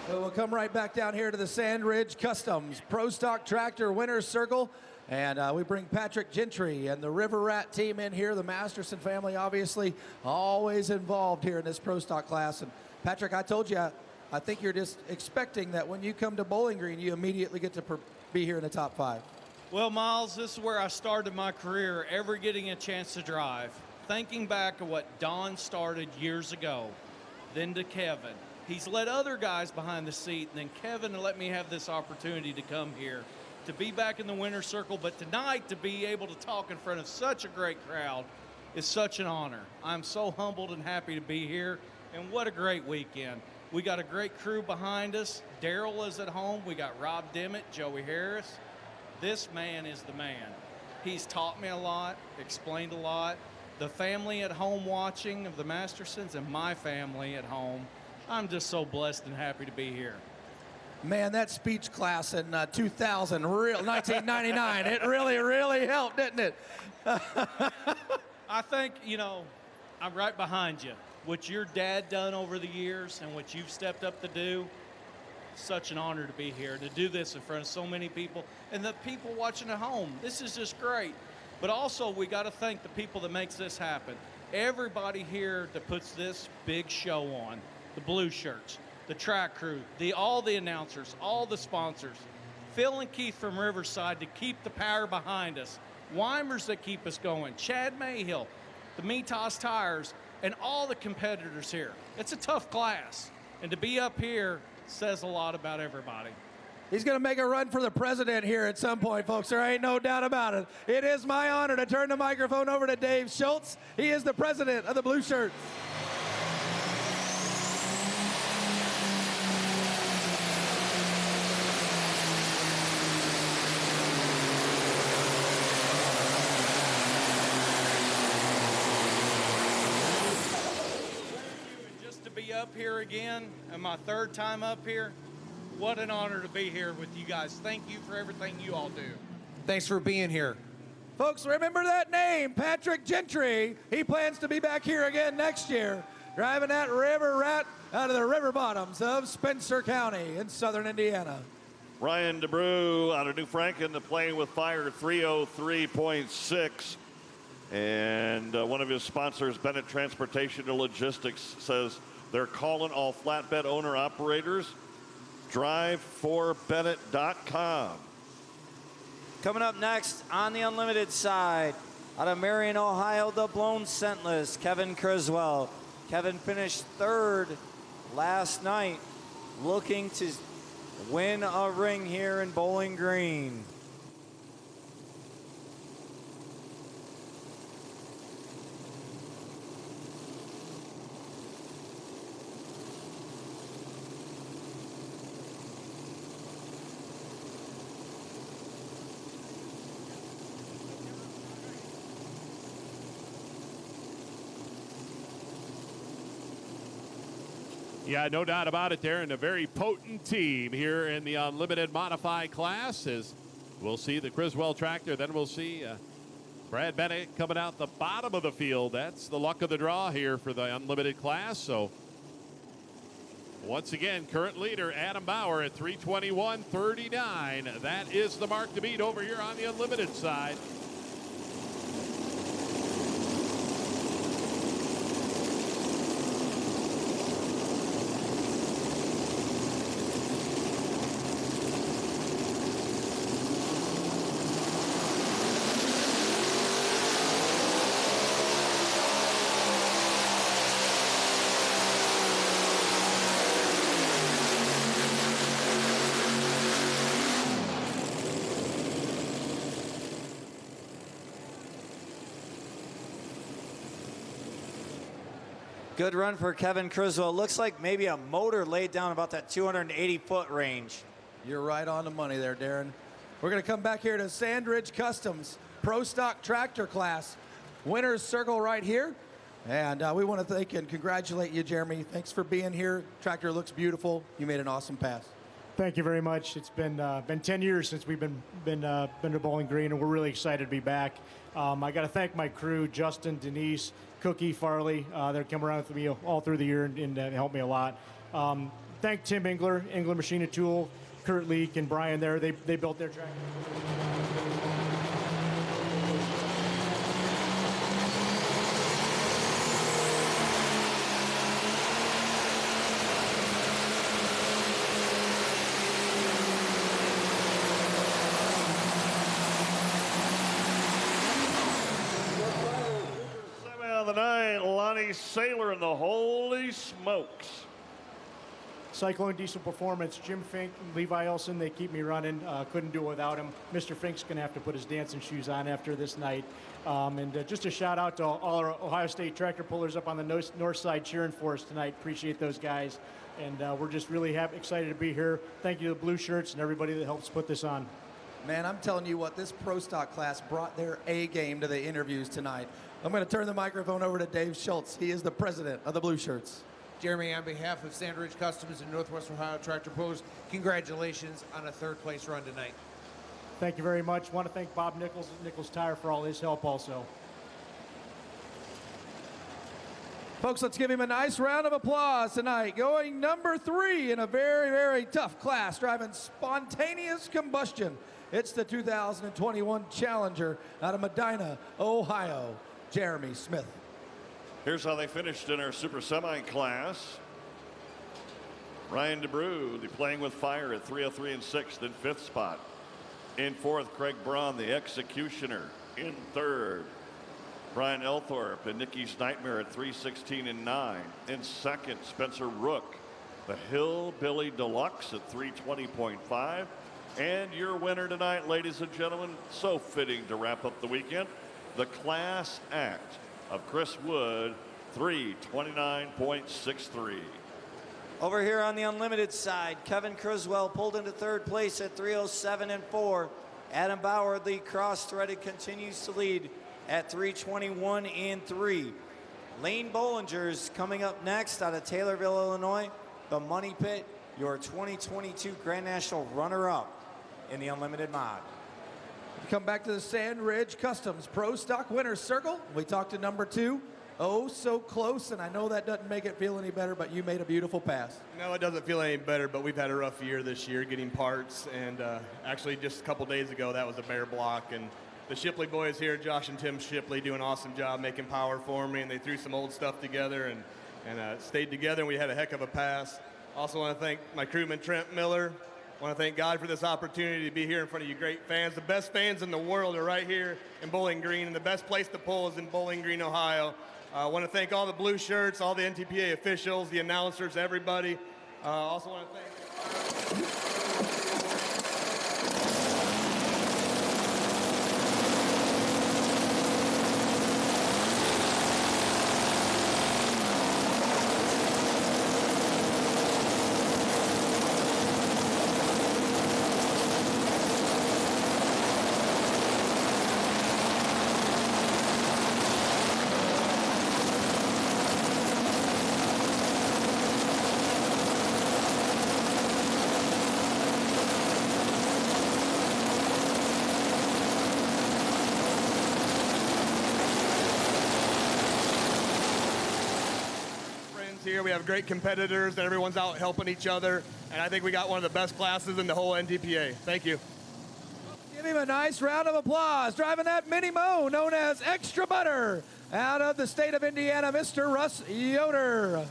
So we'll come right back down here to the Sandridge Customs Pro Stock Tractor Winner's Circle. And we bring Patrick Gentry and the River Rat team in here. The Masterson family, obviously, always involved here in this Pro Stock class. And Patrick, I told you, I think you're just expecting that when you come to Bowling Green, you immediately get to be here in the top 5. Well, Miles, this is where I started my career, ever getting a chance to drive. Thinking back of what Don started years ago, then to Kevin. He's led other guys behind the seat, and then Kevin let me have this opportunity to come here, to be back in the winner's circle, but tonight to be able to talk in front of such a great crowd is such an honor. I'm so humbled and happy to be here, and what a great weekend. We got a great crew behind us. Daryl is at home. We got Rob Dimmitt, Joey Harris. This man is the man. He's taught me a lot, explained a lot. The family at home watching of the Mastersons and my family at home, I'm just so blessed and happy to be here. Man, that speech class in 1999, it really helped, didn't it? I think, you know, I'm right behind you. What your dad done over the years and what you've stepped up to do, such an honor to be here, to do this in front of so many people. And the people watching at home, this is just great. But also, we got to thank the people that makes this happen. Everybody here that puts this big show on. The blue shirts, the track crew, all the announcers, all the sponsors. Phil and Keith from Riverside to keep the power behind us. Weimers that keep us going. Chad Mayhill, the Mitas Tires, and all the competitors here. It's a tough class. And to be up here says a lot about everybody. He's going to make a run for the president here at some point, folks. There ain't no doubt about it. It is my honor to turn the microphone over to Dave Schultz. He is the president of the Blue Shirts. Just to be up here again, and my third time up here, what an honor to be here with you guys. Thank you for everything you all do. Thanks for being here. Folks, remember that name, Patrick Gentry. He plans to be back here again next year, driving that river rat out of the river bottoms of Spencer County in southern Indiana. Ryan DeBrew out of New Franken, playing with Fire 303.6. And one of his sponsors, Bennett Transportation and Logistics, says they're calling all flatbed owner-operators. Drive4Bennett.com. Coming up next on the Unlimited side, out of Marion, Ohio, the blown scentless, Kevin Criswell. Kevin finished third last night, looking to win a ring here in Bowling Green. Yeah, no doubt about it there, and a very potent team here in the Unlimited Modified class. As we'll see the Criswell tractor, then we'll see Brad Bennett coming out the bottom of the field. That's the luck of the draw here for the Unlimited class. So once again, current leader Adam Bauer at 321.39. That is the mark to beat over here on the Unlimited side. Good run for Kevin Criswell. Looks like maybe a motor laid down about that 280-foot range. You're right on the money there, Darren. We're going to come back here to Sandridge Customs Pro Stock Tractor class. Winner's circle right here. And we want to thank and congratulate you, Jeremy. Thanks for being here. Tractor looks beautiful. You made an awesome pass. Thank you very much. It's been 10 years since we've been to Bowling Green, and we're really excited to be back. I got to thank my crew, Justin, Denise, Cookie, Farley. They're come around with me all through the year and helped me a lot. Thank Tim Engler, Engler Machine and Tool, Kurt Leak, and Brian there. They built their tractor. Lonnie Saylor and the Holy Smokes. Cyclone Diesel Performance, Jim Fink, and Levi Elson, they keep me running. Couldn't do it without him. Mr. Fink's going to have to put his dancing shoes on after this night. Just a shout out to all our Ohio State tractor pullers up on the north side cheering for us tonight. Appreciate those guys. And we're just really excited to be here. Thank you to the Blue Shirts and everybody that helps put this on. Man, I'm telling you what, this Pro Stock class brought their A game to the interviews tonight. I'm going to turn the microphone over to Dave Schultz. He is the president of the Blue Shirts. Jeremy, on behalf of Sandridge Customs and Northwest Ohio Tractor Pullers, congratulations on a third-place run tonight. Thank you very much. Want to thank Bob Nichols at Nichols Tire for all his help also. Folks, let's give him a nice round of applause tonight. Going number 3 in a very, very tough class, driving spontaneous combustion. It's the 2021 Challenger out of Medina, Ohio, Jeremy Smith. Here's how they finished in our Super Semi class. Ryan DeBrew, the Playing with Fire at 303 and 6th in 5th spot. In 4th, Craig Braun, the Executioner, in 3rd. Brian Elthorpe and Nikki's Nightmare at 316 and 9. In 2nd, Spencer Rook, the Hillbilly Deluxe at 320.5. And your winner tonight, ladies and gentlemen, so fitting to wrap up the weekend, the class act of Chris Wood, 3:29.63. Over here on the unlimited side, Kevin Criswell pulled into third place at 3:07.4. Adam Bauer, the cross-threaded, continues to lead at 3:21.3. Lane Bollinger's coming up next out of Taylorville, Illinois. The Money Pit, your 2022 Grand National runner-up in the unlimited mod. Come back to the Sand Ridge Customs Pro Stock Winners Circle. We talked to number 2. Oh, so close, and I know that doesn't make it feel any better, but you made a beautiful pass. No, it doesn't feel any better, but we've had a rough year this year getting parts, and actually just a couple days ago, that was a bare block, and the Shipley boys here, Josh and Tim Shipley, do an awesome job making power for me, and they threw some old stuff together and stayed together, and we had a heck of a pass. Also want to thank my crewman, Trent Miller. Want to thank God for this opportunity to be here in front of you great fans. The best fans in the world are right here in Bowling Green, and the best place to pull is in Bowling Green, Ohio. I want to thank all the blue shirts, all the NTPA officials, the announcers, everybody. Also want to thank... Here we have great competitors and everyone's out helping each other, and I think we got one of the best classes in the whole NTPA. Thank you. Give him a nice round of applause. Driving that mini mo known as Extra Butter out of the state of Indiana, Mr. Russ Yoder.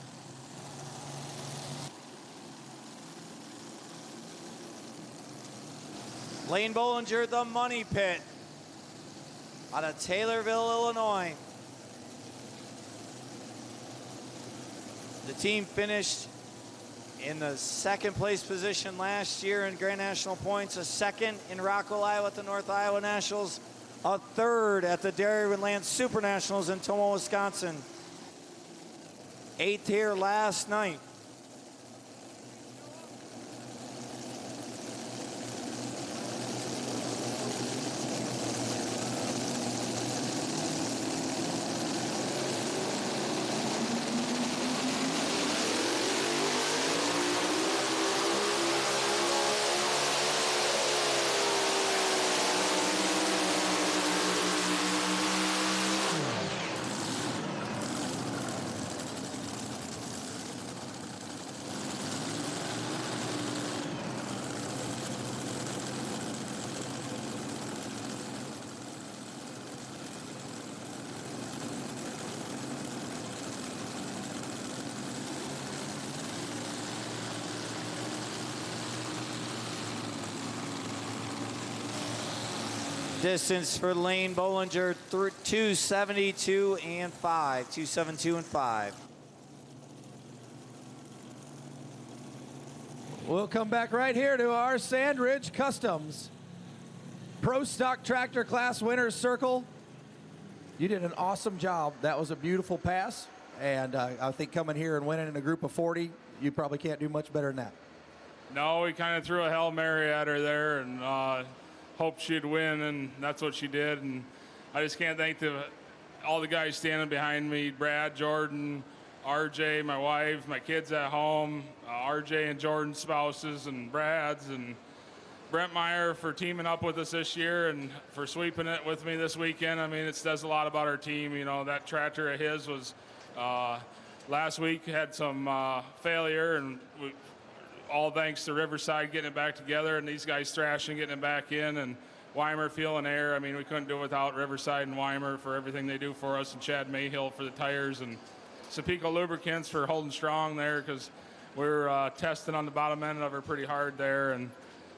Lane Bollinger, the Money Pit out of Taylorville, Illinois. The team finished in the second place position last year in Grand National points, a second in Rockwell, Iowa at the North Iowa Nationals, a third at the Dairyland Super Nationals in Tomah, Wisconsin. 8th here last night. Distance for Lane Bollinger, 272 and 5. 272 and 5. We'll come back right here to our Sand Ridge Customs Pro Stock Tractor Class Winners Circle. You did an awesome job. That was a beautiful pass. And I think coming here and winning in a group of 40, you probably can't do much better than that. No, we kind of threw a Hail Mary at her there and hoped she'd win, and that's what she did. And I just can't thank all the guys standing behind me, Brad, Jordan, RJ, my wife, my kids at home, RJ and Jordan's spouses, and Brad's, and Brent Meyer for teaming up with us this year and for sweeping it with me this weekend. I mean, it says a lot about our team. You know, that tractor of his was last week had some failure, and all thanks to Riverside getting it back together and these guys thrashing, getting it back in, and Weimer feeling air. I mean, we couldn't do it without Riverside and Weimer for everything they do for us, and Chad Mayhill for the tires, and Sapico Lubricants for holding strong there, because we're testing on the bottom end of her pretty hard there. And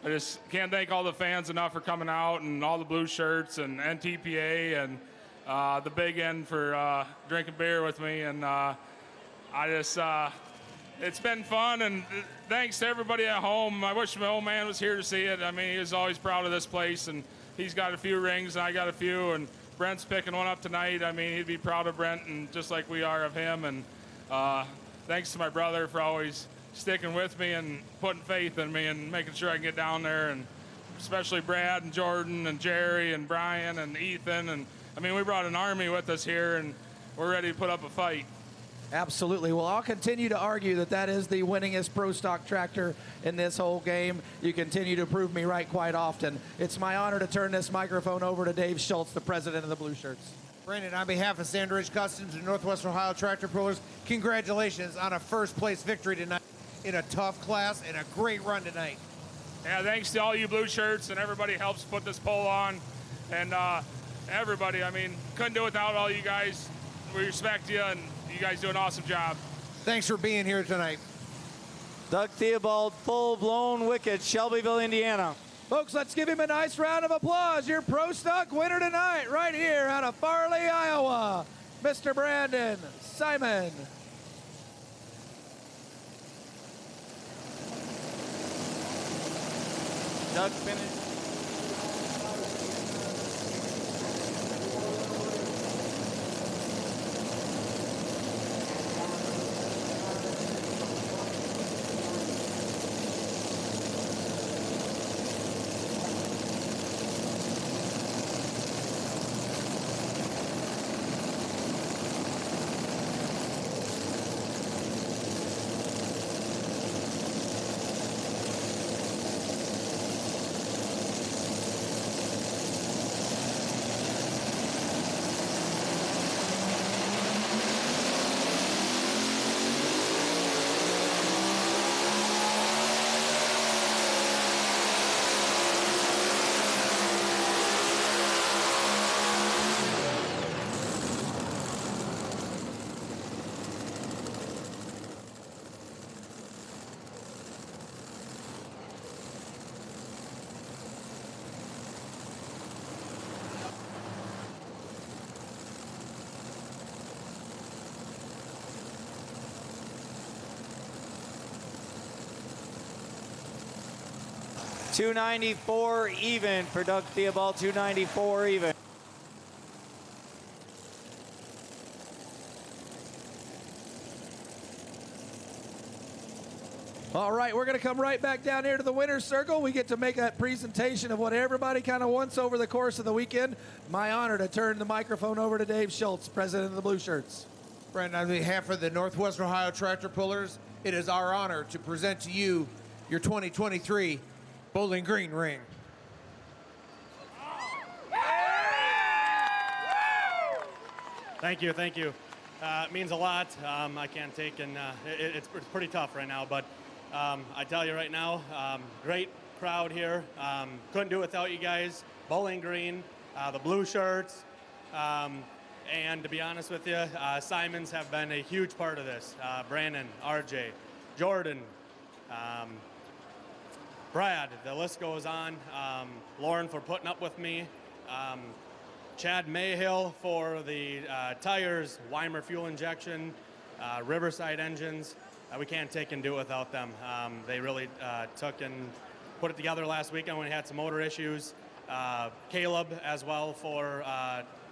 I just can't thank all the fans enough for coming out, and all the blue shirts, and NTPA, and the big end for drinking beer with me. And I just it's been fun, and thanks to everybody at home. I wish my old man was here to see it. I mean, he was always proud of this place, and he's got a few rings, and I got a few, and Brent's picking one up tonight. I mean, he'd be proud of Brent, and just like we are of him. And thanks to my brother for always sticking with me and putting faith in me and making sure I can get down there, and especially Brad and Jordan and Jerry and Brian and Ethan. And I mean, we brought an army with us here, and we're ready to put up a fight. Absolutely. Well, I'll continue to argue that that is the winningest pro stock tractor in this whole game. You continue to prove me right quite often. It's my honor to turn this microphone over to Dave Schultz, the president of the Blue Shirts. Brandon, on behalf of Sandridge Customs and Northwestern Ohio Tractor Pullers, congratulations on a first-place victory tonight in a tough class and a great run tonight. Yeah, thanks to all you Blue Shirts and everybody helps put this pole on. And everybody, I mean, couldn't do it without all you guys. We respect you, and you guys do an awesome job. Thanks for being here tonight. Doug Theobald, full-blown wicked, Shelbyville, Indiana. Folks, let's give him a nice round of applause. Your pro stock winner tonight, right here out of Farley, Iowa, Mr. Brandon Simon. Doug finished. $294 even for Doug Theobald, $294 even. All right, we're going to come right back down here to the winner's circle. We get to make that presentation of what everybody kind of wants over the course of the weekend. My honor to turn the microphone over to Dave Schultz, president of the Blue Shirts. Brandon, on behalf of the Northwestern Ohio Tractor Pullers, it is our honor to present to you your 2023 Bowling Green ring. Thank you. It means a lot. I can't take, and it's pretty tough right now. But I tell you right now, great crowd here. Couldn't do it without you guys. Bowling Green, the Blue Shirts, and to be honest with you, Simons have been a huge part of this. Brandon, RJ, Jordan, Brad, the list goes on. Lauren for putting up with me. Chad Mayhill for the tires, Weimer fuel injection, Riverside engines. We can't take and do it without them. They really took and put it together last weekend when we had some motor issues. Caleb as well for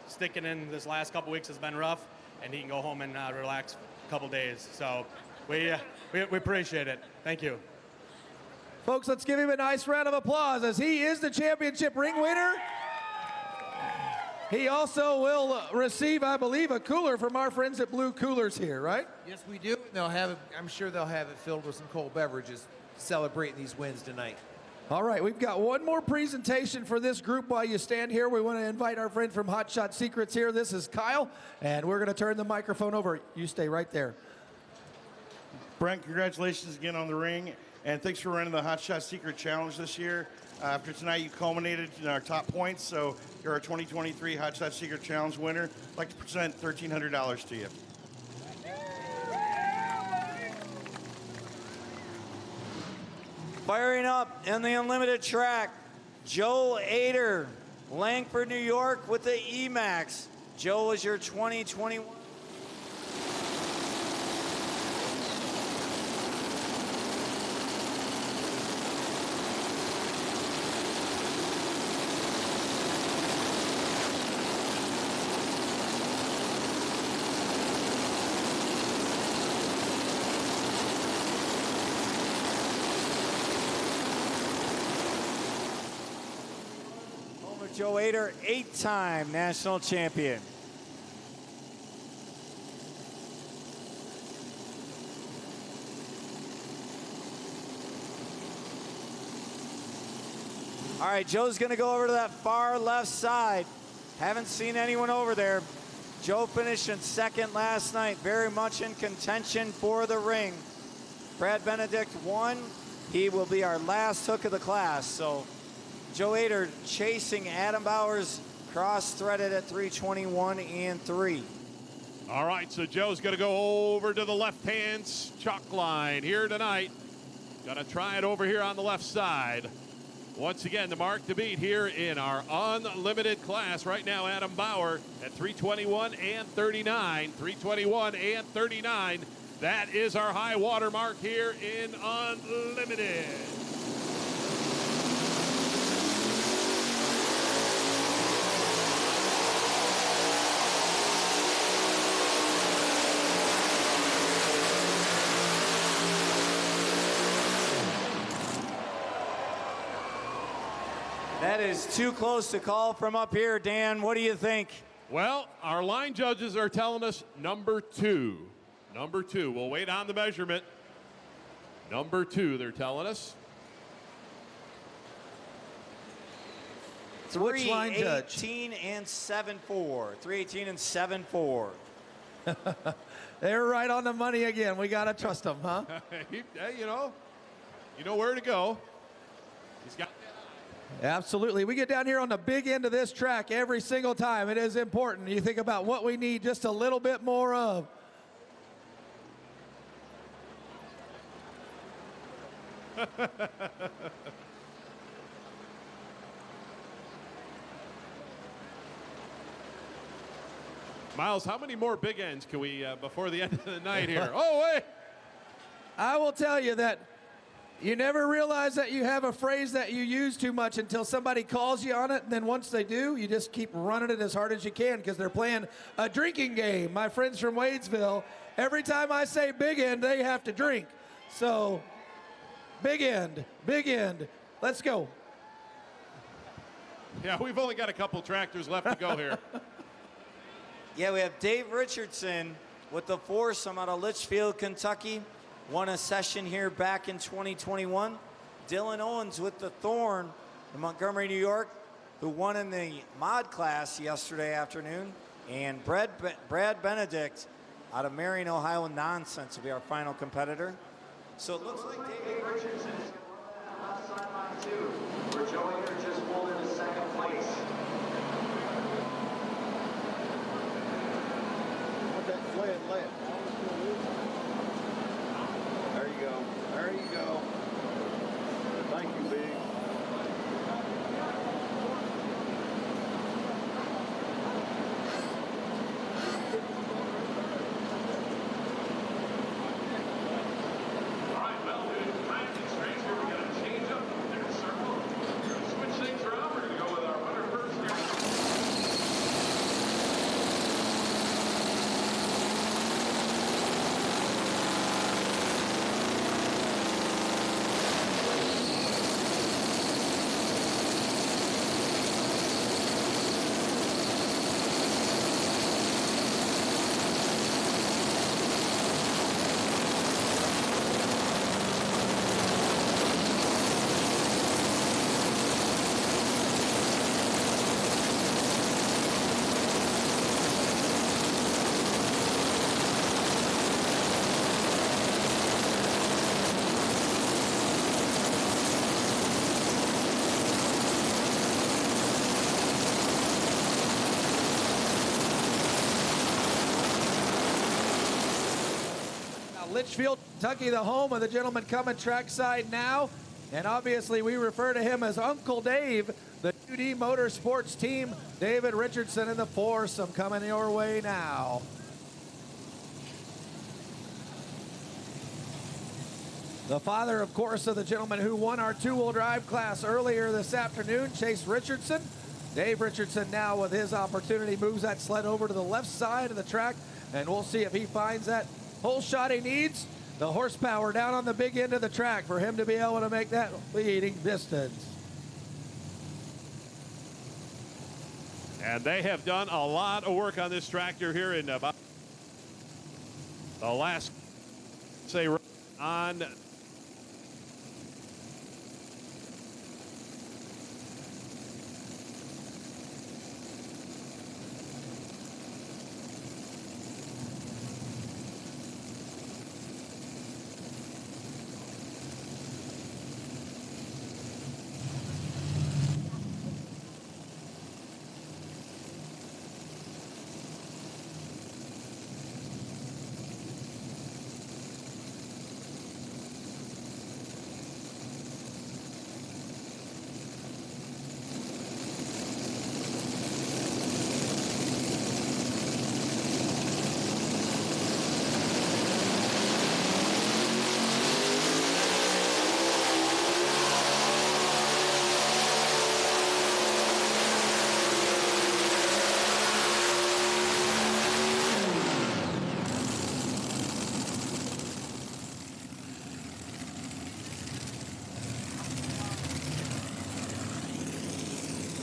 sticking in this last couple weeks has been rough, and he can go home and relax a couple days. So we appreciate it. Thank you. Folks, let's give him a nice round of applause as he is the championship ring winner. He also will receive, I believe, a cooler from our friends at Blue Coolers here, right? Yes, we do. They'll have it, I'm sure they'll have it filled with some cold beverages celebrating these wins tonight. All right, we've got one more presentation for this group while you stand here. We want to invite our friend from Hot Shot Secrets here. This is Kyle, and we're going to turn the microphone over. You stay right there. Brent, congratulations again on the ring, and thanks for running the Hot Shot Secret Challenge this year. After tonight, you culminated in our top points, so you're our 2023 Hot Shot Secret Challenge winner. I'd like to present $1,300 to you. Firing up in the Unlimited track, Joe Ader, Langford, New York with the E-Max. Joe is your 2021. Joe Ader, 8-time national champion. All right, Joe's going to go over to that far left side. Haven't seen anyone over there. Joe finished in second last night, very much in contention for the ring. Brad Benedict won. He will be our last hook of the class. So Joe Ader chasing Adam Bowers, cross-threaded at 321 and 3. All right, so Joe's going to go over to the left-hand chalk line here tonight. Going to try it over here on the left side. Once again, the mark to beat here in our unlimited class. Right now, Adam Bauer at 321 and 39. 321 and 39. That is our high water mark here in unlimited. That is too close to call from up here. Dan, what do you think? Well, our line judges are telling us number 2. Number 2. We'll wait on the measurement. Number 2, they're telling us. So which line judge? 318 and 7-4. 318 and 7-4. They're right on the money again. We got to trust them, huh? Hey, you know where to go. He's got. Absolutely. We get down here on the big end of this track every single time. It is important. You think about what we need just a little bit more of. Miles, how many more big ends can we before the end of the night here? Oh, wait. I will tell you that you never realize that you have a phrase that you use too much until somebody calls you on it, and then once they do, you just keep running it as hard as you can because they're playing a drinking game. My friends from Wadesville, every time I say big end, they have to drink. So, big end, let's go. Yeah, we've only got a couple tractors left to go here. Yeah, we have Dave Richardson with the foursome out of Litchfield, Kentucky. Won a session here back in 2021. Dylan Owens with the Thorn in Montgomery, New York, who won in the mod class yesterday afternoon. And Brad Benedict out of Marion, Ohio, Nonsense will be our final competitor. So it looks like David Richardson is going to run that left sideline too, where Joe Ader just pulled into second place. Put that flag left. There you go. There you go. Thank you, Big. All right, well, time constraints here. We're going to change up their circle. We're going to switch things around. We're going to go with our runner first here. Litchfield, Kentucky, the home of the gentleman coming trackside now. And obviously we refer to him as Uncle Dave, the 2D Motorsports team. David Richardson in the foursome coming your way now. The father, of course, of the gentleman who won our two-wheel drive class earlier this afternoon, Chase Richardson. Dave Richardson now with his opportunity moves that sled over to the left side of the track, and we'll see if he finds that whole shot he needs. The horsepower down on the big end of the track for him to be able to make that leading distance. And they have done a lot of work on this tractor here in about the last, say, on.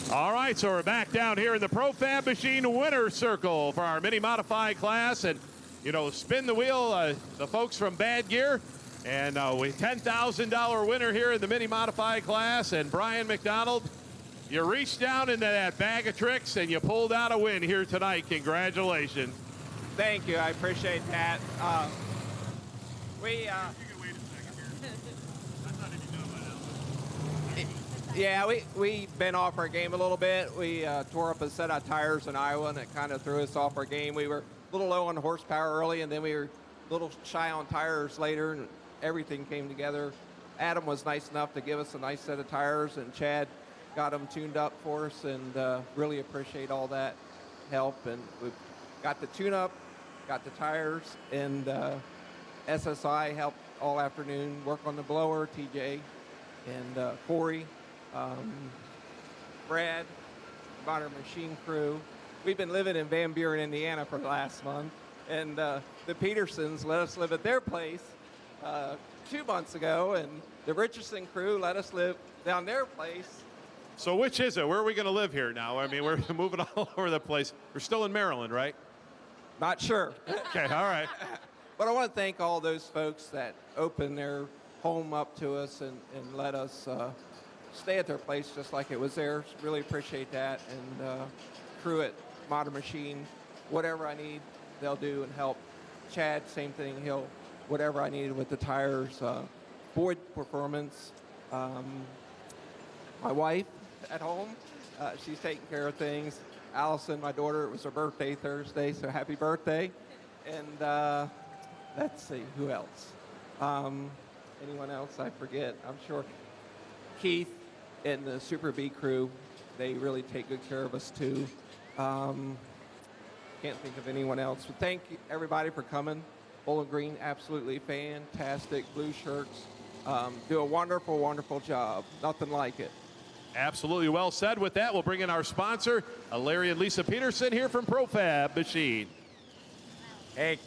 All right, so we're back down here in the Profab Machine winner circle for our mini modified class. And, you know, spin the wheel, the folks from Bad Gear. And we $10,000 winner here in the mini modified class. And Brian McDonald, you reached down into that bag of tricks and you pulled out a win here tonight. Congratulations. Thank you. I appreciate that. Yeah, we've been off our game a little bit. We tore up a set of tires in Iowa, and it kind of threw us off our game. We were a little low on horsepower early, and then we were a little shy on tires later, and everything came together. Adam was nice enough to give us a nice set of tires, and Chad got them tuned up for us, and really appreciate all that help. And we got the tune-up, got the tires, and SSI helped all afternoon work on the blower, TJ and Corey. Brad, Modern Machine crew. We've been living in Van Buren, Indiana for the last month, and the Petersons let us live at their place 2 months ago, and the Richardson crew let us live down their place. So which is it? Where are we going to live here now? I mean, we're moving all over the place. We're still in Maryland, right? Not sure. Okay, all right. But I want to thank all those folks that opened their home up to us and let us stay at their place just like it was theirs. Really appreciate that. And crew at Modern Machine, whatever I need, they'll do and help. Chad, same thing. He'll, whatever I needed with the tires. Boyd Performance. My wife at home, she's taking care of things. Allison, my daughter, it was her birthday Thursday, so happy birthday. And let's see, who else? Anyone else I forget? I'm sure. Keith and the Super B crew, they really take good care of us too. Can't think of anyone else. But thank you everybody for coming. Bowling Green, absolutely fantastic. Blue shirts, do a wonderful, wonderful job. Nothing like it. Absolutely well said. With that, we'll bring in our sponsor, Larry and Lisa Peterson here from Profab Machine. Hey.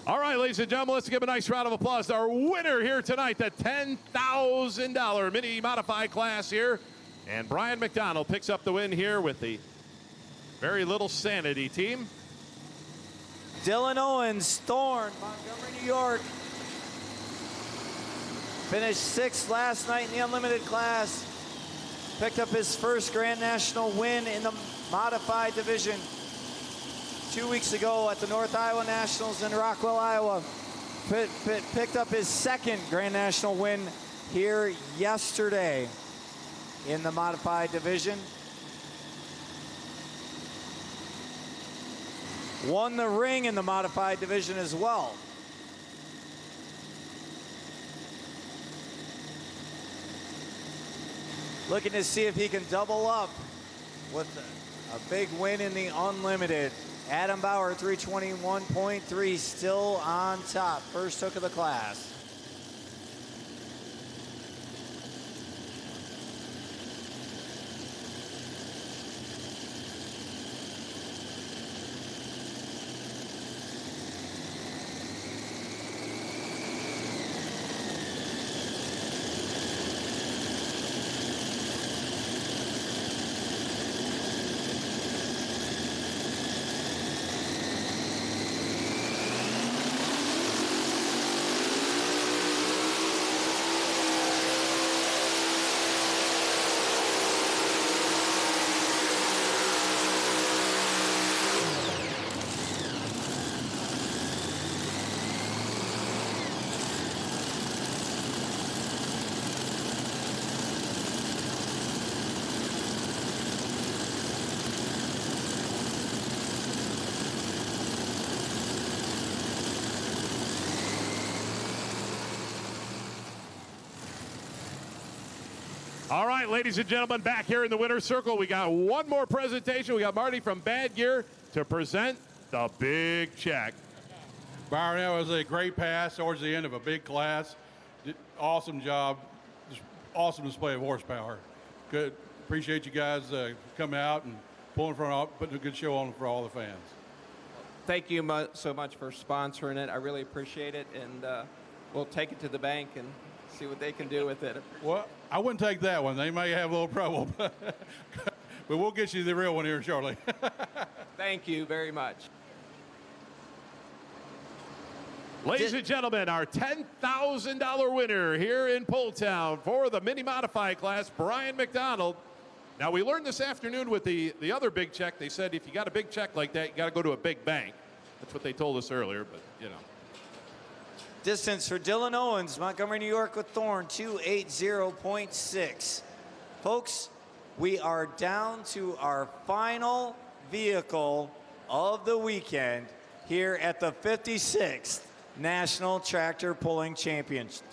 All right, ladies and gentlemen, let's give a nice round of applause to our winner here tonight, the $10,000 mini modified class here. And Brian McDonald picks up the win here with the Very Little Sanity team. Dylan Owens, Thorne, Montgomery, New York. Finished 6th last night in the unlimited class. Picked up his first Grand National win in the modified division 2 weeks ago at the North Iowa Nationals in Rockwell, Iowa. Picked up his second Grand National win here yesterday in the modified division. Won the ring in the modified division as well. Looking to see if he can double up with a big win in the unlimited. Adam Bauer, 321.3, still on top. First hook of the class. All right, ladies and gentlemen, back here in the winner's circle, we got one more presentation. We got Marty from Bad Gear to present the big check. Byron, that was a great pass towards the end of a big class. Awesome job. Just awesome display of horsepower. Good. Appreciate you guys coming out and putting a good show on for all the fans. Thank you so much for sponsoring it. I really appreciate it, and we'll take it to the bank and see what they can do with it. Well, I wouldn't take that one. They may have a little trouble, but we'll get you the real one here shortly. Thank you very much. Ladies and gentlemen, our $10,000 winner here in Poletown for the mini modified class, Brian McDonald. Now, we learned this afternoon with the other big check, they said if you got a big check like that, you got to go to a big bank. That's what they told us earlier, but, you know. Distance for Dylan Owens, Montgomery, New York with Thorne, 280.6. Folks, we are down to our final vehicle of the weekend here at the 56th National Tractor Pulling Championship.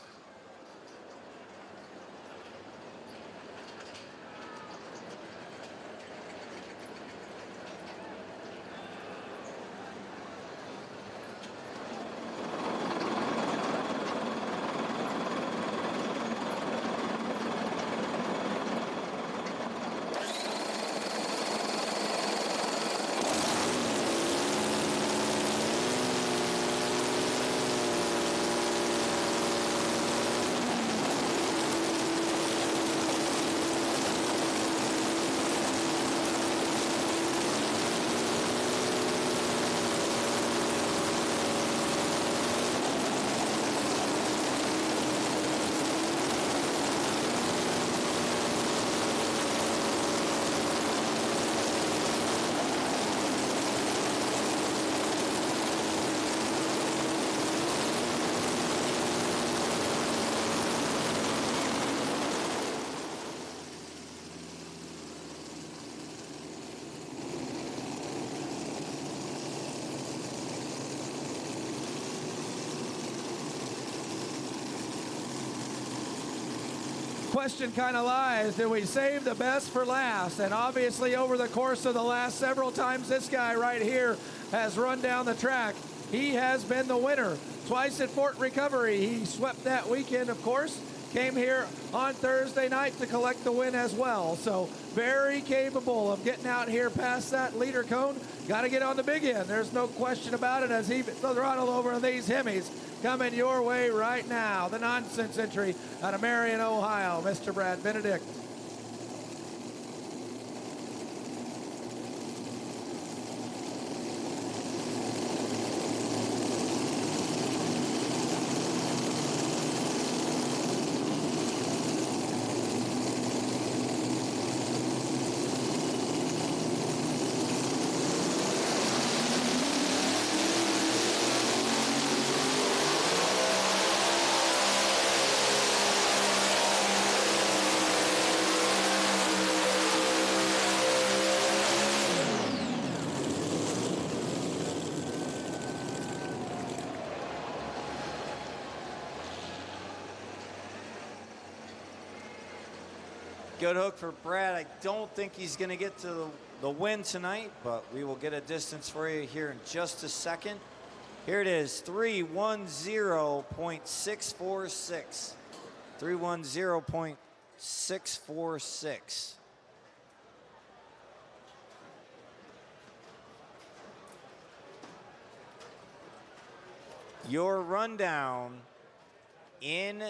Question kind of lies, did we save the best for last? And obviously over the course of the last several times this guy right here has run down the track, he has been the winner. Twice at Fort Recovery, he swept that weekend, of course. Came here on Thursday night to collect the win as well. So very capable of getting out here past that leader cone. Got to get on the big end. There's no question about it as he throttled over these Hemis. Coming your way right now, the nonsense entry out of Marion, Ohio, Mr. Brad Benedict. Good hook for Brad. I don't think he's going to get to the win tonight, but we will get a distance for you here in just a second. Here it is, 310.646. 310.646. Your rundown in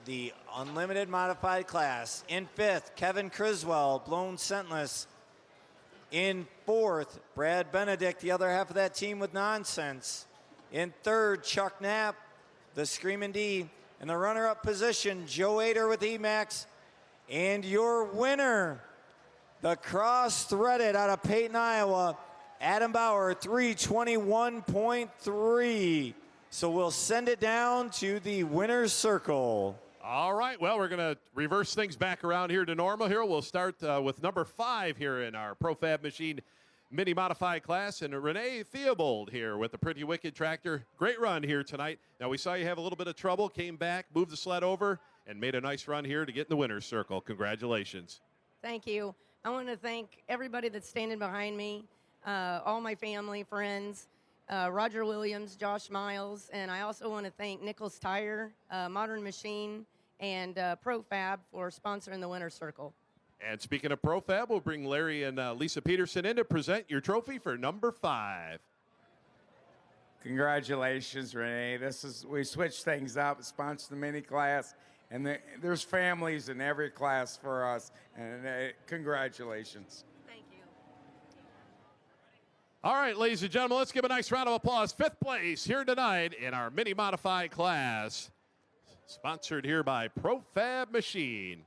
the unlimited modified class. In fifth, Kevin Criswell, blown scentless. In fourth, Brad Benedict, the other half of that team with nonsense. In third, Chuck Knapp, the Screamin' D. In the runner-up position, Joe Ader with Emax. And your winner, the cross-threaded out of Peyton, Iowa, Adam Bauer, 321.3. So we'll send it down to the winner's circle. All right, well, we're going to reverse things back around here to normal here. We'll start with number 5 here in our Profab Machine mini modified class, and Renee Theobald here with the Pretty Wicked tractor. Great run here tonight. Now, we saw you have a little bit of trouble, came back, moved the sled over, and made a nice run here to get in the winner's circle. Congratulations. Thank you. I want to thank everybody that's standing behind me, all my family, friends, Roger Williams, Josh Miles, and I also want to thank Nichols Tire, Modern Machine, and ProFab for sponsoring the winner's circle. And speaking of ProFab, we'll bring Larry and Lisa Peterson in to present your trophy for number 5. Congratulations, Renee. We switched things up, sponsored the mini class, and there's families in every class for us. And congratulations. Thank you. All right, ladies and gentlemen, let's give a nice round of applause. 5th place here tonight in our mini modified class, sponsored here by ProFab Machine.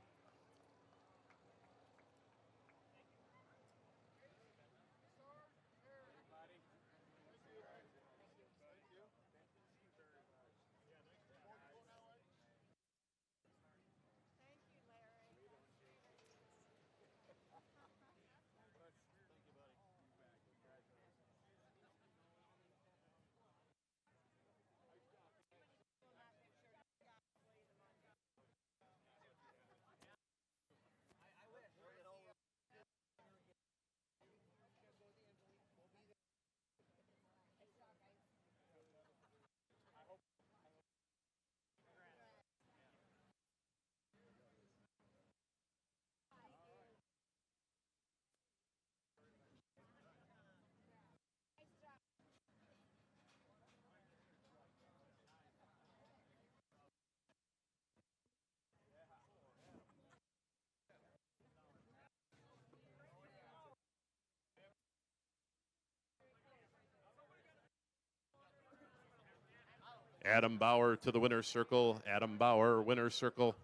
Adam Bauer to the winner's circle. Adam Bauer, winner's circle.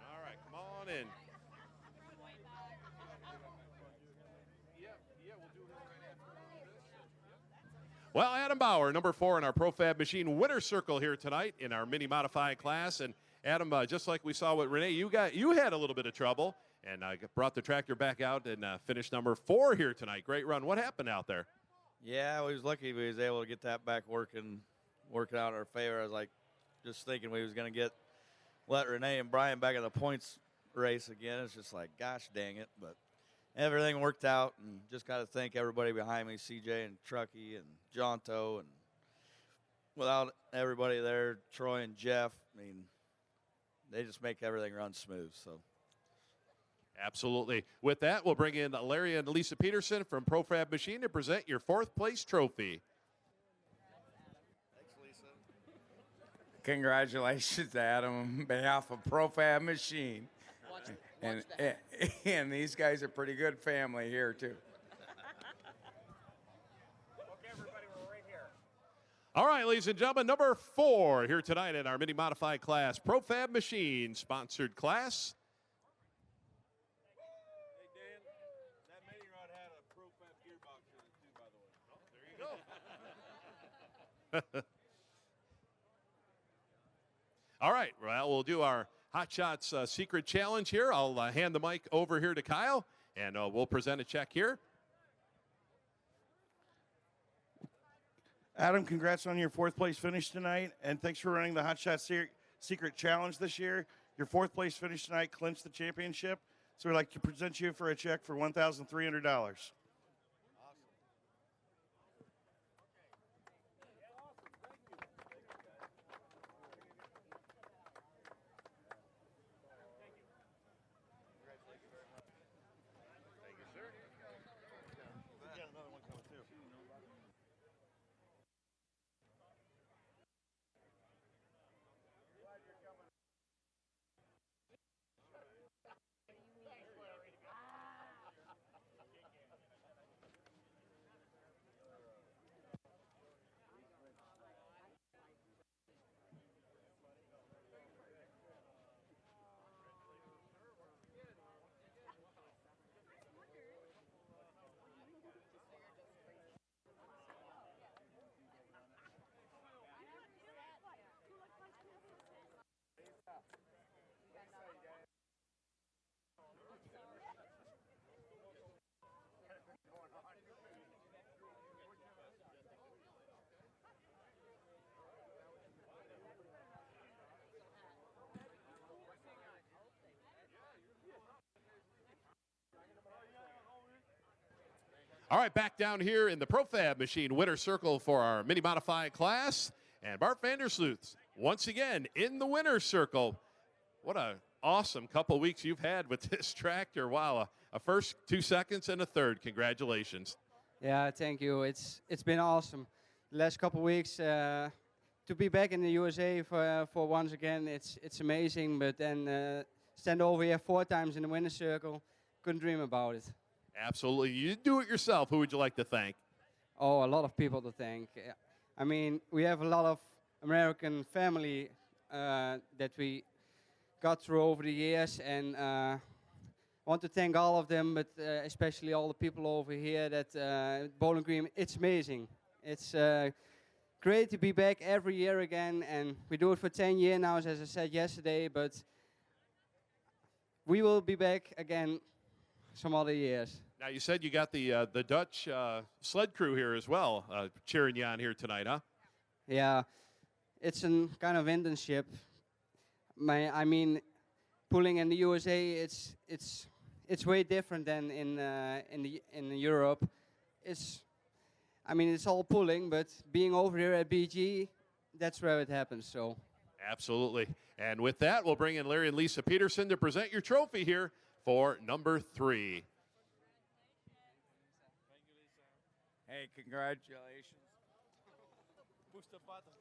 All right, come on in. Well, Adam Bauer, number 4 in our ProFab Machine winner circle here tonight in our mini modified class. And Adam, just like we saw with Renee, you had a little bit of trouble and brought the tractor back out and finished number 4 here tonight. Great run. What happened out there? Yeah, we was lucky we was able to get that back working out in our favor. I was like just thinking we was going to let Renee and Brian back in the points race again. It's just like, gosh dang it. But everything worked out, and just got to thank everybody behind me, CJ and Truckee and Jonto. And without everybody there, Troy and Jeff, I mean, they just make everything run smooth. So. Absolutely. With that, we'll bring in Larry and Lisa Peterson from ProFab Machine to present your 4th place trophy. Thanks, Lisa. Congratulations, Adam, on behalf of ProFab Machine. And these guys are pretty good family here, too. All right, ladies and gentlemen, number 4 here tonight in our mini modified class, ProFab Machine sponsored class. Hey, Dan, that mini rod had a ProFab gearbox in it, too, by the way. Oh, there you go. All right, well, we'll do our Hot Shots Secret Challenge here. I'll hand the mic over here to Kyle, and we'll present a check here. Adam, congrats on your 4th place finish tonight, and thanks for running the Hot Shot Secret Challenge this year. Your 4th place finish tonight clinched the championship, so we'd like to present you for a check for $1,300. All right, back down here in the Profab Machine winner circle for our mini modified class. And Bart Vandersloot, once again, in the winner's circle. What a awesome couple weeks you've had with this tractor. Wow, a first, 2 seconds, and a third. Congratulations. Yeah, thank you. It's been awesome. The last couple weeks to be back in the USA for once again. It's amazing. But then stand over here 4 times in the winner's circle. Couldn't dream about it. Absolutely. You do it yourself. Who would you like to thank? Oh, a lot of people to thank. I mean, we have a lot of American family that we got through over the years, and I want to thank all of them, but especially all the people over here that Bowling Green. It's amazing. It's great to be back every year again, and we do it for 10 years now, as I said yesterday, but we will be back again some other years. Now, you said you got the Dutch sled crew here as well, cheering you on here tonight, huh? Yeah, it's a kind of internship. I mean, pulling in the USA, it's way different than in Europe. I mean, it's all pulling, but being over here at BG, that's where it happens. So. Absolutely. And with that, we'll bring in Larry and Lisa Peterson to present your trophy here for number 3. Hey, congratulations.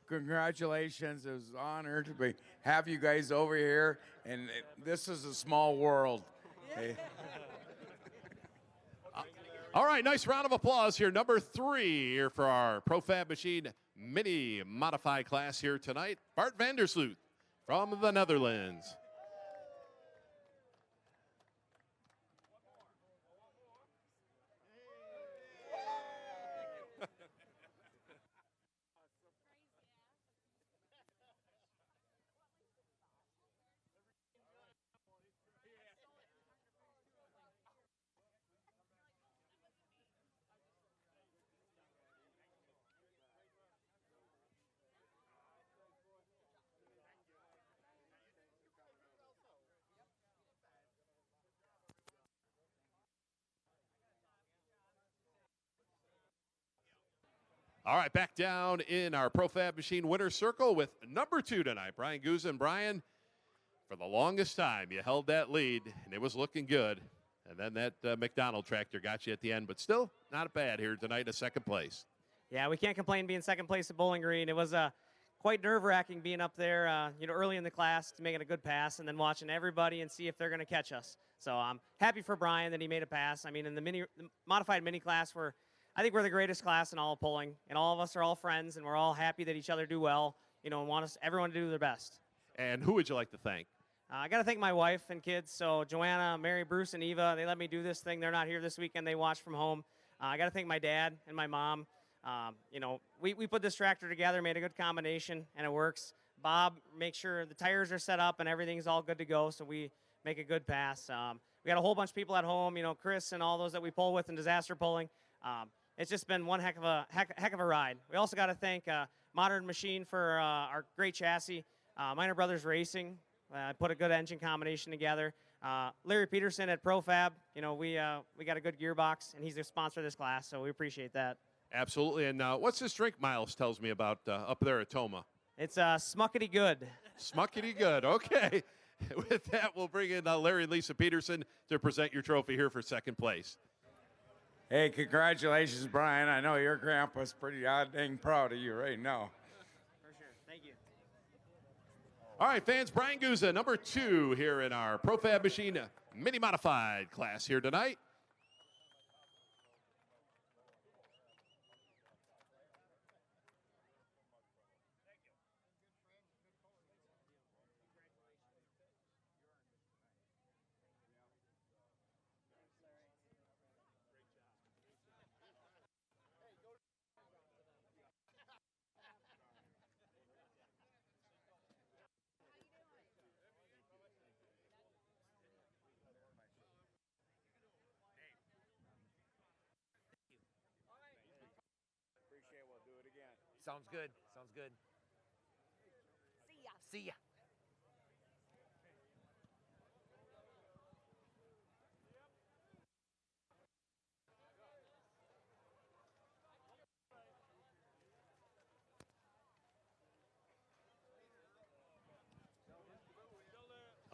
Congratulations. It was an honor to have you guys over here. And this is a small world. Hey. All right, nice round of applause here. Number 3 here for our Profab Machine Mini Modified class here tonight. Bart Vandersloot from the Netherlands. All right, back down in our Profab Machine winner circle with number 2 tonight, Brian Guzza. And Brian, for the longest time, you held that lead, and it was looking good. And then that McDonald tractor got you at the end, but still not bad here tonight in second place. Yeah, we can't complain being second place at Bowling Green. It was quite nerve-wracking being up there, early in the class, making a good pass, and then watching everybody and see if they're going to catch us. So I'm happy for Brian that he made a pass. I mean, in the modified mini class, I think we're the greatest class in all of pulling, and all of us are all friends, and we're all happy that each other do well, and want everyone to do their best. And who would you like to thank? I got to thank my wife and kids. So Joanna, Mary, Bruce, and Eva, they let me do this thing. They're not here this weekend. They watch from home. I got to thank my dad and my mom. We put this tractor together, made a good combination, and it works. Bob makes sure the tires are set up and everything's all good to go, so we make a good pass. We got a whole bunch of people at home, Chris and all those that we pull with in disaster pulling. It's just been one heck of a ride. We also got to thank Modern Machine for our great chassis. Minor Brothers Racing put a good engine combination together. Larry Peterson at Profab, we got a good gearbox, and he's the sponsor of this class, so we appreciate that. Absolutely. And what's this drink Miles tells me about up there at Toma? It's Smuckety Good. Smuckety Good. Okay. With that, we'll bring in Larry and Lisa Peterson to present your trophy here for second place. Hey, congratulations, Brian. I know your grandpa's pretty dang proud of you right now. For sure. Thank you. All right, fans, Brian Guzza, number 2 here in our Profab Machine Mini Modified class here tonight. Sounds good. Sounds good. See ya. See ya.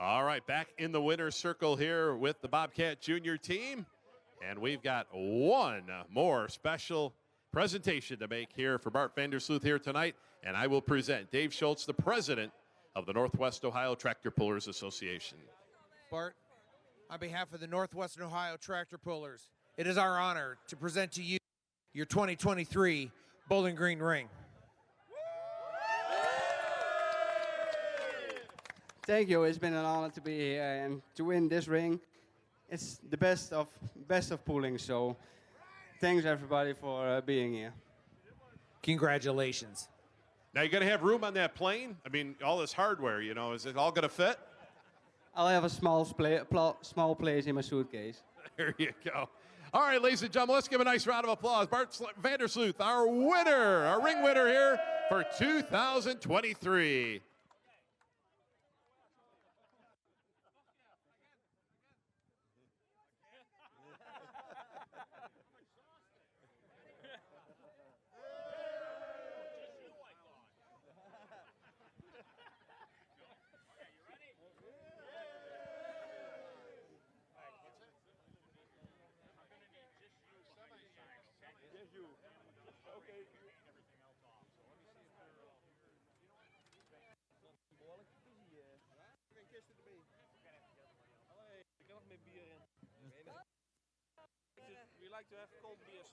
All right, back in the winner's circle here with the Bobcat Junior team. And we've got one more special presentation to make here for Bart Vandersloot here tonight. And I will present Dave Schultz, the president of the Northwest Ohio Tractor Pullers Association. Bart, on behalf of the Northwestern Ohio Tractor Pullers, it is our honor to present to you your 2023 Bowling Green ring. Thank you. It's been an honor to be here and to win this ring. It's the best of pulling. So, thanks everybody for being here. Congratulations. Now you got to have room on that plane. I mean, all this hardware. You know, is it all going to fit? I'll have a small place in my suitcase. There you go. All right, ladies and gentlemen, let's give a nice round of applause. Bart Vandersloot, our winner, our ring winner here for 2023. We like to have cold beers.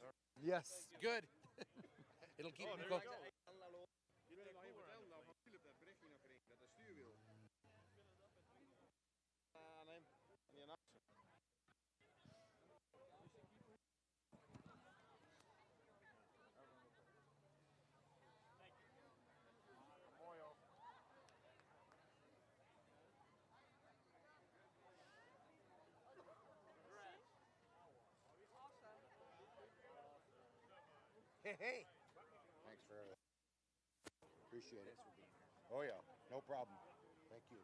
Yes. Good. It'll keep them cooked. Hey. Thanks for everything. Appreciate it. Oh, yeah. No problem. Thank you.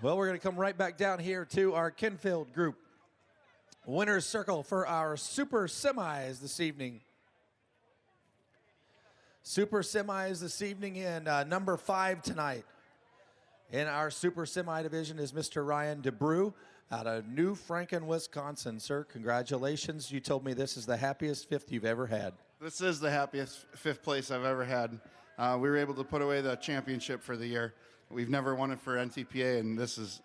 Well, we're going to come right back down here to our Kenfield group. Winner's circle for our Super Semis this evening. Super Semis this evening in number 5 tonight. In our Super Semi division is Mr. Ryan DeBrew out of New Franken, Wisconsin. Sir, congratulations. You told me this is the happiest 5th you've ever had. This is the happiest 5th place I've ever had. We were able to put away the championship for the year. We've never won it for NTPA, and this has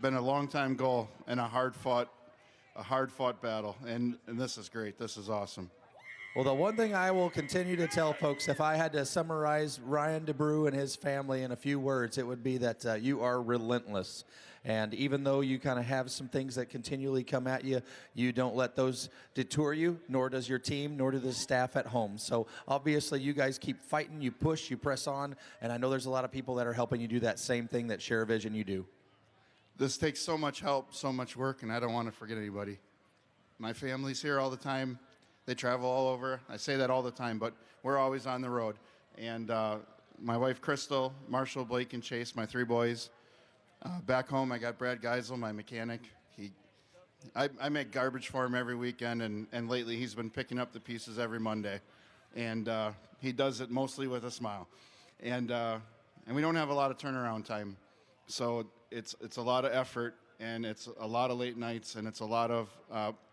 been a long time goal and a hard fought battle. And this is great. This is awesome. Well, the one thing I will continue to tell folks, if I had to summarize Ryan DeBrew and his family in a few words, it would be that you are relentless. And even though you kind of have some things that continually come at you, you don't let those detour you, nor does your team, nor do the staff at home. So obviously you guys keep fighting, you push, you press on, and I know there's a lot of people that are helping you do that same thing that share a vision you do. This takes so much help, so much work, and I don't want to forget anybody. My family's here all the time. They travel all over. I say that all the time, but we're always on the road. And my wife, Crystal, Marshall, Blake, and Chase, my 3 boys. Back home, I got Brad Geisel, my mechanic. I make garbage for him every weekend, and lately he's been picking up the pieces every Monday. And he does it mostly with a smile. And we don't have a lot of turnaround time. So it's a lot of effort, and it's a lot of late nights, and it's a lot of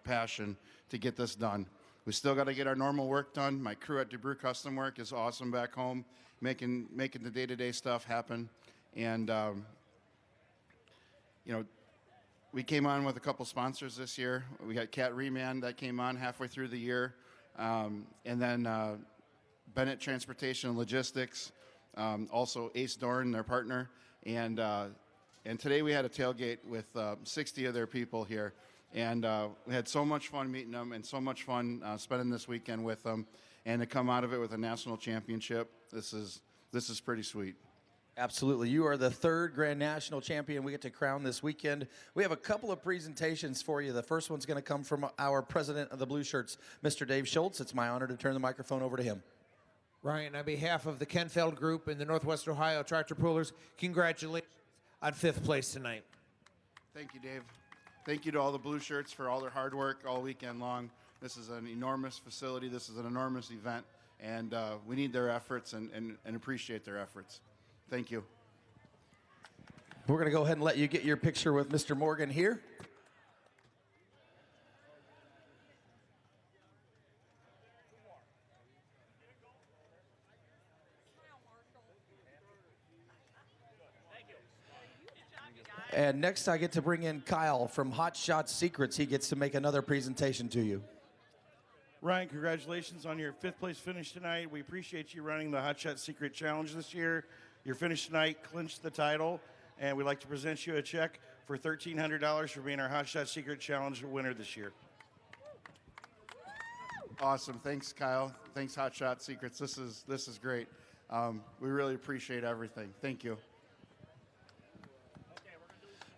passion to get this done. We still got to get our normal work done. My crew at DeBrew Custom Work is awesome back home, making the day-to-day stuff happen. And you know, we came on with a couple sponsors this year. We got Cat Reman that came on halfway through the year, and then Bennett Transportation and Logistics, also Ace Dorn, their partner, and today we had a tailgate with 60 of their people here. And we had so much fun meeting them and so much fun spending this weekend with them. And to come out of it with a national championship, this is pretty sweet. Absolutely. You are the third Grand National champion we get to crown this weekend. We have a couple of presentations for you. The first one's going to come from our president of the Blue Shirts, Mr. Dave Schultz. It's my honor to turn the microphone over to him. Ryan, on behalf of the Kenfeld Group and the Northwest Ohio Tractor Pullers, congratulations on 5th place tonight. Thank you, Dave. Thank you to all the Blue Shirts for all their hard work all weekend long. This is an enormous facility. This is an enormous event, and we need their efforts and appreciate their efforts. Thank you. We're going to go ahead and let you get your picture with Mr. Morgan here. And next I get to bring in Kyle from Hot Shot Secrets. He gets to make another presentation to you. Ryan, congratulations on your 5th place finish tonight. We appreciate you running the Hot Shot Secret Challenge this year. Your finish tonight clinched the title, and we'd like to present you a check for $1,300 for being our Hot Shot Secret Challenge winner this year. Awesome. Thanks, Kyle. Thanks, Hot Shot Secrets. This is great. We really appreciate everything. Thank you.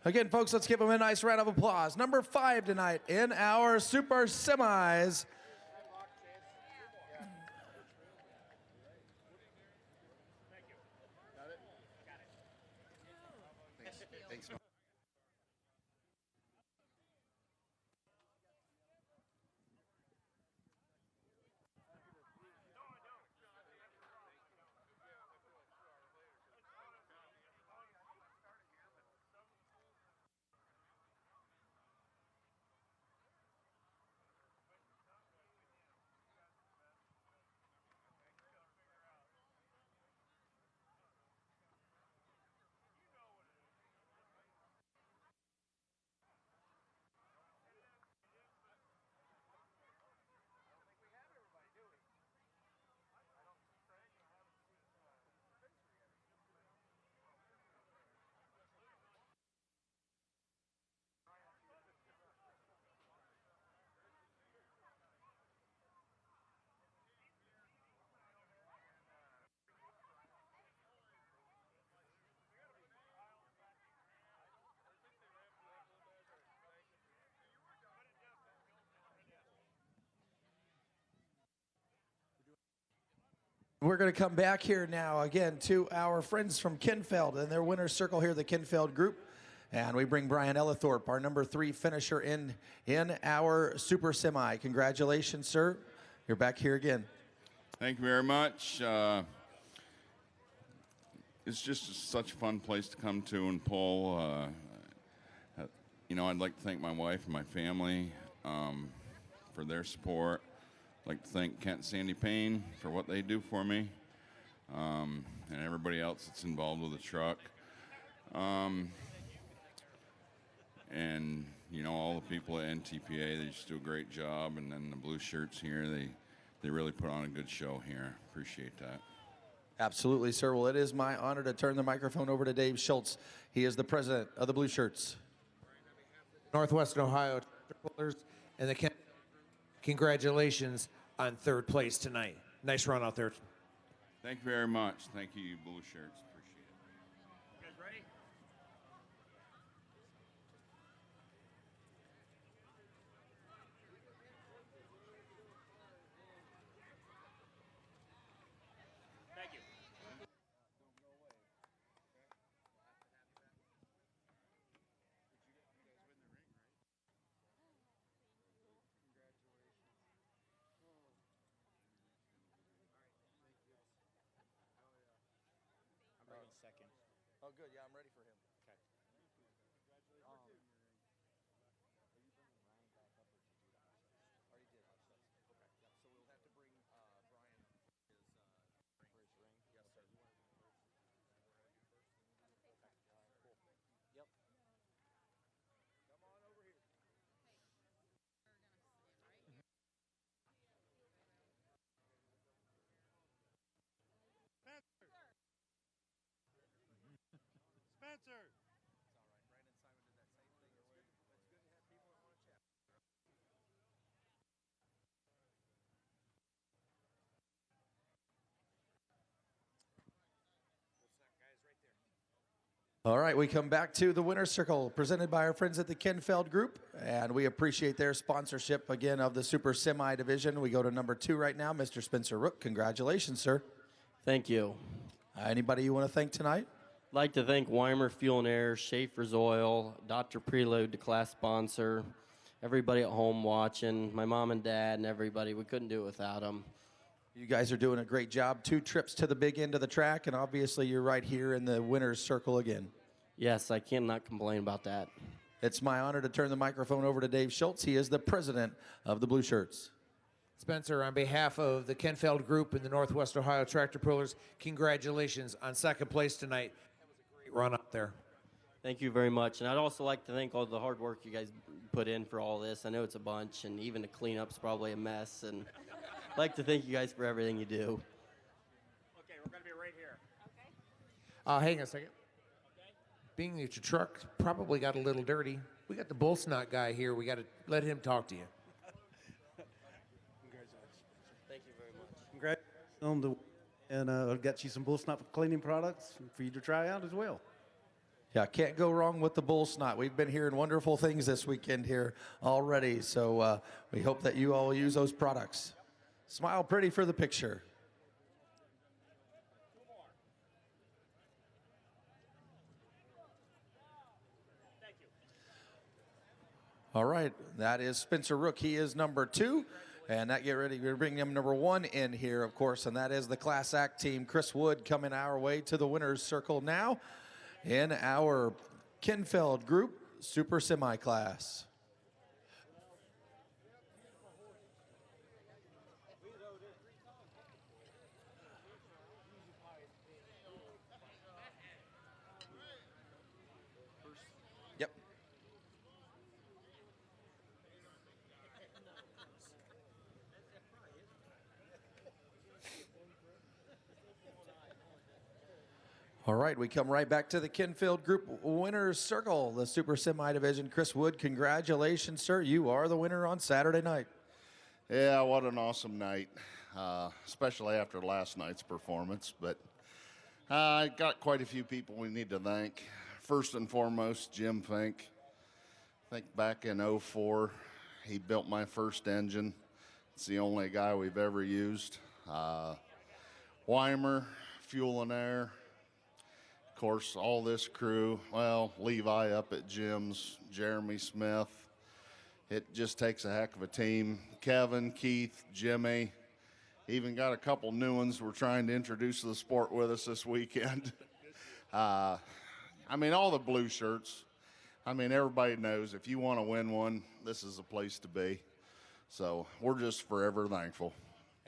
Again, folks, let's give him a nice round of applause. Number 5 tonight in our Super Semis. Thanks. We're going to come back here now again to our friends from Kenfeld and their winner's circle here, the Kenfeld Group. And we bring Brian Ellithorpe, our number 3 finisher in our Super Semi. Congratulations, sir. You're back here again. Thank you very much. It's just such a fun place to come to and pull. You know, I'd like to thank my wife and my family for their support. I'd like to thank Kent and Sandy Payne for what they do for me, and everybody else that's involved with the truck. And, you know, all the people at NTPA, they just do a great job. And then the Blue Shirts here, they really put on a good show here. Appreciate that. Absolutely, sir. Well, it is my honor to turn the microphone over to Dave Schultz. He is the president of the Blue Shirts. Northwest Ohio Pullers and the congratulations on 3rd place tonight. Nice run out there. Thank you very much. Thank you, Blue Shirts. Appreciate it. You guys ready? Thank you. I'm ready second. Oh, good. Yeah, I'm ready for him. Okay. Already did Hot Shots. Okay. Yep. So we'll have to bring Brian for his ring. Yes, sir. You want to do first? Okay. Cool. Yep. Come on over here. Spencer! Guys, right there. All right, we come back to the winner's circle presented by our friends at the Kenfeld Group, and we appreciate their sponsorship again of the Super Semi division. We go to number 2 right now, Mr. Spencer Rook. Congratulations, sir. Thank you. Anybody you want to thank tonight? I'd like to thank Weimer Fuel and Air, Schaefer's Oil, Dr. Preload, the class sponsor, everybody at home watching, my mom and dad and everybody. We couldn't do it without them. You guys are doing a great job. 2 trips to the big end of the track, and obviously you're right here in the winner's circle again. Yes, I cannot complain about that. It's my honor to turn the microphone over to Dave Schultz. He is the president of the Blue Shirts. Spencer, on behalf of the Kenfeld Group and the Northwest Ohio Tractor Pullers, congratulations on second place tonight. That was a great run up there. Thank you very much. And I'd also like to thank all the hard work you guys put in for all this. I know it's a bunch, and even the cleanup's probably a mess. And I'd like to thank you guys for everything you do. Okay, we're going to be right here. Okay. Hang on a second. Being that your truck probably got a little dirty, we got the bull snot guy here. We got to let him talk to you. Thank you very much. Congratulations and I've got you some bull snot cleaning products for you to try out as well. Yeah, can't go wrong with the bull snot. We've been hearing wonderful things this weekend here already, so we hope that you all use those products. Smile pretty for the picture. All right, that is Spencer Rook. He is number 2. And that get ready, we're bringing him number 1 in here, of course, and that is the Class Act team. Chris Wood coming our way to the winner's circle now in our Kenfeld Group Super Semi class. Yep. All right, we come right back to the Kenfield Group Winner's Circle, the Super Semi Division. Chris Wood, congratulations, sir. You are the winner on Saturday night. Yeah, what an awesome night, especially after last night's performance. But I got quite a few people we need to thank. First and foremost, Jim Fink. I think back in '04, he built my first engine. It's the only guy we've ever used. Weimer, Fuel and Air. Of course, all this crew, well, Levi up at Jim's, Jeremy Smith. It just takes a heck of a team. Kevin, Keith, Jimmy, even got a couple new ones we're trying to introduce to the sport with us this weekend. I mean, all the blue shirts. I mean, everybody knows if you want to win one, this is the place to be. So we're just forever thankful.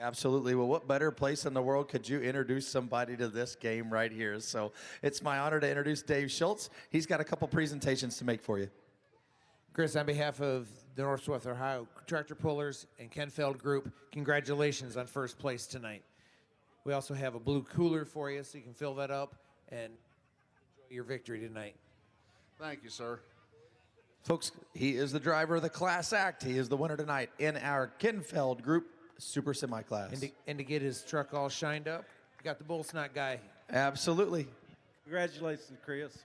Absolutely. Well, what better place in the world could you introduce somebody to this game right here? So it's my honor to introduce Dave Schultz. He's got a couple presentations to make for you. Chris, on behalf of the Northwest Ohio Tractor Pullers and Kenfeld Group, congratulations on first place tonight. We also have a blue cooler for you so you can fill that up and enjoy your victory tonight. Thank you, sir. Folks, he is the driver of the Class Act. He is the winner tonight in our Kenfeld Group Super Semi class. And to get his truck all shined up, you got the bull snot guy. Absolutely. Congratulations, Chris.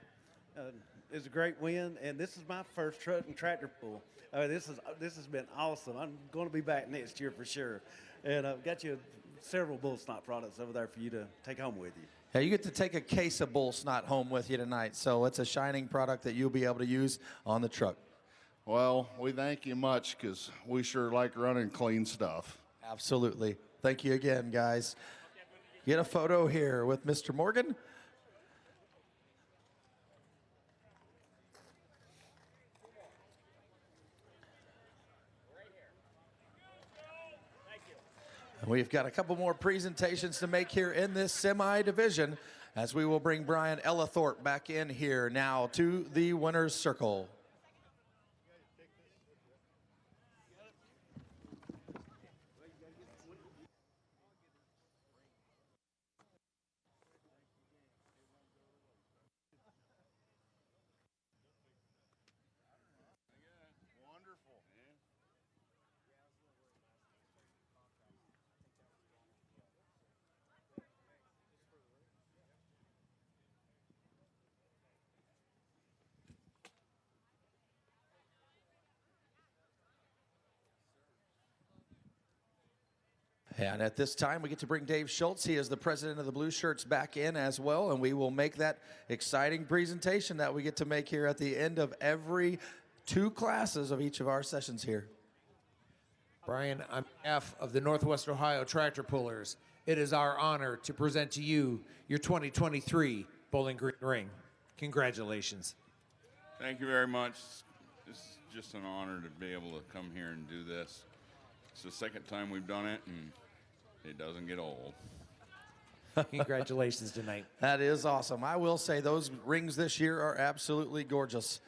It's a great win, and this is my first truck and tractor pull. This has been awesome. I'm going to be back next year for sure. And I've got you several bull snot products over there for you to take home with you. Yeah, you get to take a case of bull snot home with you tonight, so it's a shining product that you'll be able to use on the truck. Well, we thank you much because we sure like running clean stuff. Absolutely. Thank you again, guys. Get a photo here with Mr. Morgan. And we've got a couple more presentations to make here in this semi division as we will bring Brian Ellithorpe back in here now to the winner's circle. And at this time, we get to bring Dave Schultz. He is the president of the Blue Shirts back in as well, and we will make that exciting presentation that we get to make here at the end of every 2 classes of each of our sessions here. Brian, on behalf of the Northwest Ohio Tractor Pullers, it is our honor to present to you your 2023 Bowling Green ring. Congratulations. Thank you very much. It's just an honor to be able to come here and do this. It's the second time we've done it, and it doesn't get old. Congratulations tonight. That is awesome. I will say those rings this year are absolutely gorgeous.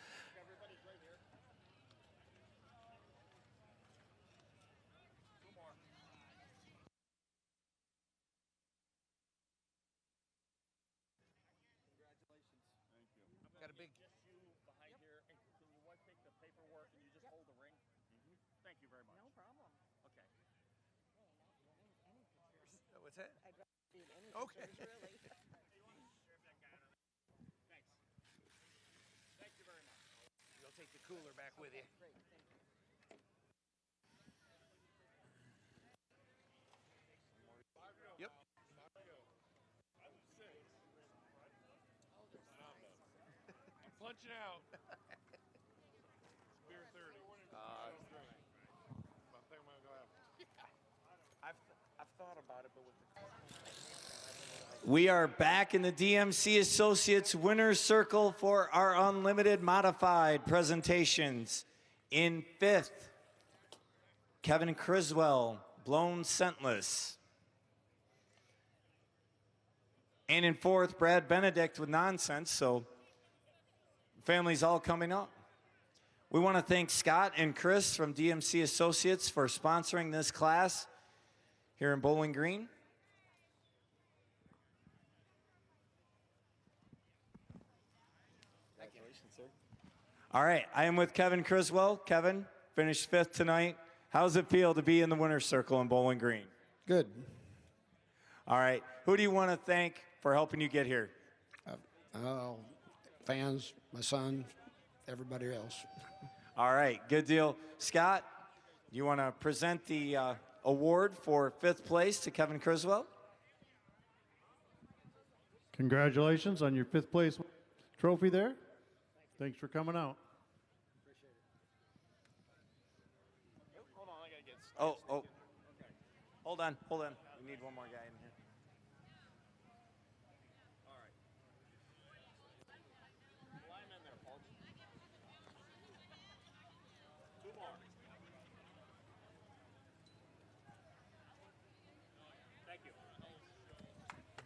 Got a big. Behind here, and can your wife take the paperwork and you just hold the ring? Thank you very much. No problem. Okay. What's that? I'd rather see any Okay. pictures, really. Thanks. Thank you very much. You'll take the cooler back with you. Great, thank you. Yep. I'm punching out. Beer 30. I think I'm gonna go have. I've thought about it, but with We are back in the DMC Associates Winner's Circle for our Unlimited Modified presentations. In 5th, Kevin Criswell, Blown Scentless. And in 4th, Brad Benedict with Nonsense, so family's all coming up. We want to thank Scott and Chris from DMC Associates for sponsoring this class here in Bowling Green. Congratulations, sir. All right, I am with Kevin Criswell. Kevin, finished 5th tonight. How does it feel to be in the winner's circle in Bowling Green? Good. All right, who do you want to thank for helping you get here? Fans, my son, everybody else. All right, good deal. Scott, you want to present the award for 5th place to Kevin Criswell? Congratulations on your 5th place trophy there. Thanks for coming out. Hold on, I gotta get. Oh. Hold on. We need one more guy in here. All right. Line in there, Paul. 2 more. Thank you.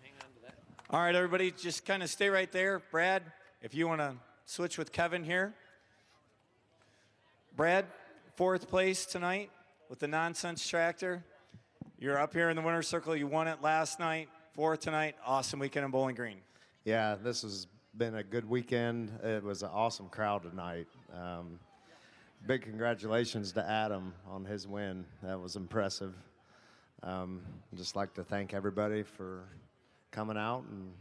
Hang on to that. All right, everybody, just kind of stay right there. Brad, if you want to switch with Kevin here. Brad, 4th place tonight with the Nonsense Tractor. You're up here in the winner's circle. You won it last night, 4th tonight. Awesome weekend in Bowling Green. Yeah, this has been a good weekend. It was an awesome crowd tonight. Big congratulations to Adam on his win. That was impressive. Just like to thank everybody for coming out, and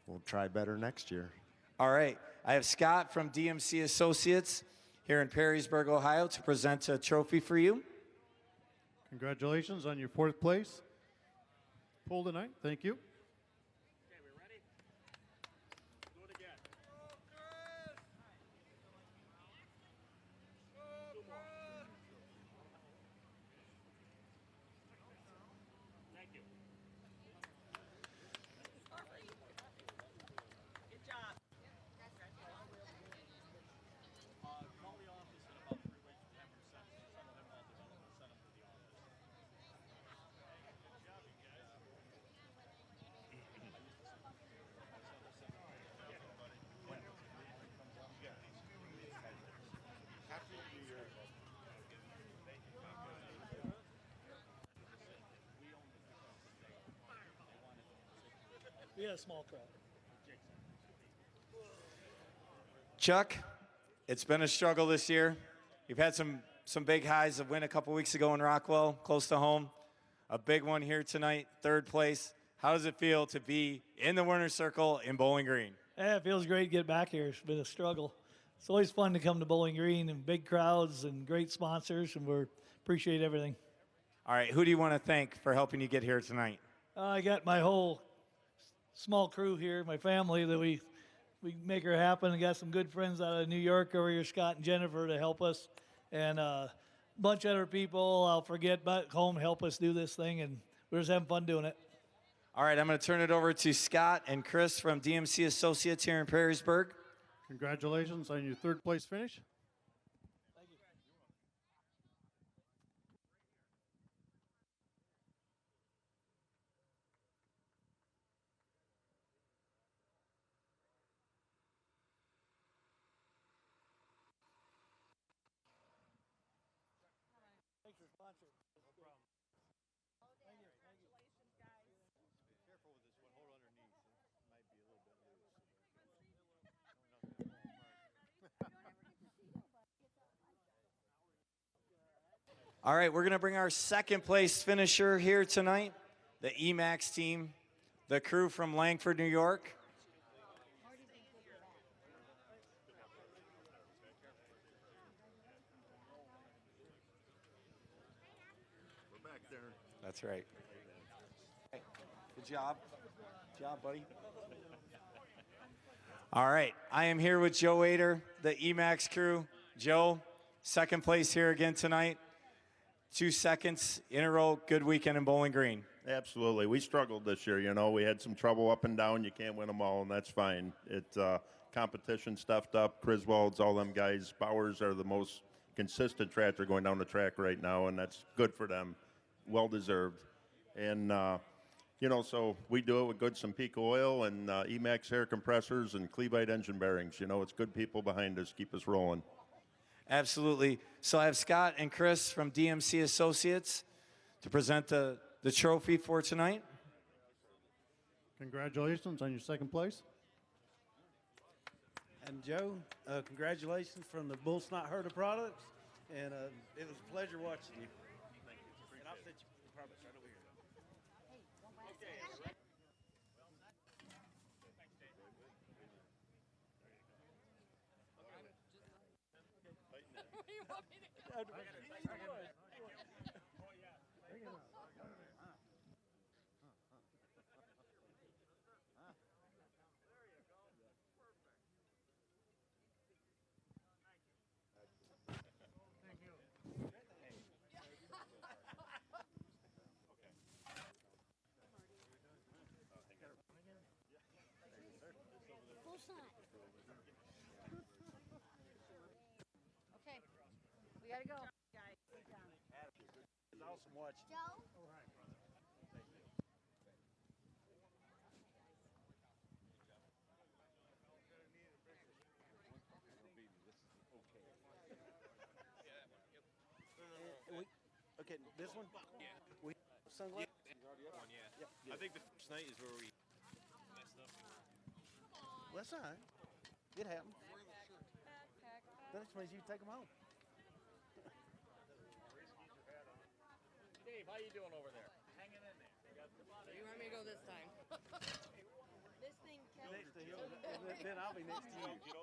we'll try better next year. All right, I have Scott from DMC Associates here in Perrysburg, Ohio, to present a trophy for you. Congratulations on your 4th place pull tonight. Thank you. Okay, we ready? Do it again. Thank you. Good job. Call the office in about 3 weeks and have them send some of them all developed and send them to the office. Good job, you guys. We had a small crowd. Chuck, it's been a struggle this year. You've had some big highs. A win a couple weeks ago in Rockwell, close to home. A big one here tonight, 3rd place. How does it feel to be in the winner's circle in Bowling Green? Yeah, it feels great to get back here. It's been a struggle. It's always fun to come to Bowling Green and big crowds and great sponsors, and we appreciate everything. All right, who do you want to thank for helping you get here tonight? I got my whole small crew here, my family, that we make her happen. I got some good friends out of New York over here, Scott and Jennifer, to help us, and a bunch of other people I'll forget back home help us do this thing, and we're just having fun doing it. All right, I'm going to turn it over to Scott and Chris from DMC Associates here in Perrysburg. Congratulations on your third place finish. All right, we're going to bring our second place finisher here tonight, the EMAX team, the crew from Langford, New York. We're back there. That's right. Good job. Good job, buddy. All right, I am here with Joe Ader, the EMAX crew. Joe, second place here again tonight. 2 seconds in a row. Good weekend in Bowling Green. Absolutely. We struggled this year. You know, we had some trouble up and down. You can't win them all, and that's fine. It's competition stuffed up. Griswold's, all them guys. Bowers are the most consistent tractor going down the track right now, and that's good for them. Well deserved. And, you know, so we do it with good Sampico oil and EMAX air compressors and Clevite engine bearings. You know, it's good people behind us keep us rolling. Absolutely. So I have Scott and Chris from DMC Associates to present the trophy for tonight. Congratulations on your second place. And Joe, congratulations from the Bull Snot Herder products. And it was a pleasure watching you. And I'll set you products right over here. Okay, we gotta go. Guys, sit down. It's awesome watching. Joe? Okay, this one? Yeah. We sunglasses? I think the first night is where we messed up. Well, that's all right. It happened. That explains you take them home. Dave, how you doing over there? Hanging in there. You want me to go this time? This thing Next to him, then I'll be next to you.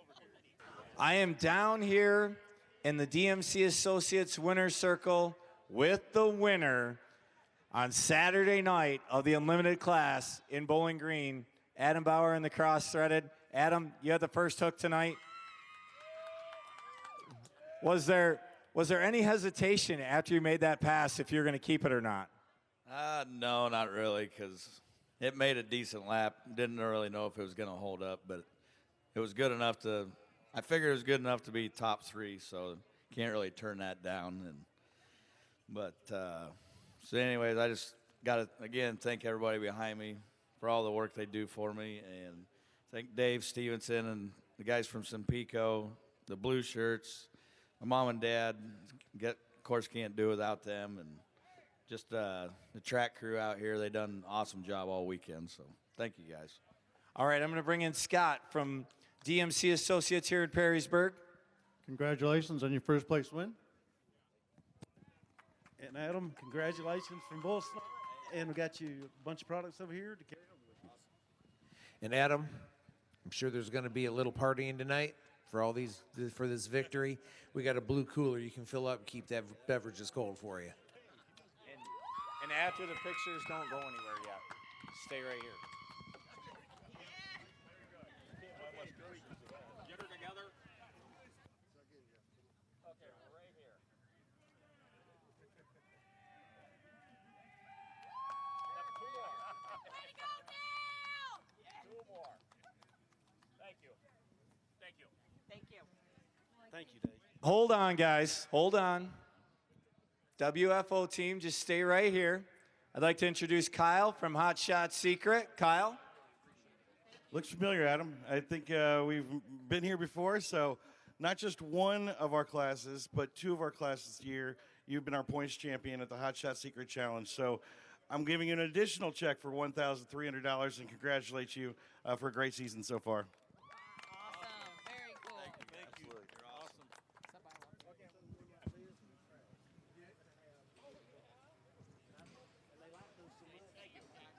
I am down here in the DMC Associates Winner's Circle with the winner on Saturday night of the Unlimited class in Bowling Green, Adam Bauer in the cross-threaded. Adam, you had the first hook tonight. Was there any hesitation after you made that pass if you're going to keep it or not? No, not really, because it made a decent lap. Didn't really know if it was going to hold up, but it was good enough to. I figured it was good enough to be top three, so can't really turn that down. So anyways, I just got to again thank everybody behind me for all the work they do for me, and thank Dave Stevenson and the guys from Sampico, the blue shirts. My mom and dad, of course, can't do without them, and just the track crew out here. They done an awesome job all weekend, so thank you guys. All right, I'm going to bring in Scott from DMC Associates here in Perrysburg. Congratulations on your first place win. And Adam, congratulations from Bull Snot. And we got you a bunch of products over here to carry on. And Adam, I'm sure there's going to be a little partying tonight for this victory. We got a blue cooler you can fill up and keep that beverages cold for you. And And after the pictures, don't go anywhere yet. Stay right here. Get her together. Okay, we're right here. Two more. Two more. Thank you. Thank you. Thank you. Thank you, Dave. Hold on, guys. Hold on. WFO team, just stay right here. I'd like to introduce Kyle from Hot Shot Secret. Kyle? Looks familiar, Adam. I think we've been here before, so not just one of our classes, but two of our classes this year, you've been our points champion at the Hot Shot Secret Challenge. So I'm giving you an additional check for $1,300 and congratulate you for a great season so far. Very cool. Thank you. You're awesome.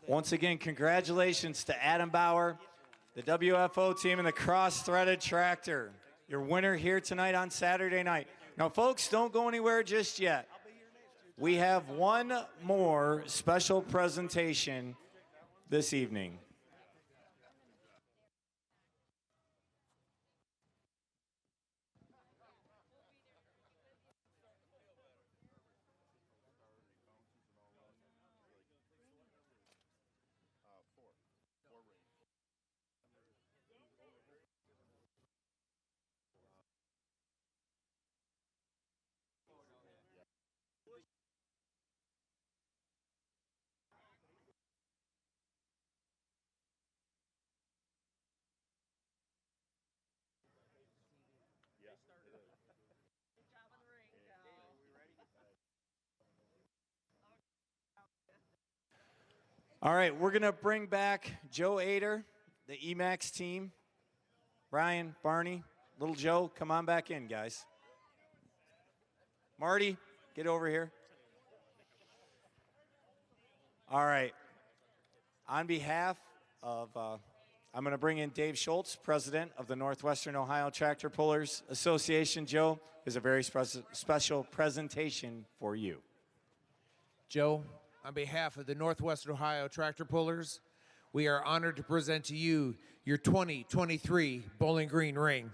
Once again, congratulations to Adam Bauer, the WFO team, and the cross-threaded tractor. Your winner here tonight on Saturday night. Now, folks, don't go anywhere just yet. We have one more special presentation this evening. All right, we're going to bring back Joe Ader, the EMAX team. Ryan, Barney, little Joe, come on back in, guys. Marty, get over here. All right. On behalf of, I'm going to bring in Dave Schultz, president of the Northwestern Ohio Tractor Pullers Association. Joe, is a very special presentation for you. Joe, on behalf of the Northwestern Ohio Tractor Pullers, we are honored to present to you your 2023 Bowling Green ring.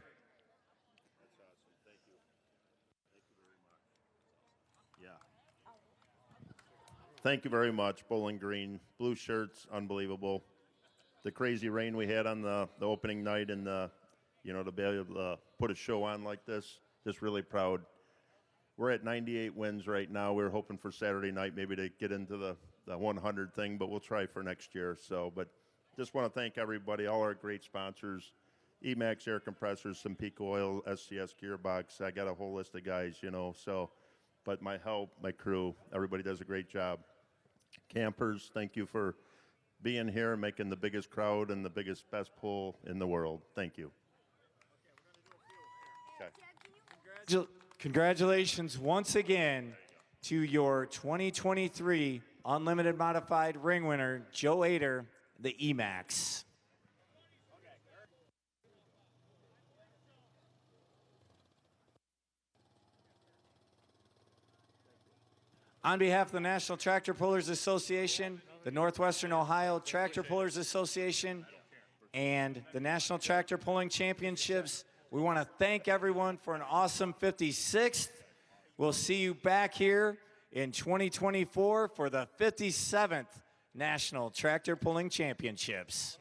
Thank you very much, Bowling Green. Blue shirts, unbelievable. The crazy rain we had on the opening night and to be able to put a show on like this, just really proud. We're at 98 wins right now. We're hoping for Saturday night maybe to get into the 100 thing, but we'll try for next year. So, but just want to thank everybody, all our great sponsors, EMAX air compressors, Simpico oil, SCS gearbox. I got a whole list of guys, so, but my help, my crew, everybody does a great job. Campers, thank you for being here and making the biggest crowd and the best pull in the world. Thank you. Okay. Congratulations once again to your 2023 Unlimited Modified ring winner, Joe Ader, the EMAX. On behalf of the National Tractor Pullers Association, the Northwestern Ohio Tractor Pullers Association, and the National Tractor Pulling Championships, we want to thank everyone for an awesome 56th. We'll see you back here in 2024 for the 57th National Tractor Pulling Championships.